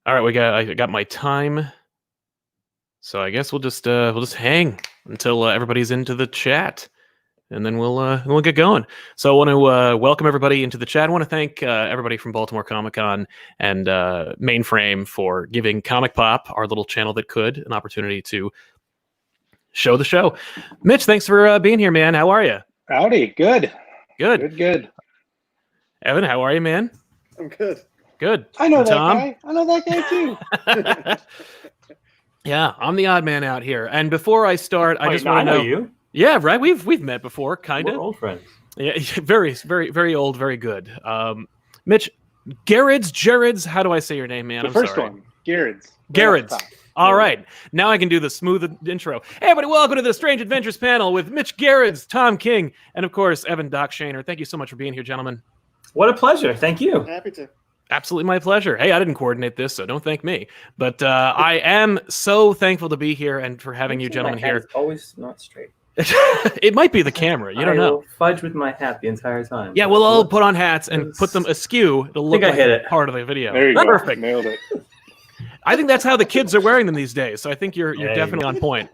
right, I got my time. So I guess we'll just hang until everybody's into the chat. And then we'll get going. So I want to welcome everybody into the chat. I want to thank everybody from Baltimore Comic-Con and Mainframe for giving Comic Pop, our little channel that could, an opportunity to show the show. Mitch, thanks for being here, man. How are you? Howdy. Good. Good. Evan, how are you, man? I'm good. Good. I know And that Tom? guy. I know that guy too. Yeah, I'm the odd man out here. And before I start, I Wait, just no, want I to know you. Yeah, right. We've met before, kind of. We're old friends. Yeah, very, very, very old, very good. Mitch, Jared's. How do I say your name, man? The I'm first sorry. one, Garrett's. Garrett's. All right. Now I can do the smooth intro. Hey, everybody, welcome to the Strange Adventures panel with Mitch Garrett's, Tom King, and of course, Evan Doc Shaner. Thank you so much for being here, gentlemen. What a pleasure. Thank you. Happy to. Absolutely my pleasure. Hey, I didn't coordinate this, so don't thank me. But I am so thankful to be here and for having you gentlemen here. It's always not straight. It might be the camera. You don't I know. will fudge with my hat the entire time. Yeah, we'll all put on hats and put them askew. It'll look I like hit it. part of the video. There you go. Perfect. Nailed it. I think that's how the kids are wearing them these days. So I think you're Hey. definitely on point.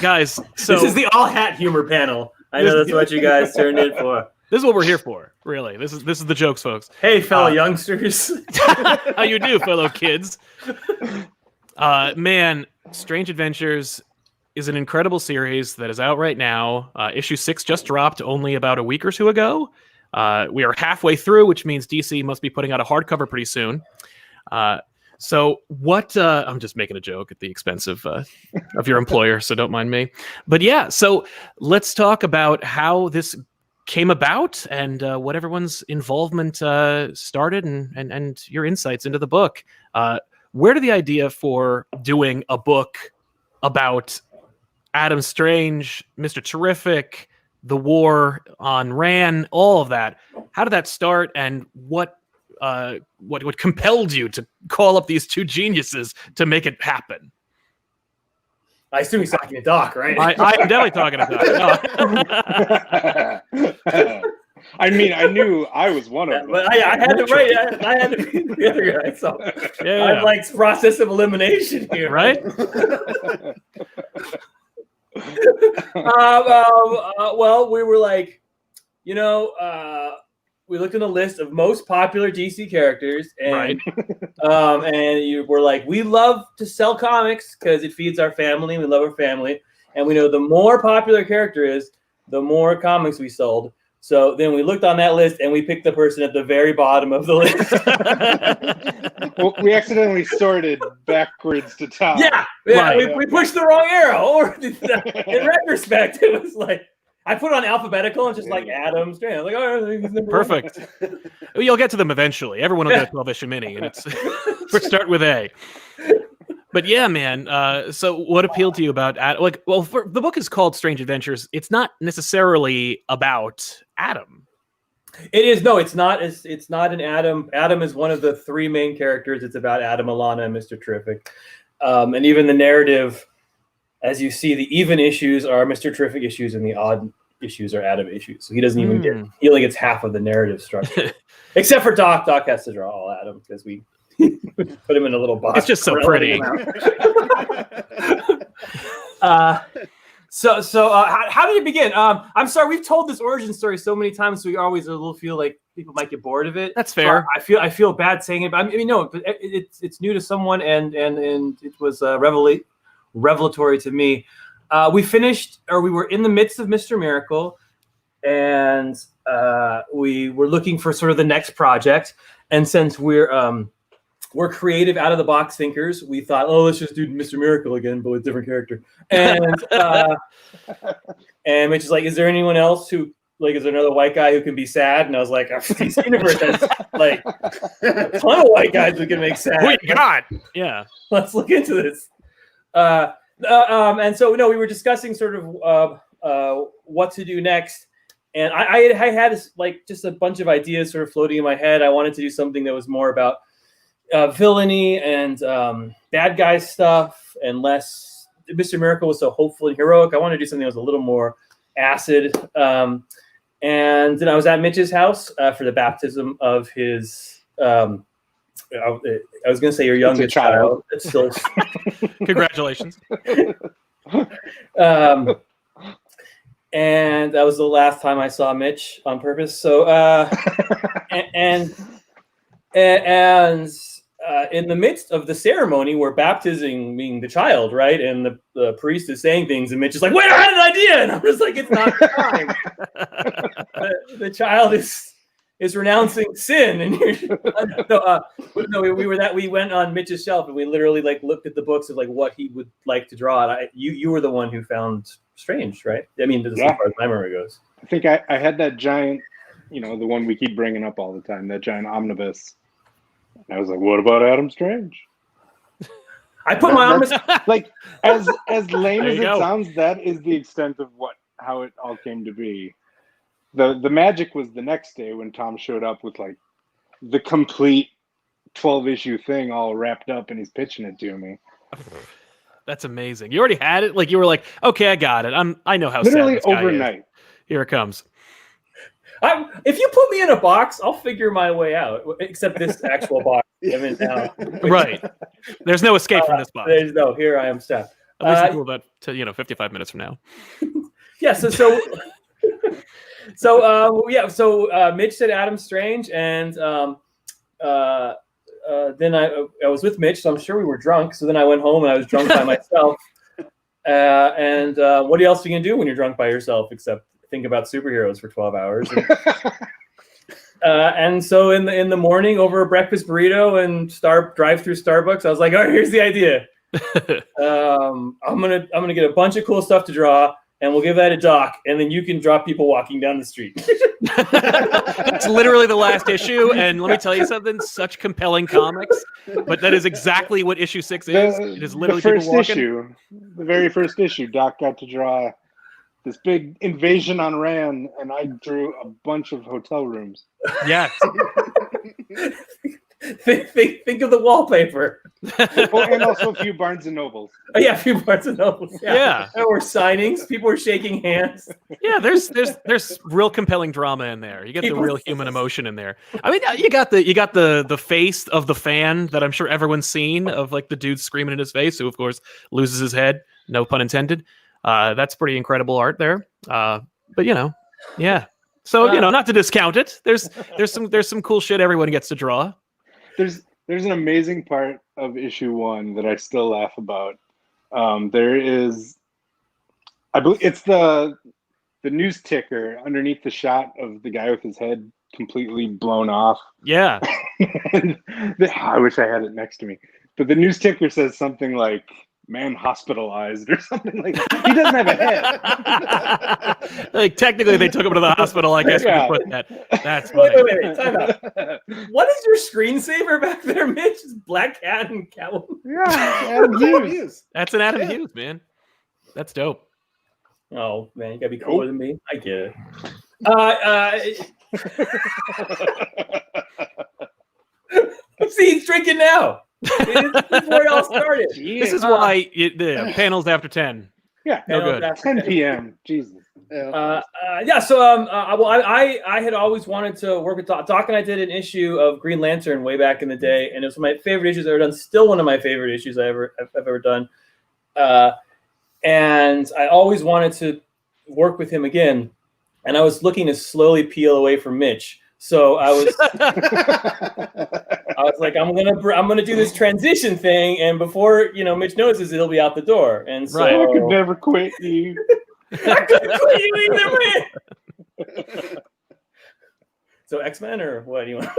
Guys, so This is the all hat humor panel. I know that's what you guys turned in for. This is what we're here for, really. This is the jokes, folks. Hey, fellow youngsters. How you do, fellow kids? Man, Strange Adventures is an incredible series that is out right now. Issue 6 just dropped only about a week or two ago. We are halfway through, which means DC must be putting out a hardcover pretty soon. So what? I'm just making a joke at the expense of your employer, so don't mind me. But yeah, so let's talk about how this came about and what everyone's involvement started and your insights into the book. Where did the idea for doing a book about Adam Strange, Mr. Terrific, the war on Ran, all of that? How did that start, and what compelled you to call up these two geniuses to make it happen? I assume he's talking to Doc, right? I'm definitely talking about it. I mean, I knew I was one of them. But I had to write. I had to be the other guy. So Yeah. I'm like process of elimination here, right? Well, we were like, we looked in a list of most popular DC characters, and and you were like, we love to sell comics because it feeds our family. We love our family, and we know the more popular a character is, the more comics we sold. So then we looked on that list and we picked the person at the very bottom of the list. Well, we accidentally sorted backwards to top. Yeah, we pushed the wrong arrow. Or in retrospect, it was like I put it on alphabetical and just like Adam Strange. I was like, oh, he's number Perfect. one. You'll get to them eventually. Everyone will get a 12 issue mini, and it's we start with A. But yeah, man. So what appealed to you about the book is called Strange Adventures. It's not necessarily about Adam. It is it's not. It's not an Adam. Adam is one of the three main characters. It's about Adam, Alana, and Mr. Terrific. And even the narrative, as you see, the even issues are Mr. Terrific issues, and the odd issues are Adam issues. So he doesn't even get. He only gets half of the narrative structure, except for Doc. Doc has to draw all Adam because we put him in a little box. It's just so pretty. So how did it begin? I'm sorry, we've told this origin story so many times, so we always a little feel like people might get bored of it. That's fair. So I feel bad saying it, but I mean, no, but it's new to someone, and it was revelatory to me. We were in the midst of Mr. Miracle, and we were looking for sort of the next project. And since we're creative, out of the box thinkers, we thought, oh, let's just do Mr. Miracle again, but with a different character. And and Mitch is like, is there anyone else who like, is there another white guy who can be sad? And I was like, this universe has like a ton of white guys who can make sad. Who you got? Yeah. Let's look into this. And so, no, we were discussing sort of what to do next. And I had this, like, just a bunch of ideas sort of floating in my head. I wanted to do something that was more about villainy and bad guy stuff, and less. Mr. Miracle was so hopeful and heroic. I wanted to do something that was a little more acid. And then I was at Mitch's house for the baptism of his. I was going to say your youngest child. It's still. Congratulations. And that was the last time I saw Mitch on purpose. So, and in the midst of the ceremony, we're baptizing the child, right? And the priest is saying things, and Mitch is like, "Wait, I had an idea!" And I'm just like, "It's not time." The child is renouncing sin, and we went on Mitch's shelf, and we literally like looked at the books of like what he would like to draw. And you were the one who found Strange, right? I mean, as far as my memory goes. I think I had that giant, the one we keep bringing up all the time, that giant omnibus. And I was like, what about Adam Strange? I put my omnibus like as lame as it go. sounds, that is the extent of how it all came to be. The magic was the next day when Tom showed up with like the complete 12-issue thing all wrapped up, and he's pitching it to me. That's amazing. You already had it. Like you were like, okay, I got it. I know how literally sad this guy overnight. is. Here it comes. If you put me in a box, I'll figure my way out. Except this actual box I'm in now. Right. There's no escape from this box. There's no. Here I am stuck. At least until about 55 minutes from now. Yeah. So Mitch said Adam Strange, and then I was with Mitch, so I'm sure we were drunk. So then I went home and I was drunk by myself. And what else are you gonna do when you're drunk by yourself except think about superheroes for 12 hours? And so in the morning, over a breakfast burrito and drive through Starbucks, I was like, all right, here's the idea. I'm gonna get a bunch of cool stuff to draw, and we'll give that a doc, and then you can draw people walking down the street. That's literally the last issue, and let me tell you something, such compelling comics, but that is exactly what issue 6 is. It is literally the first people walking. issue. The very first issue, Doc got to draw this big invasion on Ran, and I drew a bunch of hotel rooms. Yes. Think of the wallpaper. And also a few Barnes and Nobles. Oh, yeah, a few Barnes and Nobles. Yeah. There were signings. People were shaking hands. Yeah, there's real compelling drama in there. You get the real human emotion in there. I mean, you got the face of the fan that I'm sure everyone's seen, of like the dude screaming in his face, who of course loses his head. No pun intended. That's pretty incredible art there. But yeah. So not to discount it. There's some cool shit everyone gets to draw. There's an amazing part of issue 1 that I still laugh about. There is, I believe it's the news ticker underneath the shot of the guy with his head completely blown off. Yeah. I wish I had it next to me. But the news ticker says something like "man hospitalized" or something like that. He doesn't have a head. Like technically they took him to the hospital, I guess. Yeah. Put that. That's funny. Wait, time out. What is your screensaver back there, Mitch? Is Black Cat and Catwoman? Yeah, Adam Hughes. That's an Adam Hughes, man. That's dope. Oh man, you gotta be cooler than me. I get it. See, he's drinking now. This is where it all started. This is why the panels after 10. Yeah, no good. 10 p.m. Jesus. So I had always wanted to work with Doc. Doc and I did an issue of Green Lantern way back in the day, and it was one of my favorite issues I've ever done. Still one of my favorite issues I've ever done. And I always wanted to work with him again, and I was looking to slowly peel away from Mitch. So I was like, I'm gonna do this transition thing, and before Mitch notices, it'll be out the door. And so I could never quit you. I couldn't quit you either, man. So X-Men or what do you want?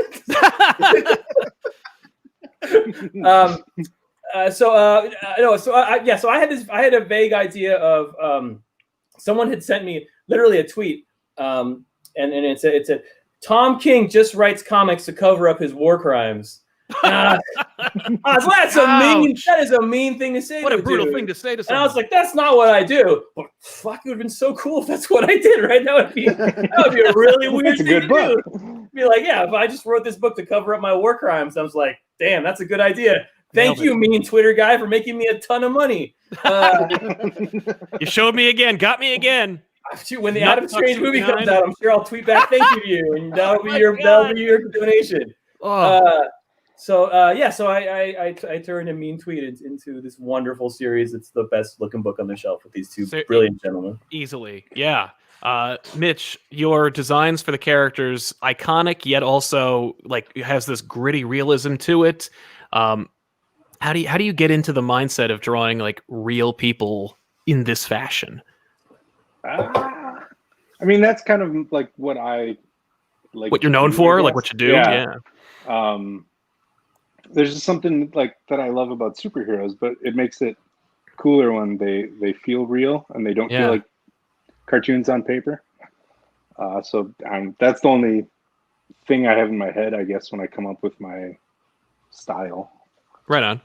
So I had a vague idea of someone had sent me literally a tweet and it's a Tom King just writes comics to cover up his war crimes. That's a mean. That is a mean thing to say. What to a brutal dude. thing to say to And someone. I was like, that's not what I do. But fuck, it would have been so cool if that's what I did, right? That would be a really weird That's a thing good to book. do. Be like, yeah, if I just wrote this book to cover up my war crimes, I was like, damn, that's a good idea. Thank Nailed you, mean Twitter guy, for making me a ton of money. You showed me again, got me again. When the Adam Strange movie comes out, I'm sure I'll tweet back thank you to you, and that'll be your donation. So I turned a mean tweet into this wonderful series. It's the best looking book on the shelf with these two brilliant gentlemen. Easily, yeah. Mitch, your designs for the characters iconic, yet also like has this gritty realism to it. How do you get into the mindset of drawing like real people in this fashion? I mean, that's kind of like what I like. What you're known for, like what you do. Yeah. There's just something like that I love about superheroes, but it makes it cooler when they feel real and they don't feel like cartoons on paper. So that's the only thing I have in my head, I guess, when I come up with my style. Right on.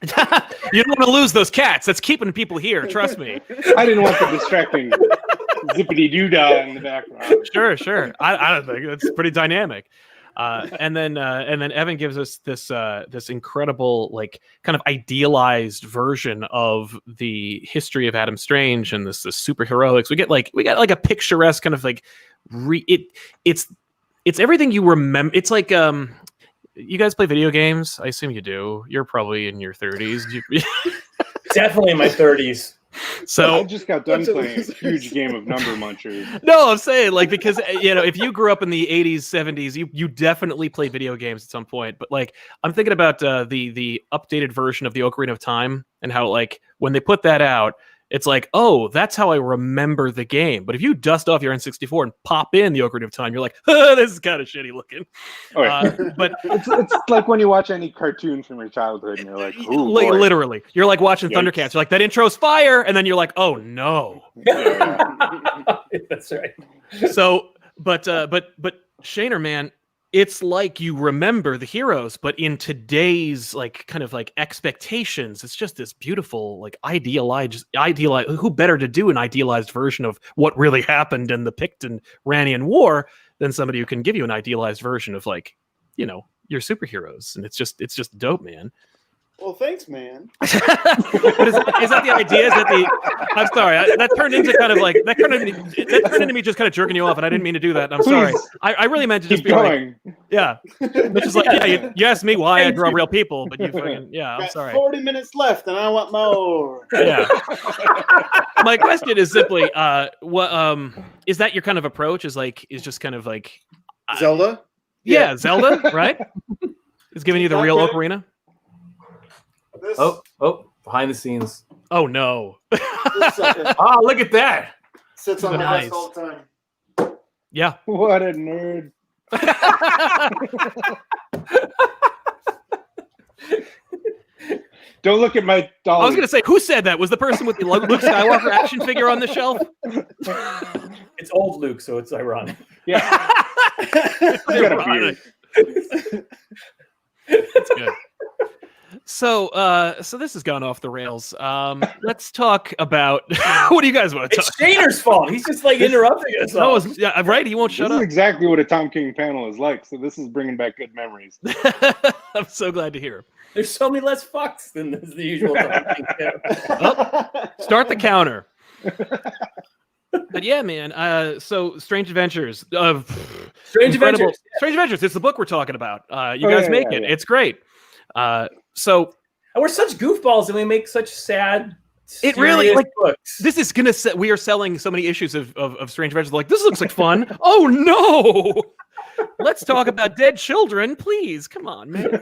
You don't want to lose those cats. That's keeping people here. Trust me. I didn't want the distracting zippity doo dah in the background. Sure. I don't think it's pretty dynamic. And then Evan gives us this incredible, like, kind of idealized version of the history of Adam Strange and this superheroics. We get like a picturesque kind of like it's everything you remember. It's like you guys play video games? I assume you do. You're probably in your 30s. Definitely in my 30s. So I just got done playing a huge game of Number Munchers. No, I'm saying like because if you grew up in the 80s, 70s, you definitely played video games at some point. But like I'm thinking about the updated version of the Ocarina of Time and how like when they put that out, it's like, oh, that's how I remember the game. But if you dust off your N64 and pop in the Ocarina of Time, you're like, oh, this is kind of shitty looking. But it's like when you watch any cartoon from your childhood and you're like, ooh, boy. Literally, you're like watching Thundercats. You're like, that intro's fire, and then you're like, oh no. That's right. So, but Shaner, man, it's like you remember the heroes, but in today's like kind of like expectations, it's just this beautiful, like idealized. Who better to do an idealized version of what really happened in the Picton-Ranian War than somebody who can give you an idealized version of like, your superheroes, and it's just dope, man. Well, thanks, man. But is that the idea? I'm sorry. That turned into kind of like that turned into me just kind of jerking you off, and I didn't mean to do that. I'm sorry. I really meant to just be like, which is like, you asked me why I draw real people, but you fucking I'm sorry. 40 minutes left, and I want more. Yeah. My question is simply, what is that your kind of approach? Is just kind of like Zelda? Yeah, Zelda, right? It's giving you the real Ocarina. Oh, behind the scenes. Oh no. Oh, look at that. Sits on my desk all the time. Yeah. What a nerd. Don't look at my dolly. I was going to say, who said that? Was the person with the Luke Skywalker action figure on the shelf? It's old Luke, so it's ironic. Yeah. It's ironic. That's good. So this has gone off the rails. Let's talk about what do you guys want to talk? It's Shaner's fault. He's just like interrupting us. Right. He won't shut up. This is exactly what a Tom King panel is like. So this is bringing back good memories. I'm so glad to hear. There's so many less fucks than the usual Tom King panel. Start the counter. But yeah, man. So Strange Adventures. Strange Adventures. Strange Adventures. It's the book we're talking about. You guys make it. It's great. So and we're such goofballs and we make such sad. It really like books. This is gonna. We are selling so many issues of Strange Adventures. Like this looks like fun. Oh no! Let's talk about dead children, please. Come on, man.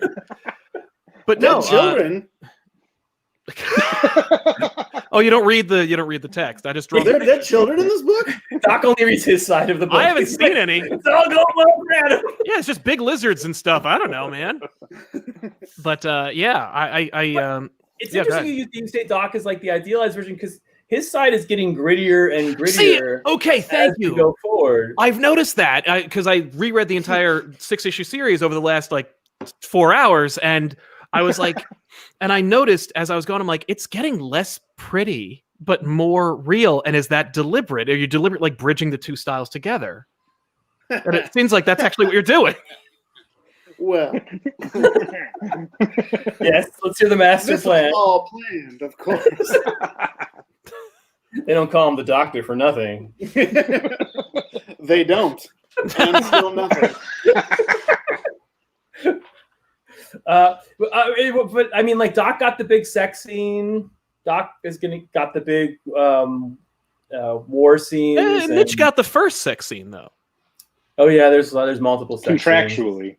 But no, children. Oh, you don't read the text. I just draw. Are there dead children in this book? Doc only reads his side of the book. I haven't seen any. It's all going over at him. Yeah, it's just big lizards and stuff. I don't know, man. But yeah, it's interesting you say Doc is like the idealized version because his side is getting grittier and grittier. Okay, thank as you. we go forward. I've noticed that because I reread the entire 6-issue series over the last like 4 hours, and I was like, and I noticed as I was going, I'm like, it's getting less pretty but more real. And is that deliberate? Are you deliberate, like bridging the two styles together? And it seems like that's actually what you're doing. Well, yes, let's hear the master this plan. was all planned, of course. They don't call him the Doctor for nothing. They don't, and still nothing. But I mean, like Doc got the big sex scene. Doc is got the big war scenes. Mitch got the first sex scene though. Oh yeah, there's multiple sex contractually. Scenes.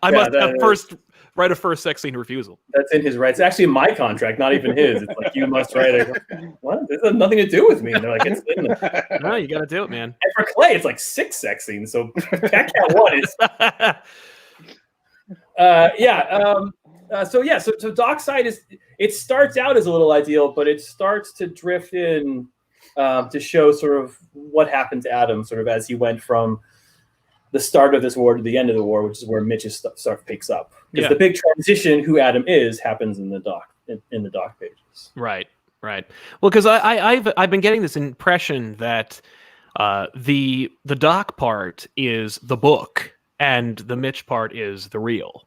I must have write a first sex scene refusal. That's in his rights. Actually, my contract, not even his. It's like you must write a. What? This has nothing to do with me. And they're like, it's in there. No, you got to do it, man. And for Clay, it's like 6 sex scenes. So Cat one is. So Doc's side is, it starts out as a little ideal, but it starts to drift in to show sort of what happened to Adam, sort of as he went from the start of this war to the end of the war, which is where Mitch's stuff picks up. Because the big transition, who Adam is, happens in the Doc pages. Right. Well, because I've been getting this impression that the Doc part is the book and the Mitch part is the real.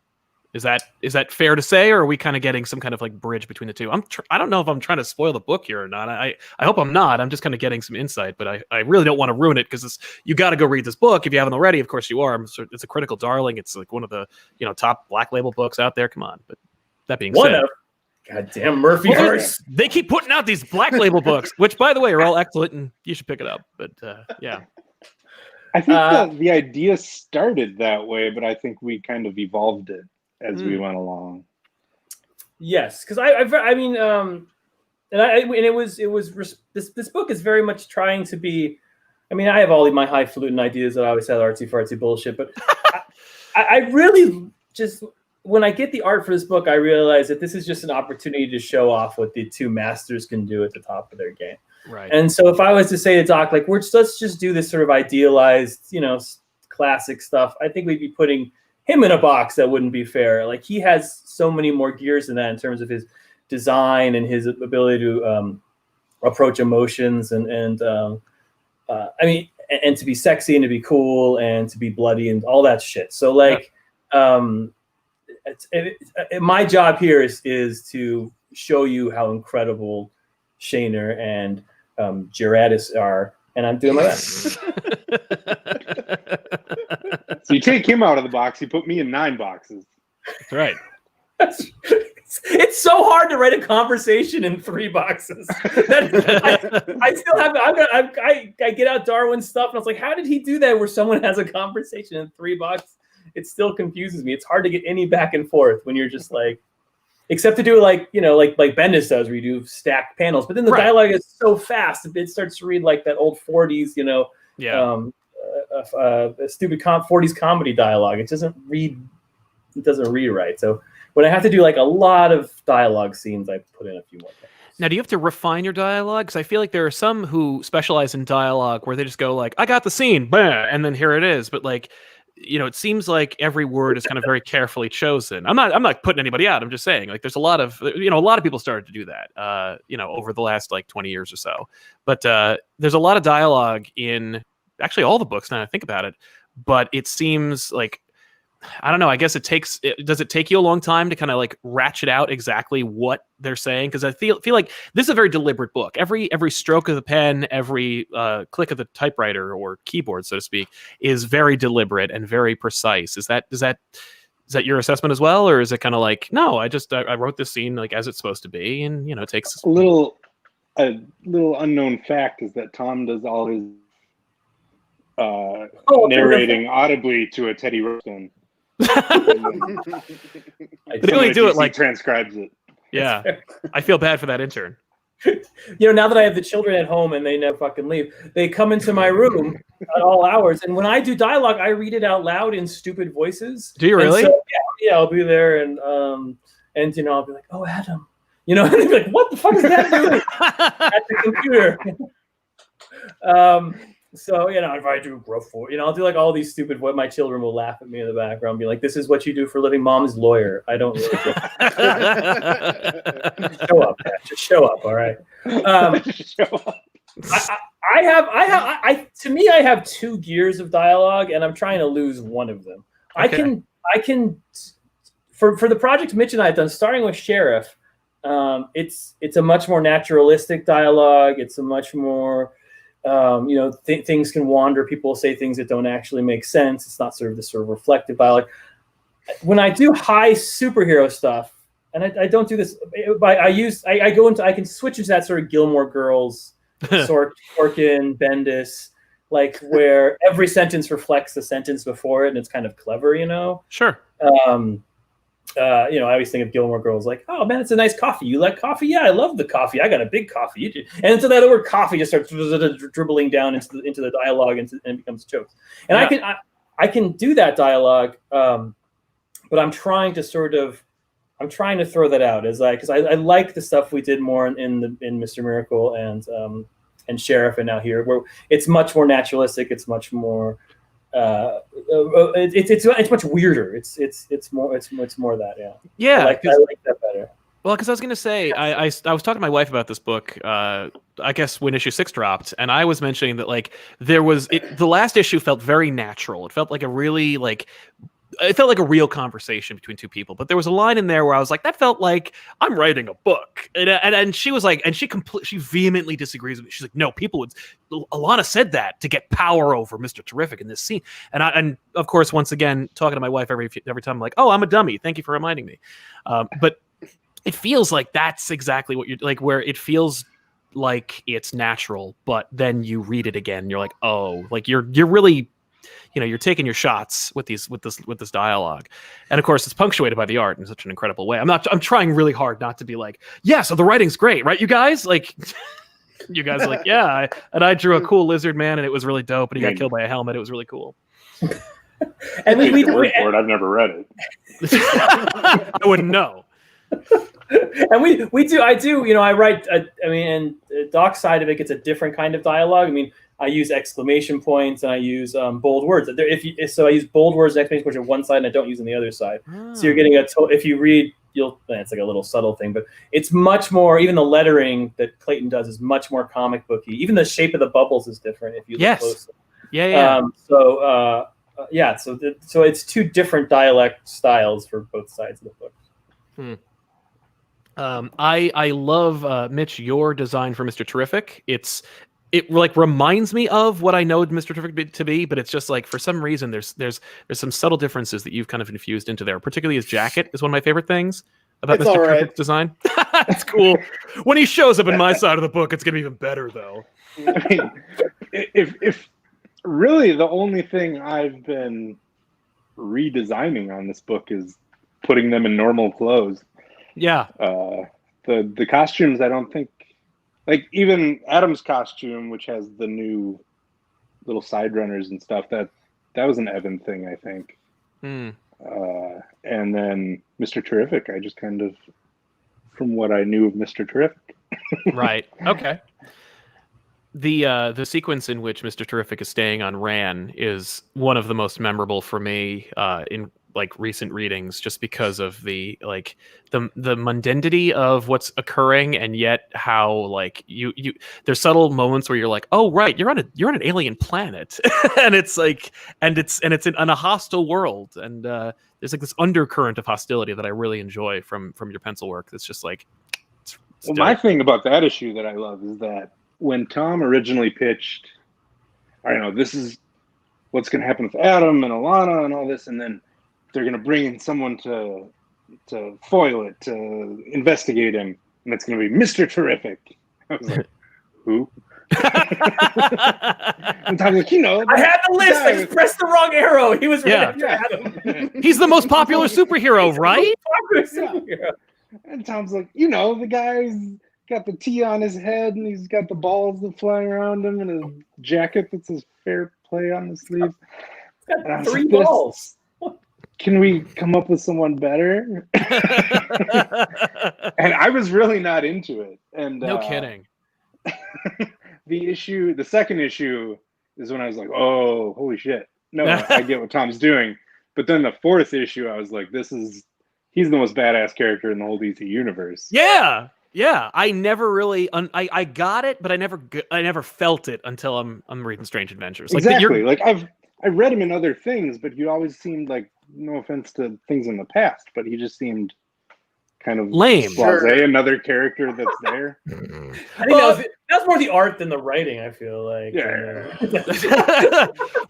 Is that fair to say, or are we kind of getting some kind of like bridge between the two? I don't know if I'm trying to spoil the book here or not. I hope I'm not. I'm just kind of getting some insight, but I really don't want to ruin it because you got to go read this book if you haven't already. Of course you are. It's a critical darling. It's like one of the top Black Label books out there. Come on. But that being said, goddamn Murphy verse. They keep putting out these Black Label books, which by the way are all excellent, and you should pick it up. But yeah. I think the idea started that way, but I think we kind of evolved it as we went along. Yes, because this book is very much trying to be. I mean, I have all my highfalutin ideas that I always had artsy fartsy bullshit, but I really just, when I get the art for this book, I realize that this is just an opportunity to show off what the two masters can do at the top of their game. Right. And so if I was to say to Doc, like, let's just do this sort of idealized, classic stuff, I think we'd be putting him in a box that wouldn't be fair. Like, he has so many more gears than that in terms of his design and his ability to approach emotions and to be sexy and to be cool and to be bloody and all that shit. So like, my job here is to show you how incredible Shaner and Gerardis are, and I'm doing my best. So you take him out of the box, you put me in 9 boxes. That's right. It's so hard to write a conversation in 3 boxes. I still have. I get out Darwin's stuff, and I was like, how did he do that? Where someone has a conversation in 3 boxes? It still confuses me. It's hard to get any back and forth when you're just like, except to do like Bendis does, where you do stacked panels. But then the dialogue is so fast, it starts to read like that old 40s, stupid 40s comedy dialogue. It doesn't read right. So when I have to do like a lot of dialogue scenes, I put in a few more things. Now, do you have to refine your dialogue? Because I feel like there are some who specialize in dialogue where they just go like, I got the scene, bah, and then here it is. But like, it seems like every word is kind of very carefully chosen. I'm not putting anybody out. I'm just saying, like, there's a lot of people started to do that, over the last like 20 years or so. But there's a lot of dialogue in actually all the books now I think about it. But it seems like, I don't know. I guess does it take you a long time to kind of like ratchet out exactly what they're saying? Because I feel like this is a very deliberate book. Every stroke of the pen, every click of the typewriter or keyboard, so to speak, is very deliberate and very precise. Is that your assessment as well, or is it kind of like, no, I wrote this scene like as it's supposed to be, and it takes a little unknown fact is that Tom does all his narrating audibly to a Teddy Ruxpin. They only do it like transcribes it. Yeah, I feel bad for that intern. Now that I have the children at home and they never fucking leave, they come into my room at all hours, and when I do dialogue, I read it out loud in stupid voices. Do you really? So, yeah, I'll be there, and I'll be like, "Oh, Adam, You know, and they'd be like, "What the fuck is that doing at the computer?" So if I do growth for, I'll do like all these stupid. What my children will laugh at me in the background, and be like, "This is what you do for a living." Mom's lawyer. I don't really get show up, Pat. Just show up, all right. To me, I have two gears of dialogue, and I'm trying to lose one of them. Okay. I can, for the project Mitch and I have done, starting with Sheriff. It's a much more naturalistic dialogue. It's a much more, things can wander. People say things that don't actually make sense. It's not sort of this sort of reflective dialogue. When I do high superhero stuff, and I don't do this, I can switch into that sort of Gilmore Girls, Sorkin, Bendis, like where every sentence reflects the sentence before it, and it's kind of clever, Sure. I always think of Gilmore Girls like, oh man, it's a nice coffee. You like coffee? Yeah, I love the coffee. I got a big coffee. You do. And so that word coffee just starts dribbling down into the dialogue and it becomes jokes. And yeah. I can do that dialogue, but I'm trying to throw that out because I like the stuff we did more in Mr. Miracle and Sheriff and now here, where it's much more naturalistic. It's much more. It's much weirder. It's more that, yeah. Yeah, I like that better. Well, because I was going to say, I was talking to my wife about this book, I guess when issue 6 dropped, and I was mentioning that like the last issue felt very natural. It felt like it felt like a real conversation between two people, but there was a line in there where I was like, that felt like I'm writing a book. And she was like, and she vehemently disagrees with me. She's like, no, Alana said that to get power over Mr. Terrific in this scene. And of course, once again, talking to my wife every time, I'm like, oh, I'm a dummy. Thank you for reminding me. But it feels like that's exactly what you're like, where it feels like it's natural, but then you read it again and you're like, oh, like you're really, you're taking your shots with this dialogue, and of course it's punctuated by the art in such an incredible way. I'm trying really hard not to be like, yeah, so the writing's great, right, you guys? Like, you guys are like, yeah, and I drew a cool lizard man, and it was really dope, and he got killed by a helmet. It was really cool. And we word for it. I've never read it. I wouldn't know. And I do. I write. And Doc's side of it gets a different kind of dialogue. I mean, I use exclamation points and I use bold words. So I use bold words and exclamation points on one side and I don't use on the other side. So you're getting if you read, it's like a little subtle thing, but it's much more. Even the lettering that Clayton does is much more comic booky. Even the shape of the bubbles is different if you look closely. Yeah. So it's two different dialect styles for both sides of the book. I love Mitch, your design for Mr. Terrific. It like reminds me of what I know Mr. Terrific to be, but it's just like for some reason there's some subtle differences that you've kind of infused into there. Particularly his jacket is one of my favorite things about Mr. Terrific's design. It's cool. When he shows up in my side of the book, it's gonna be even better though. I mean, if really the only thing I've been redesigning on this book is putting them in normal clothes. Yeah. The costumes, I don't think. Like even Adam's costume, which has the new little side runners and stuff, that was an Evan thing, I think. And then Mr. Terrific, I just kind of, from what I knew of Mr. Terrific. Right. Okay. The sequence in which Mr. Terrific is staying on Ran is one of the most memorable for me in like recent readings, just because of the mundanity of what's occurring, and yet how like you there's subtle moments where you're like, oh right, you're on an alien planet, and it's like it's in a hostile world, and there's like this undercurrent of hostility that I really enjoy from your pencil work. That's just like it's my thing about that issue that I love is that when Tom originally pitched, I don't know, this is what's going to happen with Adam and Alana and all this, and then they're going to bring in someone to foil it, to investigate him, and it's going to be Mr. Terrific. I was like, who? And Tom's like, I had the list. I just pressed the wrong arrow. He was right after Adam. He's the most popular superhero, right? Yeah. And Tom's like, the guy's got the T on his head, and he's got the balls that flying around him, and a jacket that says fair play on the sleeve. It's got 3 balls. can we come up with someone better? And I was really not into it. And No kidding. the second issue is when I was like, oh, holy shit. No, I get what Tom's doing. But then the fourth issue, I was like, he's the most badass character in the whole DC universe. Yeah. Yeah. I never really, I got it, but I never felt it until I'm reading Strange Adventures. Like exactly. Like I read him in other things, but he always seemed like, no offense to things in the past, but he just seemed kind of lame. Blasé, another character that's there. I think that's more the art than the writing. I feel like. Yeah.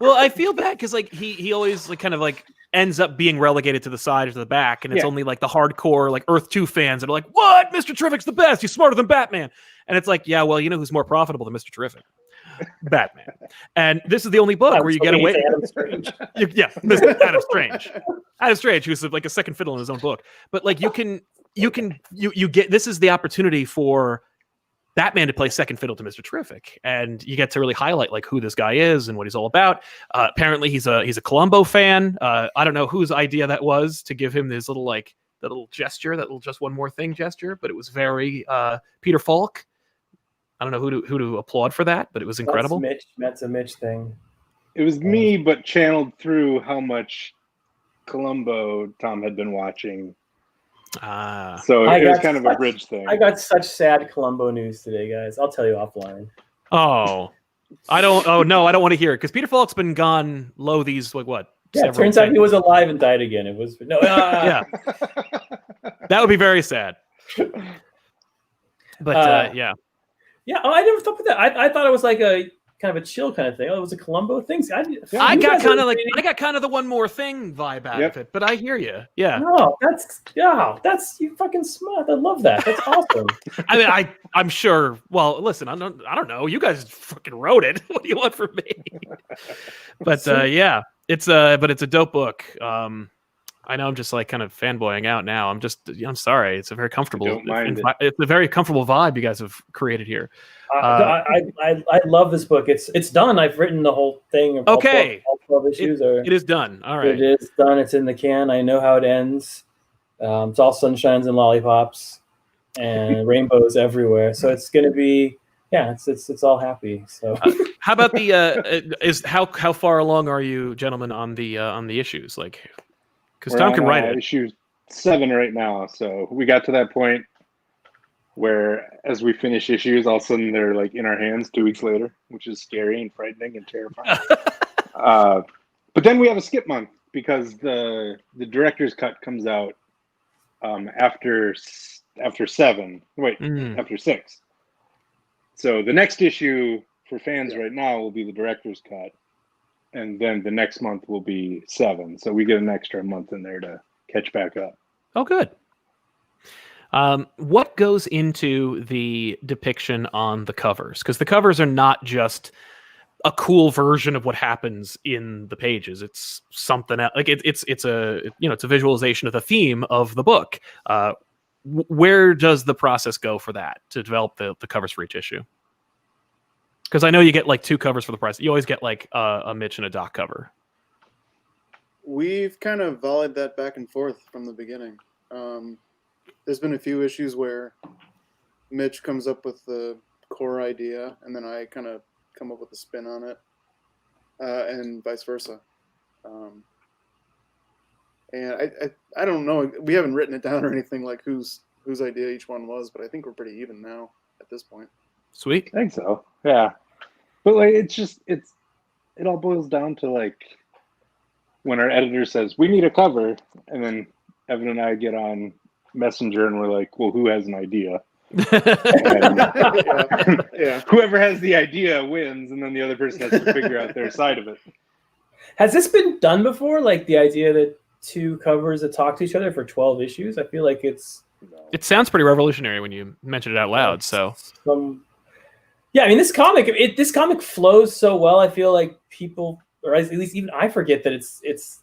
Well, I feel bad because like he always like kind of like ends up being relegated to the side or to the back, and it's only like the hardcore like Earth 2 fans that are like, "What? Mr. Terrific's the best. He's smarter than Batman." And it's like, yeah, well, you know who's more profitable than Mr. Terrific? Batman. And this is the only book where you get away. Adam Strange. Yeah, Mr. Adam Strange. Adam Strange, who's like a second fiddle in his own book. But like you get this is the opportunity for Batman to play second fiddle to Mr. Terrific, and you get to really highlight like who this guy is and what he's all about. Apparently, he's a Columbo fan. I don't know whose idea that was to give him this little that little gesture, that little just one more thing gesture, but it was very Peter Falk. I don't know who to applaud for that, but it was incredible. That's a Mitch thing. It was me, but channeled through how much Columbo Tom had been watching. So it was kind of a bridge thing. I got such sad Columbo news today, guys. I'll tell you offline. Oh, I don't. Oh no, I don't want to hear it because Peter Falk's been gone low these like what? Yeah, it turns out he was alive and died again. It was no. Yeah, that would be very sad. But yeah. Yeah, I never thought about that. I thought it was like a kind of a chill kind of thing. Oh, it was a Columbo thing. I got kind of the one more thing vibe out of it, but I hear you. Yeah. No, that's you fucking smart. I love that. That's awesome. I mean, I'm sure. Well, listen, I don't know. You guys fucking wrote it. What do you want from me? But yeah, it's a dope book. I know I'm just like kind of fanboying out now. I'm sorry. It's a very comfortable. It's a very comfortable vibe you guys have created here. I love this book. It's done. I've written the whole thing. Okay. All 12 issues it is done. All right. It is done. It's in the can. I know how it ends. It's all sunshines and lollipops and rainbows everywhere. So it's going to be, it's all happy. So how about how far along are you gentlemen on the issues? Like, because Tom can write it. Issue 7 right now. So we got to that point where as we finish issues, all of a sudden they're like in our hands 2 weeks later, which is scary and frightening and terrifying. But then we have a skip month because the director's cut comes out after 7. After 6. So the next issue for fans right now will be the director's cut. And then the next month will be 7. So we get an extra month in there to catch back up. Oh, good. What goes into the depiction on the covers? Because the covers are not just a cool version of what happens in the pages. It's something else. Like it's a visualization of the theme of the book. Where does the process go for that to develop the covers for each issue? Because I know you get like 2 covers for the price. You always get like a Mitch and a Doc cover. We've kind of volleyed that back and forth from the beginning. There's been a few issues where Mitch comes up with the core idea, and then I kind of come up with a spin on it, and vice versa. And I don't know. We haven't written it down or anything like whose idea each one was, but I think we're pretty even now at this point. Sweet. I think so. Yeah. But like it all boils down to like when our editor says we need a cover, and then Evan and I get on Messenger and we're like, well, who has an idea? Yeah. Whoever has the idea wins, and then the other person has to figure out their side of it. Has this been done before? Like the idea that 2 covers that talk to each other for 12 issues? I feel like it sounds pretty revolutionary when you mention it out loud. So yeah, I mean this comic flows so well. I feel like people, or at least even I, forget that it's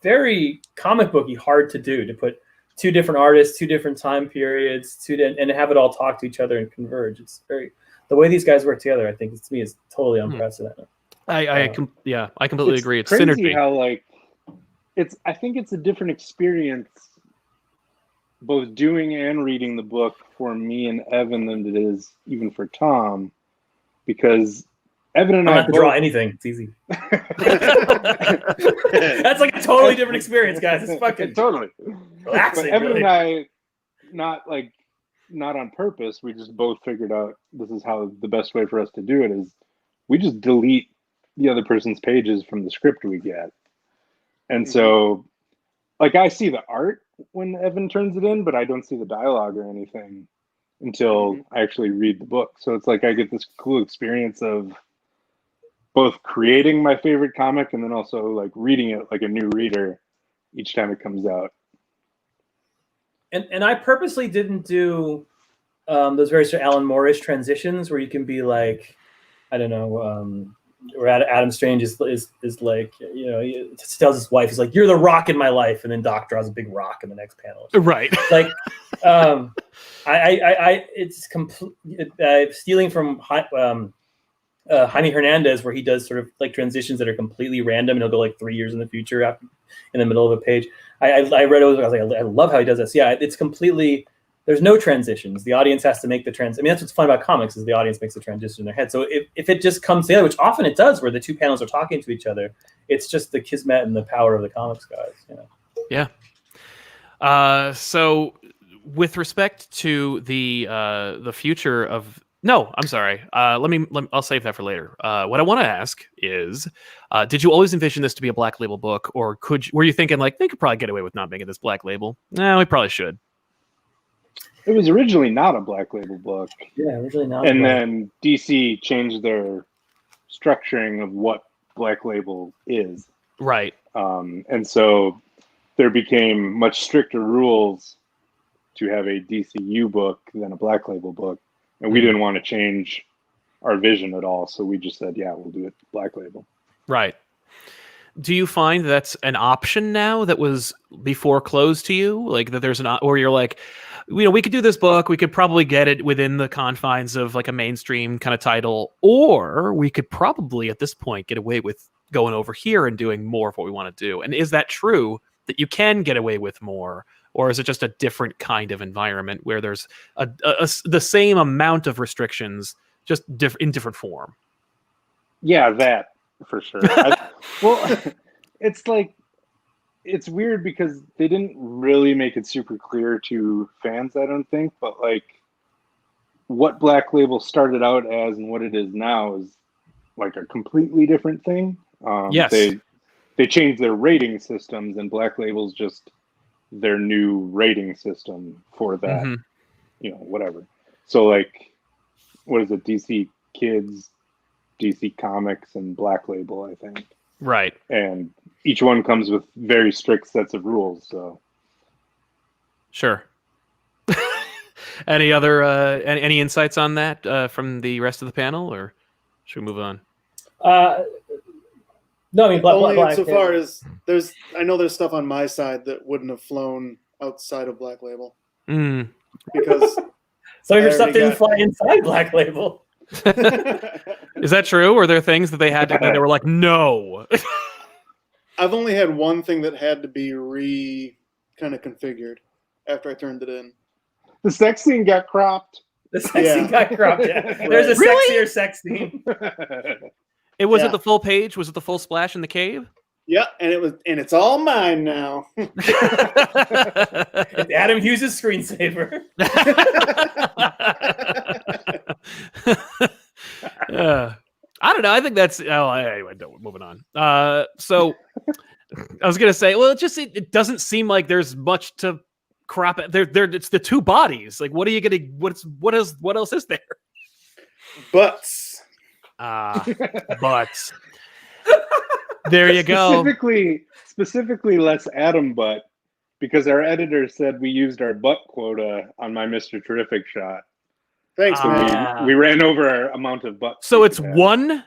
very comic booky hard to do, to put 2 different artists, 2 different time periods, and have it all talk to each other and converge. It's the way these guys work together. I think to me is totally unprecedented. I completely agree. It's crazy synergy. How like I think it's a different experience, both doing and reading the book for me and Evan than it is even for Tom, because Evan and I I don't have to both draw anything. It's easy. That's like a totally different experience, guys. It's fucking totally relaxing. But Evan really. and I, not on purpose, we just both figured out this is how the best way for us to do it is we just delete the other person's pages from the script we get. And so, like, I see the art when Evan turns it in, but I don't see the dialogue or anything until I actually read the book. So it's like I get this cool experience of both creating my favorite comic and then also like reading it like a new reader each time it comes out. And I purposely didn't do those very sort of Alan Moore-ish transitions where you can be like, I don't know, where Adam Strange is like, you know, he tells his wife, he's like, "You're the rock in my life," and then Doc draws a big rock in the next panel. Right. Like, it's complete stealing from Jaime Hernandez, where he does sort of like transitions that are completely random, and he'll go like 3 years in the future after, in the middle of a page. I read it, I was like, I love how he does this. Yeah, it's completely. There's no transitions. The audience has to make the trans. I mean, that's what's fun about comics is the audience makes the transition in their head. So if it just comes together, which often it does, where the two panels are talking to each other, it's just the kismet and the power of the comics guys. You know? Yeah. So with respect to the future of I'm sorry. I'll save that for later. What I want to ask is, did you always envision this to be a Black Label book, or were you thinking like they could probably get away with not making this Black Label? No, we probably should. It was originally not a Black Label book. Yeah, originally not. And then DC changed their structuring of what Black Label is. Right. And so there became much stricter rules to have a DCU book than a Black Label book. And we didn't want to change our vision at all. So we just said, yeah, we'll do it Black Label. Right. Do you find that's an option now that was before closed to you? Like that there's or you're like, you know, we could do this book, we could probably get it within the confines of like a mainstream kind of title, or we could probably at this point get away with going over here and doing more of what we want to do. And is that true that you can get away with more, or is it just a different kind of environment where there's the same amount of restrictions, just in different form? Yeah, that for sure. Well, it's like, it's weird because they didn't really make it super clear to fans, I don't think, but like what Black Label started out as and what it is now is like a completely different thing. Yes. They changed their rating systems, and Black Label's just their new rating system for that, you know, whatever. So like, what is it? DC Kids, DC Comics, and Black Label, I think. Right. And each one comes with very strict sets of rules. So, sure. Any other any insights on that from the rest of the panel, or should we move on? No, I mean, only so far as I know there's stuff on my side that wouldn't have flown outside of Black Label because some of your stuff didn't fly inside Black Label. Is that true? Were there things that they had to, that they were like, no? I've only had one thing that had to be kind of configured after I turned it in. The sex scene got cropped. The sex scene got cropped. Yeah. There's a sexier sex scene. It was it the full page? Was it the full splash in the cave? Yeah, and it's all mine now. It's Adam Hughes' screensaver. I don't know. I think that's anyway. Moving on. So I was gonna say, well, it doesn't seem like there's much to crop. It's the two bodies. Like, what are you gonna? What else is there? Butts. Butts. There you go. Specifically less Adam butt, because our editor said we used our butt quota on my Mr. Terrific shot. Thanks, man. We ran over our amount of butts. So it's one.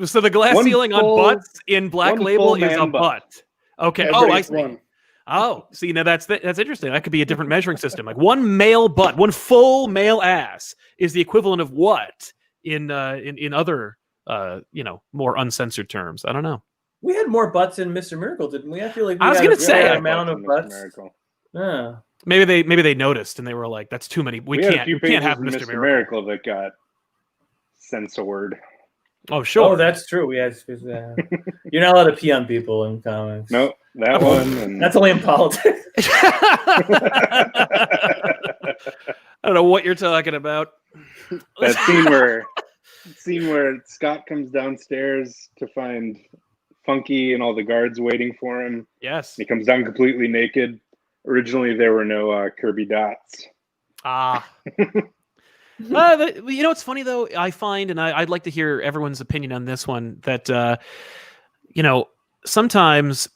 So the glass ceiling on butts in Black Label is a butt. Okay. I see. One. Oh, see, now that's interesting. That could be a different measuring system. Like one male butt, one full male ass is the equivalent of what in other more uncensored terms. I don't know. We had more butts in Mr. Miracle, didn't we? I feel like we I was had gonna a say fair I- amount of Mr. butts. Miracle. Yeah. Maybe they noticed and they were like, "That's too many. We had a can't few we can't pages have in Mr. Mr. Miracle." Miracle that got censored. Oh, sure. Oh, that's true. We had. You're not allowed to pee on people in comics. No, that one. And That's only in politics. I don't know what you're talking about. that scene where Scott comes downstairs to find Funky and all the guards waiting for him. Yes. He comes down completely naked. Originally, there were no Kirby dots. Ah. You know what's funny though? I find, and I'd like to hear everyone's opinion on this one, that sometimes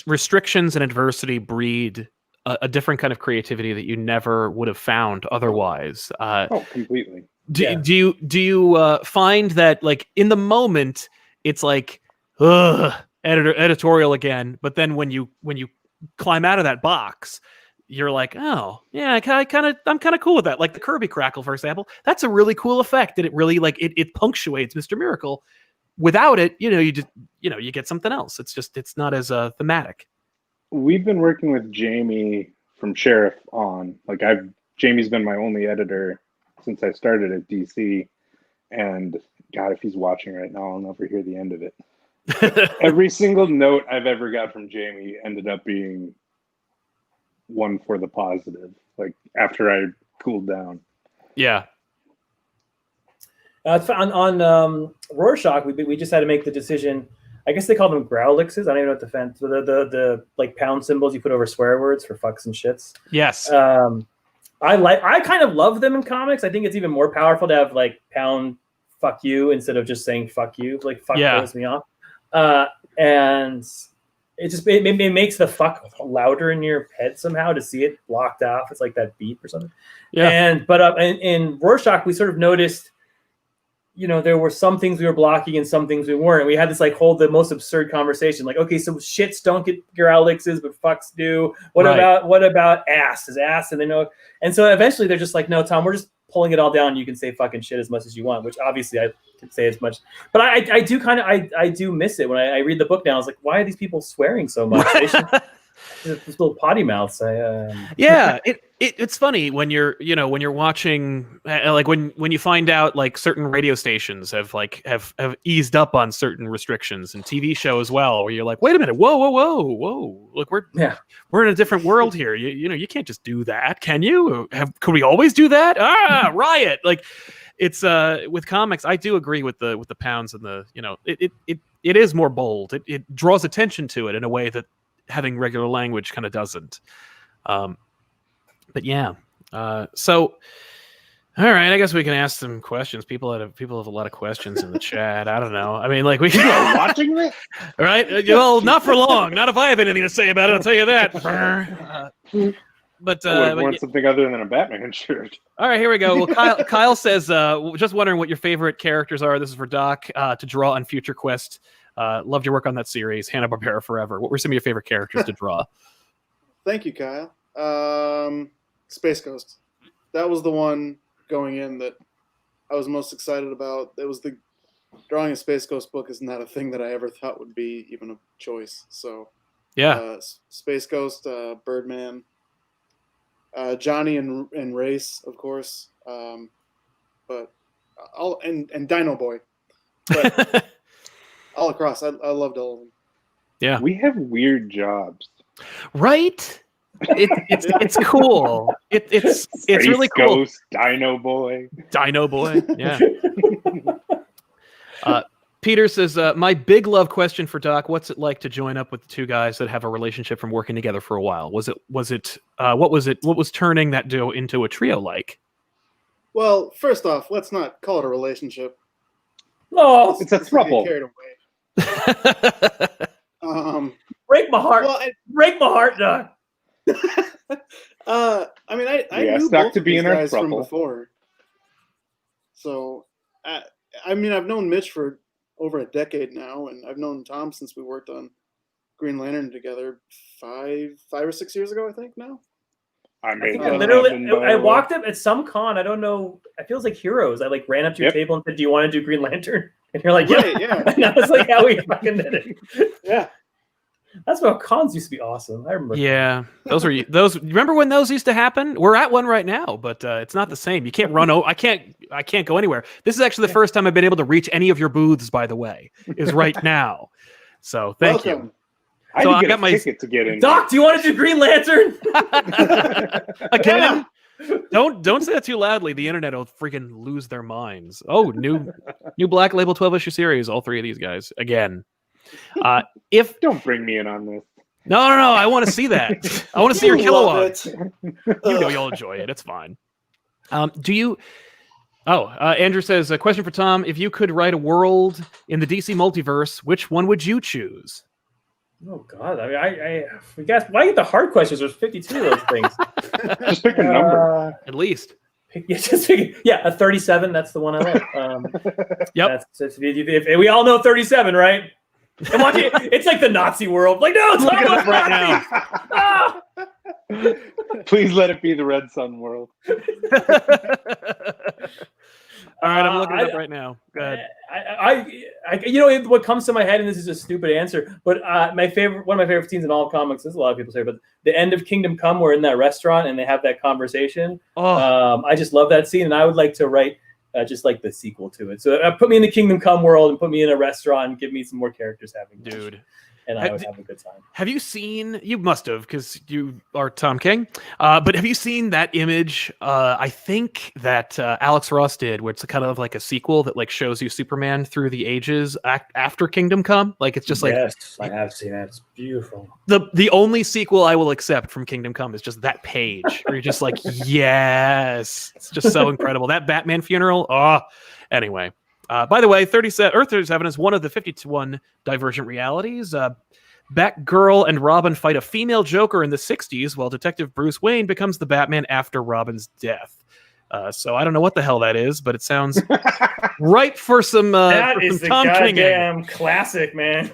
restrictions and adversity breed a different kind of creativity that you never would have found otherwise. Completely. Do you find that, like, in the moment it's like, ugh, editorial again, but then when you climb out of that box, you're like, oh yeah, I'm kind of cool with that. Like the Kirby crackle, for example, that's a really cool effect, and it really it punctuates Mr. Miracle. Without it, you get something else. It's not as thematic. We've been working with Jamie from Sheriff on, like, Jamie's been my only editor since I started at DC, and God, if he's watching right now, I'll never hear the end of it. Every single note I've ever got from Jamie ended up being one for the positive, like after I cooled down. Yeah. On Rorschach, we just had to make the decision. I guess they call them growlixes. I don't even know what the fence. The like pound symbols you put over swear words for fucks and shits. Yes. I kind of love them in comics. I think it's even more powerful to have like pound fuck you instead of just saying fuck you. Like fuck throws me off. And it makes the fuck louder in your head somehow to see it blocked off. It's like that beep or something. Yeah. But in Rorschach, we sort of noticed, there were some things we were blocking and some things we weren't. And we had this the most absurd conversation. Like, okay, so shits don't get growlixes, but fucks do. What about ass? Is ass? And they know. And so eventually they're just like, no, Tom, we're just pulling it all down. You can say fucking shit as much as you want, which obviously I can say as much. But I do miss it when I read the book now. I was like, why are these people swearing so much? These little potty mouths. Yeah, it's funny when you're watching, like when you find out like certain radio stations have eased up on certain restrictions, and TV show as well, where you're like, wait a minute, whoa, look, we're in a different world here. You can't just do that, can you? Could we always do that? Riot! Like, it's with comics, I do agree with the pounds and the it is more bold. It draws attention to it in a way that having regular language kind of doesn't. But yeah. So all right, I guess we can ask some questions. People have a lot of questions in the chat. I don't know. I mean, like, we People are watching this? right? Well, not for long. Not if I have anything to say about it, I'll tell you that. But I would want something other than a Batman shirt. All right, here we go. Well, Kyle says, just wondering what your favorite characters are. This is for Doc, to draw on Future Quest. Loved your work on that series, Hanna-Barbera Forever. What were some of your favorite characters to draw? Thank you, Kyle. Space Ghost. That was the one going in that I was most excited about. It was drawing a Space Ghost book is not a thing that I ever thought would be even a choice. So yeah, Space Ghost, Birdman, Johnny and Race, of course, but and Dino Boy. But all across, I loved all of them. Yeah, we have weird jobs, right? It's cool. It's really cool. Ghost, Dino Boy, yeah. Peter says, my big love question for Doc: what's it like to join up with the two guys that have a relationship from working together for a while? What was turning that duo into a trio like? Well, first off, let's not call it a relationship. No, it's a throuple. Carried away. Break my heart. Well, break my heart, Doc. I mean, I knew both of these guys from throuple. before. So, I mean, I've known Mitch for over a decade now, and I've known Tom since we worked on Green Lantern together 5 or 6 years ago, I think now. I walked up at some con. I don't know. It feels like Heroes. I ran up to your table and said, "Do you want to do Green Lantern?" And you're like, Right, yeah. And that was like how we fucking did it. Yeah. That's why cons used to be awesome. I remember. Yeah, those. Remember when those used to happen? We're at one right now, but it's not the same. You can't run. I can't go anywhere. This is actually the first time I've been able to reach any of your booths. By the way, is right now. So thank you. I So didn't I get got a my ticket to get in. Doc, do you want to do Green Lantern? Again? Don't say that too loudly. The internet will freaking lose their minds. Oh, new Black Label 12-issue series. All three of these guys again. If don't bring me in on this. No. I want to see that. I want to see your You kilowatt. love You know you'll enjoy it. It's fine. Do you? Oh, Andrew says a question for Tom. If you could write a world in the DC multiverse, which one would you choose? Oh God! I mean, I guess why get the hard questions? There's 52 of those things. Just pick a number. At least. A 37. That's the one I like. Yep. If we all know 37, right? And watch it. It's like the Nazi world. Like, no, it's Look it up right Nazis! Ah! Please let it be the Red Sun world. All right, I'm looking it up right now. Go ahead. What comes to my head, and this is a stupid answer, but one of my favorite scenes in all of comics, there's a lot of people say, but the end of Kingdom Come, we're in that restaurant and they have that conversation. I just love that scene, and I would like to write just like the sequel to it. So put me in the Kingdom Come world and put me in a restaurant and give me some more characters having lunch. And I would have a good time. Have you seen? You must have, because you are Tom King. But have you seen that image? I think that Alex Ross did, where it's kind of like a sequel that like shows you Superman through the ages after Kingdom Come. Like it's just like yes, I have seen that. It's beautiful. The only sequel I will accept from Kingdom Come is just that page, where you're just like, yes, it's just so incredible. That Batman funeral. Anyway. By the way, Earth 37 is one of the 51 divergent realities. Batgirl and Robin fight a female Joker in the 60s, while Detective Bruce Wayne becomes the Batman after Robin's death. So I don't know what the hell that is, but it sounds right for some that for is some the Tom King. goddamn classic, man.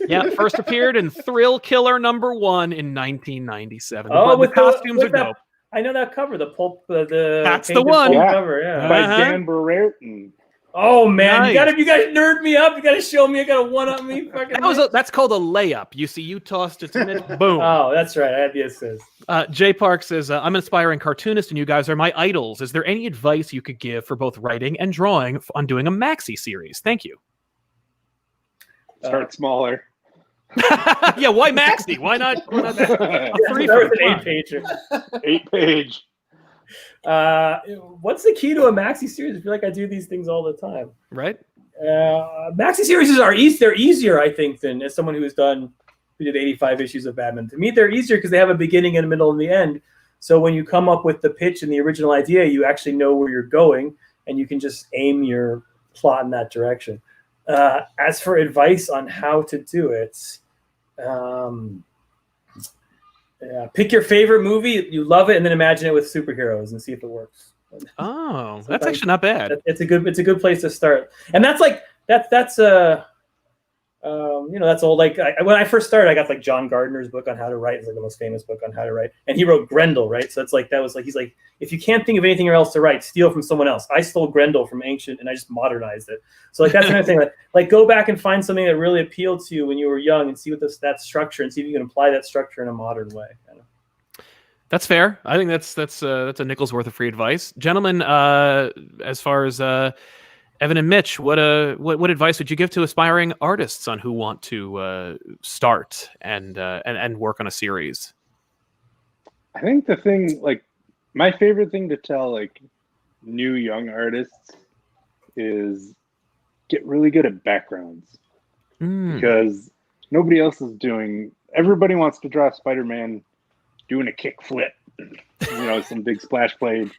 Yeah, first appeared in Thrill Killer #1 in 1997. With the costumes are dope. I know that cover, the pulp, the That's the painted one. pulp Yeah. cover, yeah. By Dan Brereton. Oh man, Nice. you guys nerd me up. You gotta show me. You gotta one up me. Fucking. That's called a layup. You see, you tossed it to mid. Boom. Oh, that's right. I had the assist. Jay Park says, I'm an aspiring cartoonist and you guys are my idols. Is there any advice you could give for both writing and drawing on doing a maxi series? Thank you. Start smaller. Yeah, why maxi? Why not a three Start with for an fun? 8-pager. 8-page. What's the key to a maxi series? I feel like I do these things all the time. Right? Maxi series are they're easier, I think, than as someone who did 85 issues of Batman. To me, they're easier because they have a beginning and a middle and the end. So when you come up with the pitch and the original idea, you actually know where you're going and you can just aim your plot in that direction. As for advice on how to do it, pick your favorite movie, you love it, and then imagine it with superheroes and see if it works. Oh, that's actually not bad. It's a good place to start. And that's old. Like when I first started, I got like John Gardner's book on how to write. It's like the most famous book on how to write, and he wrote Grendel, right? So it's like he's like, if you can't think of anything else to write, steal from someone else. I stole Grendel from Ancient, and I just modernized it. So like that's another thing. Like go back and find something that really appealed to you when you were young, and see what that structure, and see if you can apply that structure in a modern way. That's fair. I think that's a nickel's worth of free advice, gentlemen. As far as Evan and Mitch, what advice would you give to aspiring artists on who want to start and work on a series? I think the thing, like, my favorite thing to tell like new young artists is get really good at backgrounds because nobody else is doing. Everybody wants to draw Spider-Man doing a kick flip, some big splash blade.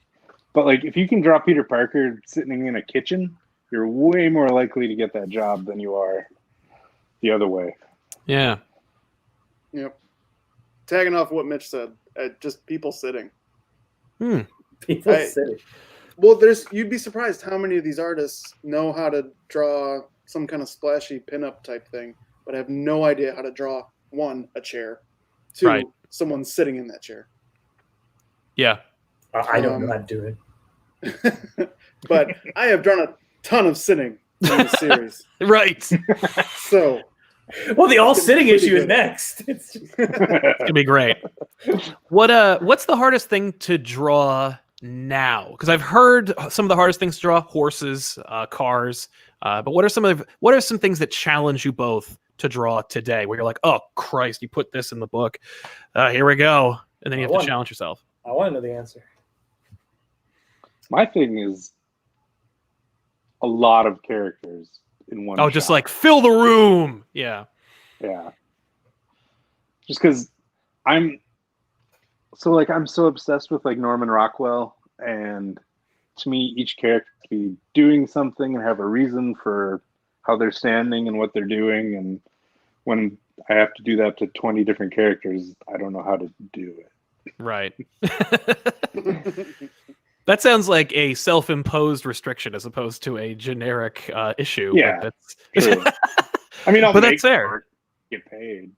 But like, if you can draw Peter Parker sitting in a kitchen, you're way more likely to get that job than you are the other way. Yeah. Yep. Tagging off what Mitch said, just people sitting. People sitting. Well, you'd be surprised how many of these artists know how to draw some kind of splashy pinup type thing, but have no idea how to draw, one, a chair, two, someone sitting in that chair. Yeah. I don't know how to do it. But I have drawn a ton of sitting. in the series. Right. So, well, the all it's sitting pretty issue is good. next. It's just... It's gonna be great. What's the hardest thing to draw now? Because I've heard some of the hardest things to draw: horses, cars. But what are some things that challenge you both to draw today? Where you're like, oh Christ, you put this in the book. Here we go, and then you have to challenge yourself. I want to know the answer. My thing is a lot of characters in one. Oh, just like fill the room. Yeah. Yeah. Just because I'm so obsessed with like Norman Rockwell, and to me each character to be doing something and have a reason for how they're standing and what they're doing, and when I have to do that to 20 different characters, I don't know how to do it. Right. That sounds like a self-imposed restriction as opposed to a generic issue. Yeah, but true. I mean, but that's fair. Get paid.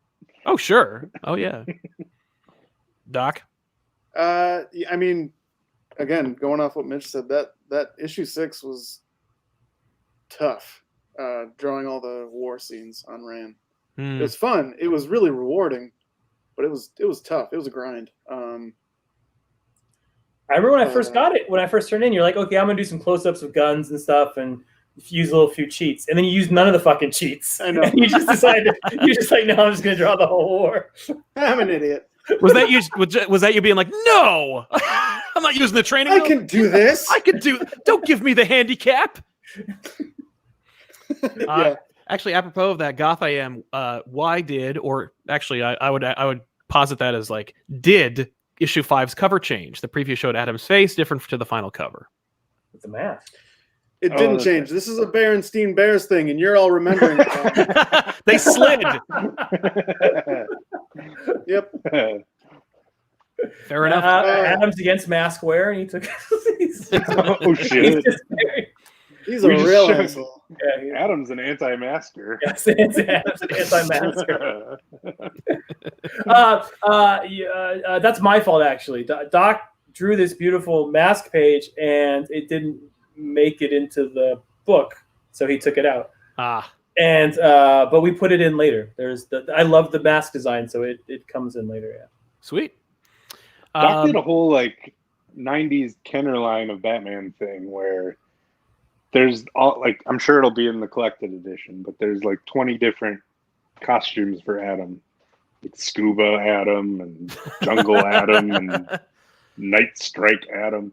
Oh, sure. Oh, yeah. Doc? I mean, again, going off what Mitch said, that issue 6 was tough. Drawing all the war scenes on Ran. It was fun. It was really rewarding, but it was tough. It was a grind. I remember when I first got it, when I first turned in, you're like, okay, I'm gonna do some close-ups of guns and stuff, and use a few cheats, and then you use none of the fucking cheats. I know. And you just decided, you're just like, no, I'm just gonna draw the whole war. I'm an idiot. Was that you? Was that you being like, no, I'm not using the training? I can do this. I can do. Don't give me the handicap. Yeah. Actually, apropos of that, Goth I Am, why did, or actually, I would posit that as like, did issue 5's cover change? The preview showed Adam's face different to the final cover. With the mask. It didn't change. This is a Berenstein Bears thing, and you're all remembering it. They slid. Yep. Fair enough. Adam's against mask wear, and he took. Oh shit! He's a real asshole. Yeah, Adam's an anti-masker. Yes, Adam's an anti-masker. That's my fault, actually. Doc drew this beautiful mask page, and it didn't make it into the book, so he took it out. And but we put it in later. I love the mask design, so it comes in later. Yeah, sweet. Doc did a whole like '90s Kenner line of Batman thing where there's all like, I'm sure it'll be in the collected edition, but there's like 20 different costumes for Adam, like Scuba Adam and Jungle Adam and Night Strike Adam.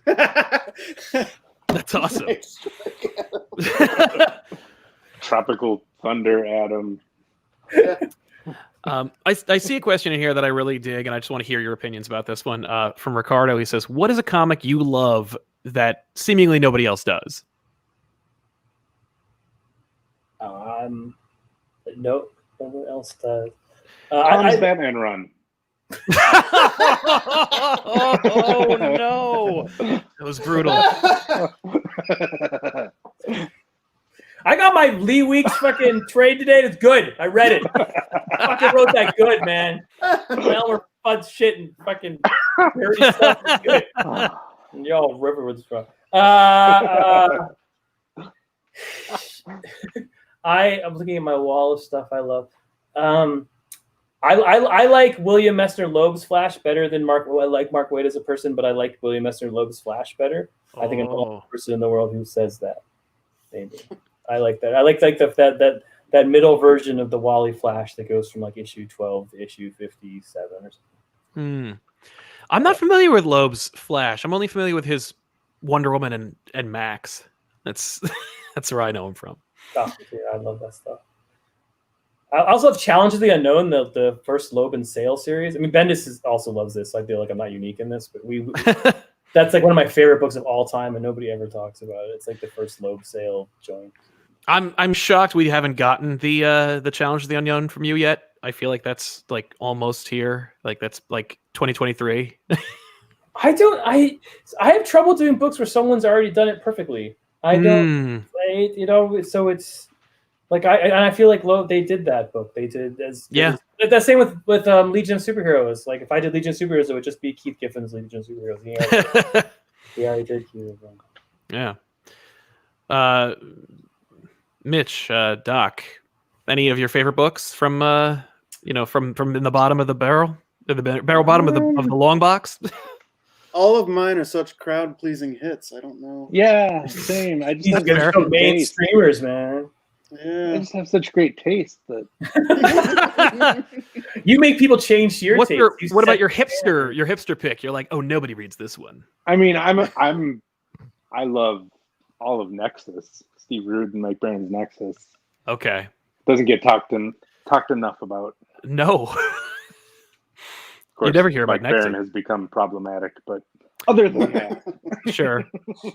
That's awesome. Tropical Thunder Adam. I see a question in here that I really dig, and I just want to hear your opinions about this one. From Ricardo, he says, "What is a comic you love that seemingly nobody else does?" No one else does. Tom's Batman run. Oh no, that was brutal. I got my Lee Weeks fucking trade today. It's good. I read it. I fucking wrote that good, man. Elmer Fudd's shit and fucking dirty stuff is good. And y'all Riverwood's from. I'm looking at my wall of stuff I love. I like William Messner Loeb's Flash better than Mark. Well, I like Mark Waid as a person, but I like William Messner Loeb's Flash better. I think I'm the only person in the world who says that. Maybe I like that. I like that middle version of the Wally Flash that goes from like issue 12 to issue 57 or something. I'm not familiar with Loeb's Flash. I'm only familiar with his Wonder Woman and Max. That's where I know him from. Oh, yeah, I love that stuff. I also have Challenge of the Unknown, the first Loeb and Sale series. I mean, Bendis also loves this. So I feel like I'm not unique in this, but that's like one of my favorite books of all time, and nobody ever talks about it. It's like the first Loeb Sale joint. I'm shocked we haven't gotten the Challenge of the Unknown from you yet. I feel like that's like almost here. Like that's like 2023. I have trouble doing books where someone's already done it perfectly. I don't, so it's like I feel like they did that book. They did the same with Legion of Superheroes. Like if I did Legion of Superheroes, it would just be Keith Giffen's Legion of Superheroes. He already did Keith. Yeah. Mitch, Doc, any of your favorite books from from in the bottom of the barrel, the barrel bottom of the long box? All of mine are such crowd-pleasing hits. I don't know. Yeah, same. I just have These are such good taste. mainstreamers, man. Yeah. I just have such great taste that you make people change your What's taste. what about your hipster pick? You're like, oh, nobody reads this one. I mean, I love all of Nexus. Steve Rude and Mike Baron's Nexus. Okay. Doesn't get talked enough about. No. Of course, you never hear Mike about Nexus. Baron has become problematic, but other than that, sure. Oh,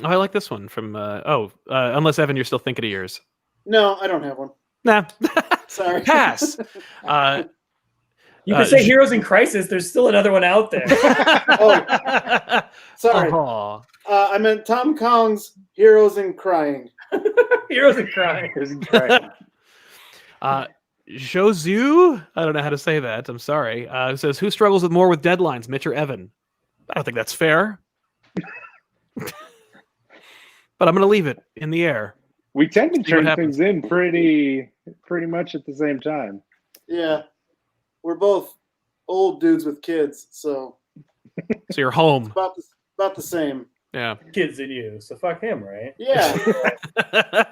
I like this one from. Unless Evan, you're still thinking of yours. No, I don't have one. Nah. Sorry. Pass. You could say Heroes in Crisis. There's still another one out there. Sorry. I meant Tom Kong's Heroes in Crying. Heroes in Crying. Heroes in Crying. Jozu, I don't know how to say that. I'm sorry. Says, who struggles more with deadlines, Mitch or Evan? I don't think that's fair. But I'm going to leave it in the air. We tend to turn things in pretty much at the same time. Yeah. We're both old dudes with kids, so. So you're home. It's about the same. Yeah. Kids in you, so fuck him, right? Yeah.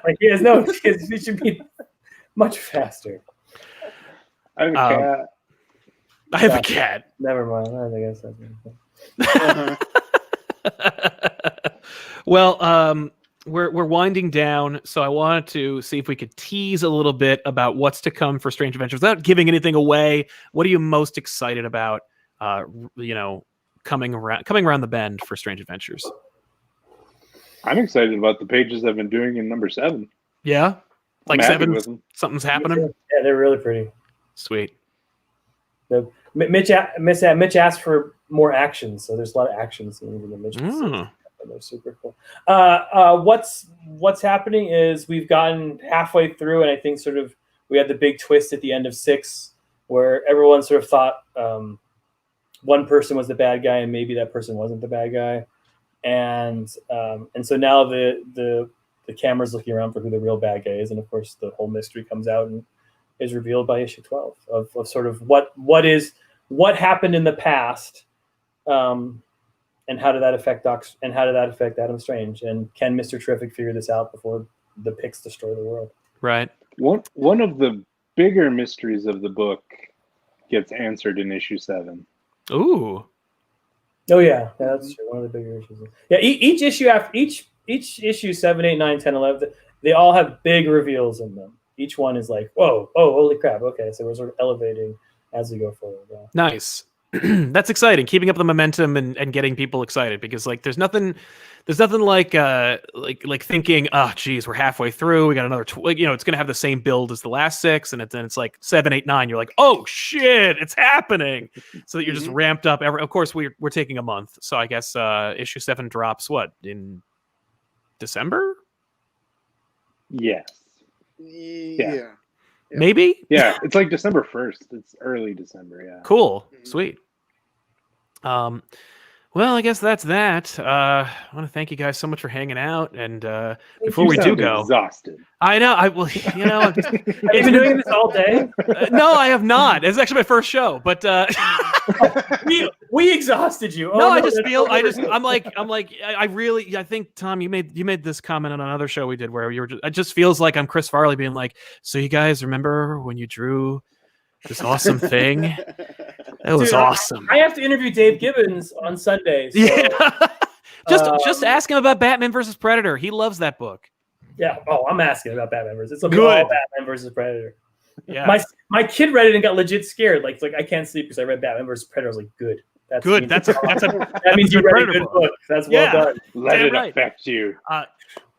Like he has no kids. He should be much faster. I have a cat. I have a cat. Never mind. I guess that's Well, we're winding down, so I wanted to see if we could tease a little bit about what's to come for Strange Adventures without giving anything away. What are you most excited about? Coming around the bend for Strange Adventures. I'm excited about the pages I've been doing in number 7. Yeah, like 7. Something's happening. Yeah, they're really pretty. Sweet. Mitch asked for more action, so there's a lot of action scenes in the Mitch. They're super cool. What's happening is we've gotten halfway through, and I think sort of we had the big twist at the end of 6, where everyone sort of thought one person was the bad guy, and maybe that person wasn't the bad guy, and so now the camera's looking around for who the real bad guy is, and of course the whole mystery comes out and is revealed by issue 12 of sort of what happened in the past. And how did that affect Adam Strange? And can Mr. Terrific figure this out before the Picts destroy the world? Right. One of the bigger mysteries of the book gets answered in issue 7. Ooh. Oh yeah, that's true. One of the bigger issues. Yeah, each issue 7, 8, 9, 10, 11, they all have big reveals in them. Each one is like, whoa, oh, holy crap. Okay, so we're sort of elevating as we go forward. Yeah. Nice. That's exciting. Keeping up the momentum and getting people excited, because like there's nothing like thinking, oh geez, we're halfway through, we got another it's gonna have the same build as the last 6, and then it's like 7, 8, 9, you're like, oh shit, it's happening, so that you're just ramped up. Of course we're taking a month, so I guess issue 7 drops in December. Yes. Yeah. Maybe? Yeah, it's like December 1st. It's early December, yeah. Cool. Sweet. Well, I guess that's that. I want to thank you guys so much for hanging out. And before we do go, exhausted. I know. Have you been doing this all day? No, I have not. It's actually my first show, but we exhausted you. I think Tom, you made this comment on another show we did where it just feels like I'm Chris Farley being like, so you guys remember when you drew this awesome thing? That was awesome. I have to interview Dave Gibbons on Sunday. So, yeah. Just ask him about Batman versus Predator. He loves that book. Yeah. Oh, I'm asking about Batman versus. It's all Batman versus Predator. Yeah. My kid read it and got legit scared. Like I can't sleep because I read Batman versus Predator. I was like, good. That means you read a good book. That's well done. Let it affect you.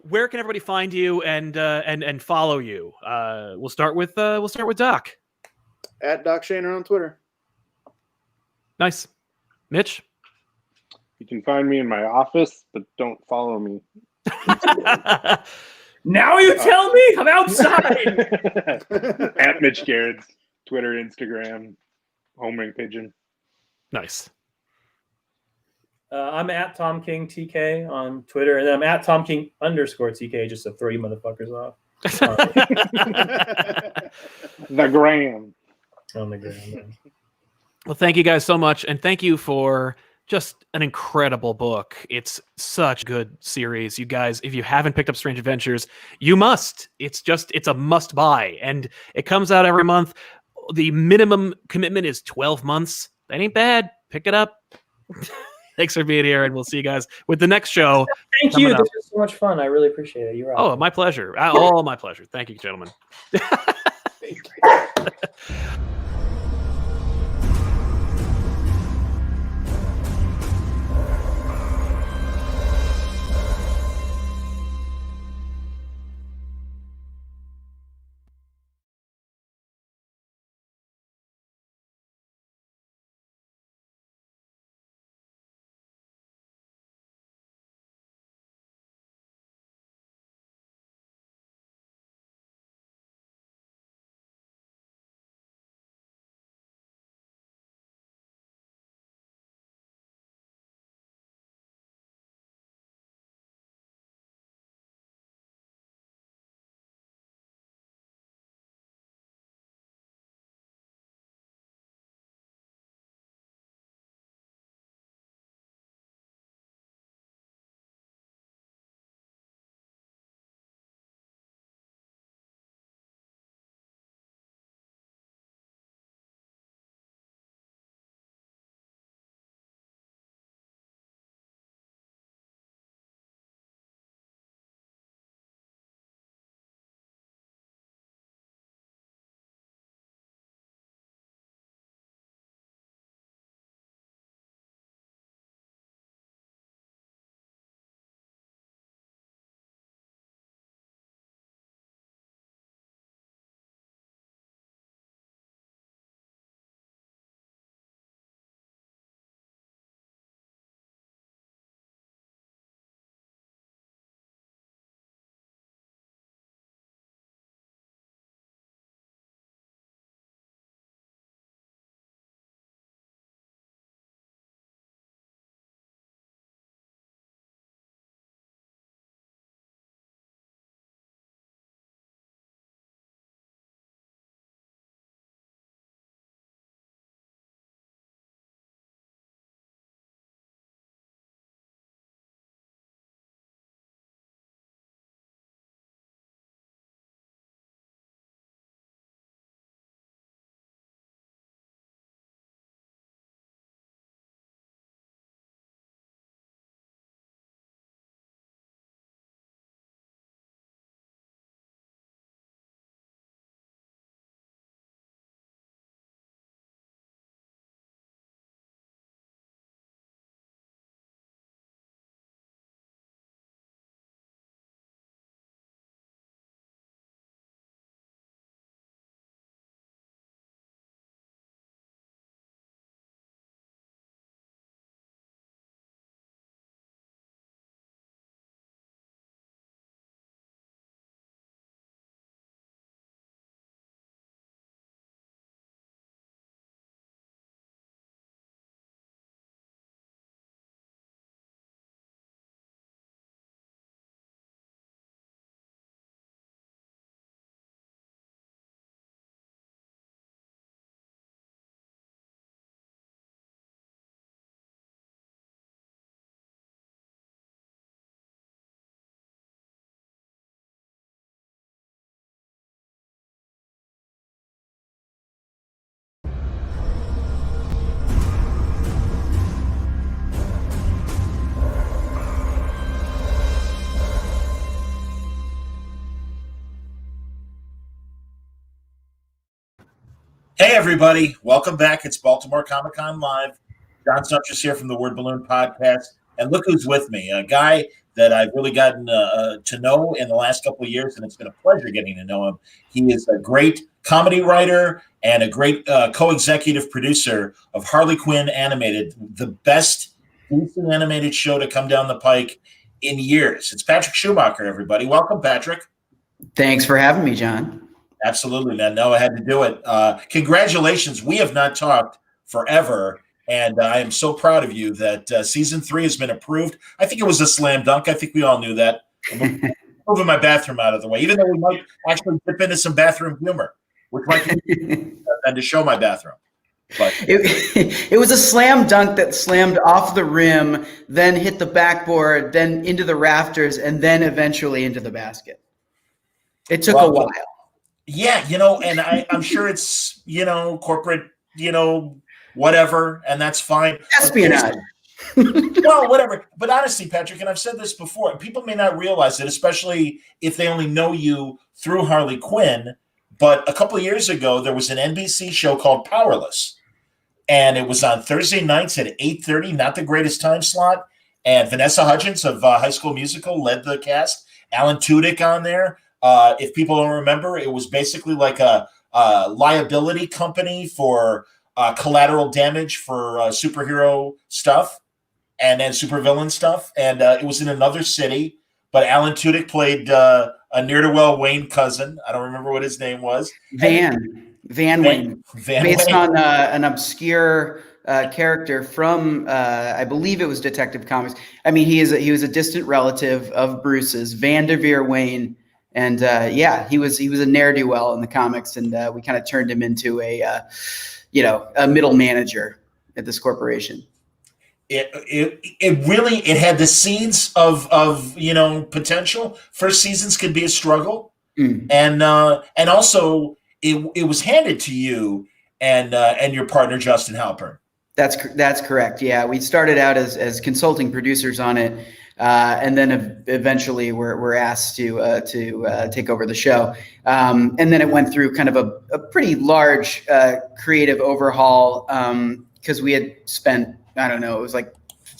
Where can everybody find you and follow you? We'll start with Doc. At Doc Shaner on Twitter. Nice. Mitch? You can find me in my office, but don't follow me. Now you tell me? I'm outside. At Mitch Garrett's Twitter, Instagram, homing pigeon. Nice. I'm at Tom King TK on Twitter, and then I'm at Tom King _TK just to throw you motherfuckers off. The gram. On the gram. Well, thank you guys so much, and thank you for just an incredible book. It's such a good series. You guys, if you haven't picked up Strange Adventures, you must. It's a must buy, and it comes out every month. The minimum commitment is 12 months. That ain't bad. Pick it up. Thanks for being here, and we'll see you guys with the next show. Thank you. This was so much fun. I really appreciate it. You're Oh, my pleasure. All my pleasure. Thank you, gentlemen. Hey, everybody. Welcome back. It's Baltimore Comic-Con Live. John Suntress here from the Word Balloon Podcast. And look who's with me, a guy that I've really gotten to know in the last couple of years, and it's been a pleasure getting to know him. He is a great comedy writer and a great co-executive producer of Harley Quinn Animated, the best DC animated show to come down the pike in years. It's Patrick Schumacher, everybody. Welcome, Patrick. Thanks for having me, John. Absolutely, man. No, I had to do it. Congratulations. We have not talked forever. And I am so proud of you that season 3 has been approved. I think it was a slam dunk. I think we all knew that. I'm moving my bathroom out of the way, even though we might actually dip into some bathroom humor, which might be and to show my bathroom. But it was a slam dunk that slammed off the rim, then hit the backboard, then into the rafters, and then eventually into the basket. It took a while. Yeah, and I'm sure it's, corporate, whatever, and that's fine. Espionage. Well, whatever. But honestly, Patrick, and I've said this before, people may not realize it, especially if they only know you through Harley Quinn. But a couple of years ago, there was an NBC show called Powerless. And it was on Thursday nights at 8:30, not the greatest time slot. And Vanessa Hudgens of High School Musical led the cast. Alan Tudyk on there. If people don't remember, it was basically like a liability company for collateral damage for superhero stuff and then supervillain stuff. And it was in another city. But Alan Tudyk played a ne'er-do-well Wayne cousin. I don't remember what his name was. Van Wayne, based on an obscure character from, I believe it was Detective Comics. I mean, he was a distant relative of Bruce's, Vanderveer Wayne, and he was a ne'er-do-well in the comics, and we kind of turned him into a middle manager at this corporation. It really had the seeds of potential. First seasons could be a struggle, and also. It was handed to you and your partner Justin Halpern. That's correct. Yeah, we started out as consulting producers on it, and then eventually we're asked to take over the show. And then it went through kind of a pretty large creative overhaul because we had spent, I don't know, it was like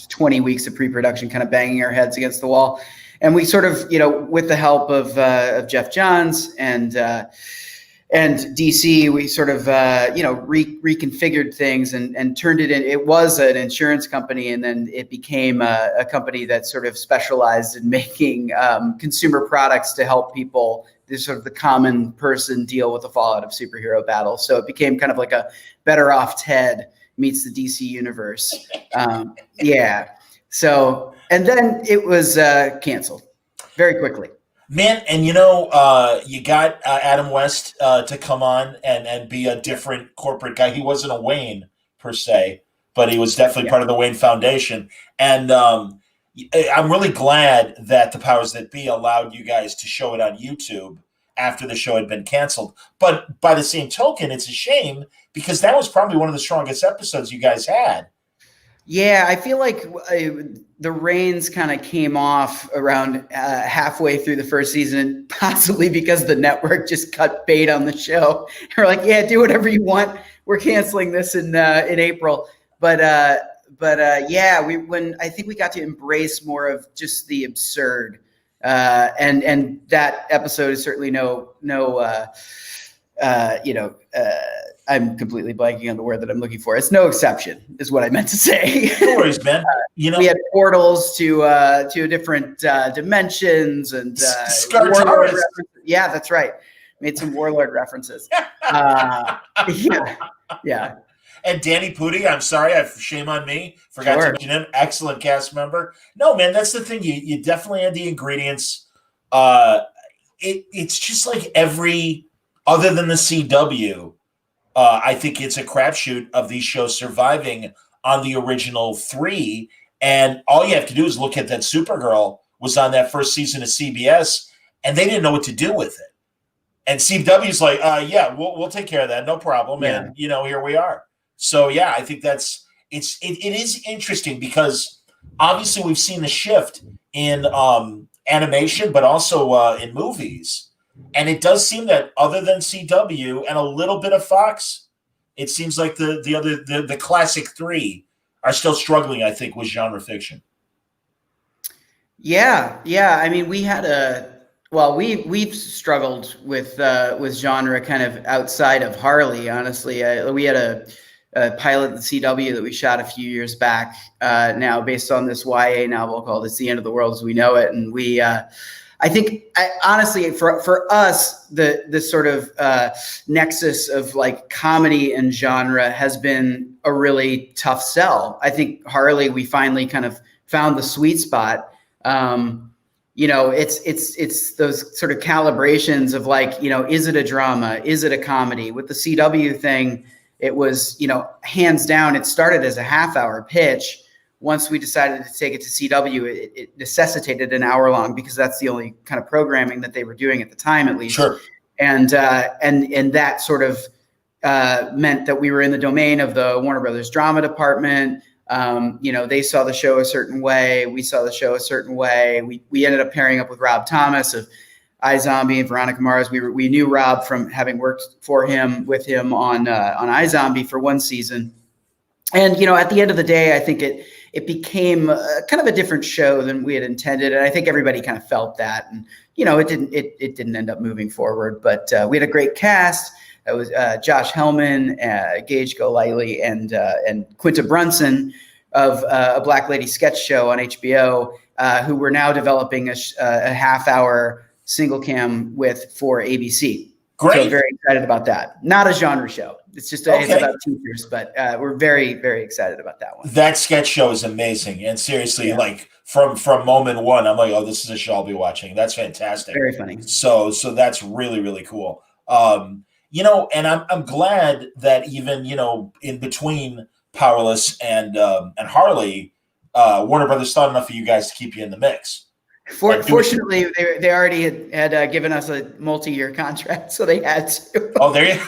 20 weeks of pre-production, kind of banging our heads against the wall, and we sort of, with the help of Jeff Johns and DC, we sort of, reconfigured things and turned it in. It was an insurance company, and then it became a company that sort of specialized in making consumer products to help people, this sort of the common person, deal with the fallout of superhero battles. So it became kind of like a Better Off Ted meets the DC universe. So, and then it was canceled very quickly. Man, and you got Adam West to come on and be a different corporate guy. He wasn't a Wayne per se, but he was definitely part of the Wayne Foundation. And I'm really glad that the powers that be allowed you guys to show it on YouTube after the show had been canceled. But by the same token, it's a shame because that was probably one of the strongest episodes you guys had. Yeah, I feel like the reins kind of came off around halfway through the first season, possibly because the network just cut bait on the show. They're like, "Yeah, do whatever you want. We're canceling this in April." But when I think we got to embrace more of just the absurd, and that episode is certainly I'm completely blanking on the word that I'm looking for. It's no exception, is what I meant to say. No worries, man. We had portals to different dimensions and warlord references. Yeah, that's right. Made some warlord references. Yeah. And Danny Pudi, I'm sorry, shame on me. Forgot to mention him. Excellent cast member. No, man, that's the thing. You definitely had the ingredients. It's just like every other than the CW. I think it's a crapshoot of these shows surviving on the original 3. And all you have to do is look at that Supergirl was on that first season of CBS, and they didn't know what to do with it. And CW's like, we'll take care of that, no problem. Yeah. And here we are. So yeah, I think it is interesting because obviously we've seen the shift in animation, but also in movies. And it does seem that other than CW and a little bit of Fox, it seems like the classic 3 are still struggling, I think, with genre fiction. Yeah. I mean, we had we've struggled with genre kind of outside of Harley. Honestly, we had a pilot in the CW that we shot a few years back. Now, based on this YA novel called "It's the End of the World as We Know It," and we. I think honestly, for us, the sort of nexus of like comedy and genre has been a really tough sell. I think Harley, we finally kind of found the sweet spot. You know, it's those sort of calibrations of like, you know, is it a drama? Is it a comedy? With the CW thing, it was, you know, hands down, it started as a half-hour pitch. Once we decided to take it to CW, it necessitated an hour long because that's the only kind of programming that they were doing at the time, at least. Sure. And that sort of meant that we were in the domain of the Warner Brothers drama department. You know, they saw the show a certain way. We saw the show a certain way. We ended up pairing up with Rob Thomas of iZombie and Veronica Mars. We knew Rob from having worked with him on iZombie for one season. And, you know, at the end of the day, I think it became kind of a different show than we had intended. And I think everybody kind of felt that. And, you know, it didn't end up moving forward. But we had a great cast. It was Josh Hellman, Gage Golightly, and Quinta Brunson of a Black Lady sketch show on HBO, who we're now developing a half-hour single cam for ABC. Great. So very excited about that. Not a genre show. It's just it's about teachers, but we're very, very excited about that one. That sketch show is amazing. And seriously, like from moment one, I'm like, oh, this is a show I'll be watching. That's fantastic. Very funny. So that's really, really cool. You know, and I'm glad that even, you know, in between Powerless and Harley, Warner Brothers thought enough of you guys to keep you in the mix. Fortunately, they already had given us a multi-year contract, so they had to. Oh, there you.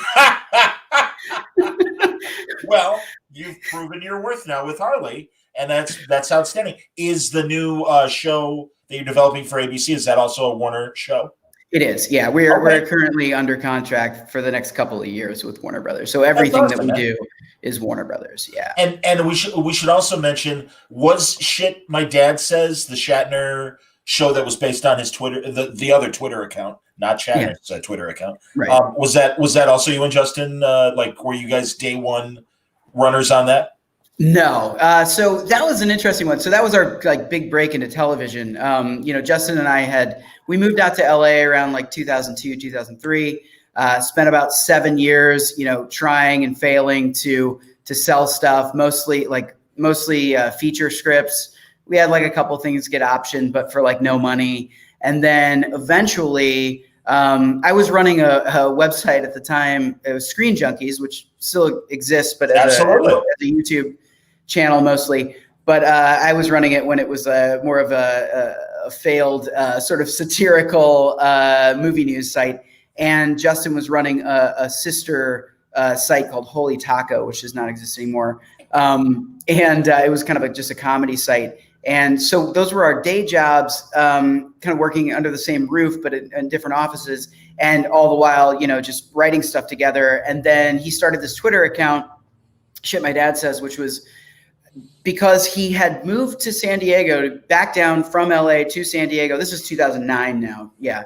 Well, you've proven your worth now with Harley, and that's outstanding. Is the new show that you're developing for ABC, is that also a Warner show? It is, yeah. We're currently under contract for the next couple of years with Warner Brothers. So everything that we do is Warner Brothers, yeah. And we should also mention, was Shit My Dad Says, the Shatner show that was based on his Twitter, the other Twitter account, not Shatner's Twitter account. Right. Was that also you and Justin? Like, were you guys day one runners on that? No. So that was an interesting one. So that was our like big break into television. You know, Justin and I we moved out to LA around like 2002, 2003, spent about 7 years, you know, trying and failing to sell stuff, mostly feature scripts. We had like a couple things get optioned, but for like no money. And then eventually I was running a website at the time. It was Screen Junkies, which still exists, but as a YouTube channel mostly. But I was running it when it was more of a failed sort of satirical movie news site. And Justin was running a sister site called Holy Taco, which does not exist anymore. And it was kind of just a comedy site. And so those were our day jobs, kind of working under the same roof, but in different offices. And all the while, you know, just writing stuff together. And then he started this Twitter account, Shit My Dad Says, which was because he had moved to San Diego, back down from LA to San Diego. This is 2009 now. Yeah.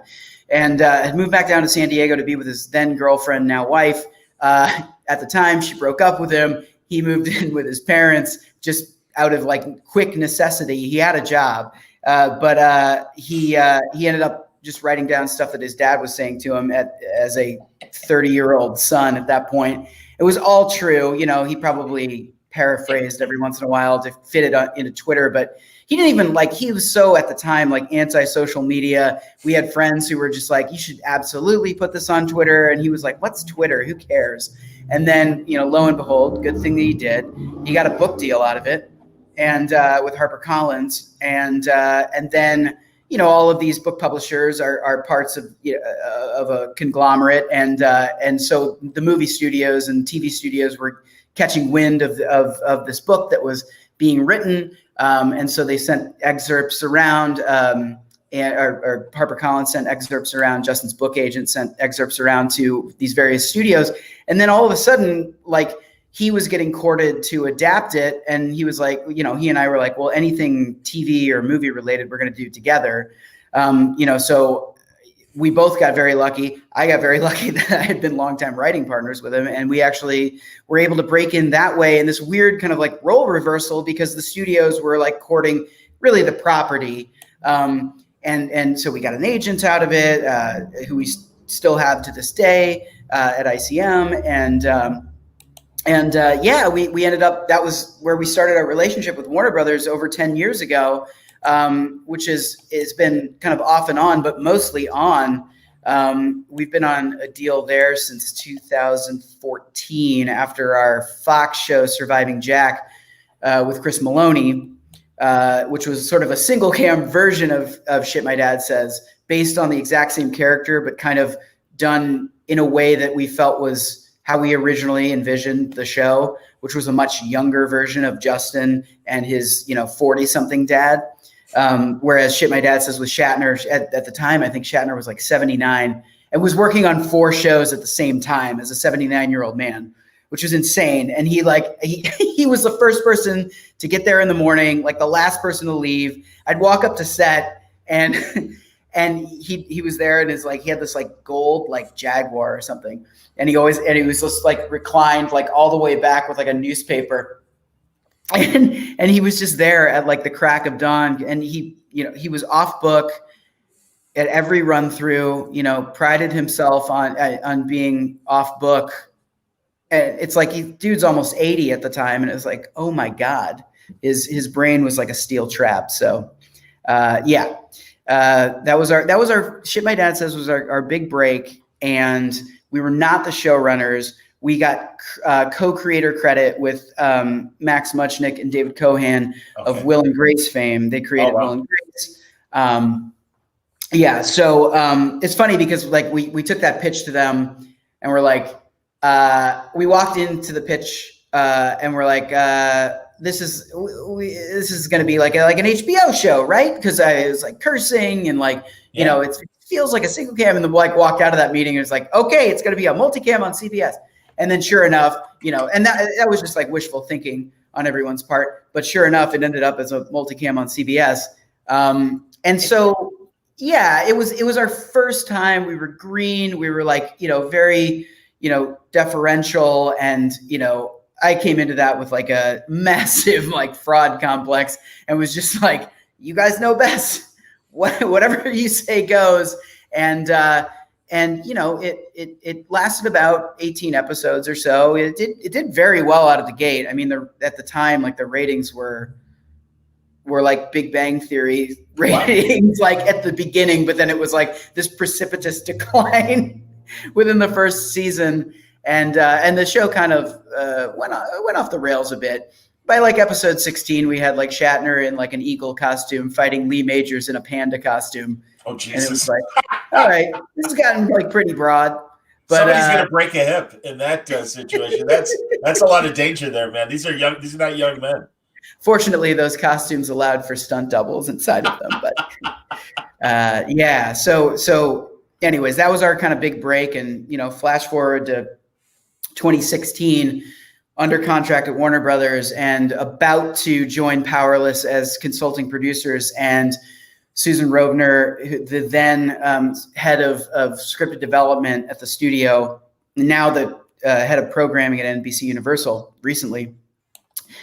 And had moved back down to San Diego to be with his then girlfriend, now wife. At the time, she broke up with him. He moved in with his parents just out of like quick necessity. He had a job, but he ended up just writing down stuff that his dad was saying to him as a 30-year-old son at that point. It was all true. You know, he probably paraphrased every once in a while to fit it into Twitter, but he didn't even he was so at the time like anti-social media. We had friends who were just like, you should absolutely put this on Twitter. And he was like, what's Twitter? Who cares? And then, you know, lo and behold, good thing that he did. He got a book deal out of it, and with HarperCollins, and then, you know, all of these book publishers are parts of a conglomerate, and so the movie studios and TV studios were catching wind of this book that was being written, and so they sent excerpts around, or HarperCollins sent excerpts around. Justin's book agent sent excerpts around to these various studios, and then all of a sudden, like, he was getting courted to adapt it, and he was like, you know, he and I were like, well, anything TV or movie related, we're going to do together, you know. So we both got very lucky. I got very lucky that I had been longtime writing partners with him, and we actually were able to break in that way in this weird kind of like role reversal, because the studios were like courting really the property, and so we got an agent out of it, who we still have to this day at ICM, yeah, we ended up, that was where we started our relationship with Warner Brothers over 10 years ago, which has been kind of off and on, but mostly on. We've been on a deal there since 2014 after our Fox show Surviving Jack with Chris Maloney, which was sort of a single cam version of Shit My Dad Says, based on the exact same character, but kind of done in a way that we felt was how we originally envisioned the show, which was a much younger version of Justin and his, 40-something dad. Whereas Shit My Dad Says with Shatner, at the time, I think Shatner was like 79 and was working on 4 shows at the same time as a 79-year-old man, which was insane. And he was the first person to get there in the morning, like the last person to leave. I'd walk up to set and he was there, and he had this like gold like Jaguar or something. And he was just like reclined like all the way back with like a newspaper. And he was just there at like the crack of dawn, and he was off book at every run through, prided himself on being off book. And it's like dude's almost 80 at the time, and it was like, oh my God, his brain was like a steel trap. So that was our Shit My Dad Says was our big break, and we were not the showrunners. We got co-creator credit with Max Muchnick and David Cohan of Will and Grace fame. They created Will and Grace. So it's funny because like we took that pitch to them, and we're like, we walked into the pitch and we're like, this is going to be like an HBO show, right? Because I was like cursing and like, it feels like a single cam, and then like walked out of that meeting and it's like, okay, it's going to be a multicam on CBS. And then sure enough, and that was just like wishful thinking on everyone's part, but sure enough, it ended up as a multicam on CBS. And so, yeah, it was our first time. We were green. We were like, very, deferential. And, I came into that with like a massive like fraud complex and was just like, you guys know best. Whatever you say goes. And it lasted about 18 episodes or so. It did very well out of the gate. I mean, at the time, like the ratings were like Big Bang Theory ratings, like at the beginning, but then it was like this precipitous decline within the first season, and the show kind of went off the rails a bit. By like episode 16, we had like Shatner in like an eagle costume fighting Lee Majors in a panda costume. Oh Jesus! And it was like, all right, this has gotten like pretty broad. But somebody's gonna break a hip in that situation. That's a lot of danger there, man. These are young. These are not young men. Fortunately, those costumes allowed for stunt doubles inside of them. But yeah. So anyways, that was our kind of big break, and flash forward to 2016. Under contract at Warner Brothers and about to join Powerless as consulting producers. And Susan Rovner, the then head of scripted development at the studio, now the head of programming at NBC Universal recently,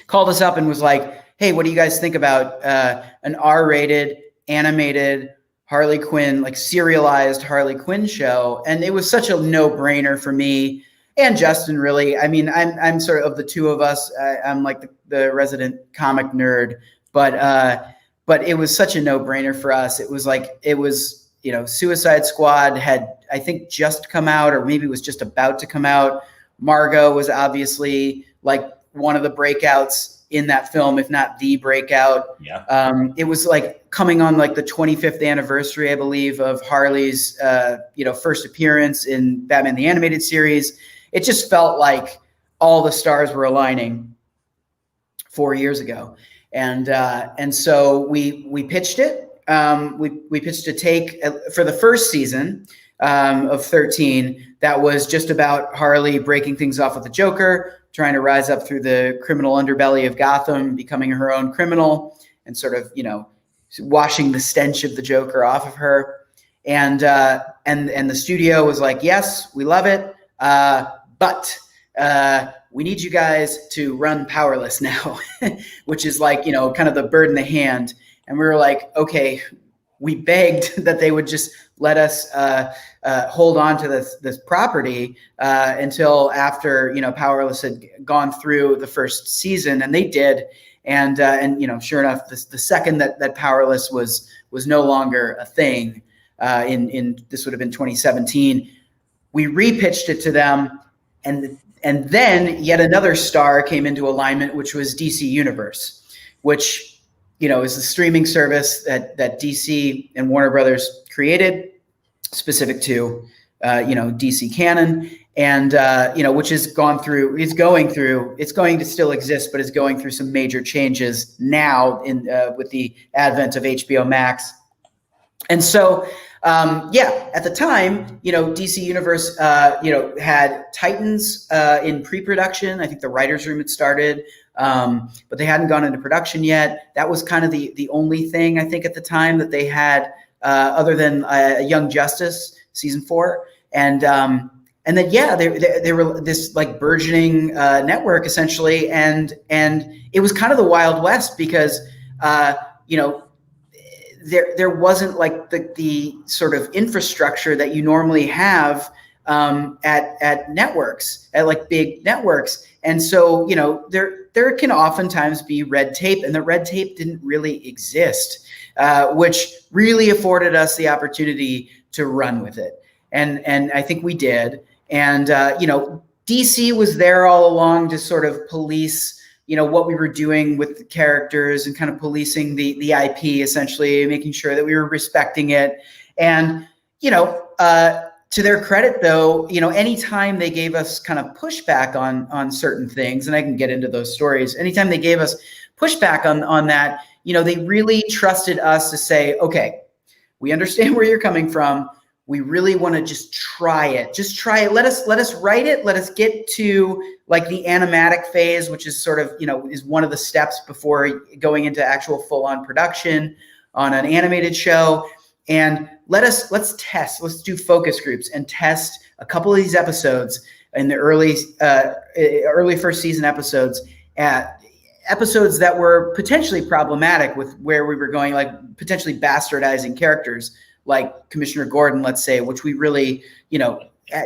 called us up and was like, hey, what do you guys think about an R-rated animated Harley Quinn, like serialized Harley Quinn show? And it was such a no-brainer for me. And Justin, really. I mean, I'm sort of the two of us. I'm like the resident comic nerd, but it was such a no-brainer for us. It was Suicide Squad had, I think, just come out, or maybe was just about to come out. Margot was obviously like one of the breakouts in that film, if not the breakout. Yeah. It was like coming on like the 25th anniversary, I believe, of Harley's first appearance in Batman the Animated Series. It just felt like all the stars were aligning 4 years ago. And so we pitched it. We pitched a take for the first season of 13 that was just about Harley breaking things off with the Joker, trying to rise up through the criminal underbelly of Gotham, becoming her own criminal, and sort of, washing the stench of the Joker off of her. And the studio was like, yes, we love it. But we need you guys to run Powerless now, which is like, kind of the bird in the hand. And we were like, okay, we begged that they would just let us hold on to this property until after Powerless had gone through the first season, and they did. And sure enough, the second that Powerless was no longer a thing, in this would have been 2017, we repitched it to them, and then yet another star came into alignment, which was DC Universe, which is the streaming service that DC and Warner Brothers created, specific to DC canon, and which is going to still exist, but is going through some major changes now with the advent of HBO Max. And so at the time, DC Universe had Titans in pre-production. I think the writers' room had started, but they hadn't gone into production yet. That was kind of the only thing, I think, at the time that they had, other than Young Justice season 4, and then they were this like burgeoning network essentially, and it was kind of the Wild West because there wasn't like the sort of infrastructure that you normally have at networks, at like big networks. And so, there can oftentimes be red tape, and the red tape didn't really exist, which really afforded us the opportunity to run with it. And I think we did. And, DC was there all along to sort of police what we were doing with the characters and kind of policing the IP, essentially, making sure that we were respecting it. And, to their credit, though, anytime they gave us kind of pushback on certain things, and I can get into those stories, anytime they gave us pushback on that, they really trusted us to say, okay, we understand where you're coming from. We really want to just try it. Just try it. Let us write it. Let us get to like the animatic phase, which is sort of, is one of the steps before going into actual full-on production on an animated show. And let's test. Let's do focus groups and test a couple of these episodes in the early first season episodes, episodes that were potentially problematic with where we were going, like potentially bastardizing characters, like Commissioner Gordon, let's say, which we really,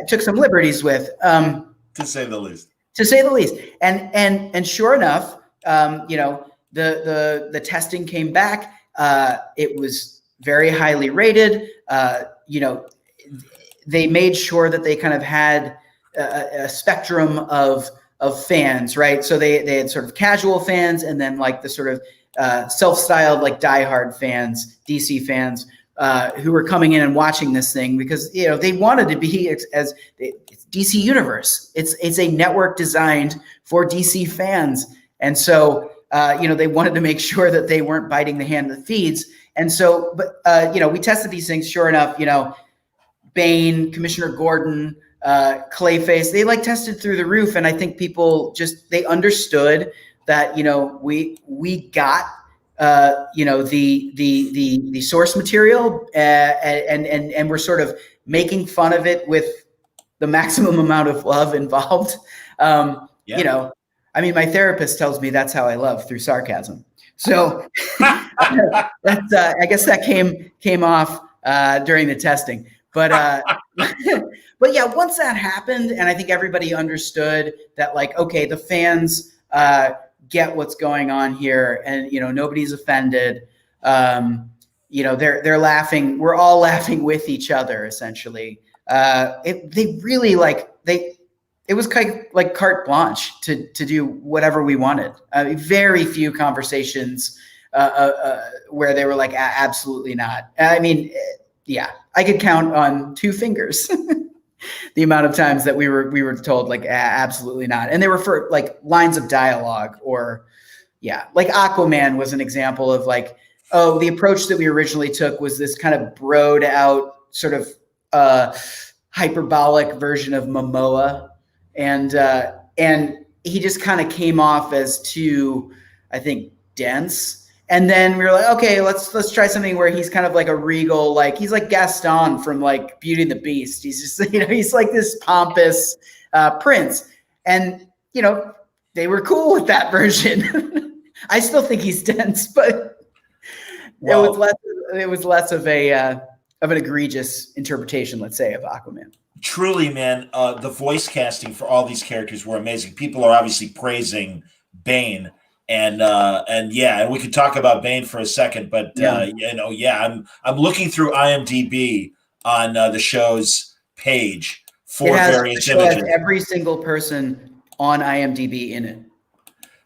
took some liberties with, to say the least. And sure enough, the testing came back. It was very highly rated. They made sure that they kind of had a spectrum of fans, right? So they had sort of casual fans, and then like the sort of self-styled like diehard fans, DC fans, who were coming in and watching this thing because they wanted to be it's DC Universe. It's a network designed for DC fans, and so they wanted to make sure that they weren't biting the hand that feeds. And so, but we tested these things. Sure enough, Bane, Commissioner Gordon, Clayface, they like tested through the roof, and I think people they understood that we got. The source material, and we're sort of making fun of it with the maximum amount of love involved. My therapist tells me that's how I love, through sarcasm. So that's, I guess that came off during the testing. But but yeah, once that happened, and I think everybody understood that, like, okay, the fans get what's going on here, and nobody's offended. They're laughing. We're all laughing with each other, essentially. It was kind of like carte blanche to do whatever we wanted. Very few conversations where they were like, absolutely not. I could count on 2 fingers the amount of times that we were told like, absolutely not. And they were for like lines of dialogue, or like Aquaman was an example of like, oh, the approach that we originally took was this kind of broed out sort of hyperbolic version of Momoa. And he just kind of came off as too, I think, dense. And then we were like, okay, let's try something where he's kind of like a regal, like he's like Gaston from like Beauty and the Beast. He's just, he's like this pompous prince. And, they were cool with that version. I still think he's dense, but it was less of a of an egregious interpretation, let's say, of Aquaman. Truly, man, the voice casting for all these characters were amazing. People are obviously praising Bane, and yeah, and we could talk about Bane for a second, but I'm looking through IMDb on the show's page for various The show has images. every single person on IMDb in it.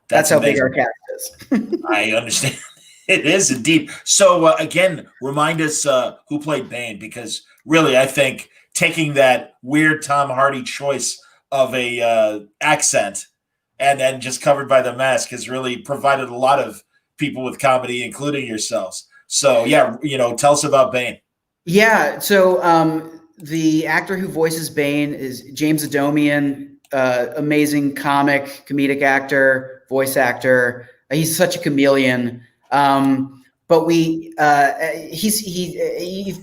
That's how amazing. big our cast is. I understand. It is indeed. So again, remind us who played Bane, because really, I think taking that weird Tom Hardy choice of a accent and then just covered by the mask has really provided a lot of people with comedy, including yourselves. So yeah, tell us about Bane. Yeah. So the actor who voices Bane is James Adomian, amazing comedic actor, voice actor. He's such a chameleon. But you've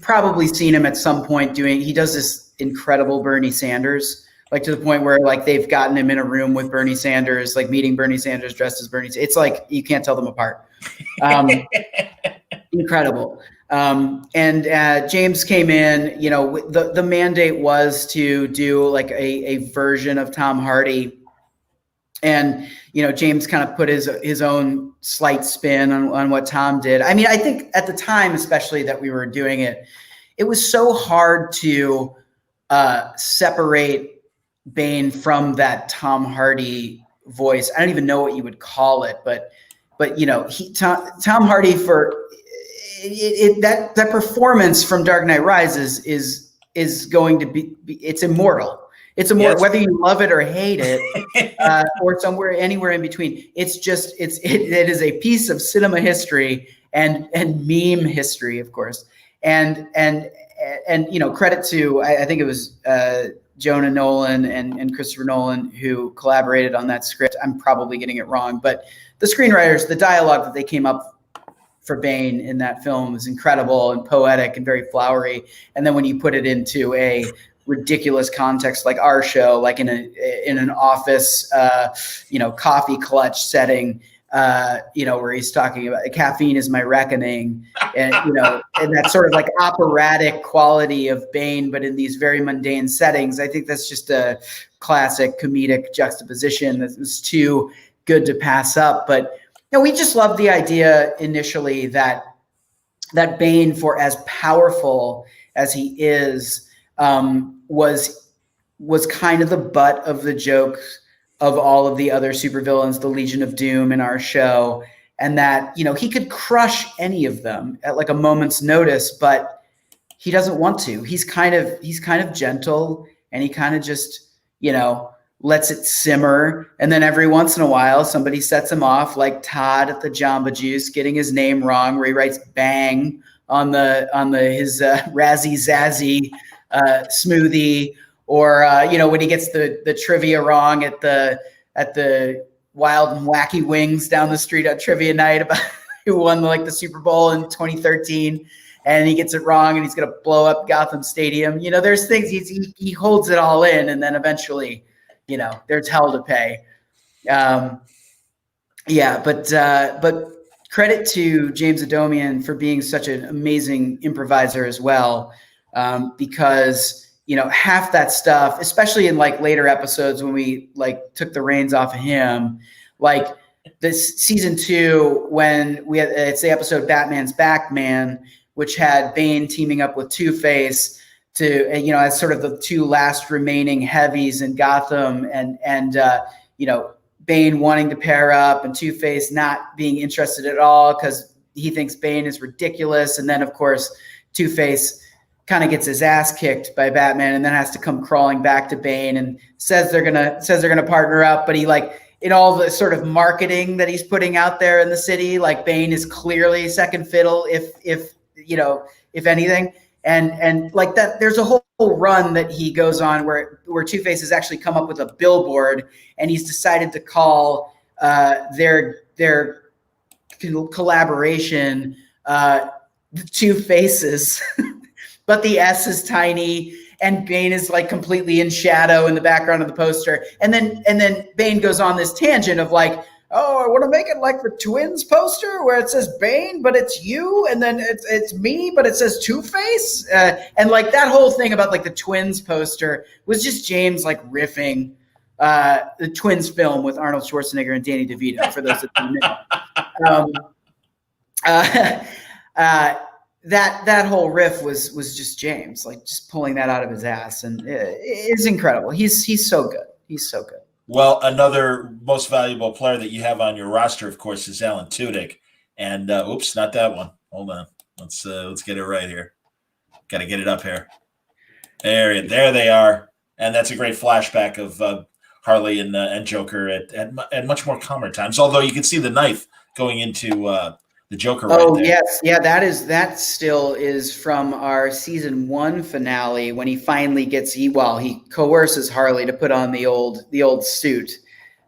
probably seen him at some point he does this incredible Bernie Sanders, like to the point where like they've gotten him in a room with Bernie Sanders, like meeting Bernie Sanders dressed as Bernie. It's like, you can't tell them apart. Incredible. And James came in, the mandate was to do like a version of Tom Hardy. And, James kind of put his own slight spin on what Tom did. I mean, I think at the time, especially that we were doing it, it was so hard to separate Bane from that Tom Hardy voice. I don't even know what you would call it, but Tom Hardy for that performance from Dark Knight Rises is going to be, it's immortal. It's immortal, yes. Whether you love it or hate it, or anywhere in between. It's just it is a piece of cinema history and meme history, of course. And credit to I think it was Jonah Nolan and Christopher Nolan who collaborated on that script. I'm probably getting it wrong, but the screenwriters, the dialogue that they came up for Bane in that film was incredible and poetic and very flowery. And then when you put it into a ridiculous context like our show, like in an office, coffee clutch setting, where he's talking about caffeine is my reckoning, and and that sort of like operatic quality of Bane, but in these very mundane settings. I think that's just a classic comedic juxtaposition that was too good to pass up. But we just loved the idea initially that Bane, for as powerful as he is, was kind of the butt of the joke of all of the other supervillains, the Legion of Doom in our show, and that he could crush any of them at like a moment's notice, but he doesn't want to. He's kind of gentle, and he kind of just lets it simmer, and then every once in a while somebody sets him off, like Todd at the Jamba Juice getting his name wrong, where he writes "bang" on his Razzie Zazzy smoothie, or when he gets the trivia wrong at the Wild and Wacky Wings down the street at trivia night about who won like the Super Bowl in 2013, and he gets it wrong and he's gonna blow up Gotham Stadium. There's things he holds it all in, and then eventually there's hell to pay. But credit to James Adomian for being such an amazing improviser as well. Because half that stuff, especially in like later episodes when we like took the reins off of him, like this season 2, when it's the episode Batman's Backman, which had Bane teaming up with Two-Face to as sort of the two last remaining heavies in Gotham, and Bane wanting to pair up and Two-Face not being interested at all because he thinks Bane is ridiculous, and then of course Two-Face kind of gets his ass kicked by Batman and then has to come crawling back to Bane and says they're gonna partner up, but he in all the sort of marketing that he's putting out there in the city, like Bane is clearly second fiddle if anything. And like that, there's a whole run that he goes on where Two-Face has actually come up with a billboard, and he's decided to call their collaboration the Two Faces, but the S is tiny, and Bane is like completely in shadow in the background of the poster. And then Bane goes on this tangent of like, oh, I want to make it like the Twins poster where it says Bane, but it's you, and then it's me, but it says Two-Face, and like that whole thing about like the Twins poster was just James like riffing the Twins film with Arnold Schwarzenegger and Danny DeVito. For those that don't know, that whole riff was just James like just pulling that out of his ass, and it's incredible. He's so good. He's so good. Well, another most valuable player that you have on your roster, of course, is Alan Tudyk. And oops, not that one. Hold on. Let's get it right here. Got to get it up here. There they are. And that's a great flashback of Harley and Joker at much more calmer times. Although you can see the knife going into the Joker right there. Yes, yeah, that still is from our season 1 finale when he finally he coerces Harley to put on the old suit,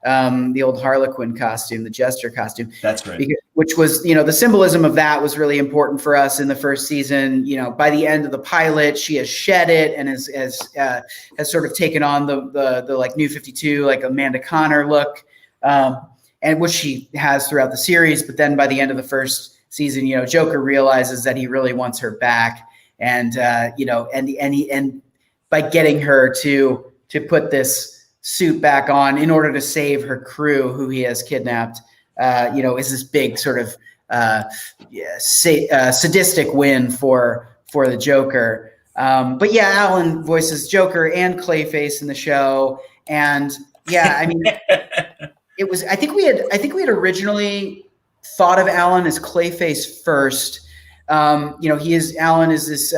the old Harlequin costume, the Jester costume. That's right. Which was, the symbolism of that was really important for us in the first season. By the end of the pilot, she has shed it and has sort of taken on the like New 52, like Amanda Connor look. And which she has throughout the series, but then by the end of the first season, Joker realizes that he really wants her back, and and by getting her to put this suit back on in order to save her crew, who he has kidnapped, is this big sort of sadistic win for the Joker. But yeah, Alan voices Joker and Clayface in the show, and yeah, I mean. It was. I think we had originally thought of Alan as Clayface first. Alan is this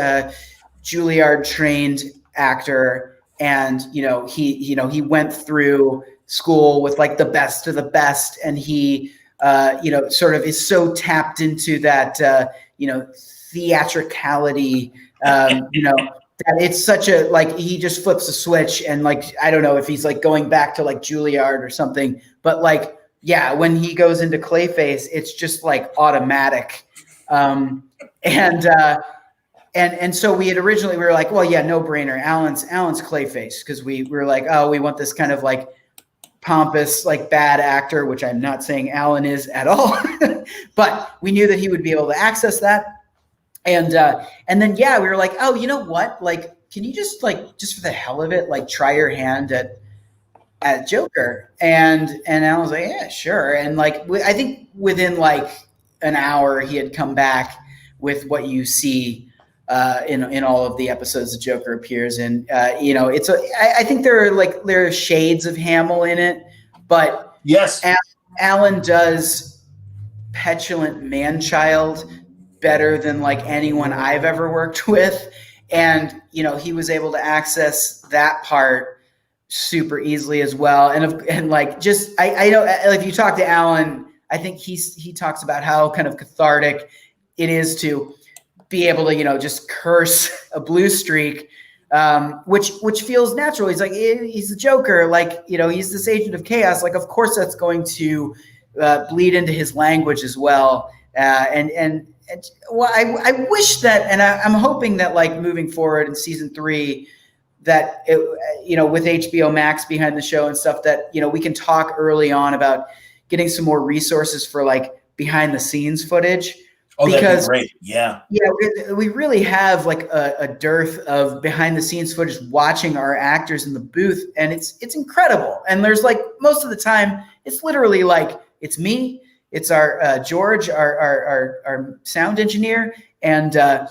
Juilliard trained actor, and he went through school with like the best of the best, and he sort of is so tapped into that theatricality, that it's such a like he just flips a switch, and like I don't know if he's like going back to like Juilliard or something, but like yeah, when he goes into Clayface, it's just like automatic, and so we were like, well, yeah, no brainer, Alan's Clayface, because we were like, oh, we want this kind of like pompous like bad actor, which I'm not saying Alan is at all, but we knew that he would be able to access that. And then, yeah, we were like, oh, you know what? Like, can you just for the hell of it, like try your hand at Joker? And I was like, yeah, sure. And like, I think within like an hour, he had come back with what you see in all of the episodes that Joker appears in. I think there are shades of Hamill in it, but yes, Alan does petulant man-child better than like anyone I've ever worked with. And, he was able to access that part super easily as well. And like, just, I know if you talk to Alan, I think he talks about how kind of cathartic it is to be able to, just curse a blue streak, which feels natural. He's like, he's the Joker. Like, he's this agent of chaos. Like, of course that's going to bleed into his language as well. Well, I wish that, and I'm hoping that like moving forward in season 3, that with HBO Max behind the show and stuff, that we can talk early on about getting some more resources for like behind the scenes footage. Oh, because that'd be great. Yeah, we really have like a dearth of behind the scenes footage watching our actors in the booth, and it's incredible. And there's like most of the time it's literally like it's me. It's our George, our sound engineer, and a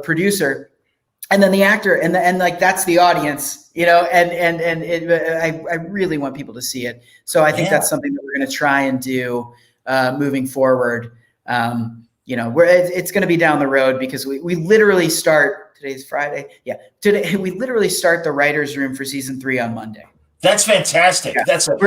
producer, and then the actor, and like that's the audience, I really want people to see it. So I think that's something that we're going to try and do moving forward. It's going to be down the road, because we literally start. Today's Friday. Yeah, today we literally start the writers' room for season 3 on Monday. That's fantastic. Yeah. That's all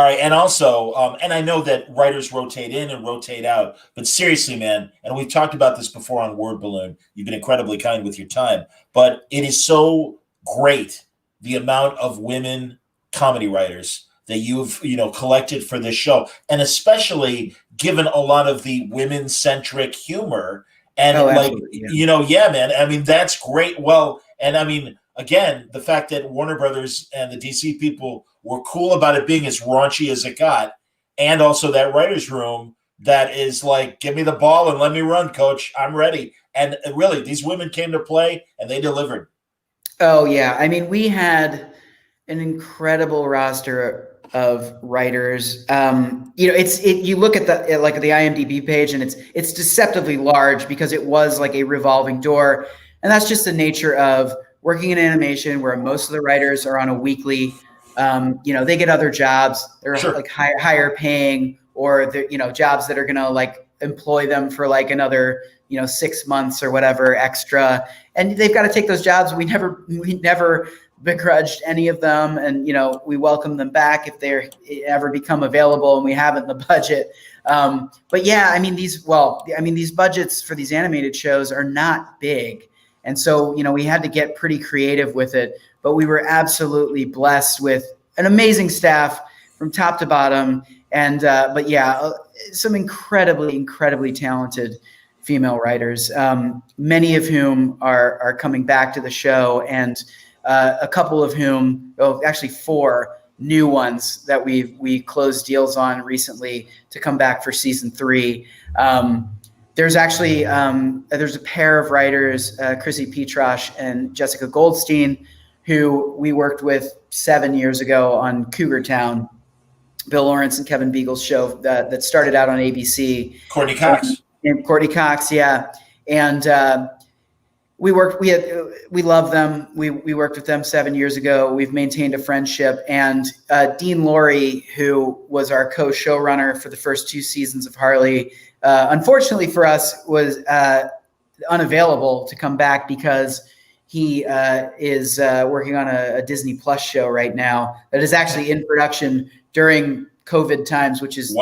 right. And also, and I know that writers rotate in and rotate out, but seriously, man, and we've talked about this before on Word Balloon, you've been incredibly kind with your time, but it is so great, the amount of women comedy writers that you've, collected for this show, and especially given a lot of the women-centric humor. And yeah, man, I mean, that's great. Well, and I mean, again, the fact that Warner Brothers and the DC people were cool about it being as raunchy as it got, and also that writer's room that is like, give me the ball and let me run, coach. I'm ready. And really, these women came to play and they delivered. Oh yeah, I mean, we had an incredible roster of writers. You look at the IMDb page, and it's deceptively large because it was like a revolving door, and that's just the nature of working in animation, where most of the writers are on a weekly. They get other jobs. They're like higher paying, or they're jobs that are gonna like employ them for like another 6 months or whatever extra, and they've got to take those jobs. We never begrudged any of them, and we welcome them back if they ever become available and we have it in the budget. But yeah, these budgets for these animated shows are not big, and so we had to get pretty creative with it. But we were absolutely blessed with an amazing staff from top to bottom, and some incredibly talented female writers, many of whom are coming back to the show, and a couple of whom, actually 4 new ones that we closed deals on recently to come back for season 3. There's actually there's a pair of writers, Chrissy Petrosh and Jessica Goldstein, who we worked with 7 years ago on Cougar Town, Bill Lawrence and Kevin Beagle's show that started out on ABC. Courtney Cox. And Courtney Cox, yeah. And we love them. We worked with them 7 years ago. We've maintained a friendship. And Dean Laurie, who was our co-showrunner for the first 2 seasons of Harley, unfortunately for us, was unavailable to come back because he is working on a Disney Plus show right now that is actually in production during COVID times, which is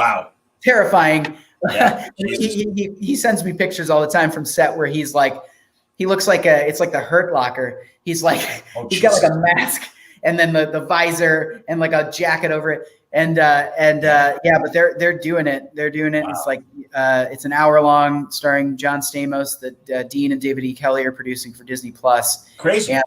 terrifying. Yeah, he sends me pictures all the time from set where he looks like it's like the Hurt Locker. He's like, he's got like a mask and then the visor and like a jacket over it. But they're doing it. They're doing it. Wow. It's like, it's an hour long starring John Stamos that Dean and David E. Kelly are producing for Disney Plus. Crazy. And,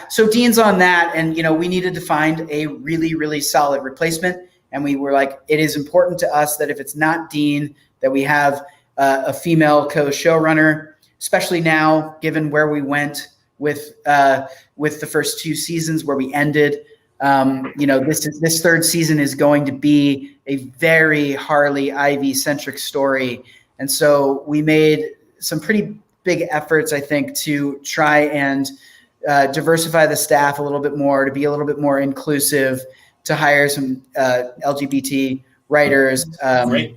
so Dean's on that. And, we needed to find a really, really solid replacement. And we were like, it is important to us that if it's not Dean, that we have a female co-showrunner, especially now, given where we went with the first 2 seasons where we ended. This 3rd season is going to be a very Harley Ivy centric story. And so we made some pretty big efforts, I think, to try and diversify the staff a little bit more, to be a little bit more inclusive, to hire some LGBT writers. Great.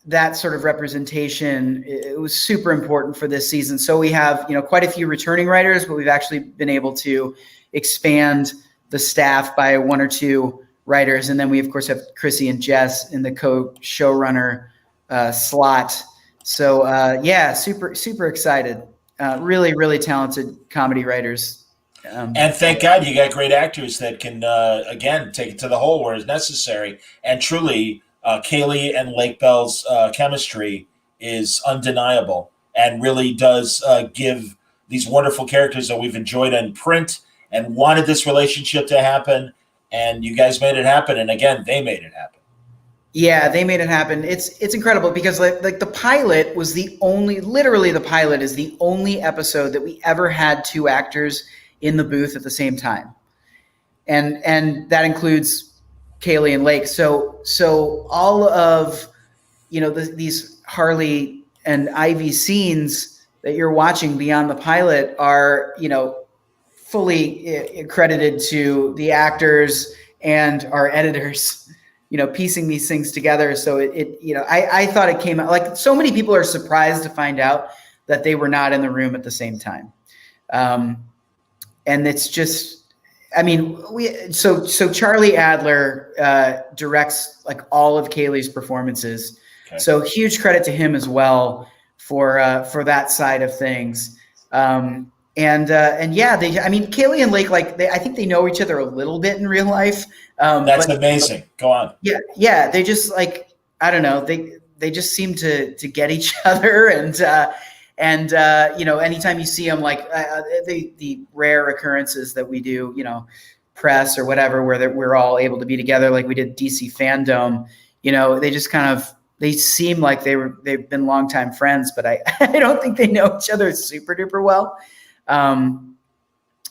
That sort of representation, it was super important for this season. So we have, quite a few returning writers, but we've actually been able to expand the staff by 1 or 2 writers. And then we, of course, have Chrissy and Jess in the co-showrunner slot. So, super excited. Really, really talented comedy writers. And thank God you got great actors that can, again, take it to the hole where it's necessary. And truly, Kaylee and Lake Bell's chemistry is undeniable and really does give these wonderful characters that we've enjoyed in print and wanted this relationship to happen. And you guys made it happen. And again, they made it happen. Yeah, they made it happen. It's incredible because like the pilot was literally the pilot is the only episode that we ever had 2 actors in the booth at the same time. And that includes Kaylee and Lake. So all of, these Harley and Ivy scenes that you're watching beyond the pilot are, fully credited to the actors and our editors, piecing these things together. So I thought it came out like so many people are surprised to find out that they were not in the room at the same time. And it's just, so Charlie Adler directs like all of Kaylee's performances. Okay. So huge credit to him as well for that side of things. Kaylee and Lake, I think they know each other a little bit in real life. That's amazing. Go on. Yeah. They just I don't know. They just seem to get each other And anytime you see them, like the rare occurrences that we do, press or whatever, where we're all able to be together, like we did DC Fandom, they just they seem like they've been longtime friends, but I don't think they know each other super duper well.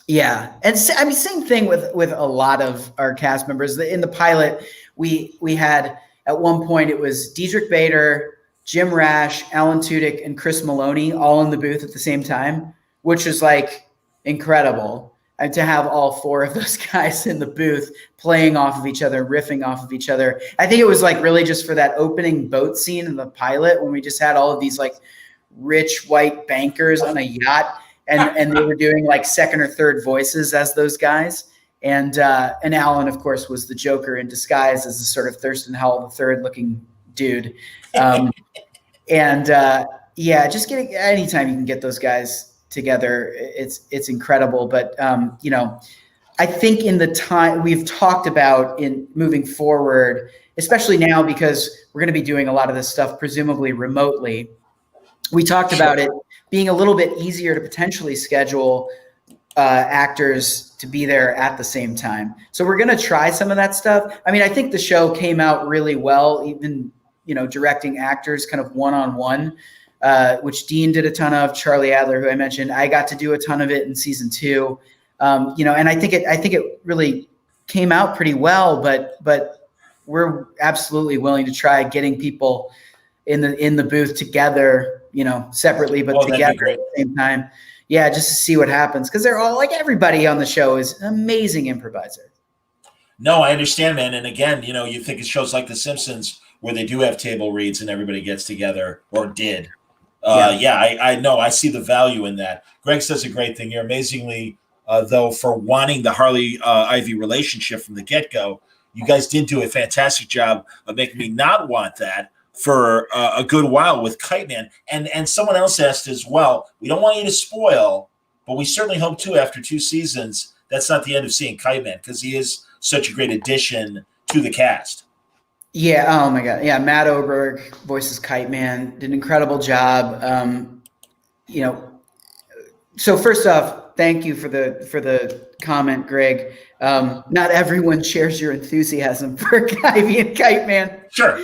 Yeah. And same thing with a lot of our cast members. In the pilot, we had, at one point, it was Diedrich Bader, Jim Rash, Alan Tudyk, and Chris Maloney all in the booth at the same time, which was like incredible. And to have all four of those guys in the booth playing off of each other, riffing off of each other. I think it was like really just for that opening boat scene in the pilot when we just had all of these like rich white bankers on a yacht, and they were doing like second or third voices as those guys. And Alan, of course, was the Joker in disguise as a sort of Thurston Howell III looking dude. Just getting, anytime you can get those guys together, it's incredible. But I think in the time we've talked about in moving forward, especially now because we're going to be doing a lot of this stuff presumably remotely, we talked about it being a little bit easier to potentially schedule actors to be there at the same time. So we're going to try some of that stuff. I mean, I think the show came out really well, even directing actors kind of one-on-one, which Dean did a ton of, Charlie Adler, who I mentioned. I got to do a ton of it in season 2. And I think it really came out pretty well, but we're absolutely willing to try getting people in the booth together, separately, but together at the same time. Yeah, just to see what happens. Because they're all, like, everybody on the show is an amazing improviser. No, I understand, man. And again, you think of shows like The Simpsons where they do have table reads and everybody gets together, or did. I know. I see the value in that. Greg says a great thing here. Amazingly, though, for wanting the Harley Ivy relationship from the get-go, you guys did do a fantastic job of making me not want that for a good while with Kite Man. And someone else asked as well, we don't want you to spoil, but we certainly hope too, after 2 seasons, that's not the end of seeing Kite Man, because he is such a great addition to the cast. Yeah. Oh my God. Yeah. Matt Oberg voices Kite Man, did an incredible job. So first off, thank you for the comment, Greg. Not everyone shares your enthusiasm for Ivy and Kite Man. Sure.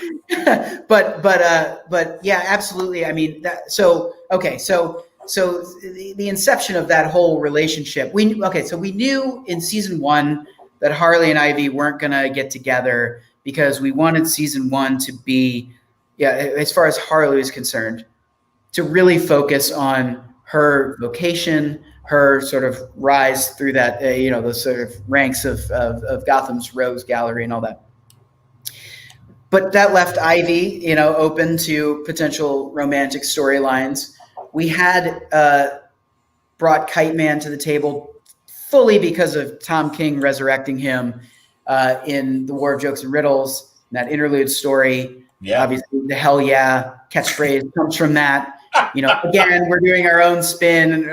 but yeah, absolutely. I mean, so the inception of that whole relationship, we knew in season 1 that Harley and Ivy weren't going to get together because we wanted season 1 to be, as far as Harley is concerned, to really focus on her vocation, her sort of rise through that, those sort of ranks of Gotham's Rose Gallery and all that. But that left Ivy, open to potential romantic storylines. We had brought Kite Man to the table fully because of Tom King resurrecting him in The War of Jokes and Riddles, that interlude story. Yeah. Obviously, the hell yeah catchphrase comes from that. Again, we're doing our own spin,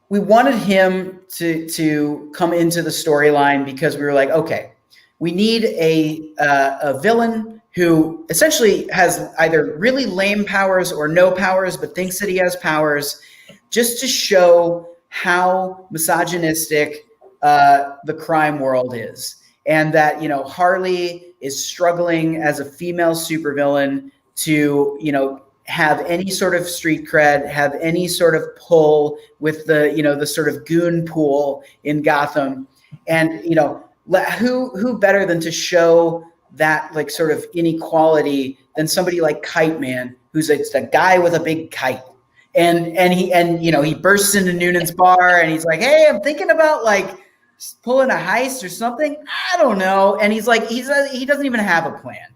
we wanted him to come into the storyline because we were like, okay, we need a villain who essentially has either really lame powers or no powers, but thinks that he has powers, just to show how misogynistic the crime world is. And that, Harley is struggling as a female supervillain to, have any sort of street cred, have any sort of pull with the sort of goon pool in Gotham. And, who better than to show that like sort of inequality than somebody like Kite Man, who's a guy with a big kite. And he bursts into Noonan's bar and he's like, hey, I'm thinking about like pulling a heist or something. I don't know. And he's like, he doesn't even have a plan.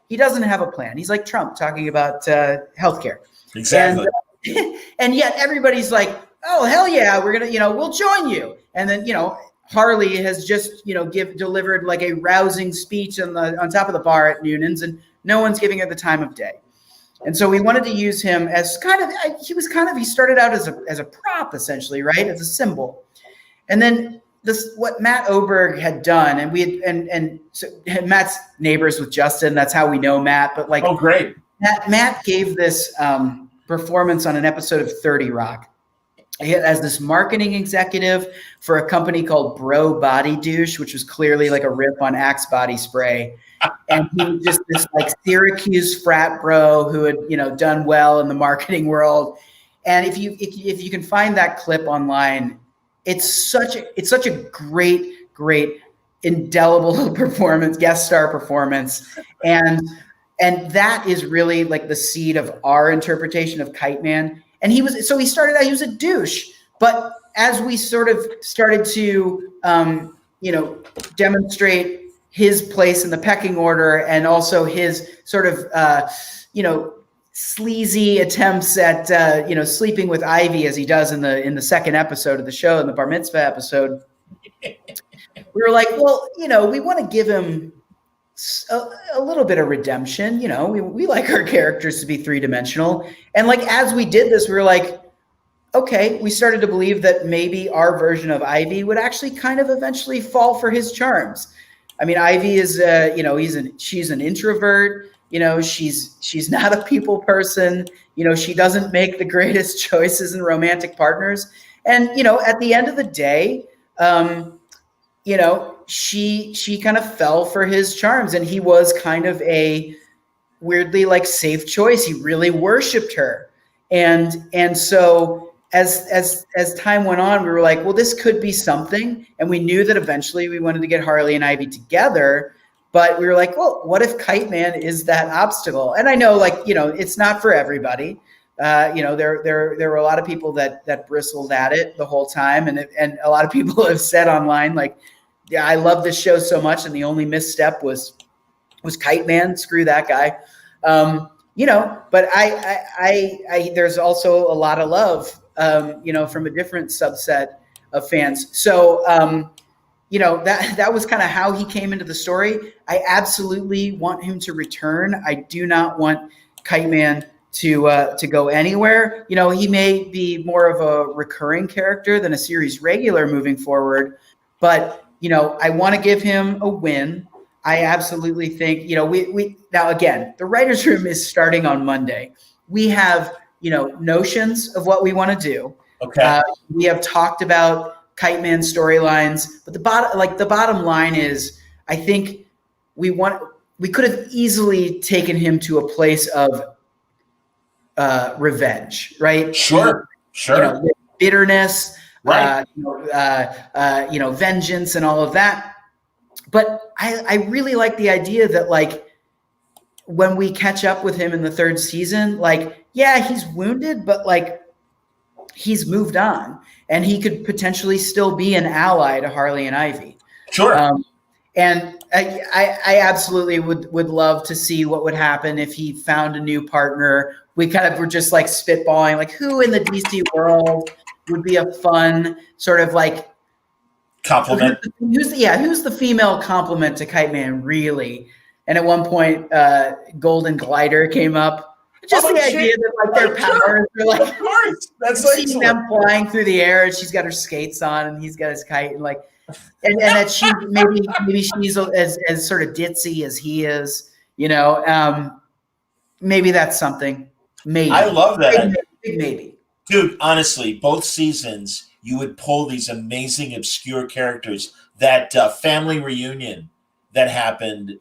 He doesn't have a plan. He's like Trump talking about healthcare. Exactly. And yet everybody's like, oh, hell yeah, we're going to, we'll join you. And then, Harley has just, delivered like a rousing speech on top of the bar at Noonan's, and no one's giving her the time of day. And so we wanted to use him as he started out as a prop, essentially, right? As a symbol. And then what Matt Oberg had done, and we had, and so Matt's neighbors with Justin. That's how we know Matt. But like, oh, great. Matt gave this performance on an episode of 30 Rock. As this marketing executive for a company called Bro Body Douche, which was clearly like a riff on Axe body spray. And he was just this like Syracuse frat bro who had, done well in the marketing world. And if you can find that clip online, it's such a great indelible performance, guest star performance. And that is really like the seed of our interpretation of Kite Man. And he started out, he was a douche, but as we sort of started to, demonstrate his place in the pecking order and also his sort of, sleazy attempts at, sleeping with Ivy as he does in the second episode of the show, in the Bar Mitzvah episode, we were like, well, we want to give him a little bit of redemption. We like our characters to be three-dimensional. And like, as we did this, we were like, okay, we started to believe that maybe our version of Ivy would actually kind of eventually fall for his charms. I mean, Ivy is, she's an introvert. She's not a people person. She doesn't make the greatest choices in romantic partners. And, at the end of the day, she kind of fell for his charms, and he was kind of a weirdly like safe choice. He really worshiped her. And so as time went on, we were like, well, this could be something. And we knew that eventually we wanted to get Harley and Ivy together, but we were like, well, what if Kite Man is that obstacle? And I know, it's not for everybody. There were a lot of people that bristled at it the whole time. And a lot of people have said online, like, yeah, I love this show so much, and the only misstep was Kite Man. Screw that guy. But I there's also a lot of love, from a different subset of fans. So, that was kind of how he came into the story. I absolutely want him to return. I do not want Kite Man to go anywhere. He may be more of a recurring character than a series regular moving forward, but I want to give him a win. I absolutely think, we now again, the writer's room is starting on Monday. We have, notions of what we want to do. Okay. We have talked about Kite Man storylines, but the bottom line is, I think we could have easily taken him to a place of revenge, right? Sure. Bitterness, right. Vengeance and all of that. But I really like the idea that, like, when we catch up with him in the third season, like, yeah, he's wounded, but like, he's moved on, and he could potentially still be an ally to Harley and Ivy. Sure. And I absolutely would love to see what would happen if he found a new partner. We kind of were just like spitballing, like, who in the DC world would be a fun sort of like compliment. Who's the female compliment to Kite Man, really? And at one point, Golden Glider came up. Just the idea that like their powers are like, of course, that's seeing them flying through the air, and she's got her skates on, and he's got his kite, and like, and that she maybe she's as sort of ditzy as he is, maybe that's something. Maybe I love that. Maybe. Dude, honestly, both seasons you would pull these amazing obscure characters. That family reunion that happened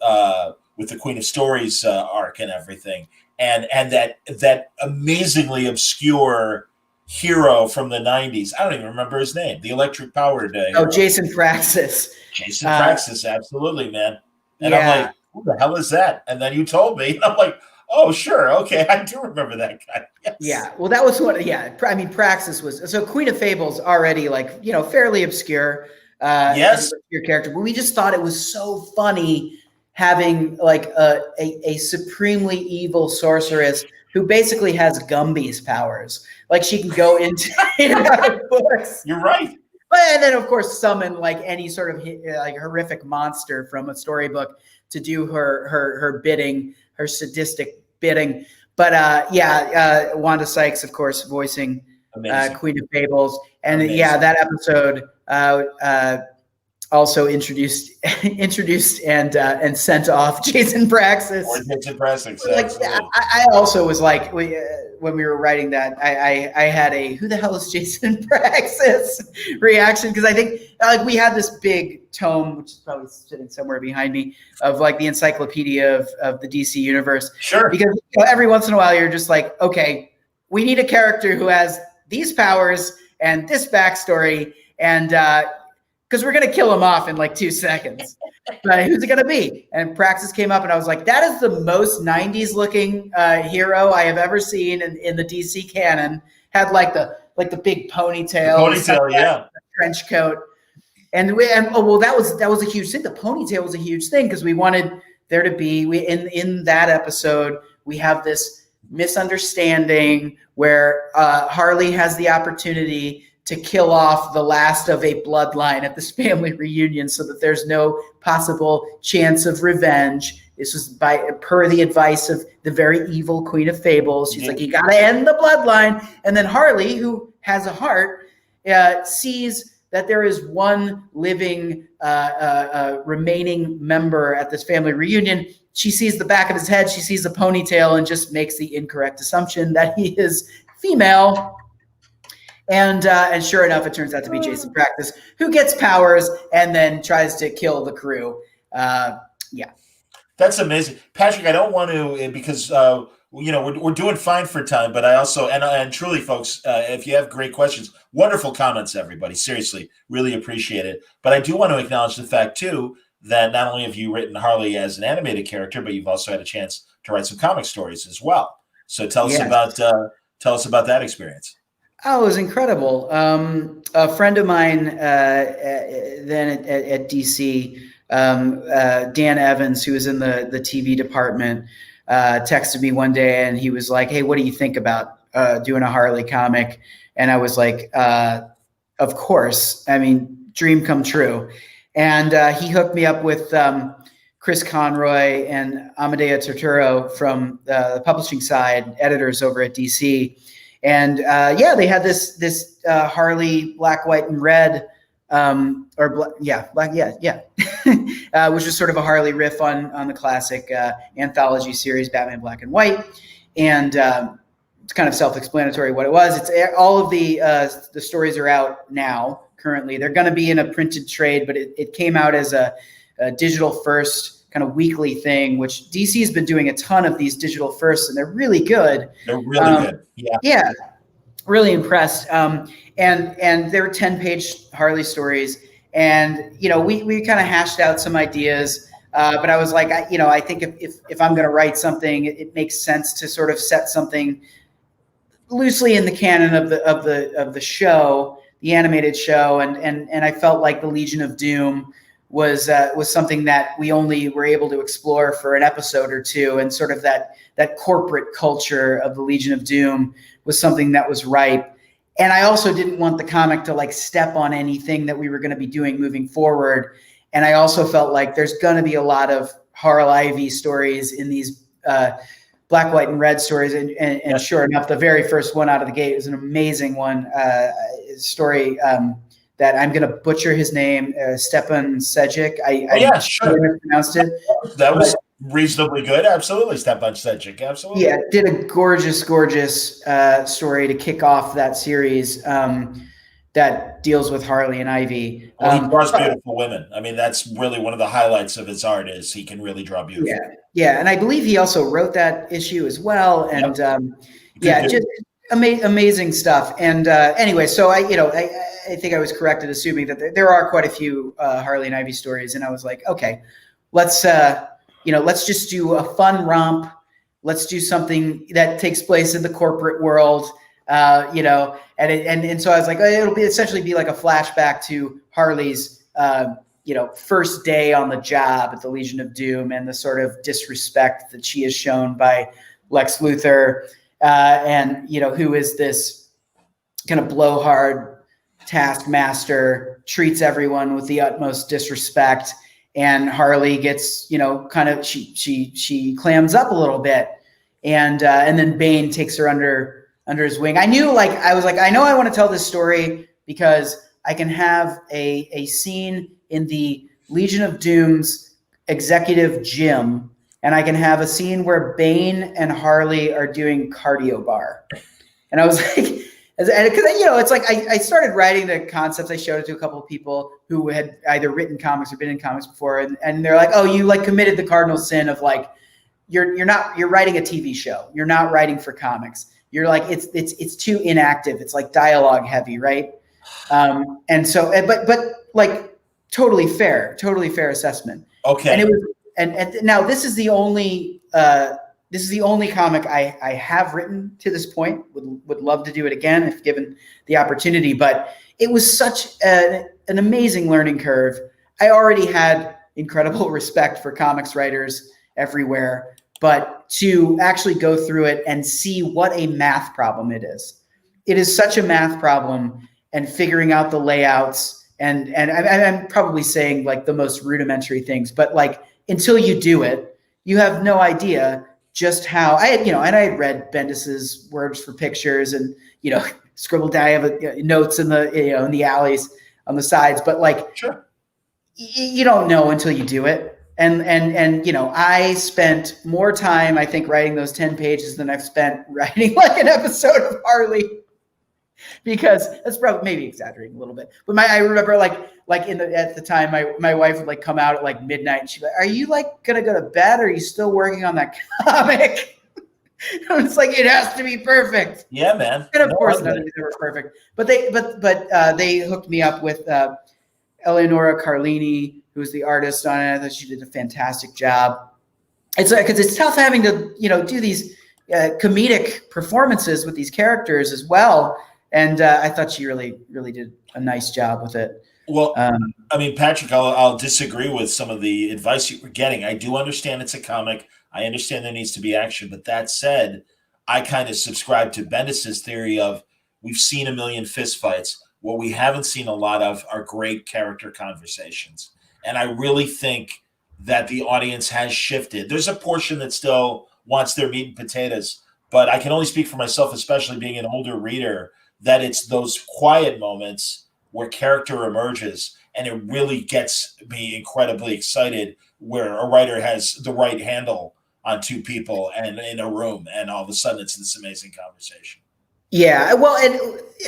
with the Queen of Stories arc and everything, and that amazingly obscure hero from the 90s. I don't even remember his name. The electric powered Jason Praxis. Jason Praxis, absolutely, man. And I'm like, who the hell is that? And then you told me, and I'm like, oh, sure, okay, I do remember that guy. Yes. Yeah, well, that was what. Yeah, I mean, Praxis was so Queen of Fables already like fairly obscure. Yes, your character, but we just thought it was so funny having like a supremely evil sorceress who basically has Gumby's powers. Like, she can go into books. You're right. And then, of course, summon like any sort of like horrific monster from a storybook to do her bidding, her sadistic bidding. But Wanda Sykes, of course, voicing Queen of Fables. And that episode also introduced and sent off Jason Praxis. Or Jason Praxis, Like, absolutely. I also was like, when we were writing that, I had a "who the hell is Jason Praxis" reaction, because I think like we had this big tome, which is probably sitting somewhere behind me, of like the encyclopedia of the DC universe. Sure. Because every once in a while you're just like, okay, we need a character who has these powers and this backstory, and because we're gonna kill him off in like 2 seconds. But who's it gonna be? And Praxis came up, and I was like, that is the most 90s looking hero I have ever seen in the DC canon. Had like the big ponytail, yeah, trench coat, and that was a huge thing. The ponytail was a huge thing because we wanted there to be in that episode we have this misunderstanding where Harley has the opportunity to kill off the last of a bloodline at this family reunion so that there's no possible chance of revenge. This was per the advice of the very evil Queen of Fables. She's like, you got to end the bloodline. And then Harley, who has a heart, sees that there is one living remaining member at this family reunion. She sees the back of his head. She sees a ponytail and just makes the incorrect assumption that he is female. And sure enough, it turns out to be Jason Praxis, who gets powers and then tries to kill the crew. Yeah. That's amazing. Patrick, I don't want to, because, we're doing fine for time, but I also, and truly, folks, if you have great questions, wonderful comments, everybody. Seriously, really appreciate it. But I do want to acknowledge the fact, too, that not only have you written Harley as an animated character, but you've also had a chance to write some comic stories as well. So tell us about that experience. Oh, it was incredible. A friend of mine then at DC, Dan Evans, who was in the TV department, texted me one day and he was like, hey, what do you think about doing a Harley comic? And I was like, of course. I mean, dream come true. And he hooked me up with Chris Conroy and Amadea Torturo from the publishing side, editors over at DC. And they had this Harley black, white, and red, which was sort of a Harley riff on the classic anthology series Batman Black and White, and it's kind of self-explanatory what it was. It's all of the stories are out now. Currently, they're going to be in a printed trade, but it came out as a digital first kind of weekly thing, which DC has been doing a ton of these digital firsts, and they're really good. They're really good. Yeah. Yeah. Really impressed. And there were 10-page Harley stories. And, we kind of hashed out some ideas. But I was like, I think if I'm going to write something, it makes sense to sort of set something loosely in the canon of the show, the animated show. And I felt like the Legion of Doom was something that we only were able to explore for an episode or two, and sort of that corporate culture of the Legion of Doom was something that was ripe. And I also didn't want the comic to like step on anything that we were going to be doing moving forward. And I also felt like there's going to be a lot of Harl Ivy stories in these black, white, and red stories. And sure enough, the very first one out of the gate was an amazing one, story that I'm going to butcher his name, Stepan Sejic. I sure. Pronounced it. That was reasonably good. Absolutely, Stepan Sejic. Absolutely. Yeah, did a gorgeous story to kick off that series that deals with Harley and Ivy. Well, he draws beautiful women. I mean, that's really one of the highlights of his art is he can really draw beautiful. Yeah, and I believe he also wrote that issue as well. And just amazing stuff. And anyway, so I think I was correct in assuming that there are quite a few Harley and Ivy stories, and I was like, okay, let's just do a fun romp. Let's do something that takes place in the corporate world, and so I was like, it'll essentially be like a flashback to Harley's, first day on the job at the Legion of Doom and the sort of disrespect that she is shown by Lex Luthor, and who is this kind of blowhard taskmaster, treats everyone with the utmost disrespect, and Harley gets, kind of she clams up a little bit, and then Bane takes her under his wing. I knew, I was like, I know I want to tell this story because I can have a scene in the Legion of Doom's executive gym, and I can have a scene where Bane and Harley are doing cardio bar. And I was like, because it's like I started writing the concepts. I showed it to a couple of people who had either written comics or been in comics before, and they're like, "Oh, you like committed the cardinal sin of like you're writing a TV show. You're not writing for comics. You're like it's too inactive. It's like dialogue heavy, right?" And so, but like totally fair assessment. Okay. And it was, and now this is the only comic I have written to this point. Would love to do it again if given the opportunity. But it was such an amazing learning curve. I already had incredible respect for comics writers everywhere, but to actually go through it and see what a math problem it is. It is such a math problem, and figuring out the layouts and I'm probably saying like the most rudimentary things, but like until you do it, you have no idea just how I had read Bendis's Words for Pictures and scribbled down. I have notes in the in the alleys on the sides, but like sure, you don't know until you do it. And I spent more time I think writing those 10 pages than I've spent writing like an episode of Harley. Because that's probably maybe exaggerating a little bit, but I remember at the time my wife would like come out at like midnight and she'd be like, "Are you like gonna go to bed? Or are you still working on that comic?" It's like it has to be perfect. Yeah, man. And of course none of these were perfect, but they hooked me up with Eleonora Carlini, who was the artist on it. I thought she did a fantastic job. It's because it's tough having to do these comedic performances with these characters as well. And I thought she really, really did a nice job with it. Well, I mean, Patrick, I'll disagree with some of the advice you were getting. I do understand it's a comic. I understand there needs to be action. But that said, I kind of subscribe to Bendis's theory of we've seen a million fistfights. What we haven't seen a lot of are great character conversations. And I really think that the audience has shifted. There's a portion that still wants their meat and potatoes, but I can only speak for myself, especially being an older reader, that it's those quiet moments where character emerges and it really gets me incredibly excited, where a writer has the right handle on two people and in a room, and all of a sudden it's this amazing conversation. Yeah, well,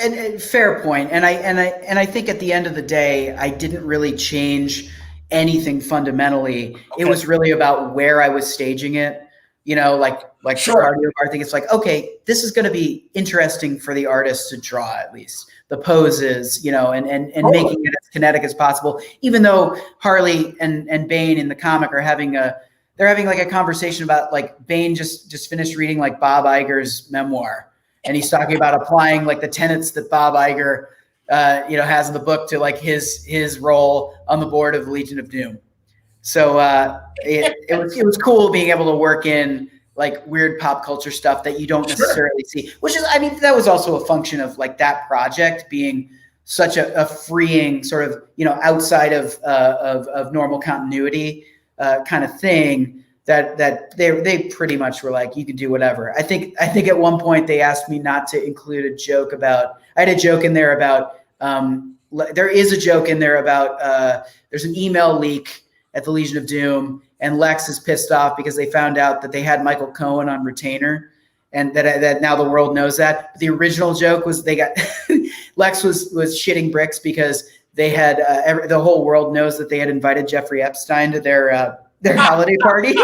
and fair point. And I think at the end of the day, I didn't really change anything fundamentally. Okay. It was really about where I was staging it. Like Sure. the cardio bar thing. It's like, okay, this is going to be interesting for the artist to draw, at least the poses, and making it as kinetic as possible. Even though Harley and Bane in the comic are having like a conversation about like Bane just finished reading like Bob Iger's memoir, and he's talking about applying like the tenets that Bob Iger has in the book to like his role on the board of the Legion of Doom. So it was cool being able to work in like weird pop culture stuff that you don't necessarily see, which is, I mean, that was also a function of like that project being such a freeing sort of, outside of normal continuity kind of thing that they pretty much were like, you can do whatever. I think at one point they asked me not to include a joke about, I had a joke in there about, there is a joke in there about, there's an email leak at the Legion of Doom, and Lex is pissed off because they found out that they had Michael Cohen on retainer, and that now the world knows that. But the original joke was they got Lex was shitting bricks because they had the whole world knows that they had invited Jeffrey Epstein to their holiday party.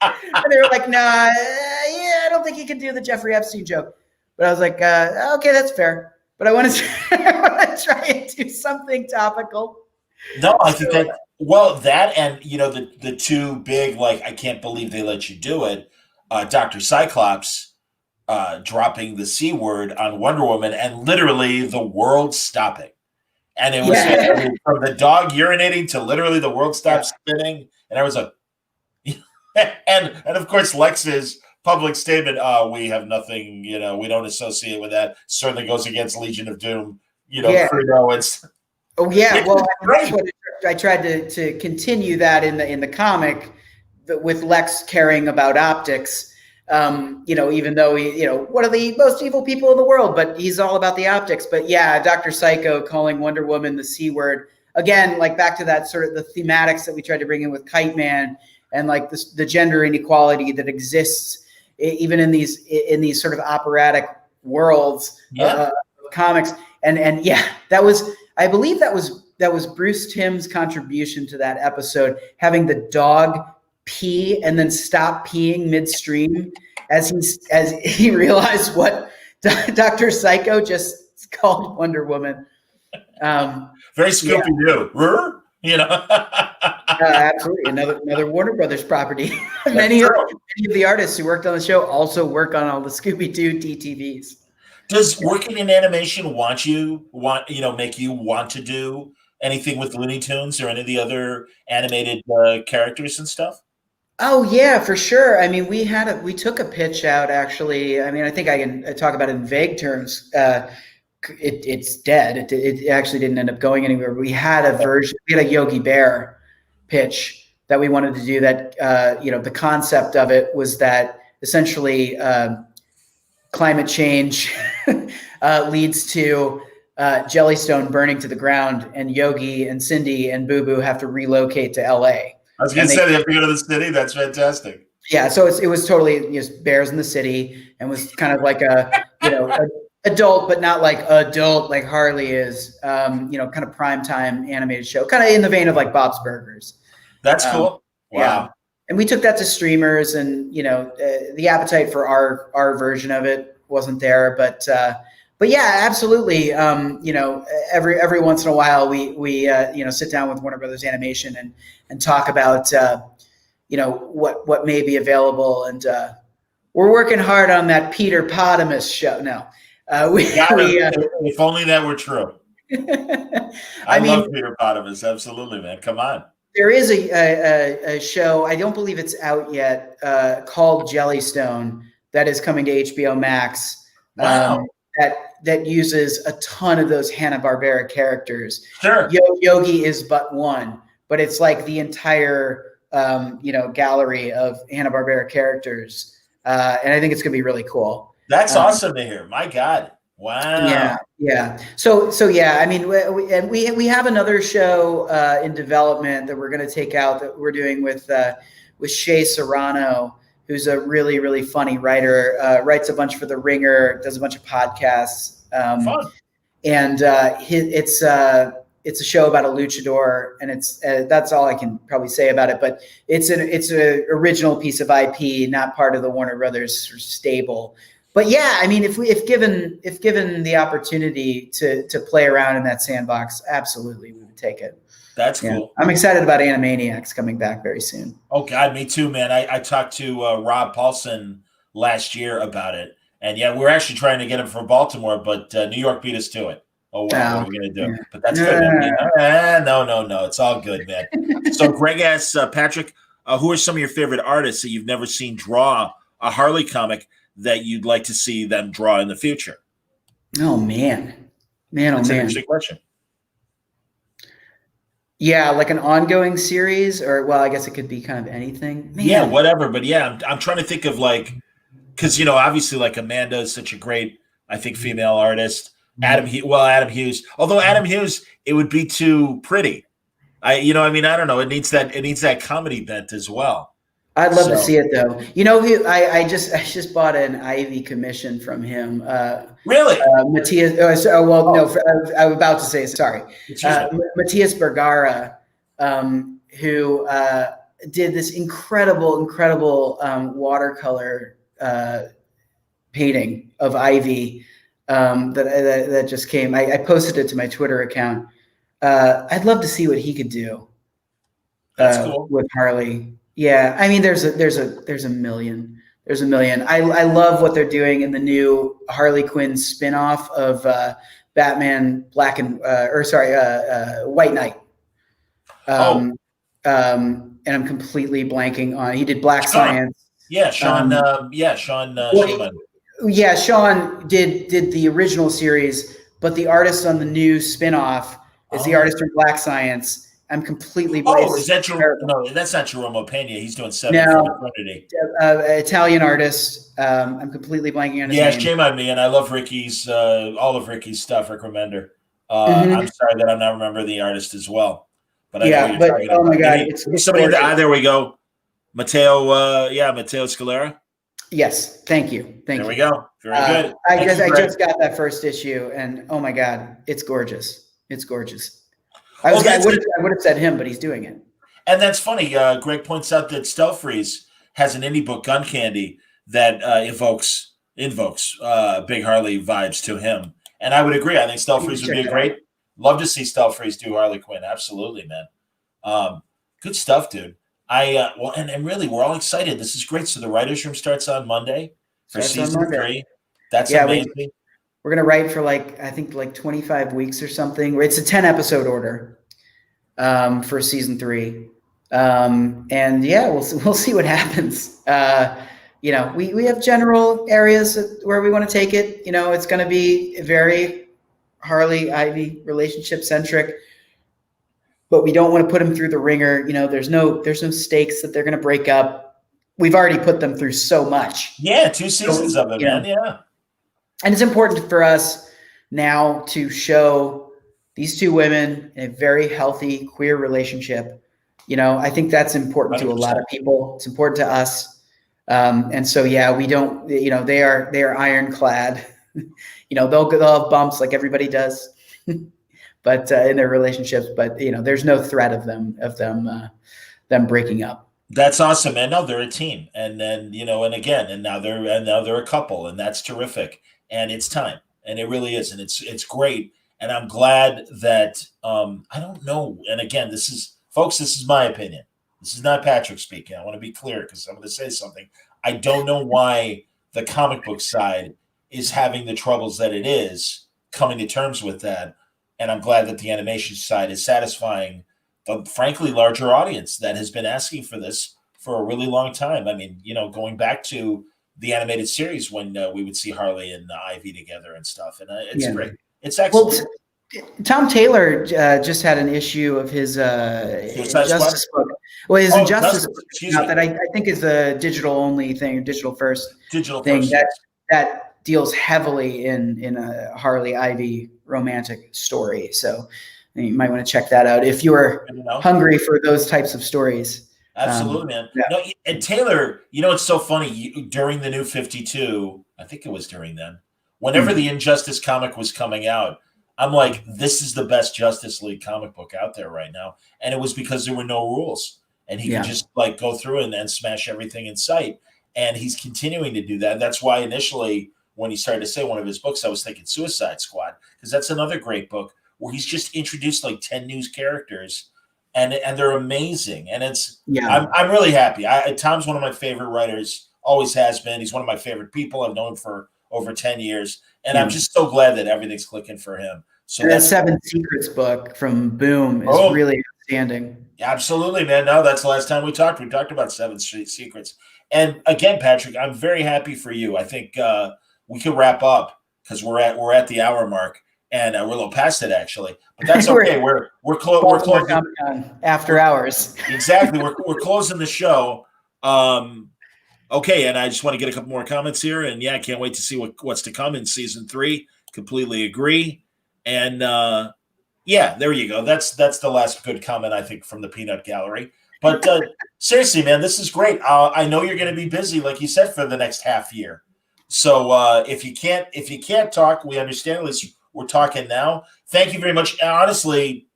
And they were like, nah, I don't think he can do the Jeffrey Epstein joke. But I was like, okay, that's fair. But I want to try and do something topical. No, I think that, well, that and, the two big, like, I can't believe they let you do it, Dr. Cyclops dropping the C word on Wonder Woman and literally the world stopping. And it was from the dog urinating to literally the world stopped spinning. And I was like, and of course, Lex's public statement, we have nothing, we don't associate with that. Certainly goes against Legion of Doom, it's. Oh yeah, well, that's what I tried to continue that in the comic, with Lex caring about optics. Even though he, one of the most evil people in the world, but he's all about the optics. But yeah, Dr. Psycho calling Wonder Woman the C word. again, like back to that sort of the thematics that we tried to bring in with Kite Man and like the gender inequality that exists even in these sort of operatic worlds of comics. And yeah, I believe that was Bruce Timm's contribution to that episode, having the dog pee and then stop peeing midstream as he realized what Dr. Psycho just called Wonder Woman. Very Scooby-Doo. You know, absolutely. Another Warner Brothers property. many of the artists who worked on the show also work on all the Scooby-Doo DTVs. Does working in animation make you want to do anything with Looney Tunes or any of the other animated characters and stuff? Oh yeah, for sure. I mean, we took a pitch out actually. I mean, I think I can talk about it in vague terms. It's dead. It actually didn't end up going anywhere. We had a version. We had a Yogi Bear pitch that we wanted to do. That the concept of it was that essentially climate change leads to Jellystone burning to the ground, and Yogi and Cindy and Boo Boo have to relocate to LA. I was going to say they have to go to the city. That's fantastic. Yeah, so it was totally just bears in the city, and was kind of like a adult, but not like adult like Harley is. Kind of primetime animated show, kind of in the vein of like Bob's Burgers. That's cool. Wow. Yeah. And we took that to streamers, and the appetite for our version of it wasn't there, but yeah, absolutely. Every once in a while we sit down with Warner Brothers Animation and talk about what may be available, and we're working hard on that Peter Potamus show. No, if only that were true. I mean, love Peter Potamus. Absolutely, man. Come on. There is a show, I don't believe it's out yet, called Jellystone that is coming to HBO Max. Wow. That uses a ton of those Hanna-Barbera characters. Sure. Yogi is but one, but it's like the entire gallery of Hanna-Barbera characters. And I think it's going to be really cool. That's awesome to hear. My God. Wow. Yeah. So yeah. I mean, we have another show in development that we're going to take out that we're doing with Shea Serrano, who's a really, really funny writer. Writes a bunch for The Ringer, does a bunch of podcasts. Fun. And it's a show about a luchador, and it's that's all I can probably say about it. But it's an original piece of IP, not part of the Warner Brothers stable. But yeah, I mean, if given the opportunity to play around in that sandbox, absolutely we would take it. That's cool. I'm excited about Animaniacs coming back very soon. Oh God, me too, man. I talked to Rob Paulson last year about it, and yeah, we're actually trying to get him from Baltimore, but New York beat us to it. Oh wow, what are we gonna do? Yeah. But that's good, man. No, it's all good, man. So Greg asks Patrick, who are some of your favorite artists that you've never seen draw a Harley comic that you'd like to see them draw in the future? Oh man. That's an interesting question. Yeah, like an ongoing series, or I guess it could be kind of anything. Man. Yeah, whatever. But yeah, I'm trying to think of because obviously like Amanda is such a great, I think, female artist. Adam Hughes. Although Adam Hughes, it would be too pretty. I don't know. It needs that comedy bent as well. I'd love to see it though. I just bought an Ivy commission from him. Really? Matthias. I was about to say. Sorry, Matthias Bergara, who did this incredible watercolor painting of Ivy that just came. I posted it to my Twitter account. I'd love to see what he could do. That's cool. With Harley. Yeah, I mean, there's a million. I love what they're doing in the new Harley Quinn spinoff of Batman White Knight. And I'm completely blanking on. He did Black Science. Yeah, Sean. Sean did the original series, but the artist on the new spinoff is the artist from Black Science. I'm completely. Is that Jerome? No, that's not Jerome Pena. He's doing Seven for Trinity. Italian artist. I'm completely blanking on his name. Yeah, shame on me. And I love Ricky's all of Ricky's stuff. Rick Remender. I'm sorry that I'm not remembering the artist as well, but I know Yeah, you're but talking oh about. my God, Maybe it's somebody. gorgeous. There we go. Matteo Scalera. Yes, thank you. There we go. Very good. I Thank you, Greg. just got that first issue, and oh my God, it's gorgeous. It's gorgeous. I would have said him, but he's doing it. And that's funny. Greg points out that Stelfreeze has an indie book, Gun Candy, that invokes Big Harley vibes to him. And I would agree. I think Stelfreeze would be a great. Love to see Stelfreeze do Harley Quinn. Absolutely, man. Good stuff, dude. And really, we're all excited. This is great. So the writers' room starts on Monday for season 3. That's amazing. We're gonna write for I think 25 weeks or something. It's a 10 episode order for season 3. And yeah, we'll see what happens. We have general areas where we want to take it. It's going to be very Harley Ivy relationship centric, but we don't want to put them through the ringer. There's no stakes that they're going to break up. We've already put them through so much. Yeah, 2 seasons of it, man. Yeah. And it's important for us now to show these 2 women in a very healthy queer relationship. I think that's important 100%. To a lot of people. It's important to us. And so, yeah, we don't, they are ironclad. They'll have bumps like everybody does, but in their relationships, but there's no threat of them breaking up. That's awesome, man. No, they're a team. And then, and now they're a couple, and that's terrific. And it's time. And it really is. And it's great. And I'm glad that, I don't know. And again, folks, this is my opinion. This is not Patrick speaking. I want to be clear because I'm going to say something. I don't know why the comic book side is having the troubles that it is, coming to terms with that. And I'm glad that the animation side is satisfying the frankly larger audience that has been asking for this for a really long time. I mean, going back to the animated series when we would see Harley and Ivy together and stuff. And it's great. It's excellent. Well, Tom Taylor just had an issue of his Injustice book. Well, his Injustice book that I think is a digital only thing, digital first thing that deals heavily in a Harley Ivy romantic story. So you might want to check that out if you are hungry for those types of stories. Absolutely, man. Yeah. No, and Taylor, it's so funny. During the New 52, I think it was during then, whenever the Injustice comic was coming out, I'm like, this is the best Justice League comic book out there right now. And it was because there were no rules. And he could just go through and smash everything in sight. And he's continuing to do that. That's why initially, when he started to say one of his books, I was thinking Suicide Squad, because that's another great book where he's just introduced 10 new characters. And they're amazing. And I'm really happy. Tom's one of my favorite writers, always has been. He's one of my favorite people. I've known him for over 10 years. And I'm just so glad that everything's clicking for him. So that 7 Secrets book from Boom is really outstanding. Absolutely, man. No, that's the last time we talked. We talked about 7 Secrets. And again, Patrick, I'm very happy for you. I think we could wrap up because we're at the hour mark. And we're a little past it, actually, but that's okay. We're closing after hours. Exactly. We're closing the show. Okay, and I just want to get a couple more comments here, and I can't wait to see what's to come in season 3. Completely agree. And there you go. That's the last good comment I think from the Peanut Gallery. But seriously, man, this is great. I know you're going to be busy, like you said, for the next half year. So if you can't talk, we understand. At least we're talking now. Thank you very much. And honestly,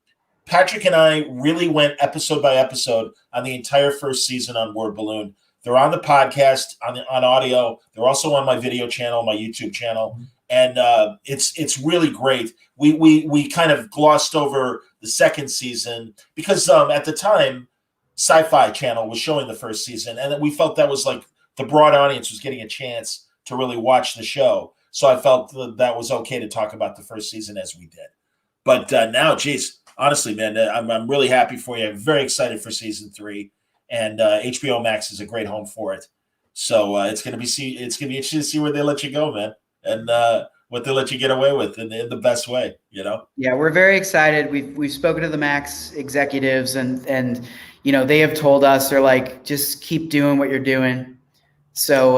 Patrick and I really went episode by episode on the entire first season on Word Balloon. They're on the podcast, on audio. They're also on my video channel, my YouTube channel, and it's really great. We kind of glossed over the second season because at the time, Sci-Fi Channel was showing the first season, and we felt that was the broad audience was getting a chance to really watch the show. So I felt that was okay to talk about the first season as we did. But now, geez, honestly, man, I'm really happy for you. I'm very excited for season 3, and HBO Max is a great home for it. So it's gonna be interesting to see where they let you go, man, and what they let you get away with in the best way. Yeah, we're very excited. We've spoken to the Max executives, and they have told us they're like, just keep doing what you're doing. So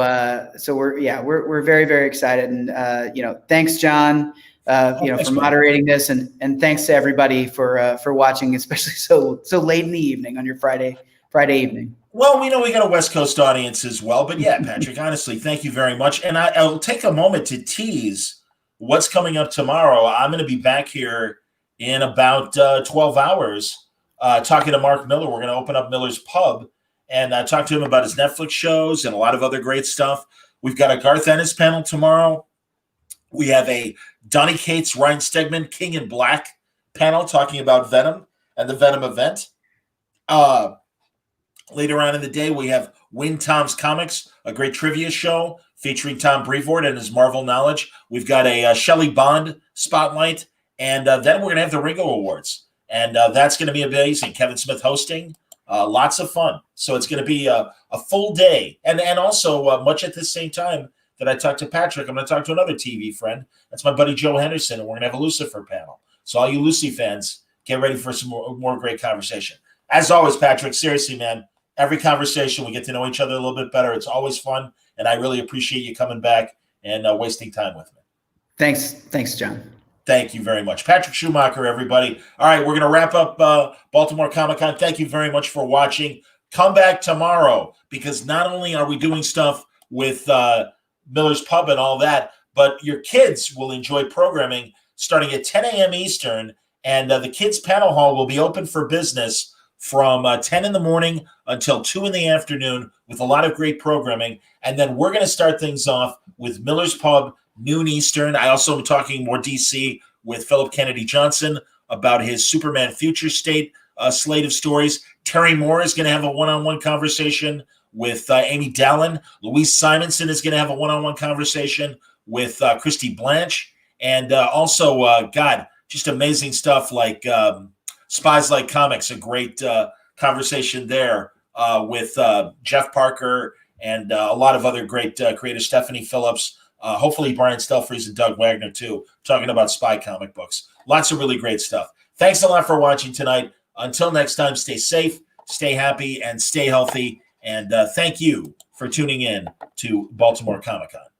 we're very, very excited. And, thanks, John. for moderating this, and thanks to everybody for watching, especially so late in the evening on your Friday evening. Well, we know we got a West Coast audience as well, but yeah, Patrick, honestly, thank you very much. And I'll take a moment to tease what's coming up tomorrow. I'm going to be back here in about 12 hours talking to Mark Miller. We're going to open up Miller's Pub and talk to him about his Netflix shows and a lot of other great stuff. We've got a Garth Ennis panel tomorrow. We have a Donny Cates, Ryan Stegman, King in Black panel talking about Venom and the Venom event. Later on in the day, we have Win Tom's Comics, a great trivia show featuring Tom Brevoort and his Marvel knowledge. We've got a Shelley Bond spotlight, and then we're going to have the Ringo Awards, and that's going to be amazing. Kevin Smith hosting, lots of fun. So it's going to be a full day, and also much at the same time that I talked to Patrick, I'm going to talk to another TV friend. That's my buddy Joe Henderson, and we're going to have a Lucifer panel. So all you Lucy fans, get ready for some more great conversation. As always, Patrick, seriously, man, every conversation, we get to know each other a little bit better. It's always fun, and I really appreciate you coming back and wasting time with me. Thanks, John. Thank you very much. Patrick Schumacher, everybody. All right, we're going to wrap up Baltimore Comic-Con. Thank you very much for watching. Come back tomorrow, because not only are we doing stuff with Miller's Pub and all that, but your kids will enjoy programming starting at 10 a.m. Eastern, and the kids' panel hall will be open for business from 10 in the morning until 2 in the afternoon with a lot of great programming. And then we're going to start things off with Miller's Pub, noon Eastern. I also am talking more DC with Philip Kennedy Johnson about his Superman Future State slate of stories. Terry Moore is going to have a one-on-one conversation with Amy Dallin. Louise Simonson is going to have a one-on-one conversation with Christy Blanche. And also, just amazing stuff like Spies Like Comics, a great conversation there with Jeff Parker and a lot of other great creators, Stephanie Phillips, hopefully Brian Stelfreeze and Doug Wagner too, talking about spy comic books. Lots of really great stuff. Thanks a lot for watching tonight. Until next time, stay safe, stay happy, and stay healthy. And thank you for tuning in to Baltimore Comic-Con.